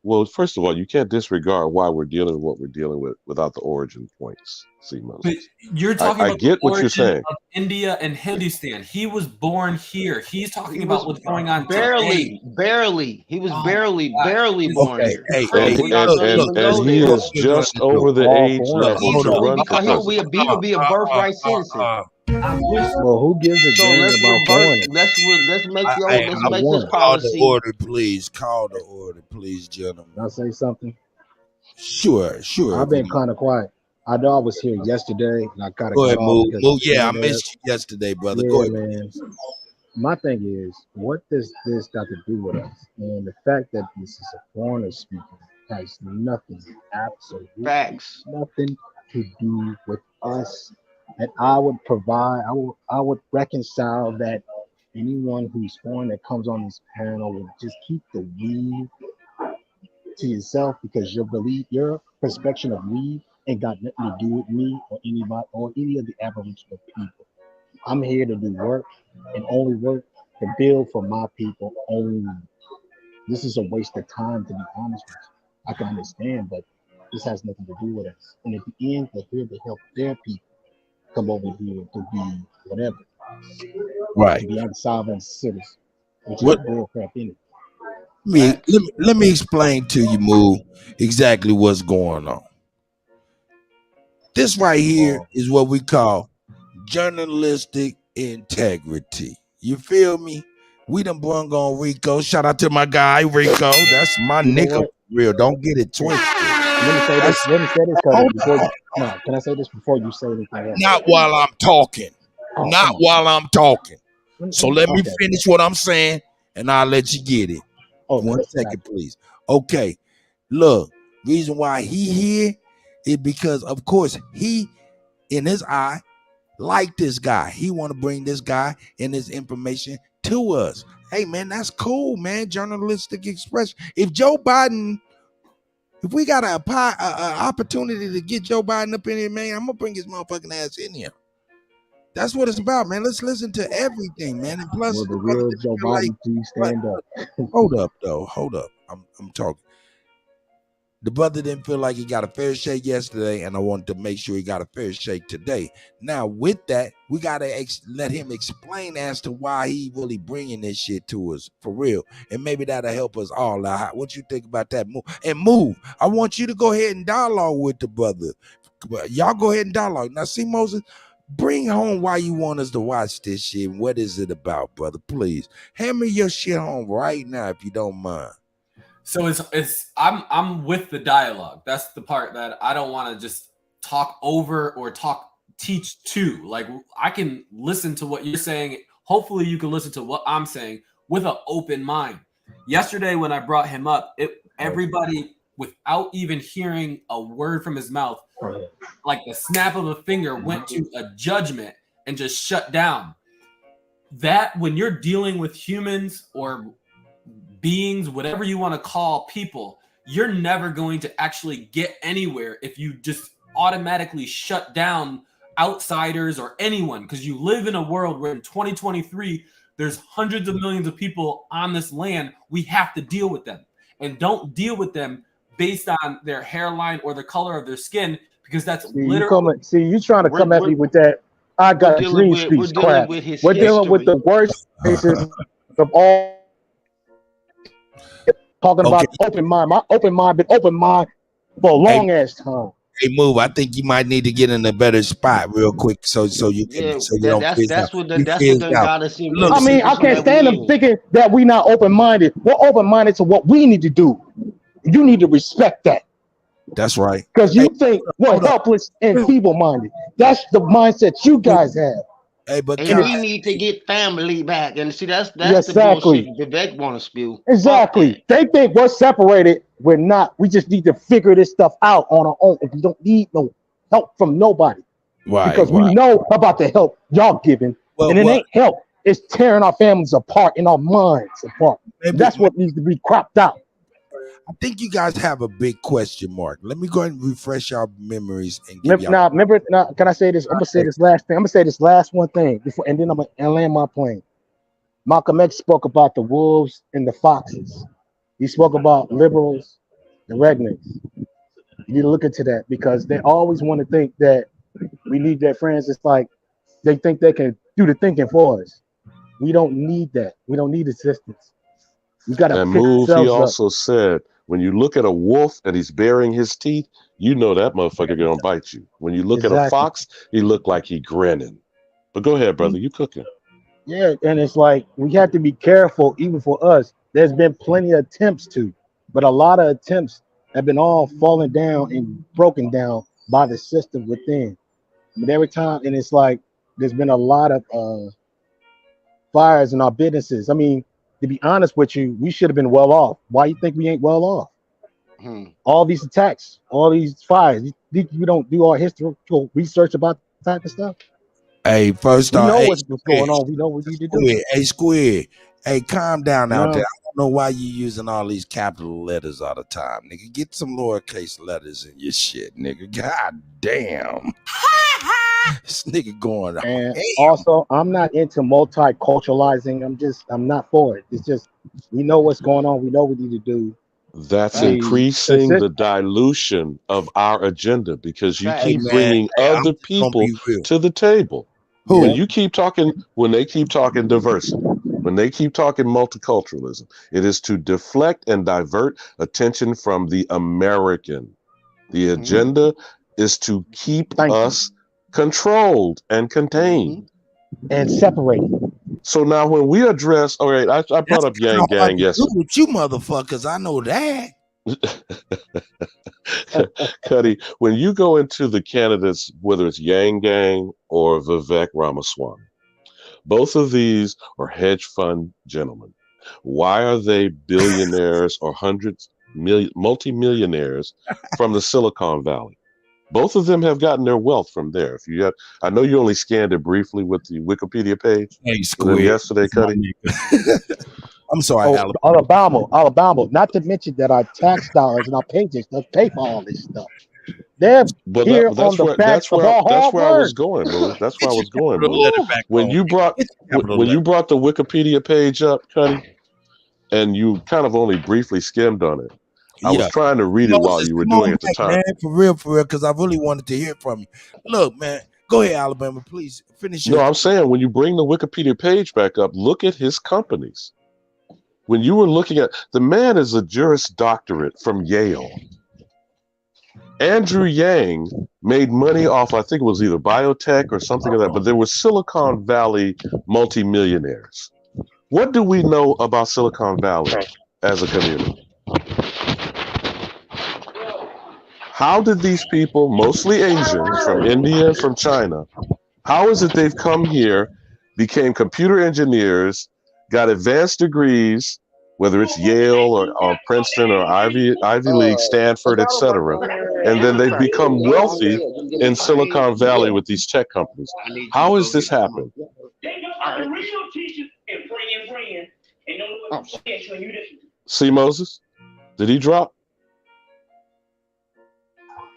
Well, first of all, you can't disregard why we're dealing with what we're dealing with without the origin points. See, Moses. But you're talking I about get the what you're origin saying. of India and Hindustan. He was born here. He's talking about what's going on barely. He was barely born here. And he is just over the age level to run for president. He would be a birthright citizen. Well, who gives a damn about born? Let's make this Call policy. the order, please. Call the order, please, gentlemen. Can I say something? Sure. I've been kind of quiet. I know I was here yesterday, and I kind of go ahead, move. Yeah, I there. missed you yesterday, brother. Yeah, Go ahead, man. My thing is, what does this got to do with us? And the fact that this is a foreigner speaking has nothing, absolutely nothing to do with us. And I would provide, I would reconcile that anyone who's foreign that comes on this panel would just keep the weed to yourself, because your perspective of weed ain't got nothing to do with me or anybody or any of the Aboriginal people. I'm here to do work and only work to build for my people only. This is a waste of time, to be honest with you. I can understand, but this has nothing to do with us. And at the end, they're here to help their people come over here to be whatever. Right. To be sovereign citizens. Which What? is bullcrap in it. Let me explain to you, Moo, exactly what's going on. This right here is what we call journalistic integrity. You feel me? We done brung on Rico. Shout out to my guy, Rico. That's my nigga. Real. Don't get it twisted. Let me say this, Kutty, before you, no, can I say this before you say anything else? Not while I'm talking. Not while I'm talking. So let me Okay. finish what I'm saying, and I'll let you get it. Oh, 1 second, please. Okay. Look, reason why he here is because, of course, he, in his eye, like this guy. He want to bring this guy and his information to us. Hey, man, that's cool, man. Journalistic expression. If Joe Biden, if we got a opportunity to get Joe Biden up in here, man, I'm going to bring his motherfucking ass in here. That's what it's about, man. Let's listen to everything, man. And plus, Well, the real Joe Biden, please stand up. Hold up, though. Hold up. I'm talking. The brother didn't feel like he got a fair shake yesterday, and I wanted to make sure he got a fair shake today. Now, with that, we got to let him explain as to why he really bringing this shit to us, for real. And maybe that'll help us all out. What you think about that? Move. And Move, I want you to go ahead and dialogue with the brother. Y'all go ahead and dialogue. Now, see, Moses, bring home why you want us to watch this shit. What is it about, brother? Please hammer your shit home right now, if you don't mind. So I'm with the dialogue. That's the part that I don't want to just talk over or teach to. Like, I can listen to what you're saying. Hopefully you can listen to what I'm saying with an open mind. Yesterday when I brought him up, everybody, without even hearing a word from his mouth, like the snap of a finger, went to a judgment and just shut down. That, when you're dealing with humans or beings, whatever you want to call people, you're never going to actually get anywhere if you just automatically shut down outsiders or anyone, because you live in a world where in 2023 there's hundreds of millions of people on this land. We have to deal with them, and don't deal with them based on their hairline or the color of their skin, because that's literally. You trying to come at me with that? I got dream speech crap. We're dealing with the worst cases of all. Talking about open mind. My open mind been open mind for a long ass time. Hey, Move, I think you might need to get in a better spot real quick so you can that's what got us in. I mean, I can't stand them thinking that we not open minded. We're open minded to what we need to do. You need to respect that. That's right. Because you think we're helpless and feeble minded. That's the mindset you guys have. Hey, but and we need to get family back, and see that's exactly the bullshit Vivek want to spew. Exactly. They think we're separated. We're not. We just need to figure this stuff out on our own. We don't need no help from nobody. Right. Because we know about the help y'all giving, and it ain't help. It's tearing our families apart and our minds apart. That's what needs to be cropped out. I think you guys have a big question mark. Let me go ahead and refresh our memories and give y'all. Remember, can I say this? I'm gonna say this last thing. I'm gonna say this last one thing before, and then I'm gonna land my plane. Malcolm X spoke about the wolves and the foxes. He spoke about liberals and rednecks. You need to look into that because they always want to think that we need their friends. It's like they think they can do the thinking for us. We don't need that. We don't need assistance. We got to And pick Move, he ourselves up. also said, when you look at a wolf and he's baring his teeth, you know that motherfucker gonna bite you. When you look at a fox, he look like he grinning. But go ahead, brother, you cooking. Yeah, and it's like we have to be careful, even for us. There's been plenty of attempts to, but a lot of attempts have been all fallen down and broken down by the system within. But every time, and it's like there's been a lot of fires in our businesses. I mean, to be honest with you, we should have been well off. Why you think we ain't well off? All these attacks, all these fires. We don't do our historical research about that type of stuff. Hey, first We off, know hey, what's going on. We know what we need to do. Hey, Squid. Hey, calm down out No. there. I don't know why you using all these capital letters all the time, nigga. Get some lowercase letters in your shit, nigga. God damn. This nigga going. And also, I'm not into multiculturalizing. I'm not for it. It's just we know what's going on. We know what we need to do. That's increasing the dilution of our agenda because you keep bringing other people to the table. When you keep talking, when they keep talking diversity, when they keep talking multiculturalism, it is to deflect and divert attention from the American. The agenda is to keep us controlled and contained and separated. So now when we address, all right, I brought up Yang Gang yesterday. With you motherfuckers, I know that. Kutty, when you go into the candidates, whether it's Yang Gang or Vivek Ramaswamy, both of these are hedge fund gentlemen. Why are they billionaires or multimillionaires from the Silicon Valley? Both of them have gotten their wealth from there. If you have, I know you only scanned it briefly with the Wikipedia page. Hey, yesterday, Kutty. I'm sorry, Alabama. Not to mention that our tax dollars and our pages does pay for all this stuff. They're here on the back of our hard that's where I was work. going, man. That's where I was going. When you brought the Wikipedia page up, Kutty, and you kind of only briefly skimmed on it. I was trying to read it while you were doing it at the time. Man, for real, because I really wanted to hear from you. Look, man, go ahead, Alabama, please finish. No, I'm saying when you bring the Wikipedia page back up, look at his companies. When you were looking at, the man is a Juris Doctorate from Yale. Andrew Yang made money off, I think it was either biotech or something like that, but there were Silicon Valley multimillionaires. What do we know about Silicon Valley as a community? How did these people, mostly Asian, from India and from China, how is it they've come here, became computer engineers, got advanced degrees, whether it's Yale or Princeton or Ivy League, Stanford, etc., and then they've become wealthy in Silicon Valley with these tech companies? How has this happened? See Moses? Did he drop?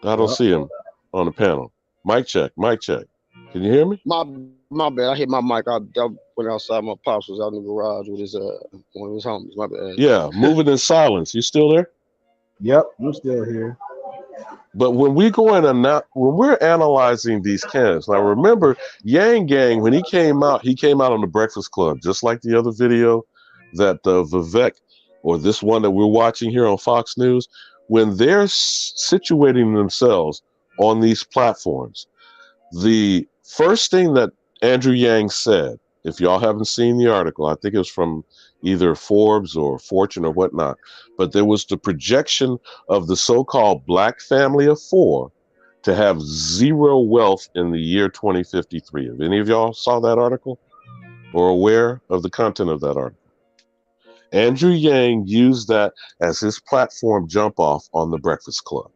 I don't see him on the panel. Mic check. Can you hear me? My bad. I hit my mic. I went outside. My pops was out in the garage with his one of his homies. My bad. Yeah, moving in silence. You still there? Yep, I'm still here. But when we go in and when we're analyzing these candidates, now remember Yang Gang, when he came out on the Breakfast Club, just like the other video that Vivek or this one that we're watching here on Fox News. When they're situating themselves on these platforms, the first thing that Andrew Yang said, if y'all haven't seen the article, I think it was from either Forbes or Fortune or whatnot, but there was the projection of the so-called Black family of four to have zero wealth in the year 2053. Have any of y'all saw that article or aware of the content of that article? Andrew Yang used that as his platform jump off on the Breakfast Club.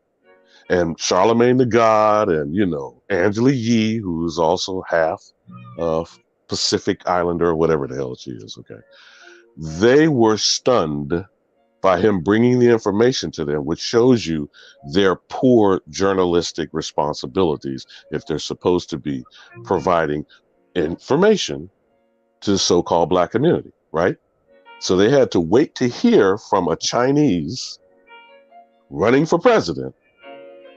And Charlemagne the God and, Angela Yee, who is also half Pacific Islander or whatever the hell she is, okay. They were stunned by him bringing the information to them, which shows you their poor journalistic responsibilities if they're supposed to be providing information to the so-called black community, right? So they had to wait to hear from a Chinese running for president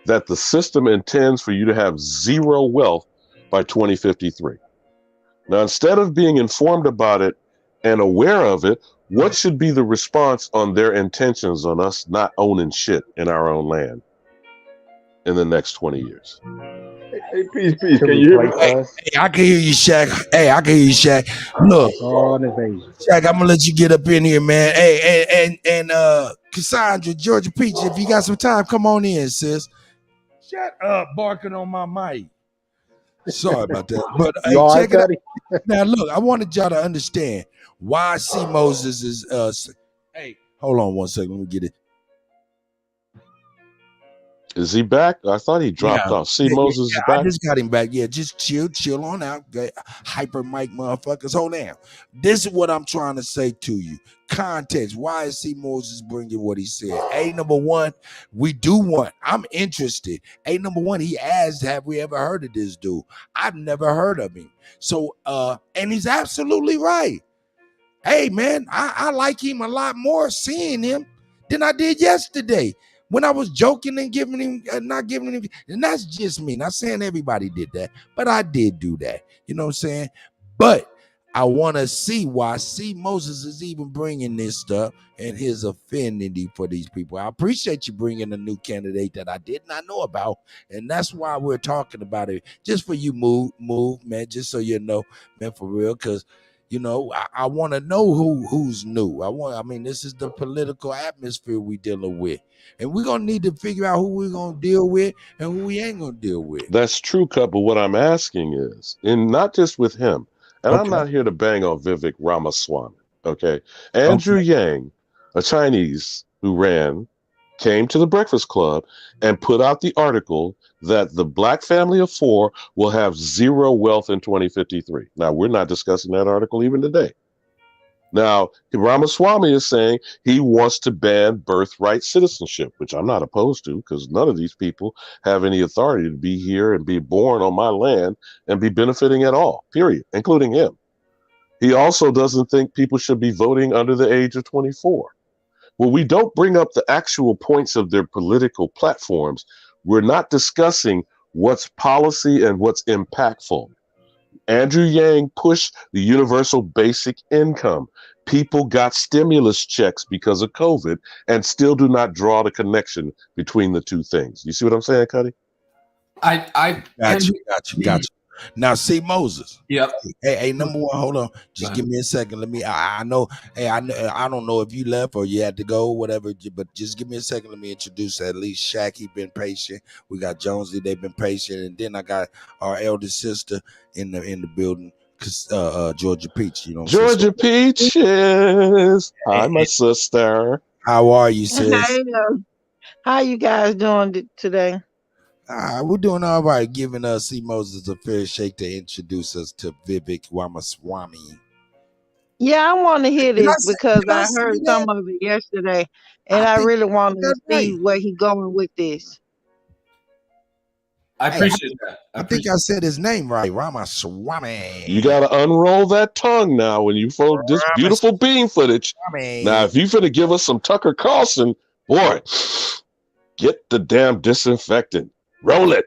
that the system intends for you to have zero wealth by 2053. Now, instead of being informed about it and aware of it, what should be the response on their intentions on us not owning shit in our own land in the next 20 years? Hey, peace. Can you hear me? Hey, I can hear you, Shaq. Hey, I can hear you, Shaq. Look, Shaq, I'm gonna let you get up in here, man. Hey, and Cassandra, Georgia Peach, if you got some time, come on in, sis. Shut up, barking on my mic. Sorry about that. But hey, check it out. Now, look, I wanted y'all to understand why C. Moses is. Hey, hold on one second. Let me get it. Is he back? I thought he dropped off. C. Moses is back. I just got him back. Yeah, just chill on out. Hyper mic motherfuckers. Hold on. This is what I'm trying to say to you. Context. Why is C. Moses bringing what he said? Number one, we do want. I'm interested. Number one, he asked, have we ever heard of this dude? I've never heard of him. So, and he's absolutely right. Hey, man, I like him a lot more seeing him than I did yesterday. When I was joking and giving him, not giving him, and that's just me. Not saying everybody did that, but I did do that. You know what I'm saying? But I want to see why C. Moses is even bringing this stuff and his affinity for these people. I appreciate you bringing a new candidate that I did not know about, and that's why we're talking about it. Just for you, move, man. Just so you know, man, for real, because. You know, I want to know who's new. I mean, this is the political atmosphere we dealing with. And we're going to need to figure out who we're going to deal with and who we ain't going to deal with. That's true, Cut, but what I'm asking is, and not just with him, and I'm not here to bang on Vivek Ramaswamy, okay? Andrew Yang, a Chinese who came to the Breakfast Club and put out the article that the black family of 4 will have zero wealth in 2053. Now, we're not discussing that article even today. Now, Ramaswamy is saying he wants to ban birthright citizenship, which I'm not opposed to because none of these people have any authority to be here and be born on my land and be benefiting at all, period, including him. He also doesn't think people should be voting under the age of 24. Well, we don't bring up the actual points of their political platforms. We're not discussing what's policy and what's impactful. Andrew Yang pushed the universal basic income. People got stimulus checks because of COVID and still do not draw the connection between the two things. You see what I'm saying, Kutty? I got you. Now, C. Moses. Yep. Hey, number one, hold on. Just give me a second. Let me. I know. Hey, I don't know if you left or you had to go, whatever. But just give me a second. Let me introduce at least Shaq. He been patient. We got Jonesy. They've been patient, and then I got our eldest sister in the building, Georgia Peach. You know, Georgia Peaches. Hi, my sister. How are you, sis? Hey, how you guys doing today? We're doing all right, giving C. Moses a fair shake to introduce us to Vivek Ramaswamy. Yeah, I want to hear this because I heard some of it yesterday, and I really wanted to see where he's going with this. I appreciate that. I think I said his name right, Ramaswamy. You got to unroll that tongue now when you fold this beautiful bean footage. Now, if you finna give us some Tucker Carlson, boy, get the damn disinfectant. Roll it.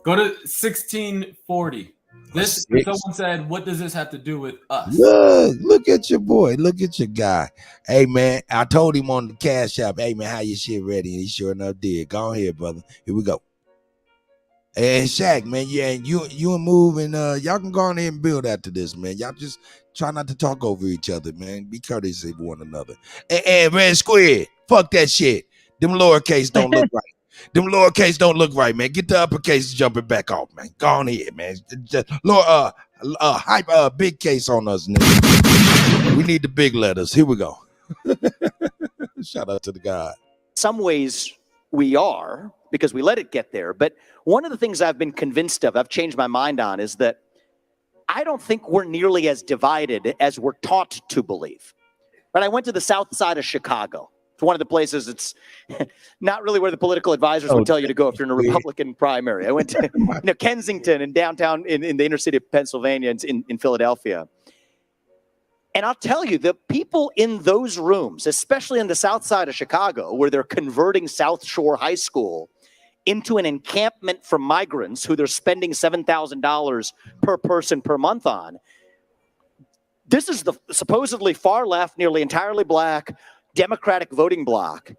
Go to 1640. Someone said, what does this have to do with us? Look at your boy. Look at your guy. Hey, man, I told him on the Cash App, hey, man, how your shit ready? And he sure enough did. Go ahead, brother. Here we go. And Shaq, man, yeah, and you and Move, and y'all can go on ahead and build after this, man. Y'all just try not to talk over each other, man. Be courteous of one another. And Red Squid, fuck that shit. Them lowercase don't look right. Them lowercase don't look right, man. Get the uppercase jumping back off, man. Go on here, man. Just, big case on us, nigga. We need the big letters. Here we go. Shout out to the guy. Some ways we are, because we let it get there. But one of the things I've been convinced of, I've changed my mind on, is that I don't think we're nearly as divided as we're taught to believe. But I went to the south side of Chicago. It's one of the places it's not really where the political advisors would tell you to go if you're in a Republican primary. I went to Kensington and downtown in the inner city of Pennsylvania, in Philadelphia. And I'll tell you, the people in those rooms, especially in the south side of Chicago, where they're converting South Shore High School into an encampment for migrants who they're spending $7,000 per person per month on. This is the supposedly far left, nearly entirely black, Democratic voting bloc.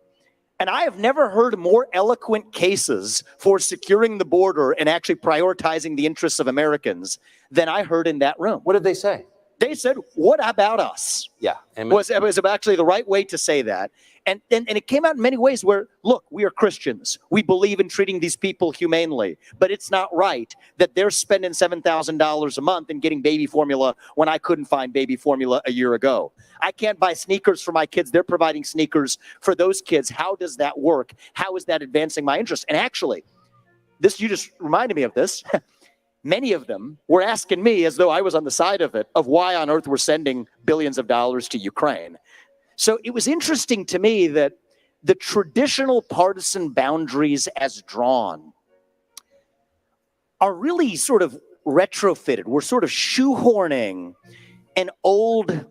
And I have never heard more eloquent cases for securing the border and actually prioritizing the interests of Americans than I heard in that room. What did they say? They said, what about us? Yeah. It was actually the right way to say that. And it came out in many ways where, look, we are Christians. We believe in treating these people humanely. But it's not right that they're spending $7,000 a month and getting baby formula when I couldn't find baby formula a year ago. I can't buy sneakers for my kids. They're providing sneakers for those kids. How does that work? How is that advancing my interest? And actually, you just reminded me of this. Many of them were asking me, as though I was on the side of it, of why on earth we're sending billions of dollars to Ukraine. So it was interesting to me that the traditional partisan boundaries as drawn are really sort of retrofitted. We're sort of shoehorning an old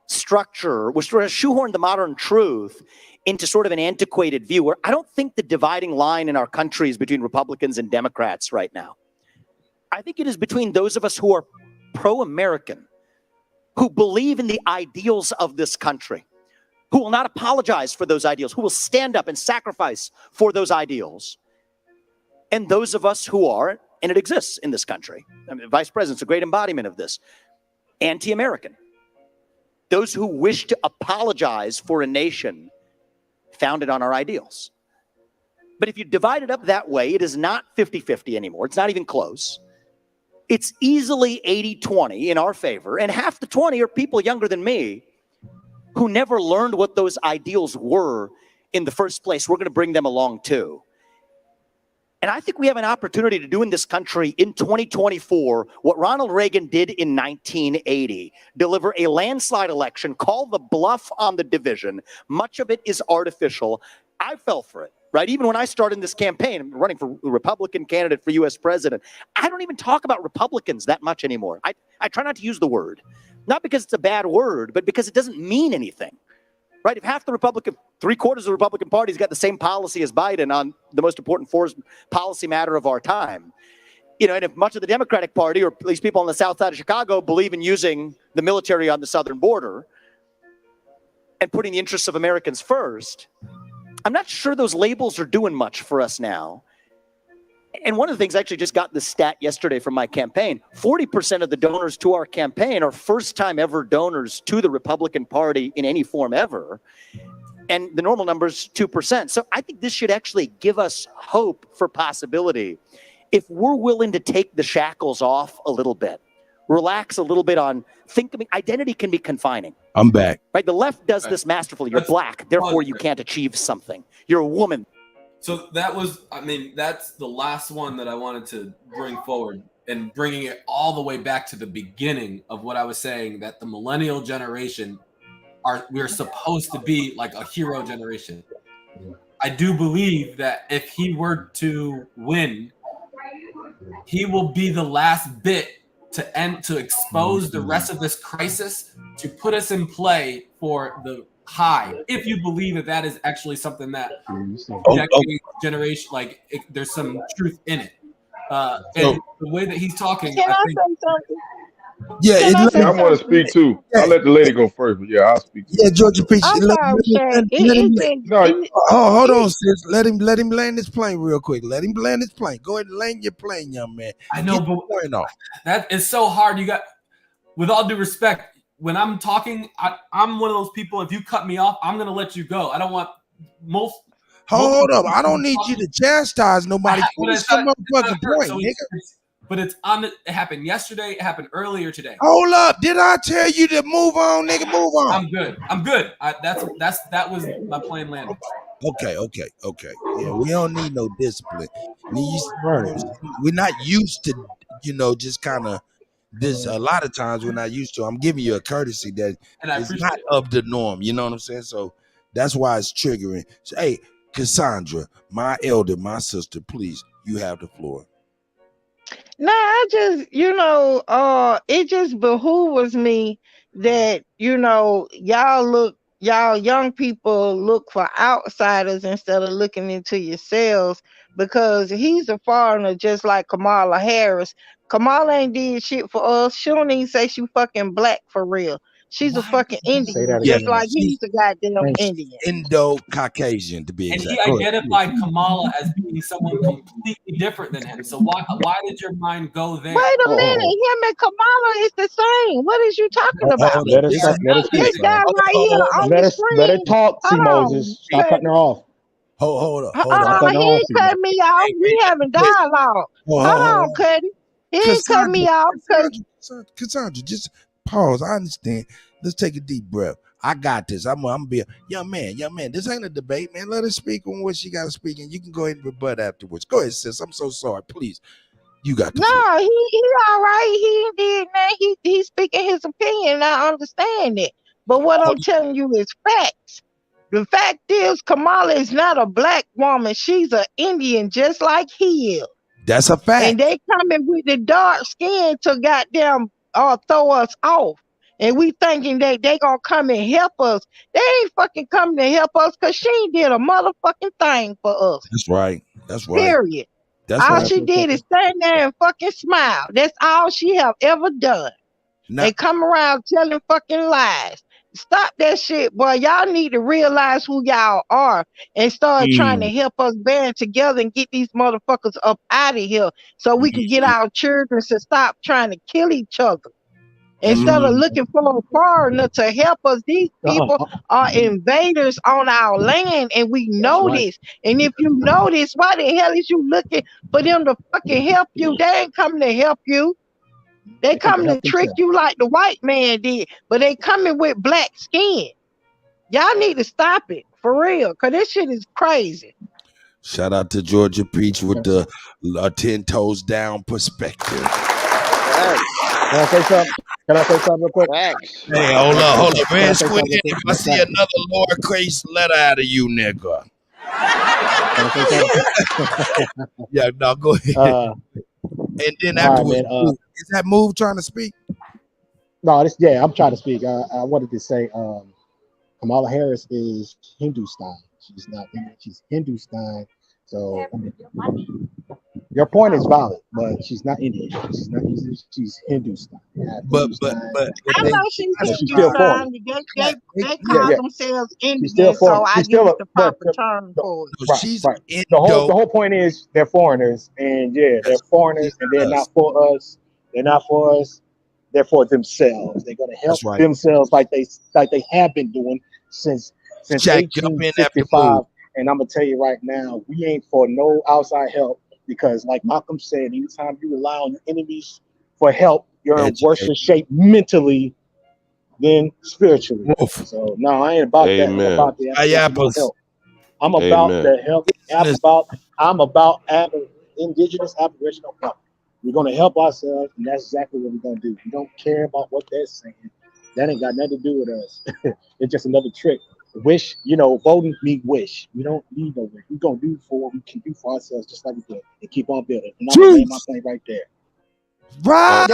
structure. We're sort of shoehorning the modern truth into sort of an antiquated view where I don't think the dividing line in our country is between Republicans and Democrats right now. I think it is between those of us who are pro-American, who believe in the ideals of this country, who will not apologize for those ideals, who will stand up and sacrifice for those ideals, and those of us who are, and it exists in this country, I mean, the Vice President's a great embodiment of this, anti-American. Those who wish to apologize for a nation founded on our ideals. But if you divide it up that way, it is not 50-50 anymore. It's not even close. It's easily 80-20 in our favor, and half the 20 are people younger than me who never learned what those ideals were in the first place. We're going to bring them along too. And I think we have an opportunity to do in this country in 2024 what Ronald Reagan did in 1980, deliver a landslide election, call the bluff on the division. Much of it is artificial. I fell for it. Right? Even when I started this campaign, I'm running for a Republican candidate for U.S. president, I don't even talk about Republicans that much anymore. I try not to use the word. Not because it's a bad word, but because it doesn't mean anything. Right? If half the Republican, 3/4 of the Republican Party's got the same policy as Biden on the most important policy matter of our time, and if much of the Democratic Party, or at least people on the south side of Chicago, believe in using the military on the southern border and putting the interests of Americans first, I'm not sure those labels are doing much for us now. And one of the things, I actually just got this stat yesterday from my campaign, 40% of the donors to our campaign are first-time ever donors to the Republican Party in any form ever. And the normal number is 2%. So I think this should actually give us hope for possibility if we're willing to take the shackles off a little bit, relax a little bit on identity can be confining. I'm back. Right? The left does this masterfully. You're black, therefore you can't achieve something. You're a woman. So that's the last one that I wanted to bring forward, and bringing it all the way back to the beginning of what I was saying, that the millennial generation we're supposed to be like a hero generation. I do believe that if he were to win, he will be the last bit to expose the rest of this crisis, to put us in play for the high. If you believe that is actually something that generation, there's some truth in it. And the way that he's talking, Can I I think, say something? Yeah, I want to speak too. I'll let the lady go first, but yeah, I'll speak. Yeah, Georgia Peach. I'm sorry, Shay. Hold on, sis. Let him land his plane real quick. Let him land his plane. Go ahead and land your plane, young man. I know, but that is so hard. You got, with all due respect, when I'm talking, I'm one of those people. If you cut me off, I'm gonna let you go. I don't want most. Hold up! I don't need you to chastise nobody. Finish your motherfucking point, nigga. But it's on. It happened yesterday. It happened earlier today. Hold up! Did I tell you to move on, nigga? Move on. I'm good. That was my plane landing. Okay. Yeah, we don't need no discipline. We're not used to, just kind of this. A lot of times we're not used to. I'm giving you a courtesy that is not of the norm. You know what I'm saying? So That's why it's triggering. So, hey, Cassandra, my elder, my sister, please, you have the floor. No, I just, it just behooves me that, y'all young people look for outsiders instead of looking into yourselves, because he's a foreigner just like Kamala Harris. Kamala ain't did shit for us. She don't even say she fucking black for real. She's a fucking Indian, just like he's a goddamn Indian. Indo-Caucasian, to be And exact. he identified Kamala as being someone completely different than him. So why did your mind go there? Wait a minute, him and Kamala is the same. What is you talking about? Let us This guy right here on the screen. Let her talk, C. Hold on. Moses. Stop cutting her off. Hold on. He ain't cut me off. We having dialogue. Hold on, Kutty. He ain't cut me off. Cassandra, just pause. I understand. Let's take a deep breath. I got this. I'm gonna be a young man. This ain't a debate, man. Let her speak on what she got to speak, and you can go ahead and rebut afterwards. Go ahead, sis. I'm so sorry. Please, you got the floor. No, he all right. He did that. He's speaking his opinion. And I understand it. But what I'm telling you is facts. The fact is, Kamala is not a black woman. She's an Indian, just like he is. That's a fact. And they coming with the dark skin to goddamn throw us off. And we thinking that they gonna come and help us. They ain't fucking coming to help us because she ain't did a motherfucking thing for us. That's right. That's right. Period. All she did is stand there and fucking smile. That's all she have ever done. They come around telling fucking lies. Stop that shit, boy. Y'all need to realize who y'all are and start trying to help us band together and get these motherfuckers up out of here so we can get our children to stop trying to kill each other. Instead of looking for a foreigner to help us, these people are invaders on our land, and we know this. And if you know this, why the hell is you looking for them to fucking help you? They ain't coming to help you. They coming to trick you like the white man did, but they coming with black skin. Y'all need to stop it, for real, because this shit is crazy. Shout out to Georgia Peach with the 10 toes down perspective. Can I say something? Real quick? Hey, hold up. Red Squid, if I see another lowercase letter out of you, nigga. Yeah, no, go ahead. And then afterwards, is that Move trying to speak? No, I'm trying to speak. I wanted to say Kamala Harris is Hindustan. She's not Indian, she's Hindustan. So your point is valid, but she's not Indian. She's not. She's Hindustan. But I know she's Hindustan. They call themselves Indian, so I give it the proper term for it. Right. The whole point is they're foreigners, and they're foreigners, and they're not for us. They're not for us. They're for themselves. They're gonna help themselves like they have been doing since 1865. And I'm gonna tell you right now, we ain't for no outside help, because like Malcolm said, anytime you rely on your enemies for help, you're in worse shape mentally than spiritually. So no, I ain't about that. I'm about the help. I'm about the help. I'm about indigenous aboriginal help. We're gonna help ourselves, and that's exactly what we're gonna do. We don't care about what they're saying. That ain't got nothing to do with us. It's just another trick. Wish, voting me wish. We don't need no wish. We're gonna do for what we can do for ourselves, just like we did, and keep on building. And I'm gonna lay my plane right there. Right.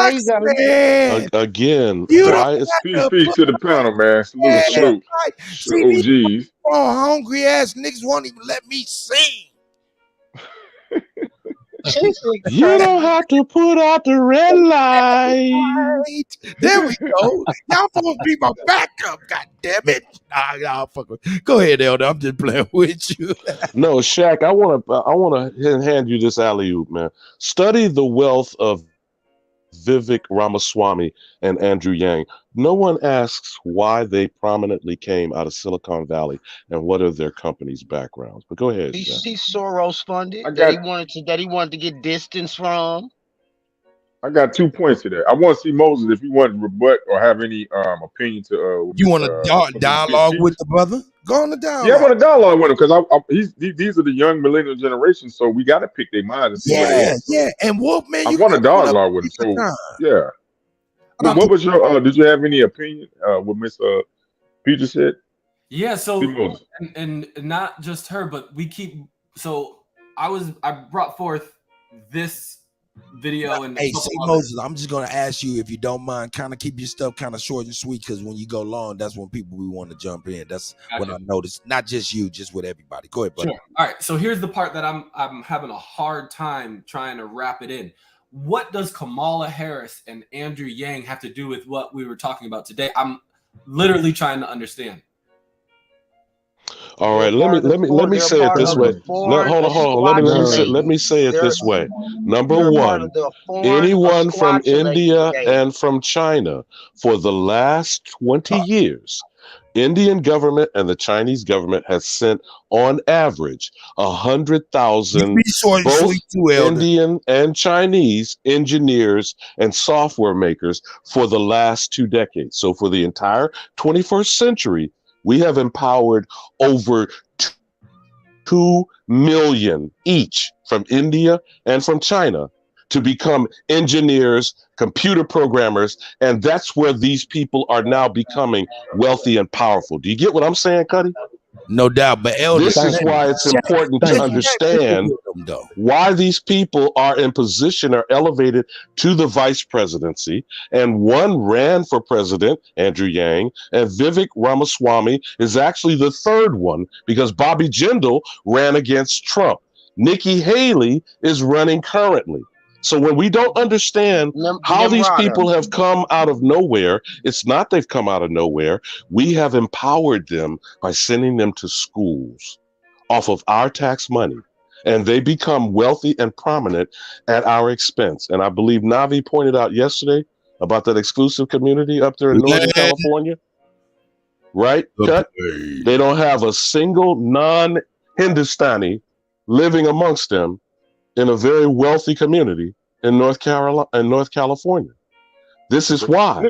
Again, speak to the panel, man. Salute. See, hungry ass niggas won't even let me sing. You don't have to put out the red light. There we go. Y'all supposed to be my backup. God damn it! Nah, fuck with. Go ahead, Elder. I'm just playing with you. No, Shaq. I want to hand you this alley-oop, man. Study the wealth of Vivek Ramaswamy and Andrew Yang. No one asks why they prominently came out of Silicon Valley and what are their companies' backgrounds. But go ahead. He's Soros funded that he wanted to get distance from. I got 2 points to that. I want to see Moses if you want to rebut or have any opinion to. You want to dialogue with the brother? Go on the dialogue. Yeah, I want to dialogue with him because these are the young millennial generation, so we got to pick their minds and see what they are. Yeah. And Wolfman, I want to dialogue with him. So yeah. What was your? Did you have any opinion? What Miss Peter said? Yeah, so and not just her, but we keep. So I brought forth this video and hey, see Moses, I'm just gonna ask you if you don't mind, kind of keep your stuff kind of short and sweet, because when you go long, that's when people we want to jump in. That's when I noticed, not just you, just with everybody. Go ahead, buddy. Sure. All right, so here's the part that I'm having a hard time trying to wrap it in. What does Kamala Harris and Andrew Yang have to do with what we were talking about today? I'm literally trying to understand. All right, let me say it this way. Hold on. Let me say it this way. Number one, anyone from India and from China for the last 20 years, Indian government and the Chinese government has sent on average 100,000 both Indian and Chinese engineers and software makers for the last 2 decades. So for the entire 21st century, we have empowered over 2 million each from India and from China to become engineers, computer programmers, and that's where these people are now becoming wealthy and powerful. Do you get what I'm saying, Kutty? No doubt, but Elder, this is why it's important to understand why these people are in position or elevated to the vice presidency. And one ran for president, Andrew Yang, and Vivek Ramaswamy is actually the third one because Bobby Jindal ran against Trump. Nikki Haley is running currently. So when we don't understand how these people have come out of nowhere, it's not they've come out of nowhere. We have empowered them by sending them to schools off of our tax money. And they become wealthy and prominent at our expense. And I believe Navi pointed out yesterday about that exclusive community up there in Northern California. Right? They don't have a single non-Hindustani living amongst them in a very wealthy community in North California. This is why.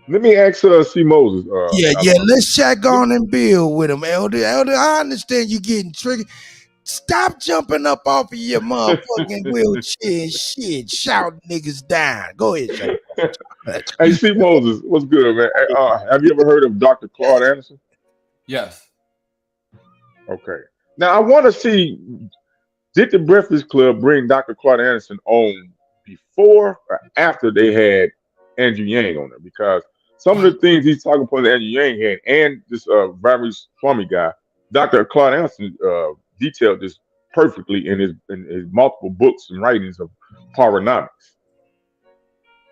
Let me ask C. Moses. Let's check on and build with him, Elder. Elder, I understand you getting triggered. Stop jumping up off of your motherfucking wheelchair and shit, shouting niggas down. Go ahead, Shaq. Hey, C. Moses, what's good, man? Have you ever heard of Dr. Claude Anderson? Yes. Okay. Now, I want to see, did the Breakfast Club bring Dr. Claude Anderson on before or after they had Andrew Yang on there? Because some of the things he's talking about Andrew Yang had and this Swami guy, Dr. Claude Anderson detailed this perfectly in his multiple books and writings of Powernomics.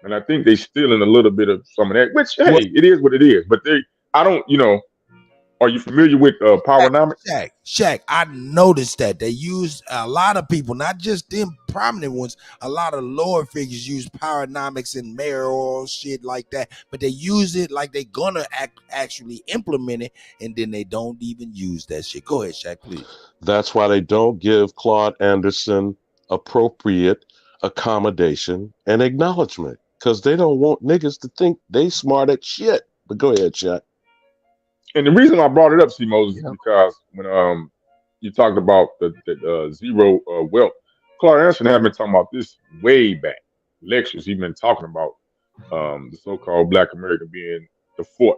And I think they stealing a little bit of some of that, which, hey, it is what it is. But are you familiar with Powernomics? Shaq, I noticed that they use a lot of people, not just them prominent ones, a lot of lower figures use Powernomics and mayoral shit like that, but they use it like they're gonna actually implement it, and then they don't even use that shit. Go ahead, Shaq, please. That's why they don't give Claude Anderson appropriate accommodation and acknowledgement, because they don't want niggas to think they smart at shit. But go ahead, Shaq. And the reason I brought it up, C. Moses, is because when you talked about the zero wealth, Claude Anderson had been talking about this way back. Lectures he's been talking about the so-called Black America being the fourth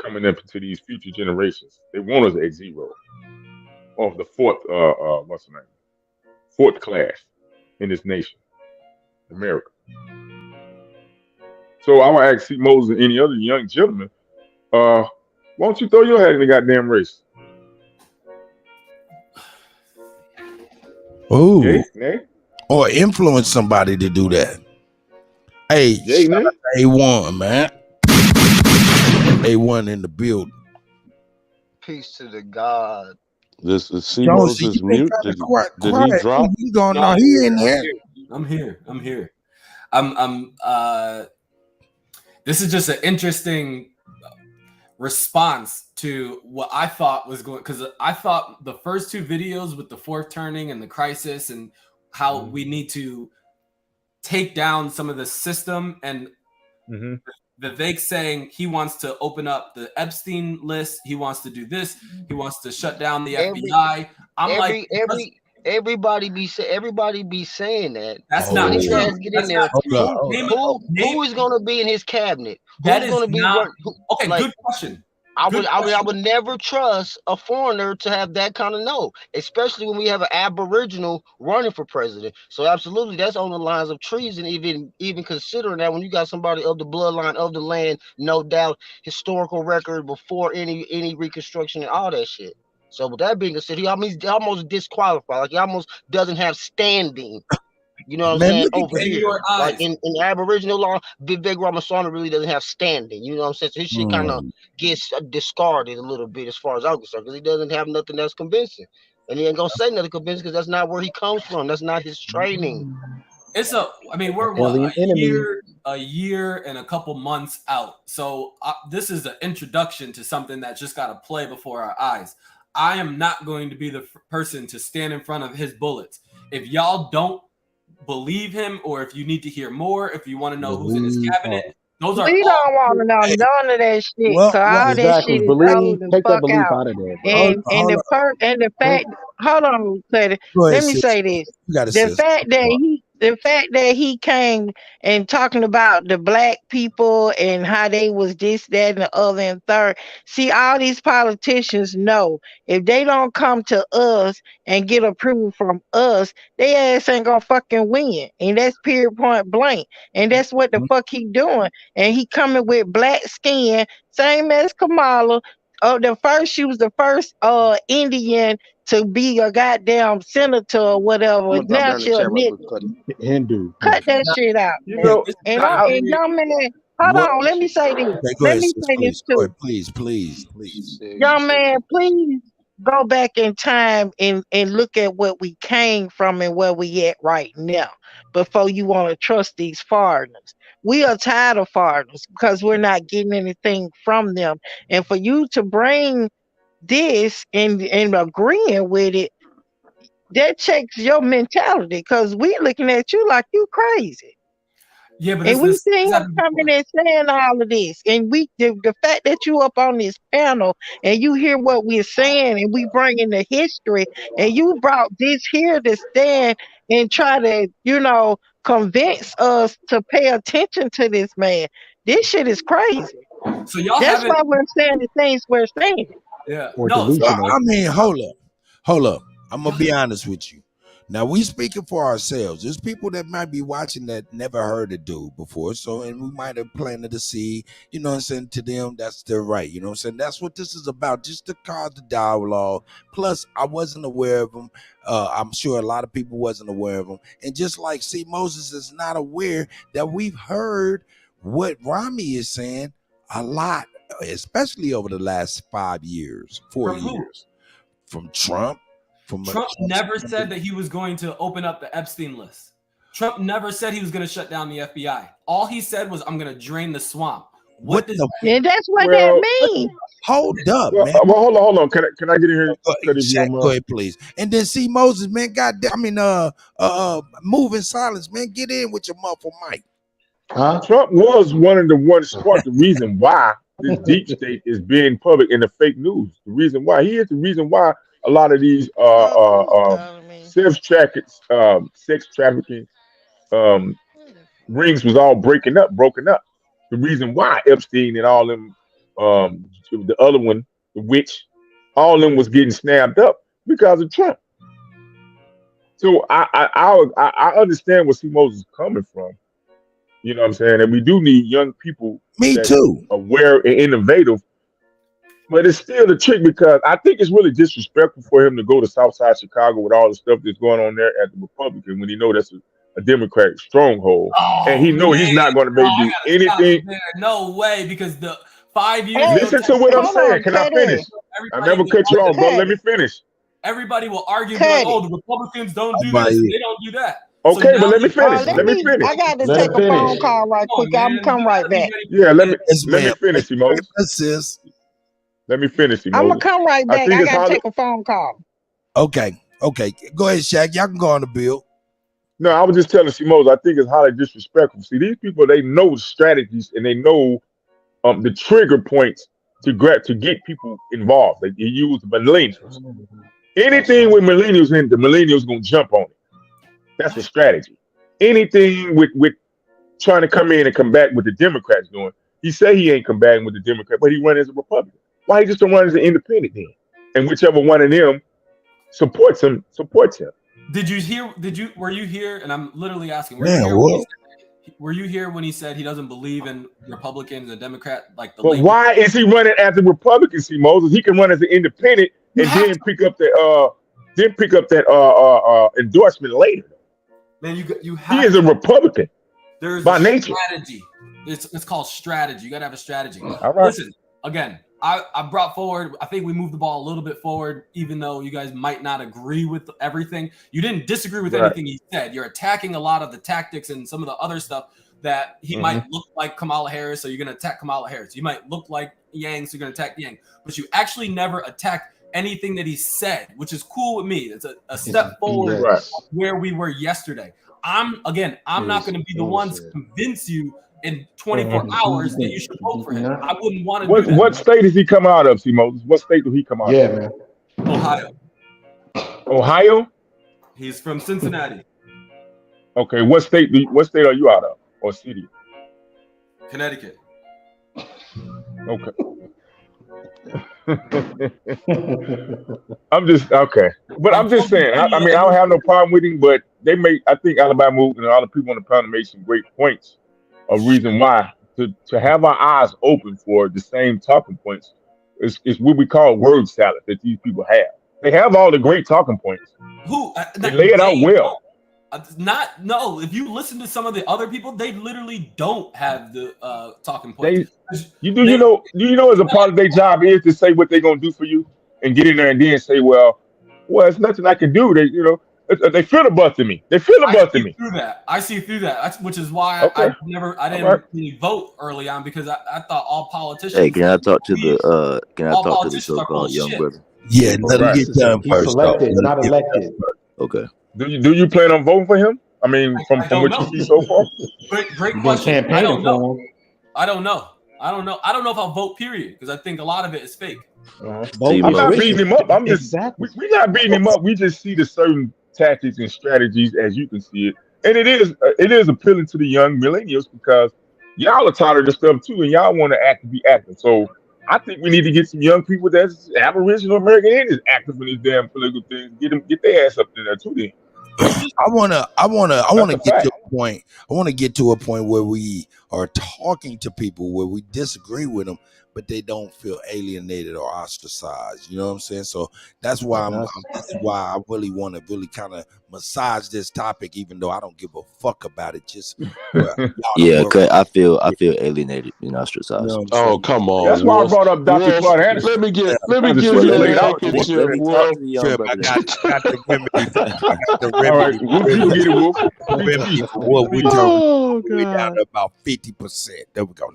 coming up into these future generations. They want us at zero, of the fourth, what's the name? Fourth class in this nation, America. So I want to ask C. Moses and any other young gentleman, why don't you throw your head in the goddamn race? Ooh. Or influence somebody to do that. Hey, shout out to A1, man. A1 in the building. Peace to the God. This is C. Moses mute. Did he drop? No, he in there. I'm here. This is just an interesting response to what I thought was going, because I thought the first two videos with the fourth turning and the crisis and how we need to take down some of the system, and Vivek saying he wants to open up the Epstein list, he wants to do this, he wants to shut down the FBI. Everybody be saying that. That's not true. Get in there. Who is going to be in his cabinet? That is not okay. Good question. I would never trust a foreigner to have that kind of know, especially when we have an Aboriginal running for president. So absolutely, that's on the lines of treason. Even considering that when you got somebody of the bloodline of the land, no doubt, historical record before any reconstruction and all that shit. So with that being said, he almost disqualified. Like he almost doesn't have standing. You know what I'm saying? Over here, like in Aboriginal law, Vivek Ramaswamy really doesn't have standing. You know what I'm saying? So his shit kind of gets discarded a little bit as far as I'm concerned, because he doesn't have nothing that's convincing, and he ain't gonna say nothing convincing because that's not where he comes from. That's not his training. We're what, a year and a couple months out. So this is an introduction to something that just got to play before our eyes. I am not going to be the person to stand in front of his bullets. If y'all don't believe him, or if you need to hear more, if you want to know who's in his cabinet, those are. We don't want to know none of that shit. All that shit is told the fuck out. And the fact, hold on, let me say this. The fact that he came and talking about the black people and how they was this, that, and the other and third. See, all these politicians know if they don't come to us and get approval from us, they ass ain't gonna fucking win. And that's period point blank. And that's what the fuck he doing. And he coming with black skin, same as Kamala. She was the first Indian to be a goddamn senator or whatever. Now she's a Hindu. Cut that shit out. And young man, hold on. Let me say this. Let me say this too. Please. Young man, please go back in time and look at what we came from and where we at right now before you want to trust these foreigners. We are tired of foreigners because we're not getting anything from them. And for you to bring this and agreeing with it, that checks your mentality, because we looking at you like you crazy. Yeah, but and we see him coming and saying all of this, and the fact that you up on this panel and you hear what we're saying, and we bring in the history, and you brought this here to stand and try to, convince us to pay attention to this man. This shit is crazy. So y'all that's why we're saying the things we're saying. Yeah. Hold up. I'm gonna be honest with you. Now we speaking for ourselves. There's people that might be watching that never heard a dude before. So, and we might have planted a seed, you know what I'm saying, to them, that's their right. You know what I'm saying? That's what this is about, just to cause the dialogue. Plus, I wasn't aware of them. I'm sure a lot of people wasn't aware of them. And just like C. Moses is not aware that we've heard what Rami is saying a lot, especially over the last 4 years. From Trump. Trump never said that he was going to open up the Epstein list. Trump never said he was going to shut down the FBI. All he said was, I'm going to drain the swamp. And that's what that means. Hold up, man. Well, hold on. Can I get in here? Go ahead, please. And then C. Moses, man, moving silence, man. Get in with your muffled mic. Trump was one of the ones sparked the reason why this deep state is being public in the fake news. The reason why he is the reason why a lot of these sex trafficking rings was all broken up. The reason why Epstein and all them, the other one, the witch, all of them was getting snapped up because of Trump. So I understand where C. Moses is coming from. You know what I'm saying? And we do need young people. Me too. Aware and innovative. But it's still the trick, because I think it's really disrespectful for him to go to Southside Chicago with all the stuff that's going on there at the Republican when he know that's a Democratic stronghold. And he know he's not going to maybe do anything. No way, because the 5 years. Listen to what I'm saying. Can I finish? I never cut you off, bro. Let me finish. Everybody will argue, like, oh, the Republicans don't do this. They don't do that. Okay, but let me finish. Let me finish. I got to take a phone call right quick. I'm gonna come right back. Yeah, let me finish, Simone. Let me finish, Simone. I'm gonna come right back. I gotta take a phone call. Okay. Go ahead, Shaq. Y'all can go on the bill. No, I was just telling Simone, I think it's highly disrespectful. See, these people, they know strategies and they know the trigger points to get people involved. They use millennials. Anything with millennials in, the millennials gonna jump on it. That's a strategy. Anything with trying to come in and combat what the Democrats doing. He say he ain't combating with the Democrats, but he run as a Republican. Why he just don't run as an independent then? And whichever one of them supports him. Were you here? And I'm literally asking. Were you here when he said he doesn't believe in Republicans and Democrat like the? But why is he running as a Republican? See, Moses, he can run as an independent and then pick up that endorsement later. Man, you have. He is a Republican. There's by a nature. Strategy. It's called strategy. You got to have a strategy. All right. Listen, again, I brought forward. I think we moved the ball a little bit forward, even though you guys might not agree with everything. You didn't disagree with anything he said. You're attacking a lot of the tactics and some of the other stuff that he might look like Kamala Harris, so you're going to attack Kamala Harris. You might look like Yang, so you're going to attack Yang. But you actually never attacked anything that he said, which is cool with me. It's a step forward where we were yesterday. I'm not going to be the one to convince you in 24 hours that you should vote for him. I wouldn't want to do that. What state does he come out of, C. Moses? What state do he come out of? Man. Ohio. Ohio? He's from Cincinnati. Okay, what state are you out of? Or city? Connecticut. Okay. I'm just saying. I mean, I don't have no problem with him, but I think Alabama and all the people on the panel made some great points. A reason why to have our eyes open for the same talking points is what we call word salad that these people have. They have all the great talking points. They lay it out well. If you listen to some of the other people, they literally don't have the talking points. You know as a part of their job is to say what they're gonna do for you and get in there and then say, well, it's nothing I can do. They filibuster me. They filibuster me. I see through that. Which is why I didn't really vote early on, because I thought all politicians. Hey, can I talk to the so-called young brother? Yeah, let him get done first. Elected, not elected. Okay. Do you plan on voting for him? I mean, from what you see so far. Great question. I don't know. I don't know if I'll vote. Period, because I think a lot of it is fake. I'm not beating him up. I'm just we're not beating him up. We just see the certain tactics and strategies as you can see it, and it is appealing to the young millennials because y'all are tired of this stuff too, and y'all want to be active. So I think we need to get some young people that's Aboriginal American Indians active in these damn political things. Get their ass up there too. Then I wanna get to a point. I want to get to a point where we are talking to people where we disagree with them, but they don't feel alienated or ostracized. You know what I'm saying? So that's why this is why I really want to really kind of massage this topic, even though I don't give a fuck about it. Just yeah, cause I feel alienated and ostracized. You know oh, come on. That's why I brought up Dr. Claude Anderson. Let me give you a handkerchief, Wolf. I got the remedy. All right, we'll get it, Wolf. We're down to about 50%. There we go.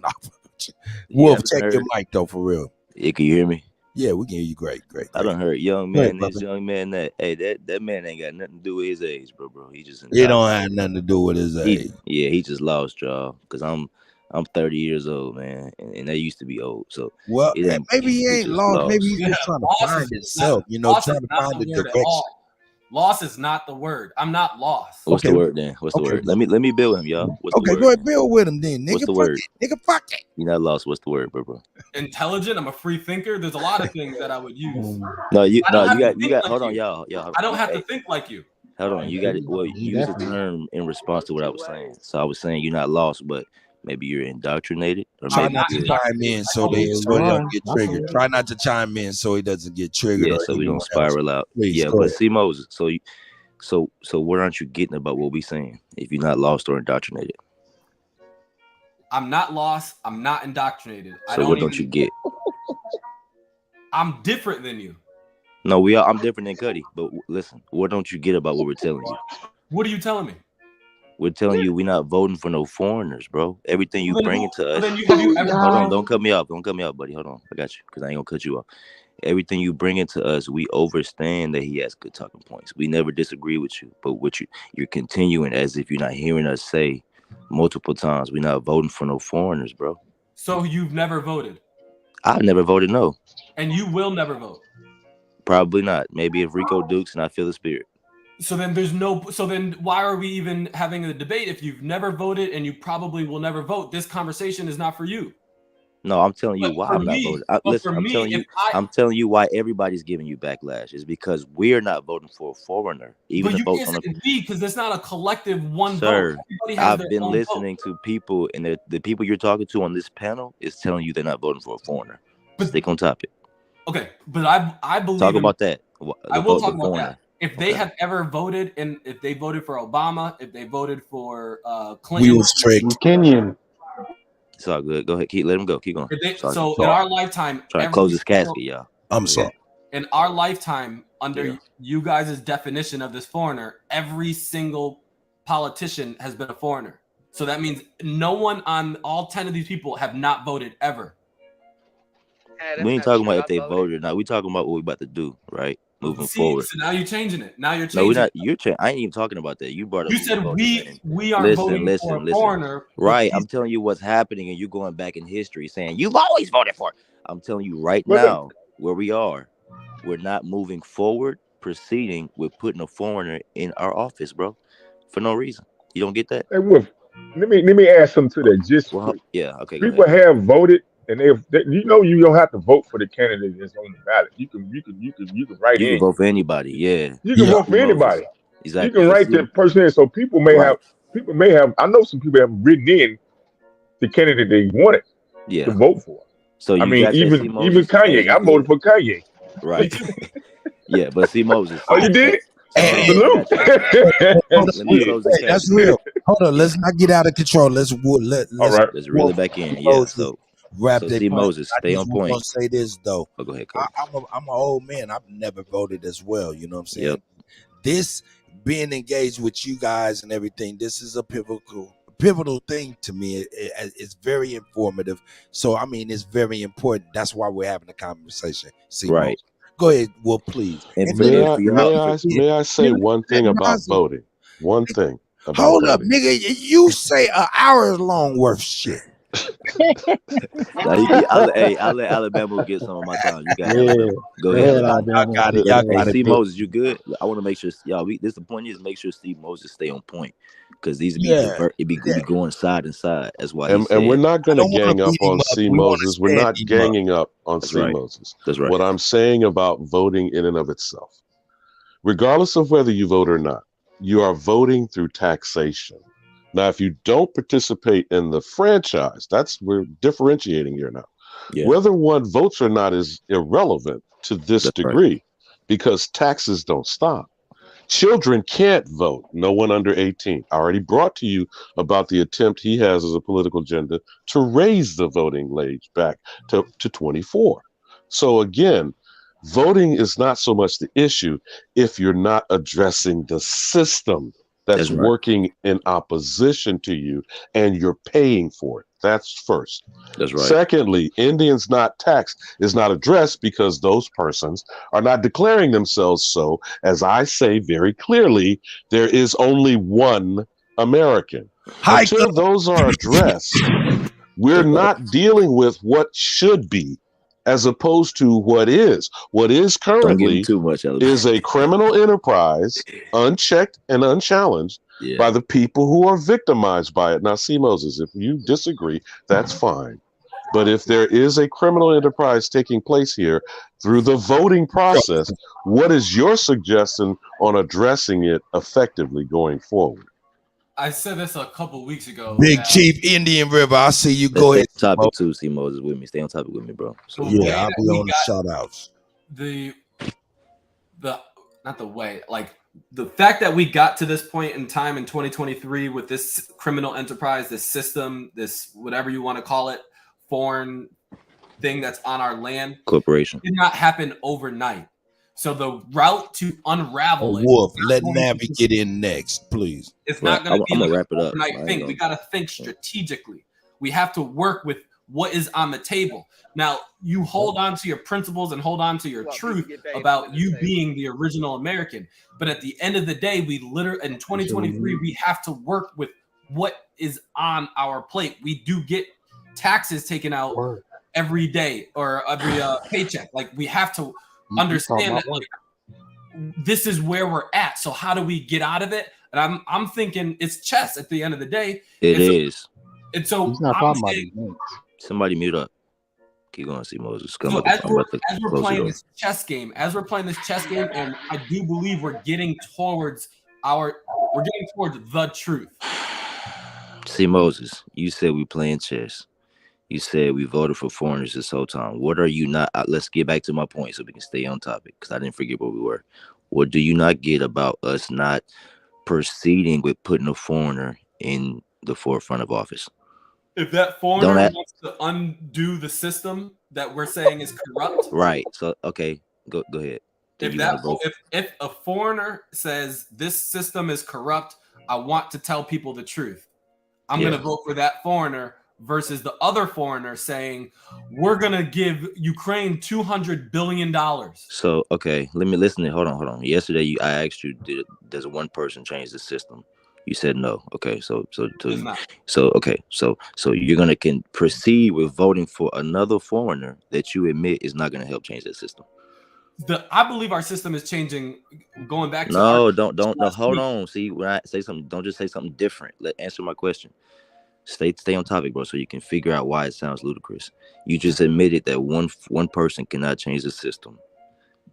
Wolf, check your mic though, for real. Yeah, can you hear me? Yeah, we can hear you great. I done heard young man, that man ain't got nothing to do with his age, bro. He just it don't have nothing to do with his age. He just lost, y'all. Cause I'm 30 years old, man, and I used to be old. So maybe he ain't lost. Maybe he's just trying to find himself. Trying to find the direction. Loss is not the word. I'm not lost. What's the word then? What's the word? Let me build him, y'all. What's the word? Go ahead, build with him then, nigga. What's the word? Nigga, fuck it. You're not lost. What's the word, bro? Intelligent. I'm a free thinker. There's a lot of things that I would use. You got. Hold on, y'all. I don't have to think like you. Hold on, you got it. Well, you used the term in response to what I was saying. So I was saying you're not lost, but maybe you're indoctrinated. Or Try not to chime in so they don't get triggered. Try not to chime in so he doesn't get triggered. Yeah, so we don't spiral out. Please, yeah, but see, Moses. So what aren't you getting about what we saying if you're not lost or indoctrinated? I'm not lost. I'm not indoctrinated. So what don't you get? I'm different than you. No, I'm different than Kutty. But listen, what don't you get about what we're telling you? What are you telling me? We're telling you we're not voting for no foreigners, bro. Everything you bring into us. Hold on, don't cut me off. Don't cut me off, buddy. Hold on. I got you, because I ain't gonna cut you off. Everything you bring into us, we understand that he has good talking points. We never disagree with you, but you're continuing as if you're not hearing us say multiple times, we're not voting for no foreigners, bro. So you've never voted? I never voted no. And you will never vote? Probably not. Maybe if Rico Dukes and I feel the spirit. So then why are we even having a debate if you've never voted and you probably will never vote? This conversation is not for you. No, I'm telling you why I'm not voting. Listen, I'm telling you why everybody's giving you backlash is because we're not voting for a foreigner. Even But the you votes can't on say we because it's not a collective one Sir, vote. Everybody has I've their been own listening to people, and the people you're talking to on this panel is telling you they're not voting for a foreigner. Stick on topic. Okay, but I believe Talk about that. I will talk about that. If they have ever voted, and if they voted for Obama, if they voted for Clinton, we was tricked. Kenyan. It's all good. Go ahead. Let him go. Keep going. So in our lifetime, trying to close this casket, y'all. I'm sorry. In our lifetime, under you guys' definition of this foreigner, every single politician has been a foreigner. So that means no one on all 10 of these people have not voted ever. We ain't talking about if they voted or not. We talking about what we about to do, right? Moving forward. So now you're changing it. Now you're changing. No, we're not. You're changing. I ain't even talking about that. You brought up. You said we aren't voting for a foreigner. Right. I'm telling you what's happening, and you're going back in history saying you've always voted for it. I'm telling you right now where we are. We're not moving forward, proceeding with putting a foreigner in our office, bro, for no reason. You don't get that? Hey, Wolf, let me add something to that. Just quick. Yeah, okay. People have voted, and you don't have to vote for the candidate that's on the ballot. You can write in. You can vote for anybody. Yeah, you can vote for anybody. Exactly. You can write that person in. So people may have. I know some people have written in the candidate they wanted to vote for. So I mean, even Kanye. I voted for Kanye. Right. Yeah, but see Moses. Oh, you did? That's real. Hold on, let's not get out of control. Let's reel it back in. Yeah, so wrap so that see point. Moses, stay on point. I'm gonna say this though. Oh, go ahead. I'm an old man. I've never voted as well. You know what I'm saying? Yep. This being engaged with you guys and everything. This is a pivotal thing to me. It's very informative. So I mean, it's very important. That's why we're having a conversation. See, right. Moses. Go ahead, Will, please. May I say one thing about voting? One thing. Hold up, nigga. You say an hour long worth shit. I'll let Alabama get some of my time. You got it. Go ahead. I got it. Hey, Steve Moses, you good? I want to make sure y'all. The point is make sure Steve Moses stay on point because these be going side and side. That's why. And we're not going to gang up on C. Moses. We're not ganging up on C. Moses. That's right. What I'm saying about voting in and of itself, regardless of whether you vote or not, you are voting through taxation. Now, if you don't participate in the franchise, we're differentiating here now. Yeah. Whether one votes or not is irrelevant to this degree because taxes don't stop. Children can't vote. No one under 18. I already brought to you about the attempt he has as a political agenda to raise the voting age back to 24. So again, voting is not so much the issue if you're not addressing the system that's working in opposition to you and you're paying for it. That's first. That's right. Secondly, Indians not taxed is not addressed because those persons are not declaring themselves so. As I say very clearly, there is only one American. Until those are addressed, we're not dealing with what should be as opposed to what is. What is currently is a criminal enterprise, unchecked and unchallenged by the people who are victimized by it. Now, see, Moses, if you disagree, that's fine. But if there is a criminal enterprise taking place here through the voting process, what is your suggestion on addressing it effectively going forward? I said this a couple weeks ago. Big Chief Indian River, I see you. Go ahead. Topic too, see Moses with me. Stay on topic with me, bro. So I'll be on the shout outs. The fact that we got to this point in time in 2023 with this criminal enterprise, this system, this whatever you want to call it, foreign thing that's on our land, corporation, did not happen overnight. So the route to unravel it. Wolf, let Navi get in next, please. It's not going to be I'm gonna wrap it up. overnight thing. We got to think strategically. We have to work with what is on the table. Now, you hold on to your principles and hold on to your truth about you being the original American. But at the end of the day, we literally, in 2023, we have to work with what is on our plate. We do get taxes taken out every day or every paycheck. Like, we have to understand that this is where we're at. So how do we get out of it? And I'm thinking it's chess at the end of the day. It is. And so somebody mute up. Keep going, see Moses. So as we're playing this chess game, and I do believe we're getting towards the truth. See Moses, you said we playing chess. You said we voted for foreigners this whole time. What are you not? Let's get back to my point so we can stay on topic because I didn't forget where we were. What do you not get about us not proceeding with putting a foreigner in the forefront of office? If that foreigner wants to undo the system that we're saying is corrupt, right? So okay, go ahead. If a foreigner says this system is corrupt, I want to tell people the truth. I'm going to vote for that foreigner versus the other foreigner saying we're going to give Ukraine $200 billion. So okay, let me listen. Hold on. Yesterday, I asked you, does one person change the system? You said no. Okay, so you're gonna proceed with voting for another foreigner that you admit is not gonna help change that system. I believe our system is changing. Going back to don't hold on. See, when I say something, don't just say something different. Answer my question. Stay on topic, bro, so you can figure out why it sounds ludicrous. You just admitted that one person cannot change the system,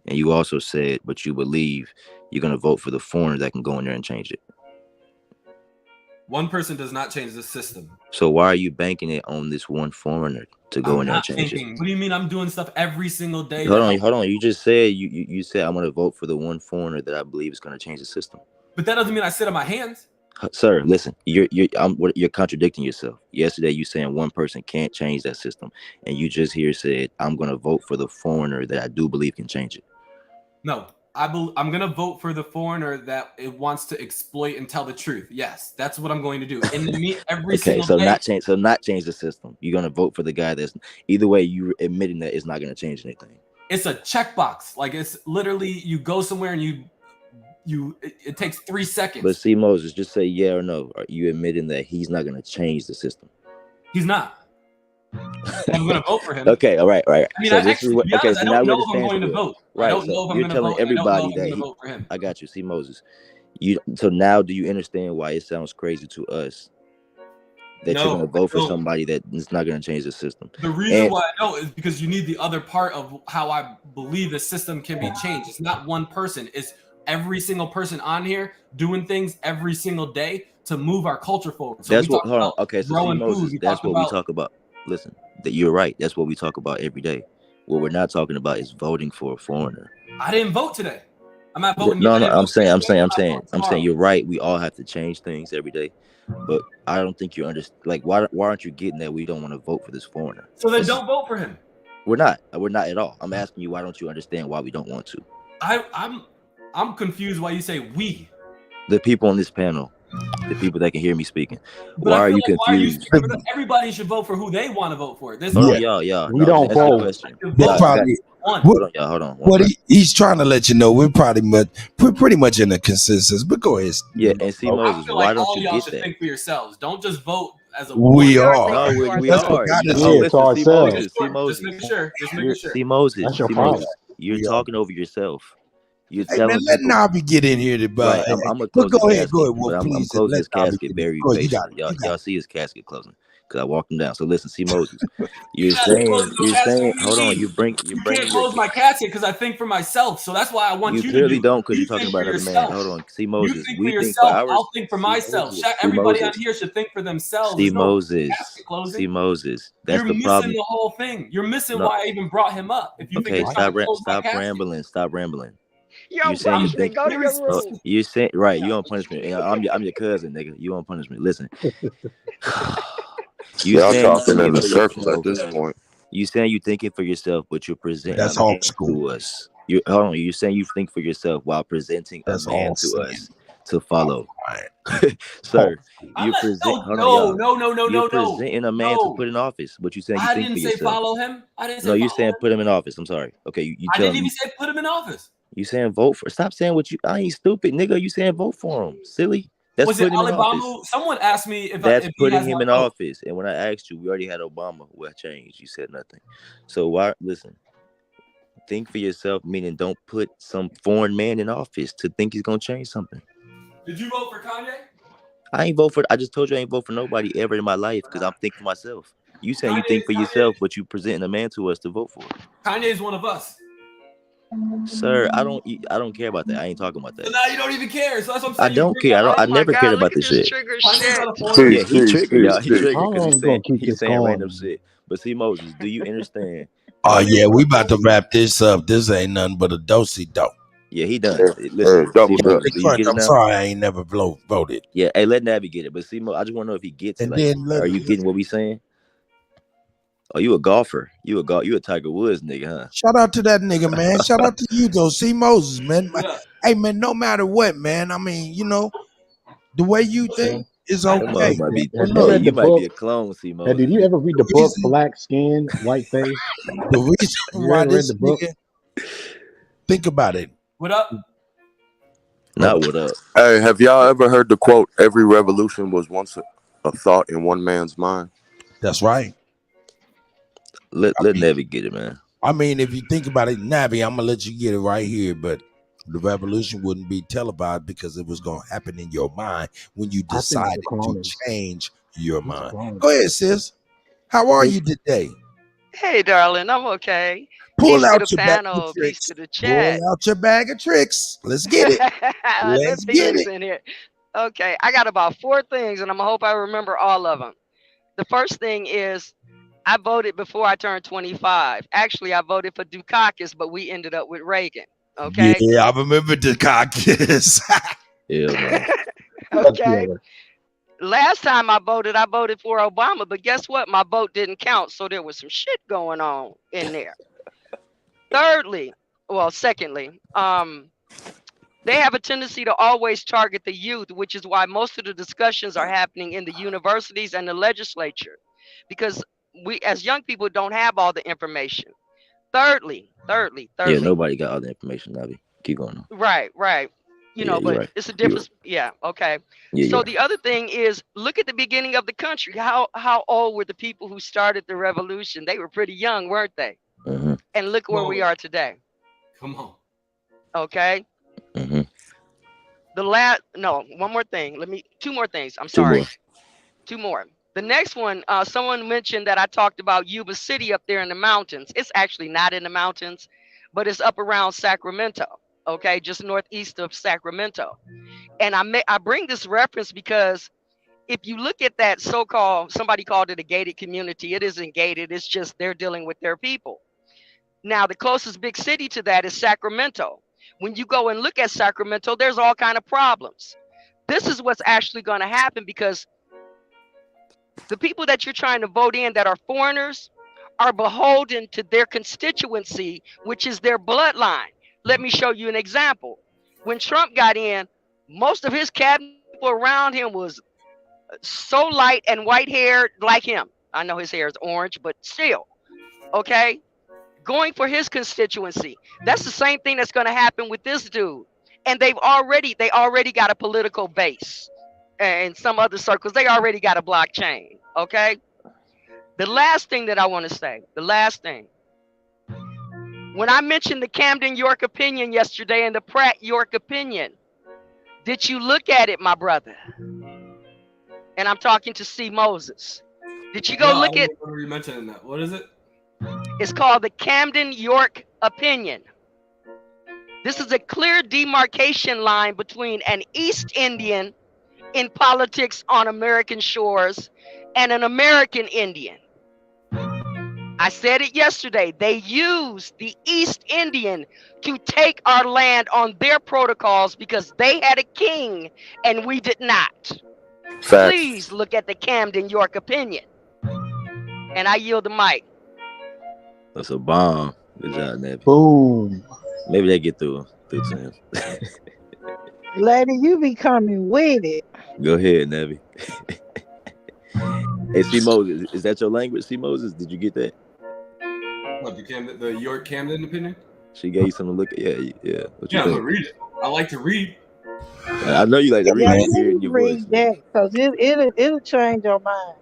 and you also said, but you believe you're gonna vote for the foreigner that can go in there and change it. One person does not change the system. So why are you banking it on this one foreigner to go in there and change it? What do you mean I'm doing stuff every single day? Hold on. You just said you said I'm going to vote for the one foreigner that I believe is going to change the system. But that doesn't mean I sit on my hands. Sir, listen. You're contradicting yourself. Yesterday you saying one person can't change that system, and you just here said I'm going to vote for the foreigner that I do believe can change it. No. I'm going to vote for the foreigner that it wants to exploit and tell the truth. Yes, that's what I'm going to do. And every single day. Not change the system. You're going to vote for the guy that's either way. You're admitting that it's not going to change anything. It's a checkbox. Like it's literally you go somewhere and it takes 3 seconds. But see, Moses, just say yeah or no. Are you admitting that he's not going to change the system? He's not. I'm going to vote for him. Okay, all right. I mean, so this is what. Okay, so now we're going to vote. Right. I don't know if I'm going to vote. Everybody that he, vote for him. I got you. See, Moses. So now, do you understand why it sounds crazy to us that you're going to vote for somebody that is not going to change the system? The reason why I know is because you need the other part of how I believe the system can be changed. It's not one person. It's every single person on here doing things every single day to move our culture forward. So that's what. Hold on. Okay, so see, Moses, that's what we talk about. Listen, that you're right. That's what we talk about every day. What we're not talking about is voting for a foreigner. I didn't vote today. I'm not voting. No, I'm saying you're right. We all have to change things every day, but I don't think you understand. Like, why aren't you getting that we don't want to vote for this foreigner? So then don't vote for him. We're not at all. I'm asking you, why don't you understand why we don't want to? I'm confused why you say we. The people on this panel. The people that can hear me speaking. Why are you confused? Everybody should vote for who they want to vote for. Y'all. We don't vote. Hold on. What he's trying to let you know, we're pretty much in a consensus. But go ahead. Yeah, and see, Moses, why don't you get that? Think for yourselves. Don't just vote as a. We are. No, we are. Just making sure. See, Moses. You're talking over yourself. You're telling let Nobby get in here. I'm gonna close go ahead. I'm closing his casket very patient. Y'all see his casket closing because I walked him down. So listen, see Moses, you're saying, hold on, you can't close my casket because I think for myself. So that's why I want you to. You clearly don't because you're talking about another man. Hold on, see Moses, you think for yourself. I'll think for myself. Everybody on here should think for themselves. See Moses. That's the problem. You're missing the whole thing. You're missing why I even brought him up. If you think stop rambling. Stop rambling. You saying you saying right? You on punishment? I'm your cousin, nigga. You on punishment? Listen, y'all talking in a circle at this point. You saying you thinking for yourself, but you're presenting that's a man to us. Hold on. You saying you think for yourself while presenting a man to us to follow, sir. You present. No. You're presenting a man to put in office, but you saying you think for yourself. I didn't say follow him. I didn't say. No, you saying put him in office. I'm sorry. Okay, you. I didn't even say put him in office. You saying vote for? Stop saying what you. I ain't stupid, nigga. You saying vote for him? Silly. That's was it Alabama? Someone asked me if that's putting him in office. And when I asked you, we already had Obama. What changed? You said nothing. So why? Listen. Think for yourself. Meaning, don't put some foreign man in office to think he's gonna change something. Did you vote for Kanye? I ain't vote for. I just told you I ain't vote for nobody ever in my life because I'm thinking for myself. You saying you think for yourself, but you presenting a man to us to vote for. Kanye is one of us. Sir, I don't care about that. I ain't talking about that. So now you don't even care. So that's what I'm saying. I don't care. I never cared about this shit. Yeah, he triggered y'all. He triggered because he's saying random shit. But see, Moses, do you understand? Oh yeah, we about to wrap this up. This ain't nothing but a do-si-do. Yeah, he done. Listen, double see, Moses, do you get it I'm now? sorry, I ain't never voted. Yeah, hey, let Nabby get it. But see, I just want to know if he gets it. And Like, then are you getting what we saying? Oh, you a golfer? You a Tiger Woods nigga, huh? Shout out to that nigga, man. Shout out to you, though. See Moses, man. Hey, man, no matter what, man. I mean, you know, the way you think is okay. You might be a clone, see Moses. Did you ever read the book Black Skin, White Face? The reason why this nigga, think about it. What up? Not what up. Hey, have y'all ever heard the quote, every revolution was once a thought in one man's mind? That's right. Let Navi get it, man. I mean, if you think about it, Navi, I'm gonna let you get it right here, but the revolution wouldn't be televised because it was gonna happen in your mind when you decided to change your mind. Go ahead, sis. How are you today? Hey, darling, I'm okay. Pull Peace out to the your bag of panel, tricks. peace to the chat. Pull out your bag of tricks. Let's get it. Let's get it. In here. Okay, I got about 4 things, and I'm gonna hope I remember all of them. The first thing is, I voted before I turned 25. Actually, I voted for Dukakis, but we ended up with Reagan. Okay. Yeah, I remember the caucus. Yeah. Okay. Last time I voted for Obama, but guess what? My vote didn't count, so there was some shit going on in there. Secondly, they have a tendency to always target the youth, which is why most of the discussions are happening in the universities and the legislature, because we as young people don't have all the information. Thirdly. Yeah, nobody got all the information, Navi. Keep going on. Right. You know, but it's a difference. Yeah, okay. Yeah, so the other thing is, look at the beginning of the country. How old were the people who started the revolution? They were pretty young, weren't they? Mm-hmm. And look where we are today. Come on. Okay. Mm-hmm. One more thing. 2 more things. I'm sorry. 2 more. The next one, someone mentioned that I talked about Yuba City up there in the mountains. It's actually not in the mountains, but it's up around Sacramento. Okay, just northeast of Sacramento. And I bring this reference because if you look at that somebody called it a gated community. It isn't gated. It's just they're dealing with their people. Now, the closest big city to that is Sacramento. When you go and look at Sacramento, there's all kind of problems. This is what's actually going to happen because the people that you're trying to vote in that are foreigners are beholden to their constituency, which is their bloodline. Let me show you an example. When Trump got in, most of his cabinet around him was so light and white haired like him. I know his hair is orange, but still, okay? Going for his constituency. That's the same thing that's going to happen with this dude. And they already got a political base. And some other circles, they already got a blockchain, okay? The last thing that I want to say, when I mentioned the Camden York opinion yesterday and the Pratt York opinion, did you look at it, my brother? And I'm talking to C. Moses. Did you go look at? I remember you mentioning that. What is it? It's called the Camden York opinion. This is a clear demarcation line between an East Indian in politics on American shores and an American Indian. I said it yesterday. They used the East Indian to take our land on their protocols because they had a king and we did not. Facts. Please look at the Camden York opinion. And I yield the mic. That's a bomb. Good job, Navi. Boom. Maybe they get through to him. Lady, you be coming with it. Go ahead, Navi. Hey, C. Moses, is that your language, C. Moses? Did you get that? What, the York Camden opinion? She gave you something to look at. Yeah. What you I'm think? gonna read it. I like to read. I know you like to read. Yeah, I hear it in your voice. read that because it'll change your mind.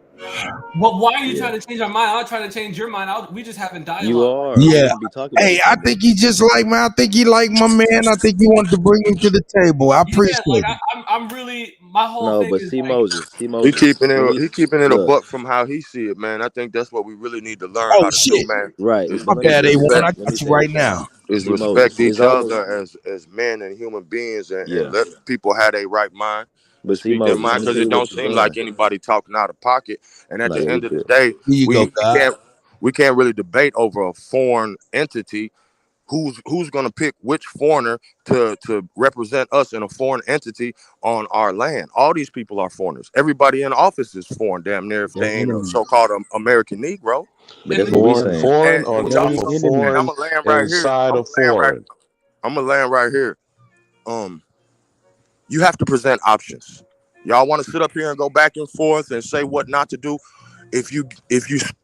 Well, why are you trying to change our mind? I'm not trying to change your mind. We just having dialogue. You are. Yeah. Hey, I think he just like me. I think he like my man. I think he wanted to bring him to the table. I appreciate it. I'm really my whole No, thing but is see like, Moses. He keeping it. He keeping it a look, buck from how he see it, man. I think that's what we really need to learn Oh how to do, shit! man. right. Is, My Let me bad, let me A1. say I let me got you say right this. now. is See Moses. respect It's each almost other as men and human beings, and yeah. let people have their right mind and But see speak their Moses, mind, let me because tell it you don't what you're seem doing. like anybody talking out of pocket. And at No, the yeah, we end of the good. day, Here you go, God. we can't really debate over a foreign entity. Who's going to pick which foreigner to represent us in a foreign entity on our land? All these people are foreigners. Everybody in office is foreign, damn near, if they ain't a so-called American Negro. But that's what we Foreign, saying. foreign And on we top also, of and I'm foreign gonna land right here. inside of foreign. I'm gonna land right here. You have to present options. Y'all want to sit up here and go back and forth and say what not to do. If you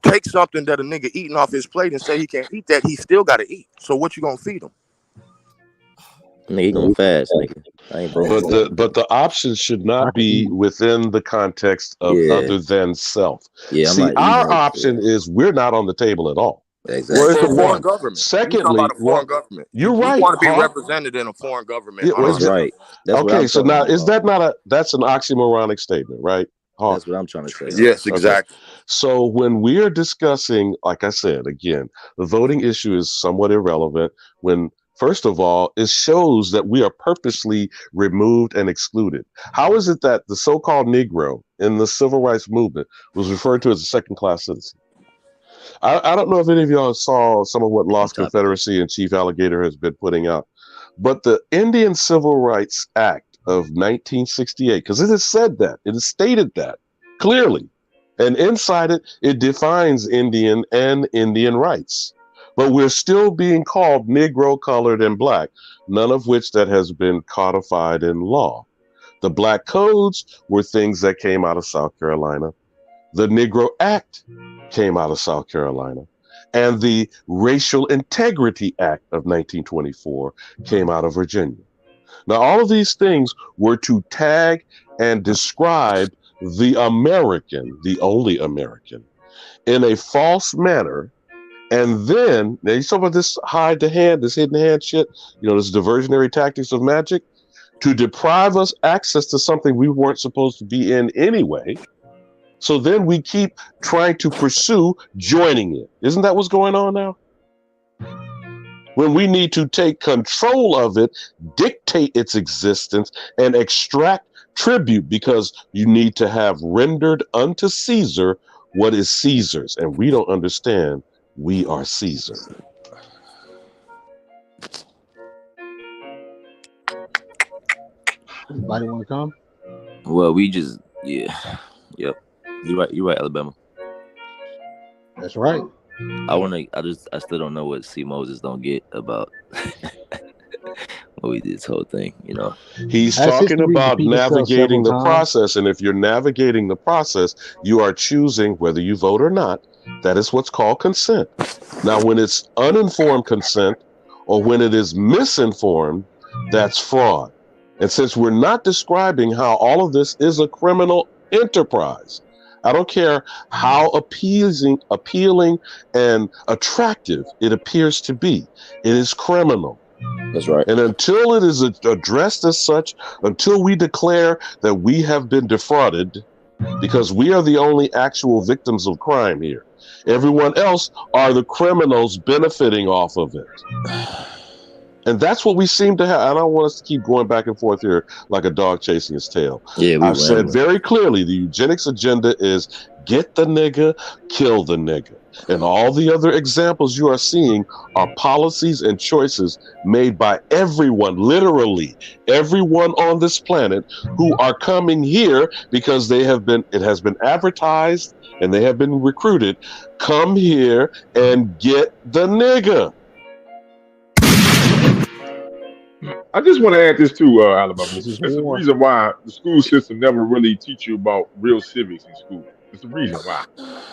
take something that a nigga eating off his plate and say he can't eat that, he still got to eat. So what you gonna feed him? Nigga, he gonna fast, nigga. I ain't broke. But the options should not be within the context of other than self. Yeah, I'm See, not eating our it. option is we're not on the table at all. Exactly. Well, That's it's for a foreign one. government. Secondly, you talking about a foreign government. you're We right. want to be Huh? represented in a foreign government. That's right. That's what Okay, I'm so talking now about. is that not that's an oxymoronic statement, right? Huh? That's what I'm trying to say. Yes, exactly. Okay. So when we are discussing, like I said, again, the voting issue is somewhat irrelevant when, first of all, it shows that we are purposely removed and excluded. How is it that the so-called Negro in the civil rights movement was referred to as a second-class citizen? I don't know if any of y'all saw some of what Lost Confederacy and Chief Alligator has been putting out, but the Indian Civil Rights Act of 1968, because it has said that, it has stated that clearly, and inside it, it defines Indian and Indian rights. But we're still being called Negro, colored, and black, none of which that has been codified in law. The Black Codes were things that came out of South Carolina. The Negro Act came out of South Carolina, and the Racial Integrity Act of 1924 came out of Virginia. Now, all of these things were to tag and describe the American, the only American, in a false manner. And then, now you talk about this hide the hand, this hidden hand shit, this diversionary tactics of magic, to deprive us access to something we weren't supposed to be in anyway. So then we keep trying to pursue joining it. Isn't that what's going on now? When we need to take control of it, dictate its existence, and extract tribute, because you need to have rendered unto Caesar what is Caesar's. And we don't understand we are Caesar. Anybody want to come? Well, we just yep. You're right, Alabama. That's right. I still don't know what C. Moses don't get about what we did this whole thing, He's talking about navigating the process, and if you're navigating the process, you are choosing whether you vote or not. That is what's called consent. Now, when it's uninformed consent or when it is misinformed, that's fraud. And since we're not describing how all of this is a criminal enterprise, I don't care how appealing and attractive it appears to be, it is criminal. That's right. And until it is addressed as such, until we declare that we have been defrauded, because we are the only actual victims of crime here, everyone else are the criminals benefiting off of it. And that's what we seem to have. I don't want us to keep going back and forth here like a dog chasing his tail. Yeah, I've said very clearly the eugenics agenda is get the nigga, kill the nigga. And all the other examples you are seeing are policies and choices made by everyone, literally everyone on this planet, who are coming here because it has been advertised and they have been recruited. Come here and get the nigga. I just want to add this too, Alabama. There's a reason why the school system never really teach you about real civics in school. There's a reason why.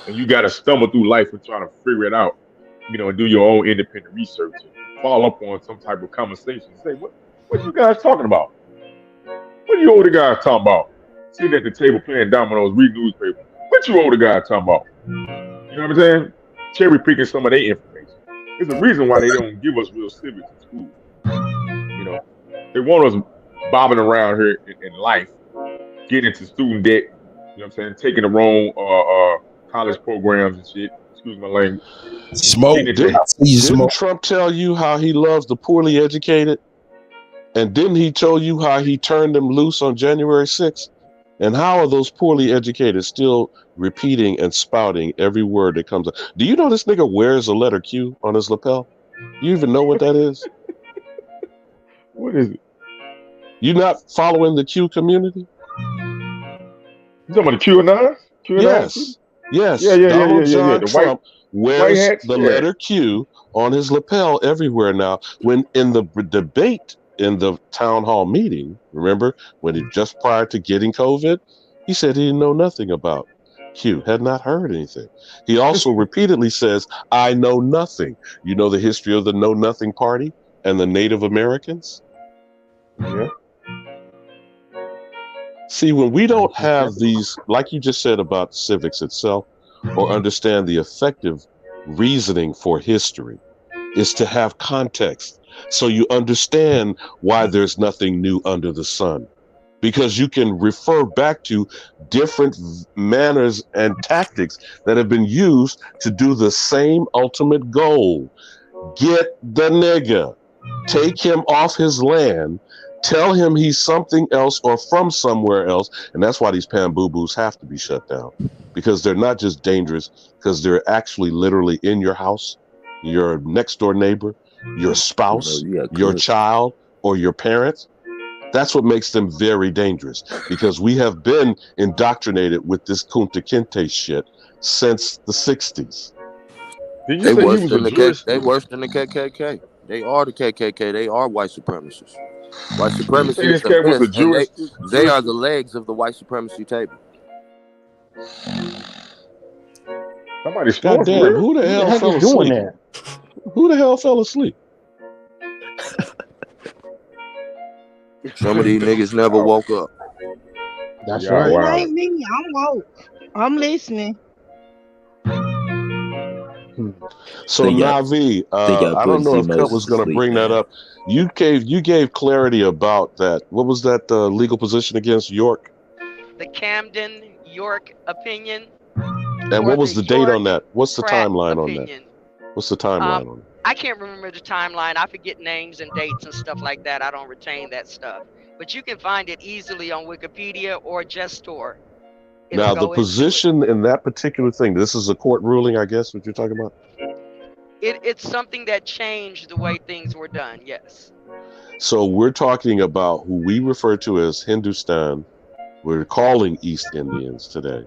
And you got to stumble through life and try to figure it out, and do your own independent research and follow up on some type of conversation. Say, what are you guys talking about? What are you older guys talking about? Sitting at the table playing dominoes, reading newspapers. What you older guys talking about? You know what I'm saying? Cherry picking some of their information. There's a reason why they don't give us real civics in school. They want us bobbing around here in life, get into student debt. You know what I'm saying? Taking the wrong college programs and shit. Excuse my language. Smoke. Didn't Trump tell you how he loves the poorly educated? And didn't he tell you how he turned them loose on January 6th? And how are those poorly educated still repeating and spouting every word that comes out? Do you know this nigga wears a letter Q on his lapel? You even know what that is? What is it? You not following the Q community? You talking about the QAnon? Yes. Yes. Yeah. Donald John The Trump wears hats, the letter Q on his lapel everywhere now. When in the debate in the town hall meeting, remember, when he just prior to getting COVID, he said he didn't know nothing about Q, had not heard anything. He also repeatedly says, I know nothing. You know the history of the Know Nothing Party and the Native Americans? Yeah. See, when we don't have these, like you just said about civics itself, or understand the effective reasoning for history, is to have context. So you understand why there's nothing new under the sun. Because you can refer back to different manners and tactics that have been used to do the same ultimate goal. Get the nigga. Take him off his land. Tell him he's something else or from somewhere else. And that's why these pan-boo-boos have to be shut down. Because they're not just dangerous, because they're actually literally in your house, your next door neighbor, your spouse, your child, or your parents. That's what makes them very dangerous, because we have been indoctrinated with this Kunta Kinte shit since the 60s. Did you say he was a Jewish? They worse than the KKK. They are the KKK. They are white supremacists. White supremacy is this guy was a offense, and Jewish. they are the legs of the white supremacy table. Somebody God damn, who the hell fell asleep? Who the hell fell asleep? Some of these niggas never woke up. That's right. It ain't me. I'm woke. I'm listening. So Navi, I don't know if Cut was going to bring that up. You gave clarity about that. What was that legal position against York? The Camden York opinion. And what was the date on that? What's the timeline on that? What's the timeline on it? I can't remember the timeline. I forget names and dates and stuff like that. I don't retain that stuff. But you can find it easily on Wikipedia or Gestor. Now, the position in that particular thing, this is a court ruling, I guess, what you're talking about? It's something that changed the way things were done, yes. So we're talking about who we refer to as Hindustan. We're calling East Indians today.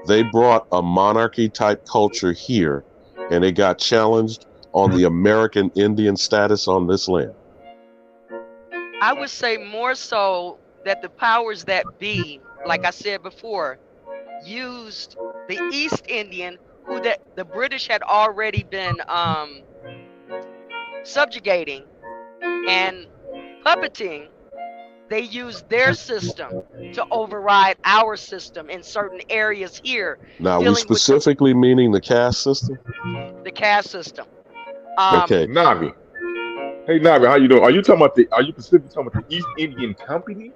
They brought a monarchy-type culture here, and it got challenged on the American Indian status on this land. I would say more so that the powers that be, like I said before, used the East Indian, who the British had already been subjugating and puppeting. They used their system to override our system in certain areas here. Now, we specifically meaning the caste system? The caste system. Okay. Navi. Hey Navi, how you doing? Are you specifically talking about the East Indian Company?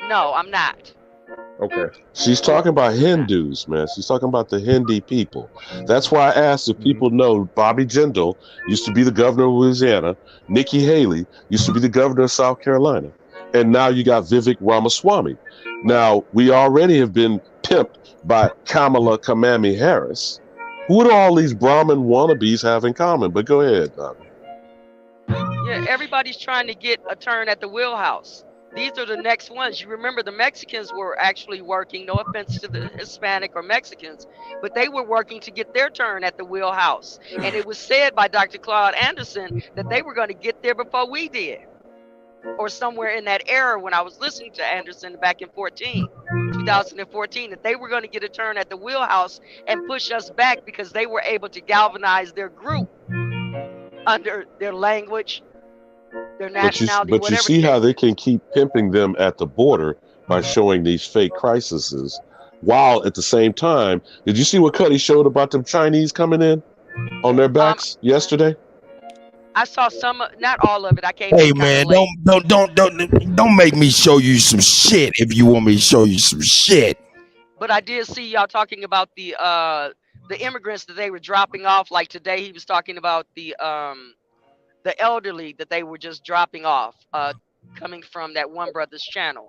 No, I'm not. Okay. She's talking about Hindus, man. She's talking about the Hindi people. That's why I asked if people know Bobby Jindal used to be the governor of Louisiana. Nikki Haley used to be the governor of South Carolina. And now you got Vivek Ramaswamy. Now, we already have been pimped by Kamala Kamami Harris. Who do all these Brahmin wannabes have in common? But go ahead, Bobby. Yeah, everybody's trying to get a turn at the wheelhouse. These are the next ones. You remember the Mexicans were actually working, no offense to the Hispanic or Mexicans, but they were working to get their turn at the wheelhouse. And it was said by Dr. Claude Anderson that they were going to get there before we did. Or somewhere in that era when I was listening to Anderson back in 2014, that they were going to get a turn at the wheelhouse and push us back because they were able to galvanize their group under their language, their nationality, but you see how they can keep pimping them at the border by showing these fake crises, while at the same time, did you see what Kutty showed about them Chinese coming in on their backs yesterday? I saw some, not all of it. I came Hey in kind man, of late. don't make me show you some shit if you want me to show you some shit. But I did see y'all talking about the immigrants that they were dropping off. Like today, he was talking about the elderly that they were just dropping off, coming from that one brother's channel.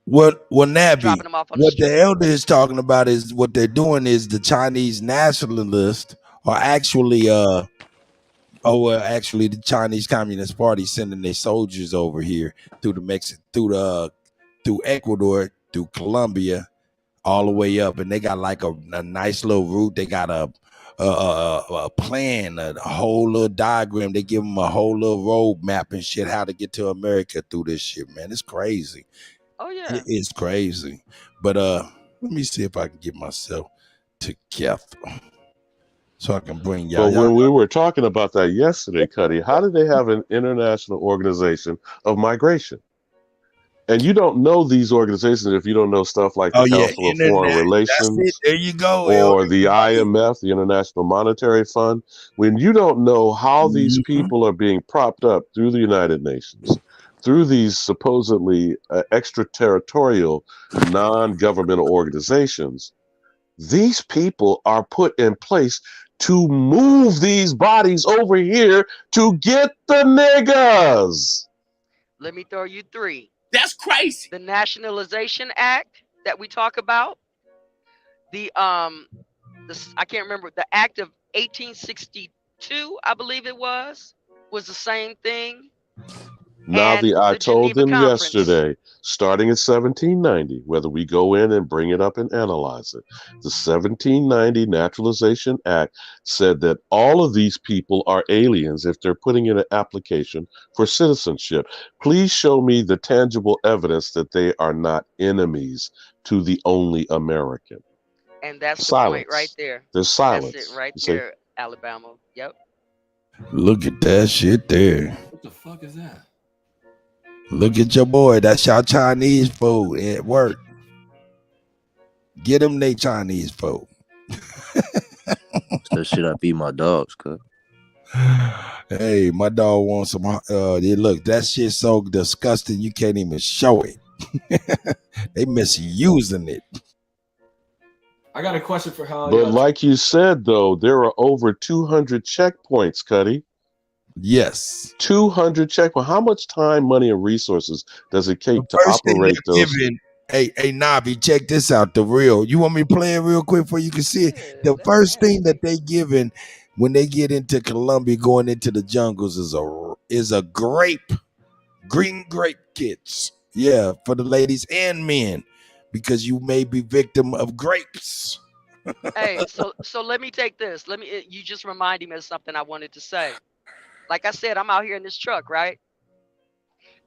What Nabby, dropping them off on what the the elder is talking about is what they're doing is the Chinese nationalists are actually actually the Chinese Communist Party sending their soldiers over here through through Ecuador, through Colombia, all the way up, and they got like a nice little route. They got a plan, a whole little diagram. They give them a whole little road map and shit how to get to America through this shit, man. It's crazy. Oh yeah, it's crazy. But let me see if I can get myself together so I can bring y'all. But when we were talking about that yesterday, Kutty, how did they have an international organization of migration? And you don't know these organizations if you don't know stuff like the Council of Foreign Relations. There you go. Or the IMF, the International Monetary Fund. When you don't know how these people are being propped up through the United Nations, through these supposedly extraterritorial non-governmental organizations, these people are put in place to move these bodies over here to get the niggas. Let me throw you three. That's crazy. The Nationalization Act that we talk about. The I can't remember, the Act of 1862, I believe it was the same thing. Now I told them yesterday, starting in 1790, whether we go in and bring it up and analyze it, the 1790 Naturalization Act said that all of these people are aliens if they're putting in an application for citizenship. Please show me the tangible evidence that they are not enemies to the only American. And that's silence. The point right there. There's silence. That's it right there, Alabama. Yep. Look at that shit there. What the fuck is that? Look at your boy. That's y'all Chinese food at work. Get them they Chinese food. That shit I feed my dogs, cuz. Hey, my dog wants some. Look, that shit so disgusting you can't even show it. They misusing it. I got a question for how. But like you said, though, there are over 200 checkpoints, Kutty. Yes. 200 checkpoints. How much time, money, and resources does it take to operate those? Hey, Nabi, check this out. The real. You want me to play it real quick for you can see it? The first thing that they giving when they get into Colombia, going into the jungles, is a green grape kits. Yeah, for the ladies and men, because you may be victim of grapes. Hey, so let me take this. You just reminded me of something I wanted to say. Like I said, I'm out here in this truck, right?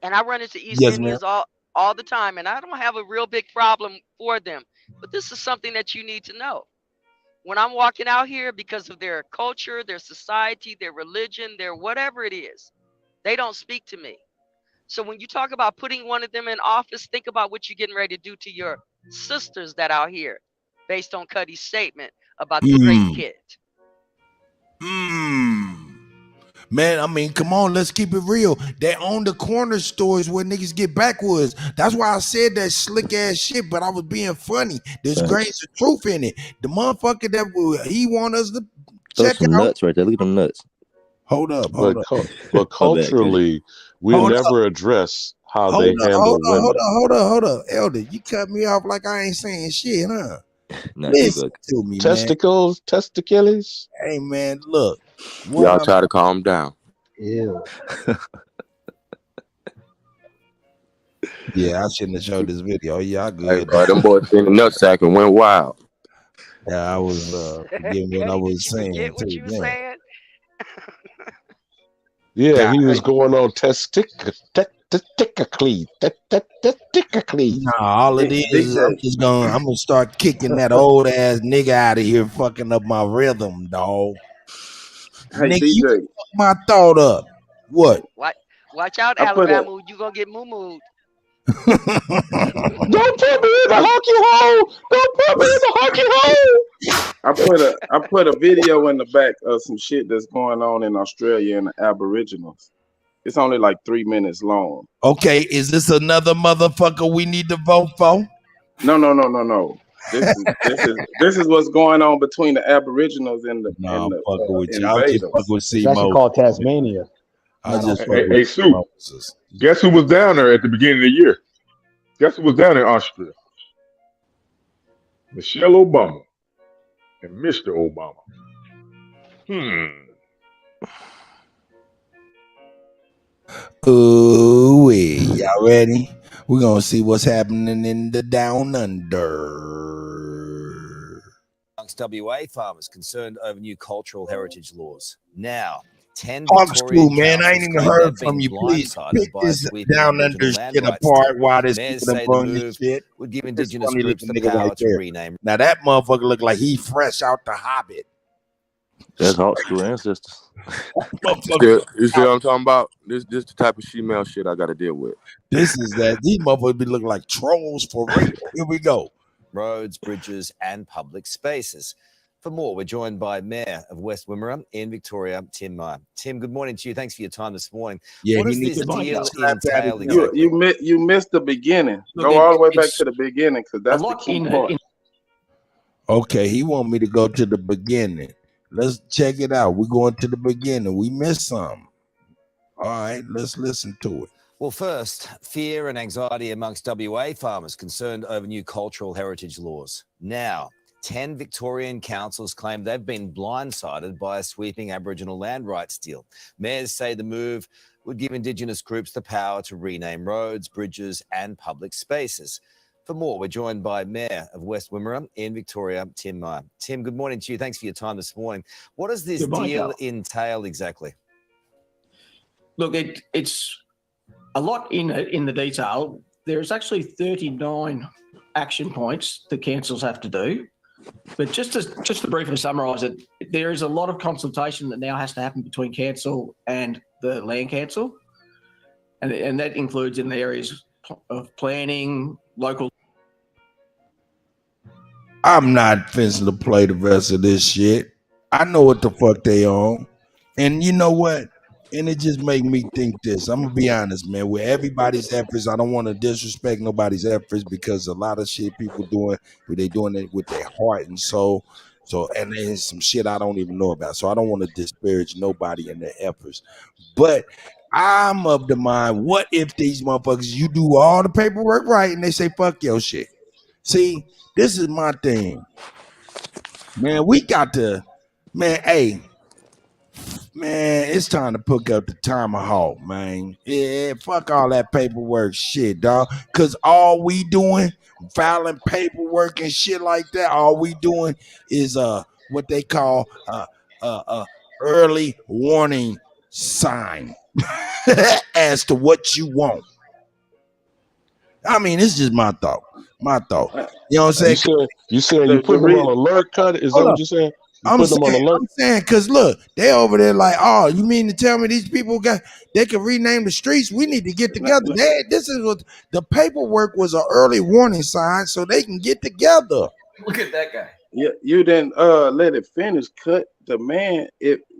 And I run into East Indians all the time, and I don't have a real big problem for them. But this is something that you need to know. When I'm walking out here, because of their culture, their society, their religion, their whatever it is, they don't speak to me. So when you talk about putting one of them in office, think about what you're getting ready to do to your sisters that out here, based on Kutty's statement about the grape kit. Man, I mean, come on, let's keep it real. They own the corner stores where niggas get backwoods. That's why I said that slick ass shit, but I was being funny. There's grains of truth in it. The motherfucker that he want us to check some out. Nuts right there. Look at them nuts. Hold up. But culturally, we never address how they handle women. Hold up. Elder, you cut me off like I ain't saying shit, huh? Listen to me, testicles, man. testicles. Hey, man, look. Y'all try to calm down. Ew. Yeah, I shouldn't have showed this video. Yeah, good. Hey, them boys seen the nutsack and went wild. Yeah, I was forgetting what I was saying. Forget what you were saying? Yeah, he was going on testically. Nah, all it is I'm gonna start kicking that old ass nigga out of here, fucking up my rhythm, dog. Hey, nigga, DJ. you fuck my thought up. What? Watch out, Alabama. You gonna get moo-mooed. Don't put me in the hockey hole. Don't put me in the hockey hole. I put a video in the back of some shit that's going on in Australia and the Aboriginals. It's only like 3 minutes long. Okay, is this another motherfucker we need to vote for? No. This is what's going on between the Aboriginals and the invaders. It's actually called Tasmania. Hey, Sue. Guess who was down there at the beginning of the year? Guess who was down in Austria? Michelle Obama and Mr. Obama. Ooh, y'all ready? We're gonna see what's happening in the down under. Amongst WA farmers concerned over new cultural heritage laws. Now, 10 School, man, I ain't even heard from you. Please pick this down under shit apart while this people blowing this shit. Would give indigenous groups the power to rename. Now that motherfucker look like he fresh out the Hobbit. That's hot school ancestors. You see what I'm talking about? This the type of female shit I got to deal with. This is that. These motherfuckers be looking like trolls for real. Here we go. Roads, bridges, and public spaces. For more, we're joined by Mayor of West Wimmera in Victoria, Tim Meyer. Tim, good morning to you. Thanks for your time this morning. Yeah, what does this deal entail? You missed the beginning. Go all the way back to the beginning because that's the key part. Okay, he want me to go to the beginning. Let's check it out. We're going to the beginning. We missed some. All right, let's listen to it. Well, first, fear and anxiety amongst WA farmers concerned over new cultural heritage laws. Now, 10 Victorian councils claim they've been blindsided by a sweeping Aboriginal land rights deal. Mayors say the move would give Indigenous groups the power to rename roads, bridges, and public spaces. For more, we're joined by Mayor of West Wimmera in Victoria, Tim Meyer. Tim, good morning to you. Thanks for your time this morning. What does this deal entail exactly? Look, it's a lot in the detail. There's actually 39 action points the councils have to do. But just to briefly summarise it, there is a lot of consultation that now has to happen between council and the land council, and that includes in the areas of planning, local. I'm not fencing to play the rest of this shit. I know what the fuck they on, and you know what? And it just make me think this. I'm gonna be honest, man. With everybody's efforts, I don't want to disrespect nobody's efforts because a lot of shit people doing, they doing it with their heart and soul. So, and there's some shit I don't even know about. So I don't want to disparage nobody in their efforts. But I'm of the mind, what if these motherfuckers, you do all the paperwork right and they say, fuck your shit. See, this is my thing. Man, we got to, man, hey, man, it's time to pick up the tomahawk, man. Yeah, fuck all that paperwork shit, dog. Cause all we doing, filing paperwork and shit like that, all we doing is what they call early warning sign as to what you want. I mean, it's just my thought. You know what I'm saying? You said you put them on alert, cut? Is that what you're saying? I'm saying, cause look, they over there like, oh, you mean to tell me these people they can rename the streets? We need to get together. This is what the paperwork was, an early warning sign, so they can get together. Look at that guy. Yeah, you didn't let it finish. Cut the man.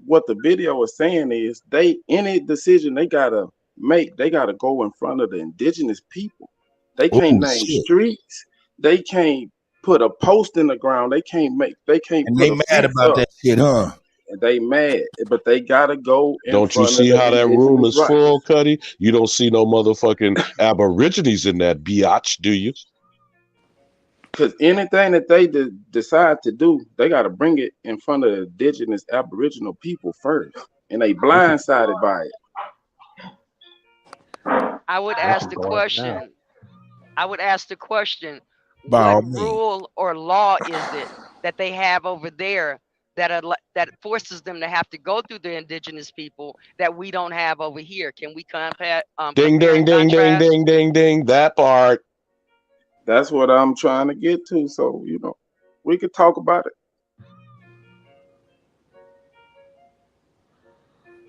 What the video was saying is any decision they gotta make, they gotta go in front of the indigenous people. They can't name streets. They can't put a post in the ground. They can't. And they mad about that shit, huh? And they mad, but they gotta go. Don't you see how that room is full, Kutty? You don't see no motherfucking Aborigines in that biatch, do you? Because anything that they decide to do, they gotta bring it in front of the indigenous Aboriginal people first, and they blindsided by it. I would ask the question. What rule or law is it that they have over there that forces them to have to go through the indigenous people that we don't have over here? Can we compare? Ding, ding, ding, ding, ding, ding, ding. That part. That's what I'm trying to get to. So, we could talk about it.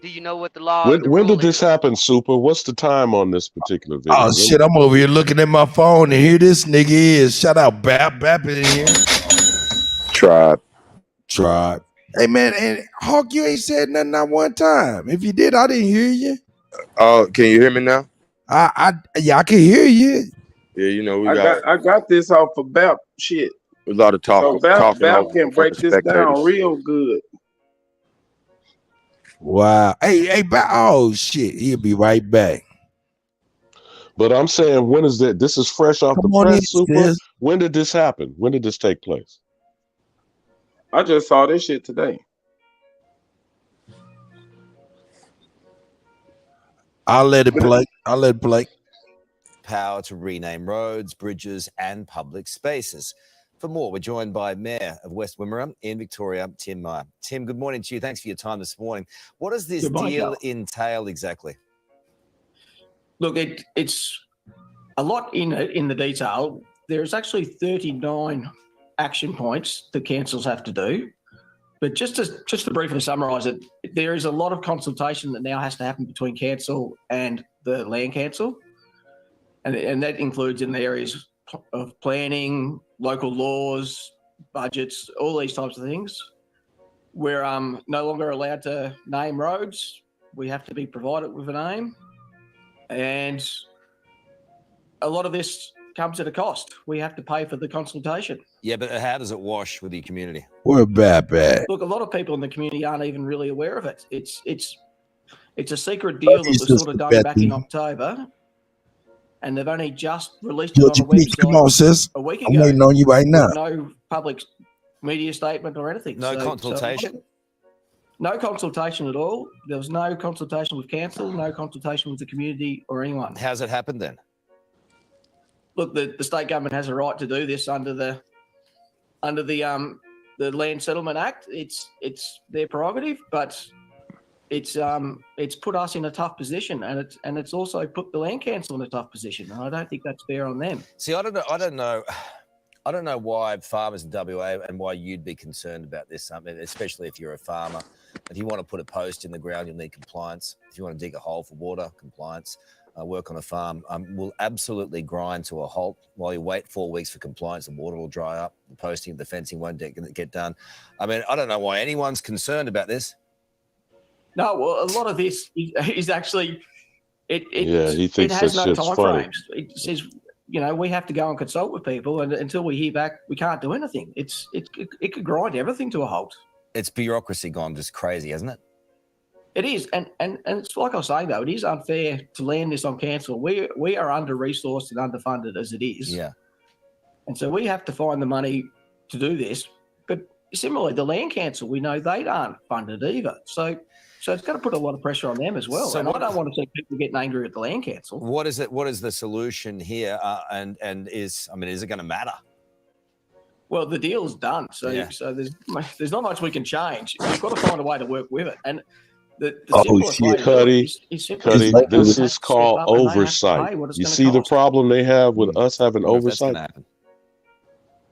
Do you know what the law? When did this happen, Super? What's the time on this particular video? Oh shit! I'm over here looking at my phone and here this nigga is. Shout out Bap in here. Tribe. Hey man, and Hawk, you ain't said nothing not one time. If you did, I didn't hear you. Can you hear me now? Yeah, I can hear you. Yeah, you know I got this off of Bap shit. A lot of talk. So Bap can break this down real good. Wow. Hey, oh shit, he'll be right back. But I'm saying, when is that? This is fresh off the press, Super. When did this happen? When did this take place? I just saw this shit today. I'll let it play. Power to rename roads, bridges, and public spaces. For more, we're joined by Mayor of West Wimmera in Victoria, Tim Meyer. Tim, good morning to you. Thanks for your time this morning. What does this deal entail exactly? Look, it's a lot in the detail. There's actually 39 action points that councils have to do. But just to briefly summarise it, there is a lot of consultation that now has to happen between council and the land council. And that includes in the areas of planning, local laws, budgets, all these types of things. We're no longer allowed to name roads. We have to be provided with a name. And a lot of this comes at a cost. We have to pay for the consultation. Yeah, but how does it wash with the community? We're bad. Look, a lot of people in the community aren't even really aware of it. It's a secret deal that was sort of done back in October. And they've only just released it on a website. Come on, sis. A week I'm ago. waiting on you right now. No public media statement or anything. No consultation? No consultation at all. There was no consultation with council, no consultation with the community or anyone. How's it happened then? Look, the state government has a right to do this under the Land Settlement Act. It's their prerogative, but it's put us in a tough position, and it's also put the Land Council in a tough position. And I don't think that's fair on them. See, I don't know why farmers in WA and why you'd be concerned about this. I mean, especially if you're a farmer. If you want to put a post in the ground, you'll need compliance. If you want to dig a hole for water, compliance. Work on a farm will absolutely grind to a halt while you wait 4 weeks for compliance. The water will dry up. The posting, the fencing won't get done. I mean, I don't know why anyone's concerned about this. No, well, a lot of this is actually he thinks it has that no shit's time funny. frames. It says, we have to go and consult with people, and until we hear back, we can't do anything. It could grind everything to a halt. It's bureaucracy gone just crazy, hasn't it? It is, and it's like I was saying though, it is unfair to land this on council. We are under resourced and underfunded as it is. Yeah, and so we have to find the money to do this. But similarly, the Land Council, we know they aren't funded either. So it's going to put a lot of pressure on them as well. So and I don't want to see people getting angry at the Land Council. What is it? What is the solution here? And is it going to matter? Well, the deal's done. So there's not much we can change. We've got to find a way to work with it. And the Kutty, this is called oversight. You see the problem they have with us having oversight?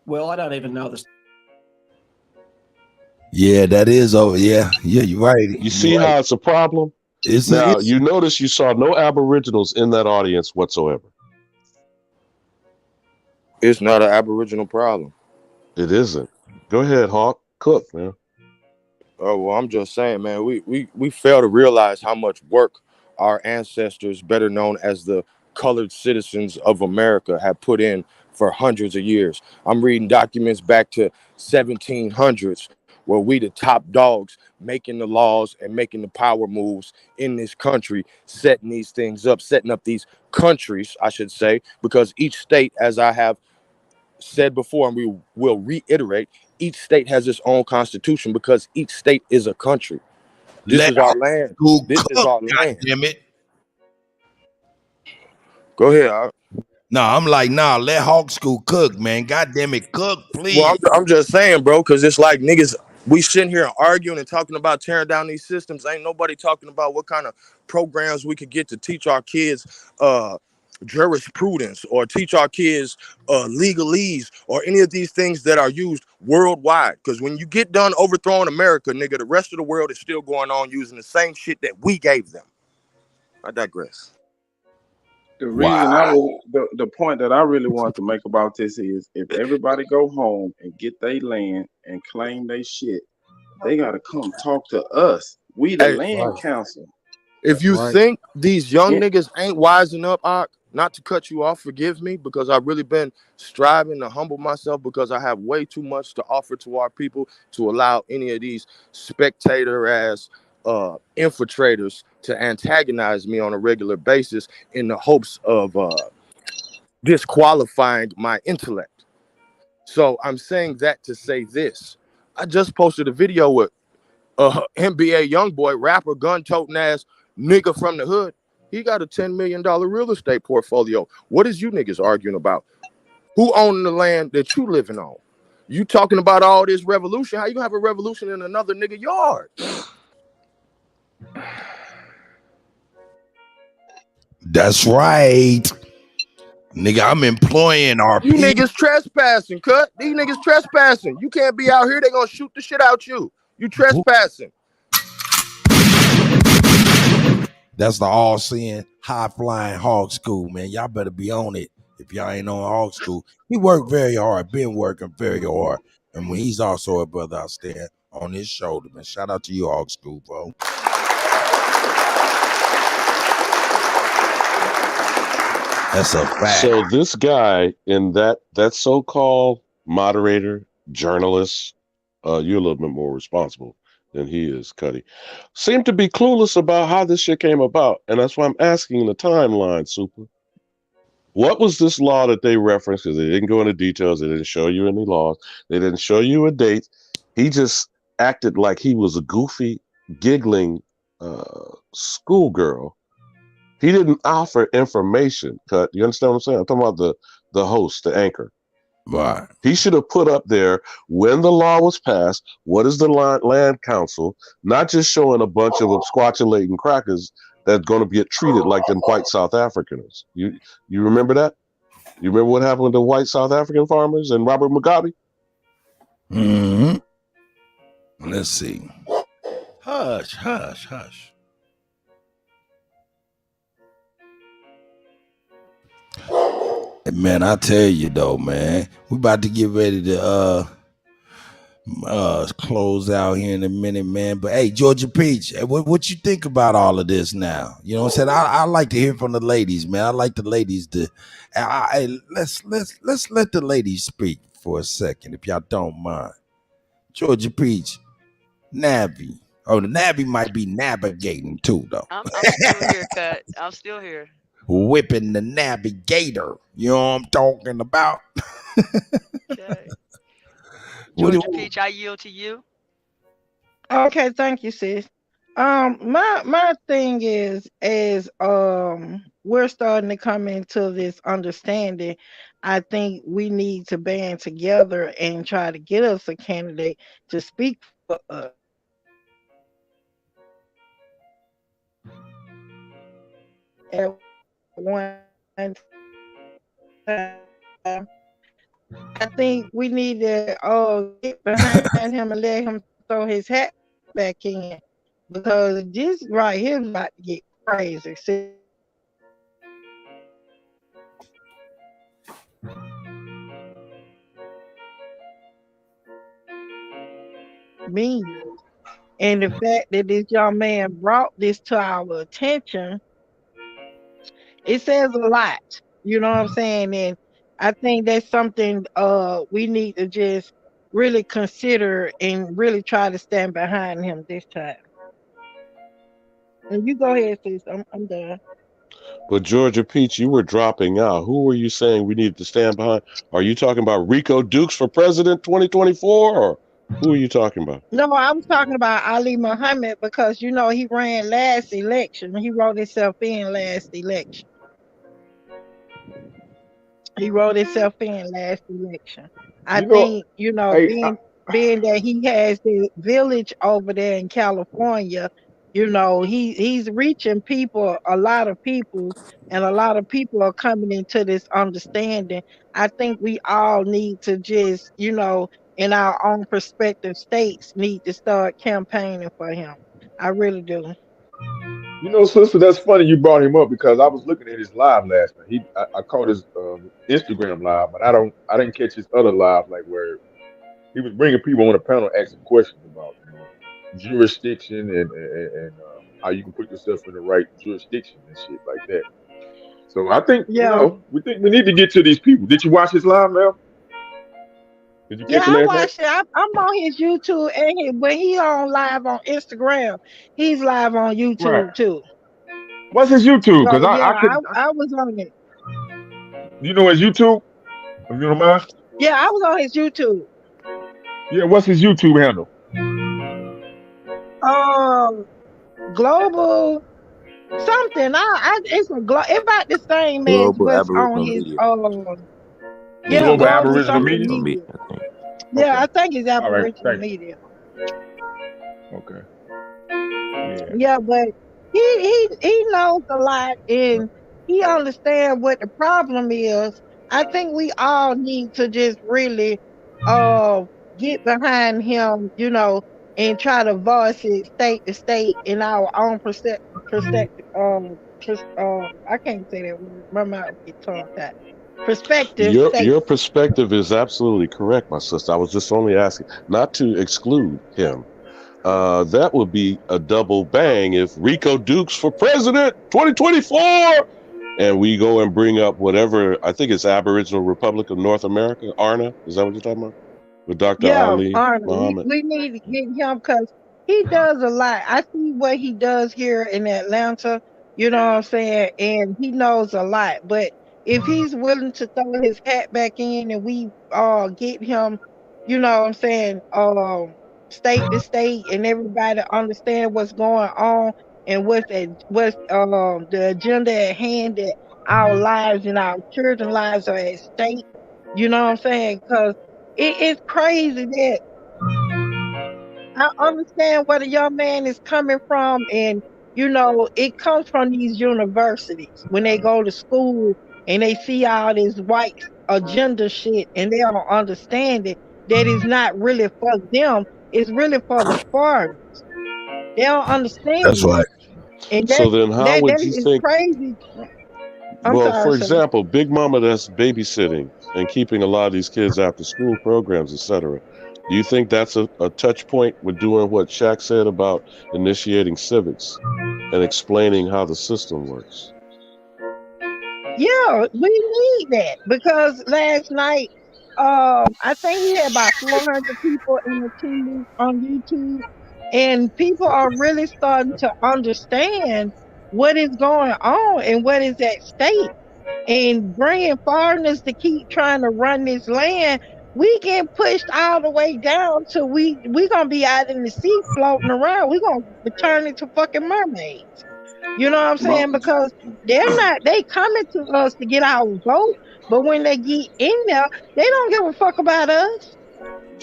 Well, I don't even know this. Yeah, that is over. Yeah, you're right. You see how it's a problem? You notice you saw no Aboriginals in that audience whatsoever. It's not an Aboriginal problem. It isn't. Go ahead, Hawk. Cook, man. Oh, well, I'm just saying, man, we fail to realize how much work our ancestors, better known as the colored citizens of America, have put in for hundreds of years. I'm reading documents back to 1700s where we the top dogs making the laws and making the power moves in this country, setting these things up, setting up these countries, I should say, because each state, as I have said before, and we will reiterate, each state has its own constitution because each state is a country. This is our land. This is our land. Damn it. Go ahead. I'm like, let Hawk School cook, man. God damn it, cook, please. Well, I'm just saying, bro, because it's like niggas, we sitting here arguing and talking about tearing down these systems. Ain't nobody talking about what kind of programs we could get to teach our kids jurisprudence or teach our kids legalese or any of these things that are used worldwide. Because when you get done overthrowing America, nigga, the rest of the world is still going on using the same shit that we gave them. I digress. The reason the point that I really want to make about this is if everybody go home and get their land and claim their shit, they gotta come talk to us. We the land council. If you think these young niggas ain't wising up, not to cut you off, forgive me, because I've really been striving to humble myself because I have way too much to offer to our people to allow any of these spectator-ass infiltrators to antagonize me on a regular basis in the hopes of disqualifying my intellect. So I'm saying that to say this. I just posted a video with NBA YoungBoy, rapper, gun-toting ass nigga from the hood. He got a $10 million real estate portfolio. What is you niggas arguing about? Who owning the land that you living on? You talking about all this revolution? How you gonna have a revolution in another nigga yard? That's right. Nigga, I'm employing our You people. niggas trespassing, cut. These niggas trespassing. You can't be out here. They gonna shoot the shit out you. You trespassing. That's the all-seeing, high-flying Hog School, man. Y'all better be on it if y'all ain't on Hog School. He worked very hard, been working very hard. And when he's also a brother out there on his shoulder, man. Shout out to you, Hog School, bro. That's a fact. So this guy in that so-called moderator, journalist, you're a little bit more responsible than he is, Kutty, seemed to be clueless about how this shit came about. And that's why I'm asking the timeline, Super. What was this law that they referenced? Because they didn't go into details. They didn't show you any laws. They didn't show you a date. He just acted like he was a goofy, giggling schoolgirl. He didn't offer information. Cut. You understand what I'm saying? I'm talking about the host, the anchor. Right. He should have put up there when the law was passed. What is the land council? Not just showing a bunch of squatulating crackers that's going to get treated like them white South Africans. You remember that? You remember what happened to white South African farmers and Robert Mugabe? Mm-hmm. Let's see. Hush, hush, hush. Man, I tell you though, man, we about to get ready to close out here in a minute, man. But hey, Georgia Peach, what you think about all of this now? You know what I'm saying? I like to hear from the ladies, man. I like the ladies to let's let the ladies speak for a second, if y'all don't mind. Georgia Peach, Nabby. Oh, the Nabby might be navigating too, though. I'm still here, Cut. I'm still here. Whipping the navigator. You know what I'm talking about? Okay. Georgia Peach, I yield to you. Okay, thank you, sis. My thing is we're starting to come into this understanding. I think we need to band together and try to get us a candidate to speak for us. At one time, I think we need to get behind him and let him throw his hat back in, because this right here is about to get crazy. See? Me and the fact that this young man brought this to our attention, it says a lot. You know what I'm saying? And I think that's something we need to just really consider and really try to stand behind him this time. And you go ahead, sis. I'm done. But Georgia Peach, you were dropping out. Who were you saying we need to stand behind? Are you talking about Rico Dukes for president 2024, or who are you talking about? No, I'm talking about Ali Muhammad, because you know he ran last election. He wrote himself in last election. I think, being that he has the village over there in California, You know, he's reaching people, a lot of people, and a lot of people are coming into this understanding. I think we all need to just, you know, in our own prospective states, need to start campaigning for him. I really do. You know, sister, that's funny you brought him up because I was looking at his live last night. I caught his Instagram live, but I didn't catch his other live, like where he was bringing people on the panel asking questions about, you know, jurisdiction and how you can put yourself in the right jurisdiction and shit like that. So I think, you Yeah. know, we need to get to these people. Did you watch his live, Mel? Did you Yeah, catch it I last night? watched it. I'm on his YouTube, and when he on live on Instagram, he's live on YouTube too. What's his YouTube? Because So yeah, I could, I was on it. you know his YouTube? If you don't mind? Yeah, I was on his YouTube. Yeah, what's his YouTube handle? Global something. It's about the same as Global what's on Aboriginal his Media. yeah, Global global Aboriginal something Media? media. I think. Yeah, I think it's All right, Aboriginal thanks. Media. Okay. Yeah. Yeah, but he knows a lot and he understands what the problem is. I think we all need to just really get behind him, you know, and try to voice it state to state in our own perspective. I can't say that word. My mouth get tongue tied. Perspective state. Your perspective is absolutely correct, my sister. I was just only asking not to exclude him. That would be a double bang if Rico Dukes for president 2024, and we go and bring up whatever, I think it's Aboriginal Republic of North America, ARNA. Is that what you're talking about? With Dr. Ali Arnold, Muhammad. we need to get him because he does a lot. I see what he does here in Atlanta, you know what I'm saying? And he knows a lot. But if he's willing to throw his hat back in and we get him, you know what I'm saying, state to state and everybody understand what's going on and what's the agenda at hand, that our lives and our children's lives are at stake. You know what I'm saying? Because it's crazy that I understand where the young man is coming from, and you know, it comes from these universities when they go to school and they see all this white agenda shit and they don't understand it, that is not really for them, it's really for the foreigners. They don't understand That's right. And So then how would you is think? crazy. Well, for example, Big Mama that's babysitting and keeping a lot of these kids after school programs, etc. Do you think that's a touch point with doing what Shaq said about initiating civics and explaining how the system works? Yeah, we need that because last night, I think he had about 400 people in attendance on YouTube, and people are really starting to understand what is going on and what is at stake. And bringing foreigners to keep trying to run this land, we get pushed all the way down to we gonna be out in the sea floating around. We gonna turn into fucking mermaids. You know what I'm saying? Because they coming to us to get our vote, but when they get in there, they don't give a fuck about us.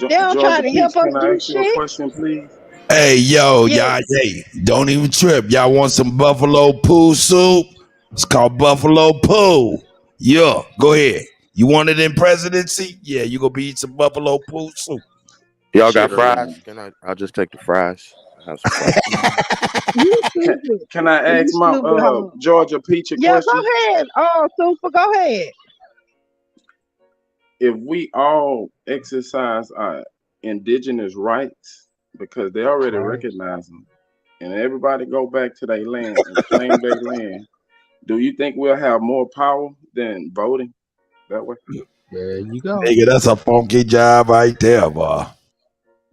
They don't try to help us can I do ask you a shit. question, please? Hey, yo, y'all, hey, don't even trip. Y'all want some buffalo poo soup? It's called buffalo poo. Yeah, go ahead. You want it in presidency? Yeah, you gonna be eating some buffalo poo soup. Y'all got fries? I'll just take the fries. Have some fries. Can I ask my Georgia Peach a question? Yeah, go ahead. Oh, Super, go ahead. If we all exercise our indigenous rights, because they already recognize them, and everybody go back to their land and claim their land, do you think we'll have more power than voting that way? There you go. Nigga, that's a funky job right there, boy.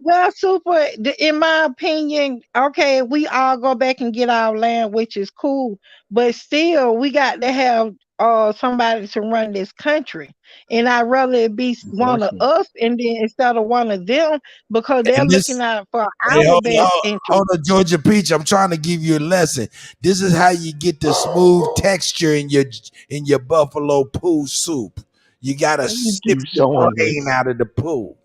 Well, Super, in my opinion, okay, we all go back and get our land, which is cool, but still, we got to have somebody to run this country, and I'd rather it be one of us, and then instead of one of them, because they're looking out for our best interest. Hold on, Georgia Peach. I'm trying to give you a lesson. This is how you get the smooth texture in your buffalo poo soup. You gotta sip the rain out of the poo.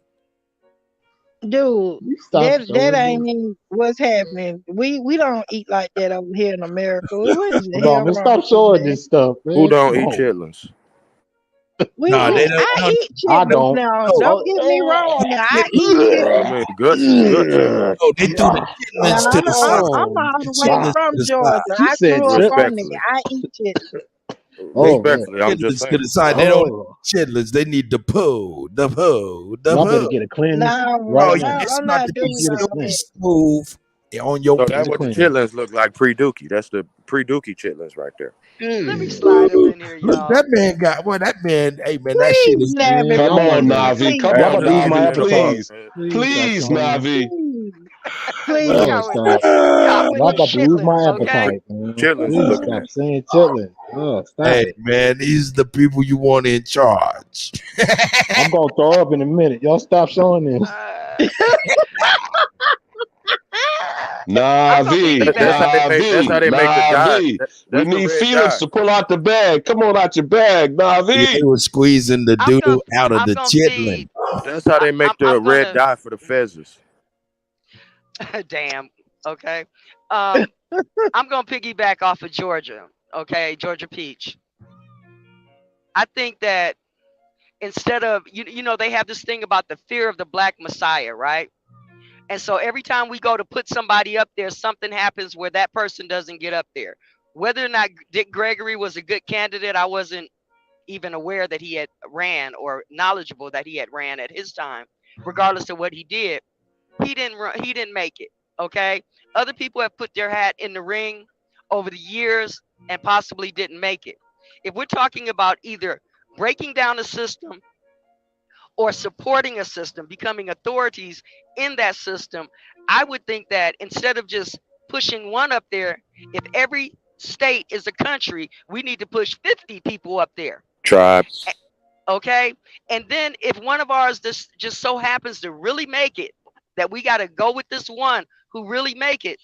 Dude, Stop that showing ain't this. even what's happening. We don't eat like that over here in America. What is the Hold on, hell man. wrong Stop with you, showing man? this stuff, Who man. don't Come eat on. chitlins? Nah, they don't. I No, eat I chitlins don't. now. no, Don't get me wrong. Now I eat I chitlins. mean, guts is guts. no, they threw the Now chitlins to the side. I'm Oh, all The the way wow. chitlins to from the Georgia. side. She I said grew up on chitlins. it. Respectfully, I eat chitlins. They Oh, threw man. respectfully, I'm the just chitlins to saying. the side. They don't Oh. need chitlins. They need the poo, the poo, the Y'all better poo. get a cleanse No, right Oh, now. it's I'm not not to be doing Get a all silky that. cleanse. smooth on your So Get that's a what the cleanse. chitlins look like pre-dookie. That's the pre-dookie chitlins right there. Let me slide up in here, Look, y'all. that man got well. That man, hey man, that shit Please, is Nabbit, Man, Come y'all on, about please, to, Navi. please, Come y'all on, about to eat my Navi. in the fuck, appetite. Please. man. Please stop Please, showing this. Navi. please, What please. Oh, y'all with stop. y'all with Y'all these about to lose my chitlins, okay? appetite, man. Chitlins you Please looking stop at. saying chitlins. Oh, stop hey it. man, these the people you want in charge. I'm gonna throw up in a minute. Y'all stop showing this. I'm gonna Navi. piggyback. That's how Navi. they make the dye. Navi. We That's the need red Felix dye. to pull out the bag. Come on out your bag, Yeah, they Navi. were squeezing the I'm gonna doodle out of I'm the gonna chitlin. feed. That's how they make the I'm red gonna dye for the fezzes. damn. Okay. I'm gonna piggyback off of Georgia. Okay, Georgia Peach. I think that instead of you know they have this thing about the fear of the black messiah, right? And so every time we go to put somebody up there, something happens where that person doesn't get up there. Whether or not Dick Gregory was a good candidate, I wasn't even aware that he had ran or knowledgeable that he had ran at his time. Regardless of what he did, he didn't run, he didn't make it. Okay, other people have put their hat in the ring over the years and possibly didn't make it. If we're talking about either breaking down a system or supporting a system, becoming authorities in that system, I would think that instead of just pushing one up there, if every state is a country, we need to push 50 people up there. Tribes. Okay. And then if one of ours just so happens to really make it, that we got to go with this one who really make it,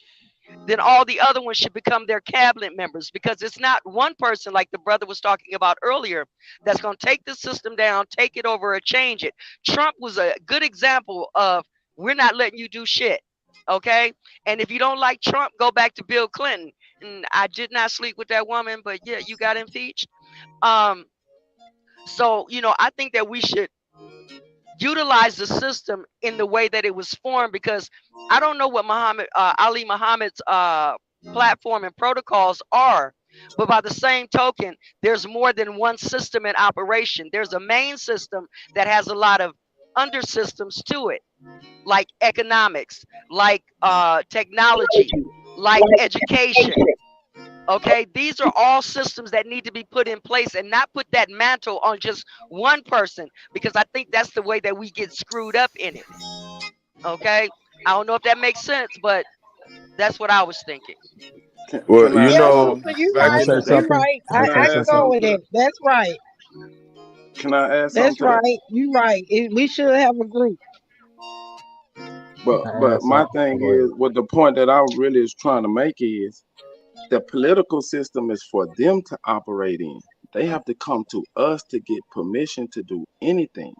then all the other ones should become their cabinet members, because it's not one person like the brother was talking about earlier that's going to take the system down, take it over, or change it. Trump was a good example of we're not letting you do shit. Okay. And if you don't like Trump, go back to Bill Clinton. And I did not sleep with that woman, but yeah, you got impeached. So, you know, I think that we should utilize the system in the way that it was formed, because I don't know what Ali Muhammad's platform and protocols are, but by the same token, there's more than one system in operation. There's a main system that has a lot of under systems to it, like economics, like technology, like education. Okay, these are all systems that need to be put in place and not put that mantle on just one person, because I think that's the way that we get screwed up in it. Okay, I don't know if that makes sense, but that's what I was thinking. Well, Can I you Yeah, know, sister, you Can back I right. in say the day, You something? right. Can I can I say I can add something? go something with to it. that? That's right. Can I add something That's to that? right. You right. We should have a group. Can I But add my something? Oh, thing go ahead. is, what the point that I really is trying to make is, the political system is for them to operate in. They have to come to us to get permission to do anything,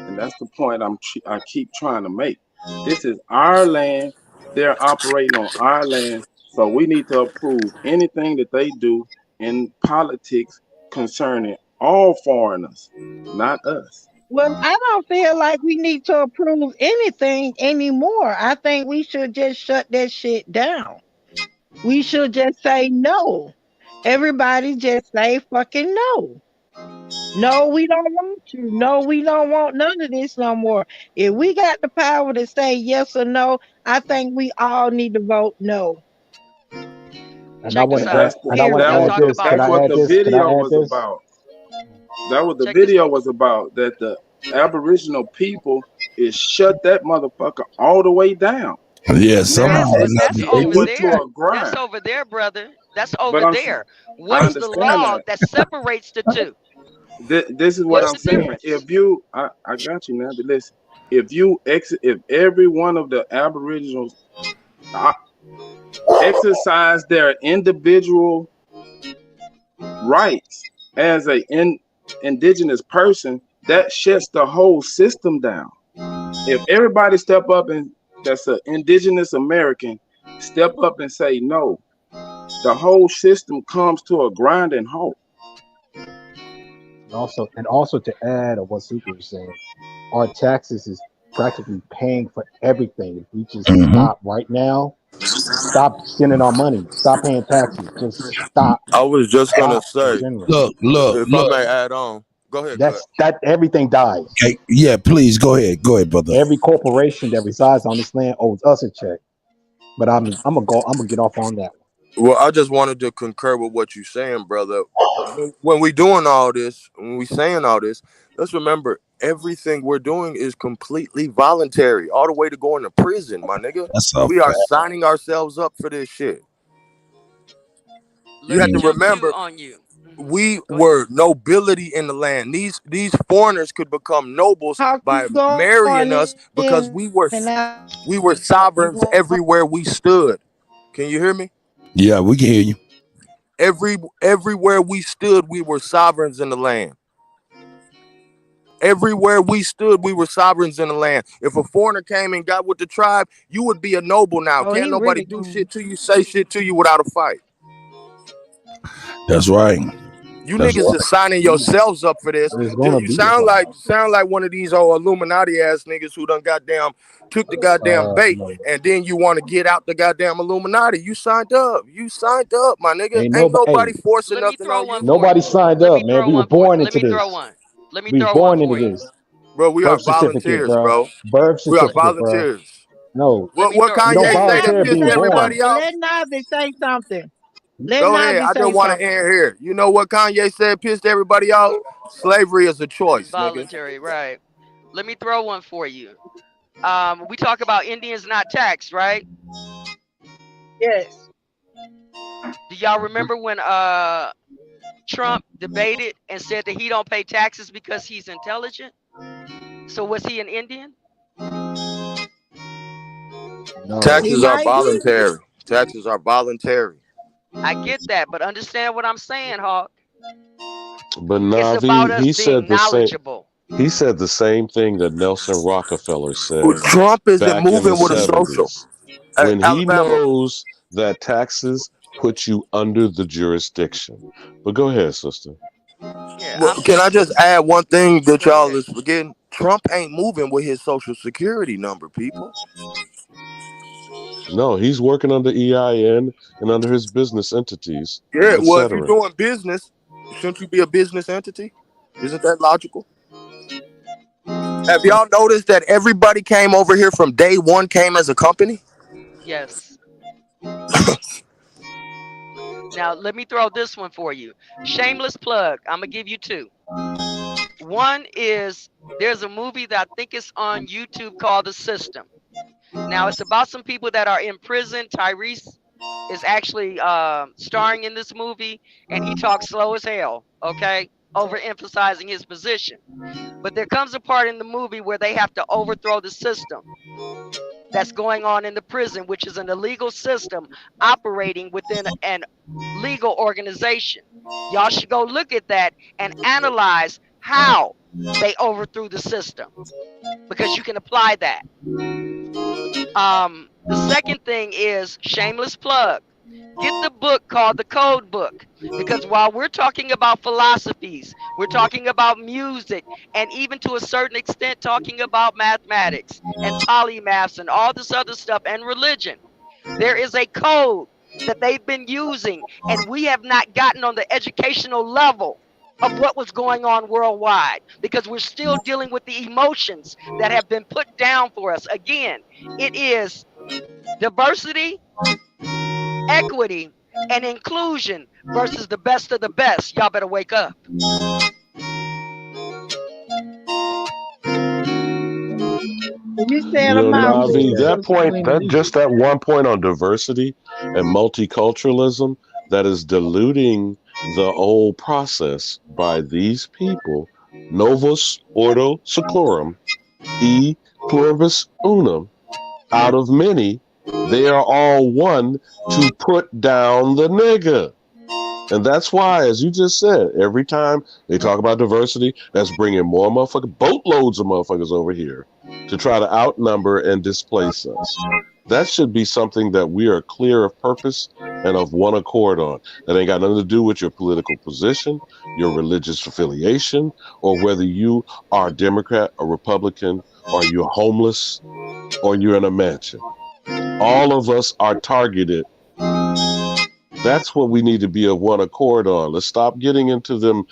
and that's the point I keep trying to make. This is our land. They're operating on our land, so we need to approve anything that they do in politics concerning all foreigners, not us. Well, I don't feel like we need to approve anything anymore. I think we should just shut that shit down. We should just say no. Everybody just say fucking no. No, we don't want you. No, we don't want none of this no more. If we got the power to say yes or no, I think we all need to vote no. And I Check want this to out. add. And I Here, want Period. to y'all add talking this. about Can That's I what add the this? Can video I add was this? about. That was the check this. video was about, that the Aboriginal people is shut that motherfucker all the way down. Yeah, Now somehow or That's it another. over went to there. a That's grind. over there, brother. That's But over there. I What's the understand law that. that separates the two? This is what What's I'm the saying. difference? I got you now. But listen, if every one of the Aboriginals uh, exercise their individual rights as indigenous person, that shuts the whole system down. If everybody step up and that's an indigenous American, step up and say no, the whole system comes to a grinding halt. Also to add on what Super was saying, our taxes is practically paying for everything. If we just stop right now, stop spending our money, stop paying taxes, just stop. I was just gonna say, look, if I may add on, go ahead. That everything dies. Okay, yeah, please go ahead, brother. Every corporation that resides on this land owes us a check. But I'm gonna get off on that. Well, I just wanted to concur with what you're saying, brother. When we doing all this, when we saying all this, let's remember everything we're doing is completely voluntary, all the way to going to prison, my nigga. We are signing ourselves up for this shit. You have to remember, we were nobility in the land. These foreigners could become nobles by marrying us because we were sovereigns everywhere we stood. Can you hear me? Yeah, we can hear you. Everywhere we stood, we were sovereigns in the land. Everywhere we stood, we were sovereigns in the land. If a foreigner came and got with the tribe, you would be a noble now. Can't nobody do shit to you, say shit to you without a fight. That's right. You niggas are signing yourselves up for this. You sound like one of these old Illuminati ass niggas who done goddamn took the goddamn bait, and then you want to get out the goddamn Illuminati. You signed up. My nigga. Ain't nobody forcing nothing on you. Nobody signed up, man. We were born into this. We were born into this. Bro, we are volunteers, bro. Birth certificate, we are volunteers. Bro. No. What Kanye said pissed everybody off? Let Navi say something. Go ahead. I just want to end here. You know what Kanye said pissed everybody off? Slavery is a choice. Voluntary, right? Let me throw one for you. We talk about Indians not taxed, right? Yes. Do y'all remember when Trump debated and said that he don't pay taxes because he's intelligent? So was he an Indian? No. Taxes are voluntary. Taxes are voluntary. I get that, but understand what I'm saying, Hawk. But Navi, he said the same. He said the same thing that Nelson Rockefeller said. Well, Trump isn't moving with a social. When he knows that taxes put you under the jurisdiction. But go ahead, sister. Yeah, well, can I just add one thing that y'all is forgetting? Trump ain't moving with his social security number, people. No, he's working under EIN and under his business entities. Yeah, well, if you're doing business, shouldn't you be a business entity? Isn't that logical? Have y'all noticed that everybody came over here from day one came as a company? Yes. Now, let me throw this one for you. Shameless plug. I'm going to give you two. One is there's a movie that I think is on YouTube called The System. Now, it's about some people that are in prison. Tyrese is actually starring in this movie, and he talks slow as hell, okay? Overemphasizing his position. But there comes a part in the movie where they have to overthrow the system that's going on in the prison, which is an illegal system operating within an legal organization. Y'all should go look at that and analyze how they overthrew the system, because you can apply that. The second thing is shameless plug. Get the book called The Code Book, because while we're talking about philosophies, we're talking about music, and even to a certain extent talking about mathematics and polymaths and all this other stuff and religion, there is a code that they've been using, and we have not gotten on the educational level of what was going on worldwide, because we're still dealing with the emotions that have been put down for us. Again, it is diversity, equity, and inclusion versus the best of the best. Y'all better wake up. Navi, that one point on diversity and multiculturalism, that is diluting the whole process by these people. Novus ordo seclorum, e pluribus unum. Out of many, they are all one to put down the nigga. And that's why, as you just said, every time they talk about diversity, that's bringing more boatloads of motherfuckers over here to try to outnumber and displace us. That should be something that we are clear of purpose and of one accord on. That ain't got nothing to do with your political position, your religious affiliation, or whether you are a Democrat or Republican, or you're homeless, or you're in a mansion. All of us are targeted. That's what we need to be of one accord on. Let's stop getting into them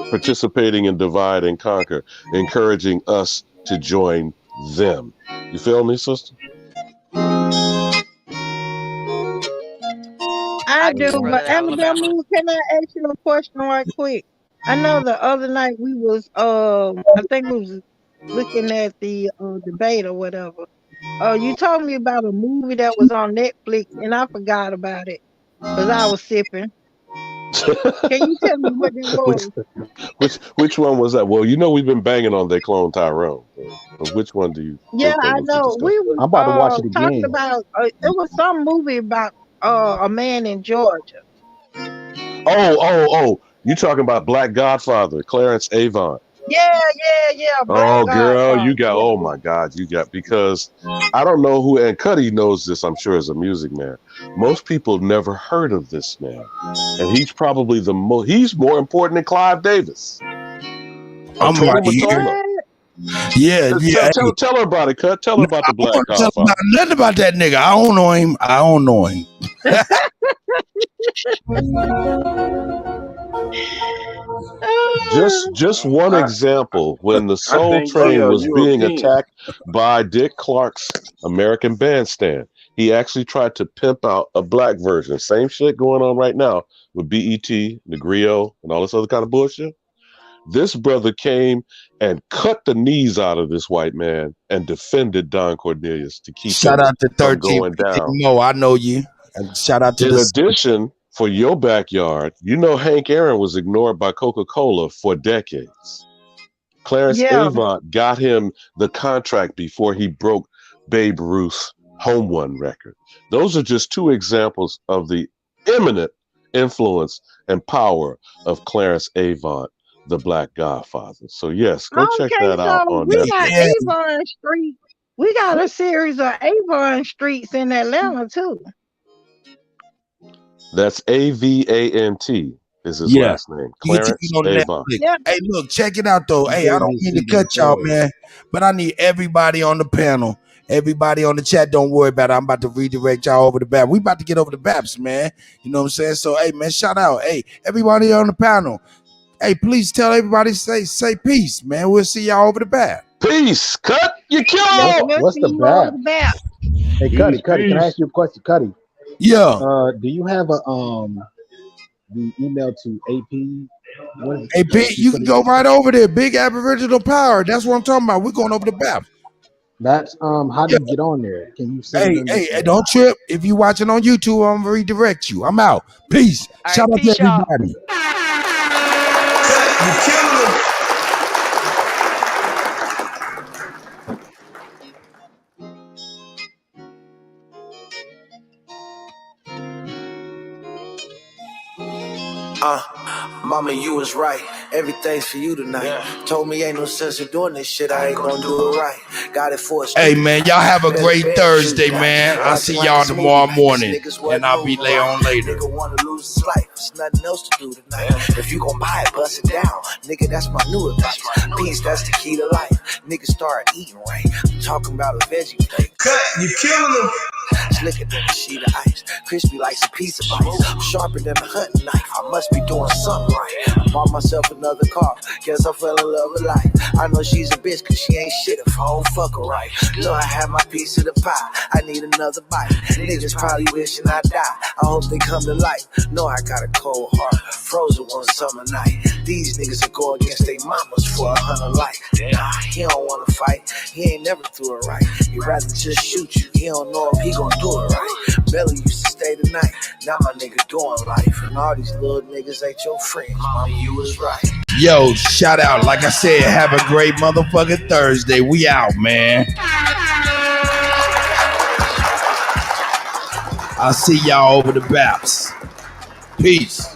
participating in divide and conquer, encouraging us to join them. You feel me, sister? I do, but Alabama, can I ask you a question right quick? I know the other night we was I think we was looking at the debate or whatever. You told me about a movie that was on Netflix and I forgot about it because I was sipping. Can you tell me what that was? Which one was that? Well, you know we've been banging on They Clone Tyrone. But which one do you Yeah, I know. We was I'm about to watch it talking again. about it was some movie about a man in Georgia. Oh, you talking about Black Godfather, Clarence Avant. Yeah. Oh, girl, Godfather. you got, oh my God, you got, because I don't know who, and Kutty knows this, I'm sure, as a music man. Most people never heard of this man. And he's probably he's more important than Clive Davis. I'm right here. Yeah. Tell her about it, Cut. Tell her about the Black Godfather. Nothing about that nigga. I don't know him. Just one example, when the Soul Train was being attacked by Dick Clark's American Bandstand, he actually tried to pimp out a black version. Same shit going on right now with BET, Negrio, and all this other kind of bullshit. This brother came and cut the knees out of this white man and defended Don Cornelius to keep shout him out to from 13 going down. No, I know you. And shout out to In addition, for your backyard, you know Hank Aaron was ignored by Coca-Cola for decades. Clarence Avant got him the contract before he broke Babe Ruth's home run record. Those are just two examples of the eminent influence and power of Clarence Avant, the Black Godfather. So yes, go check that out on we Netflix. got Avon Street. We got a series of Avon Streets in Atlanta too. That's Avant is his last name. Clarence Avant. Hey, look, check it out though. Hey, I don't mean to cut y'all, man, but I need everybody on the panel, everybody on the chat. Don't worry about it. I'm about to redirect y'all over the BAP. We about to get over the BAPs, man. You know what I'm saying? So, hey, man, shout out. Hey, everybody on the panel. Hey, please tell everybody say peace, man. We'll see y'all over the BAP. Peace. Cut. You kill him. What's the BAP? Hey, Kutty, can I ask you a question, Kutty? Yeah. Do you have the email to AP? AP, you can go right over there. Big Aboriginal Power. That's what I'm talking about. We're going over the BAP. That's how do you get on there? Can you send Hey, don't trip. If you watching on YouTube, I'm gonna redirect you. I'm out. Peace. Shout out to everybody. You killed him. Mama, you was right. Everything's for you tonight. Yeah. Told me ain't no sense in doing this shit. I ain't gonna do it right. Got it for us. Hey, man, y'all have a great Thursday, man. I'll see y'all tomorrow morning, and I'll be lay on later. Nigga wanna lose his life. There's nothing else to do tonight. If you gon' buy it, bust it down. Nigga, that's my new advice. Peace, that's the key to life. Niggas start eating right. I'm talking about a veggie plate. Cut, you killing them. Slicker than a sheet of ice. Crispy like a piece of ice. Sharper than a hunting knife. I must be doing something right. I bought myself another car. Guess I fell in love with life. I know she's a bitch cause she ain't shit if I don't fuck her right. Know I have my piece of the pie. I need another bite. Niggas probably wishing I die. I hope they come to life. Know I got a cold heart. Frozen one summer night. These niggas will go against their mamas for 100 life. Nah, he don't wanna fight. He ain't never threw it right. He'd rather just shoot you. He don't know if he gon' do it right. Belly used to stay the night. Now my nigga doing life. And all these little niggas ain't your friends. Mama, you was right. Yo, shout out. Like I said, have a great motherfucking Thursday. We out, man. I'll see y'all over the BAPs. Peace.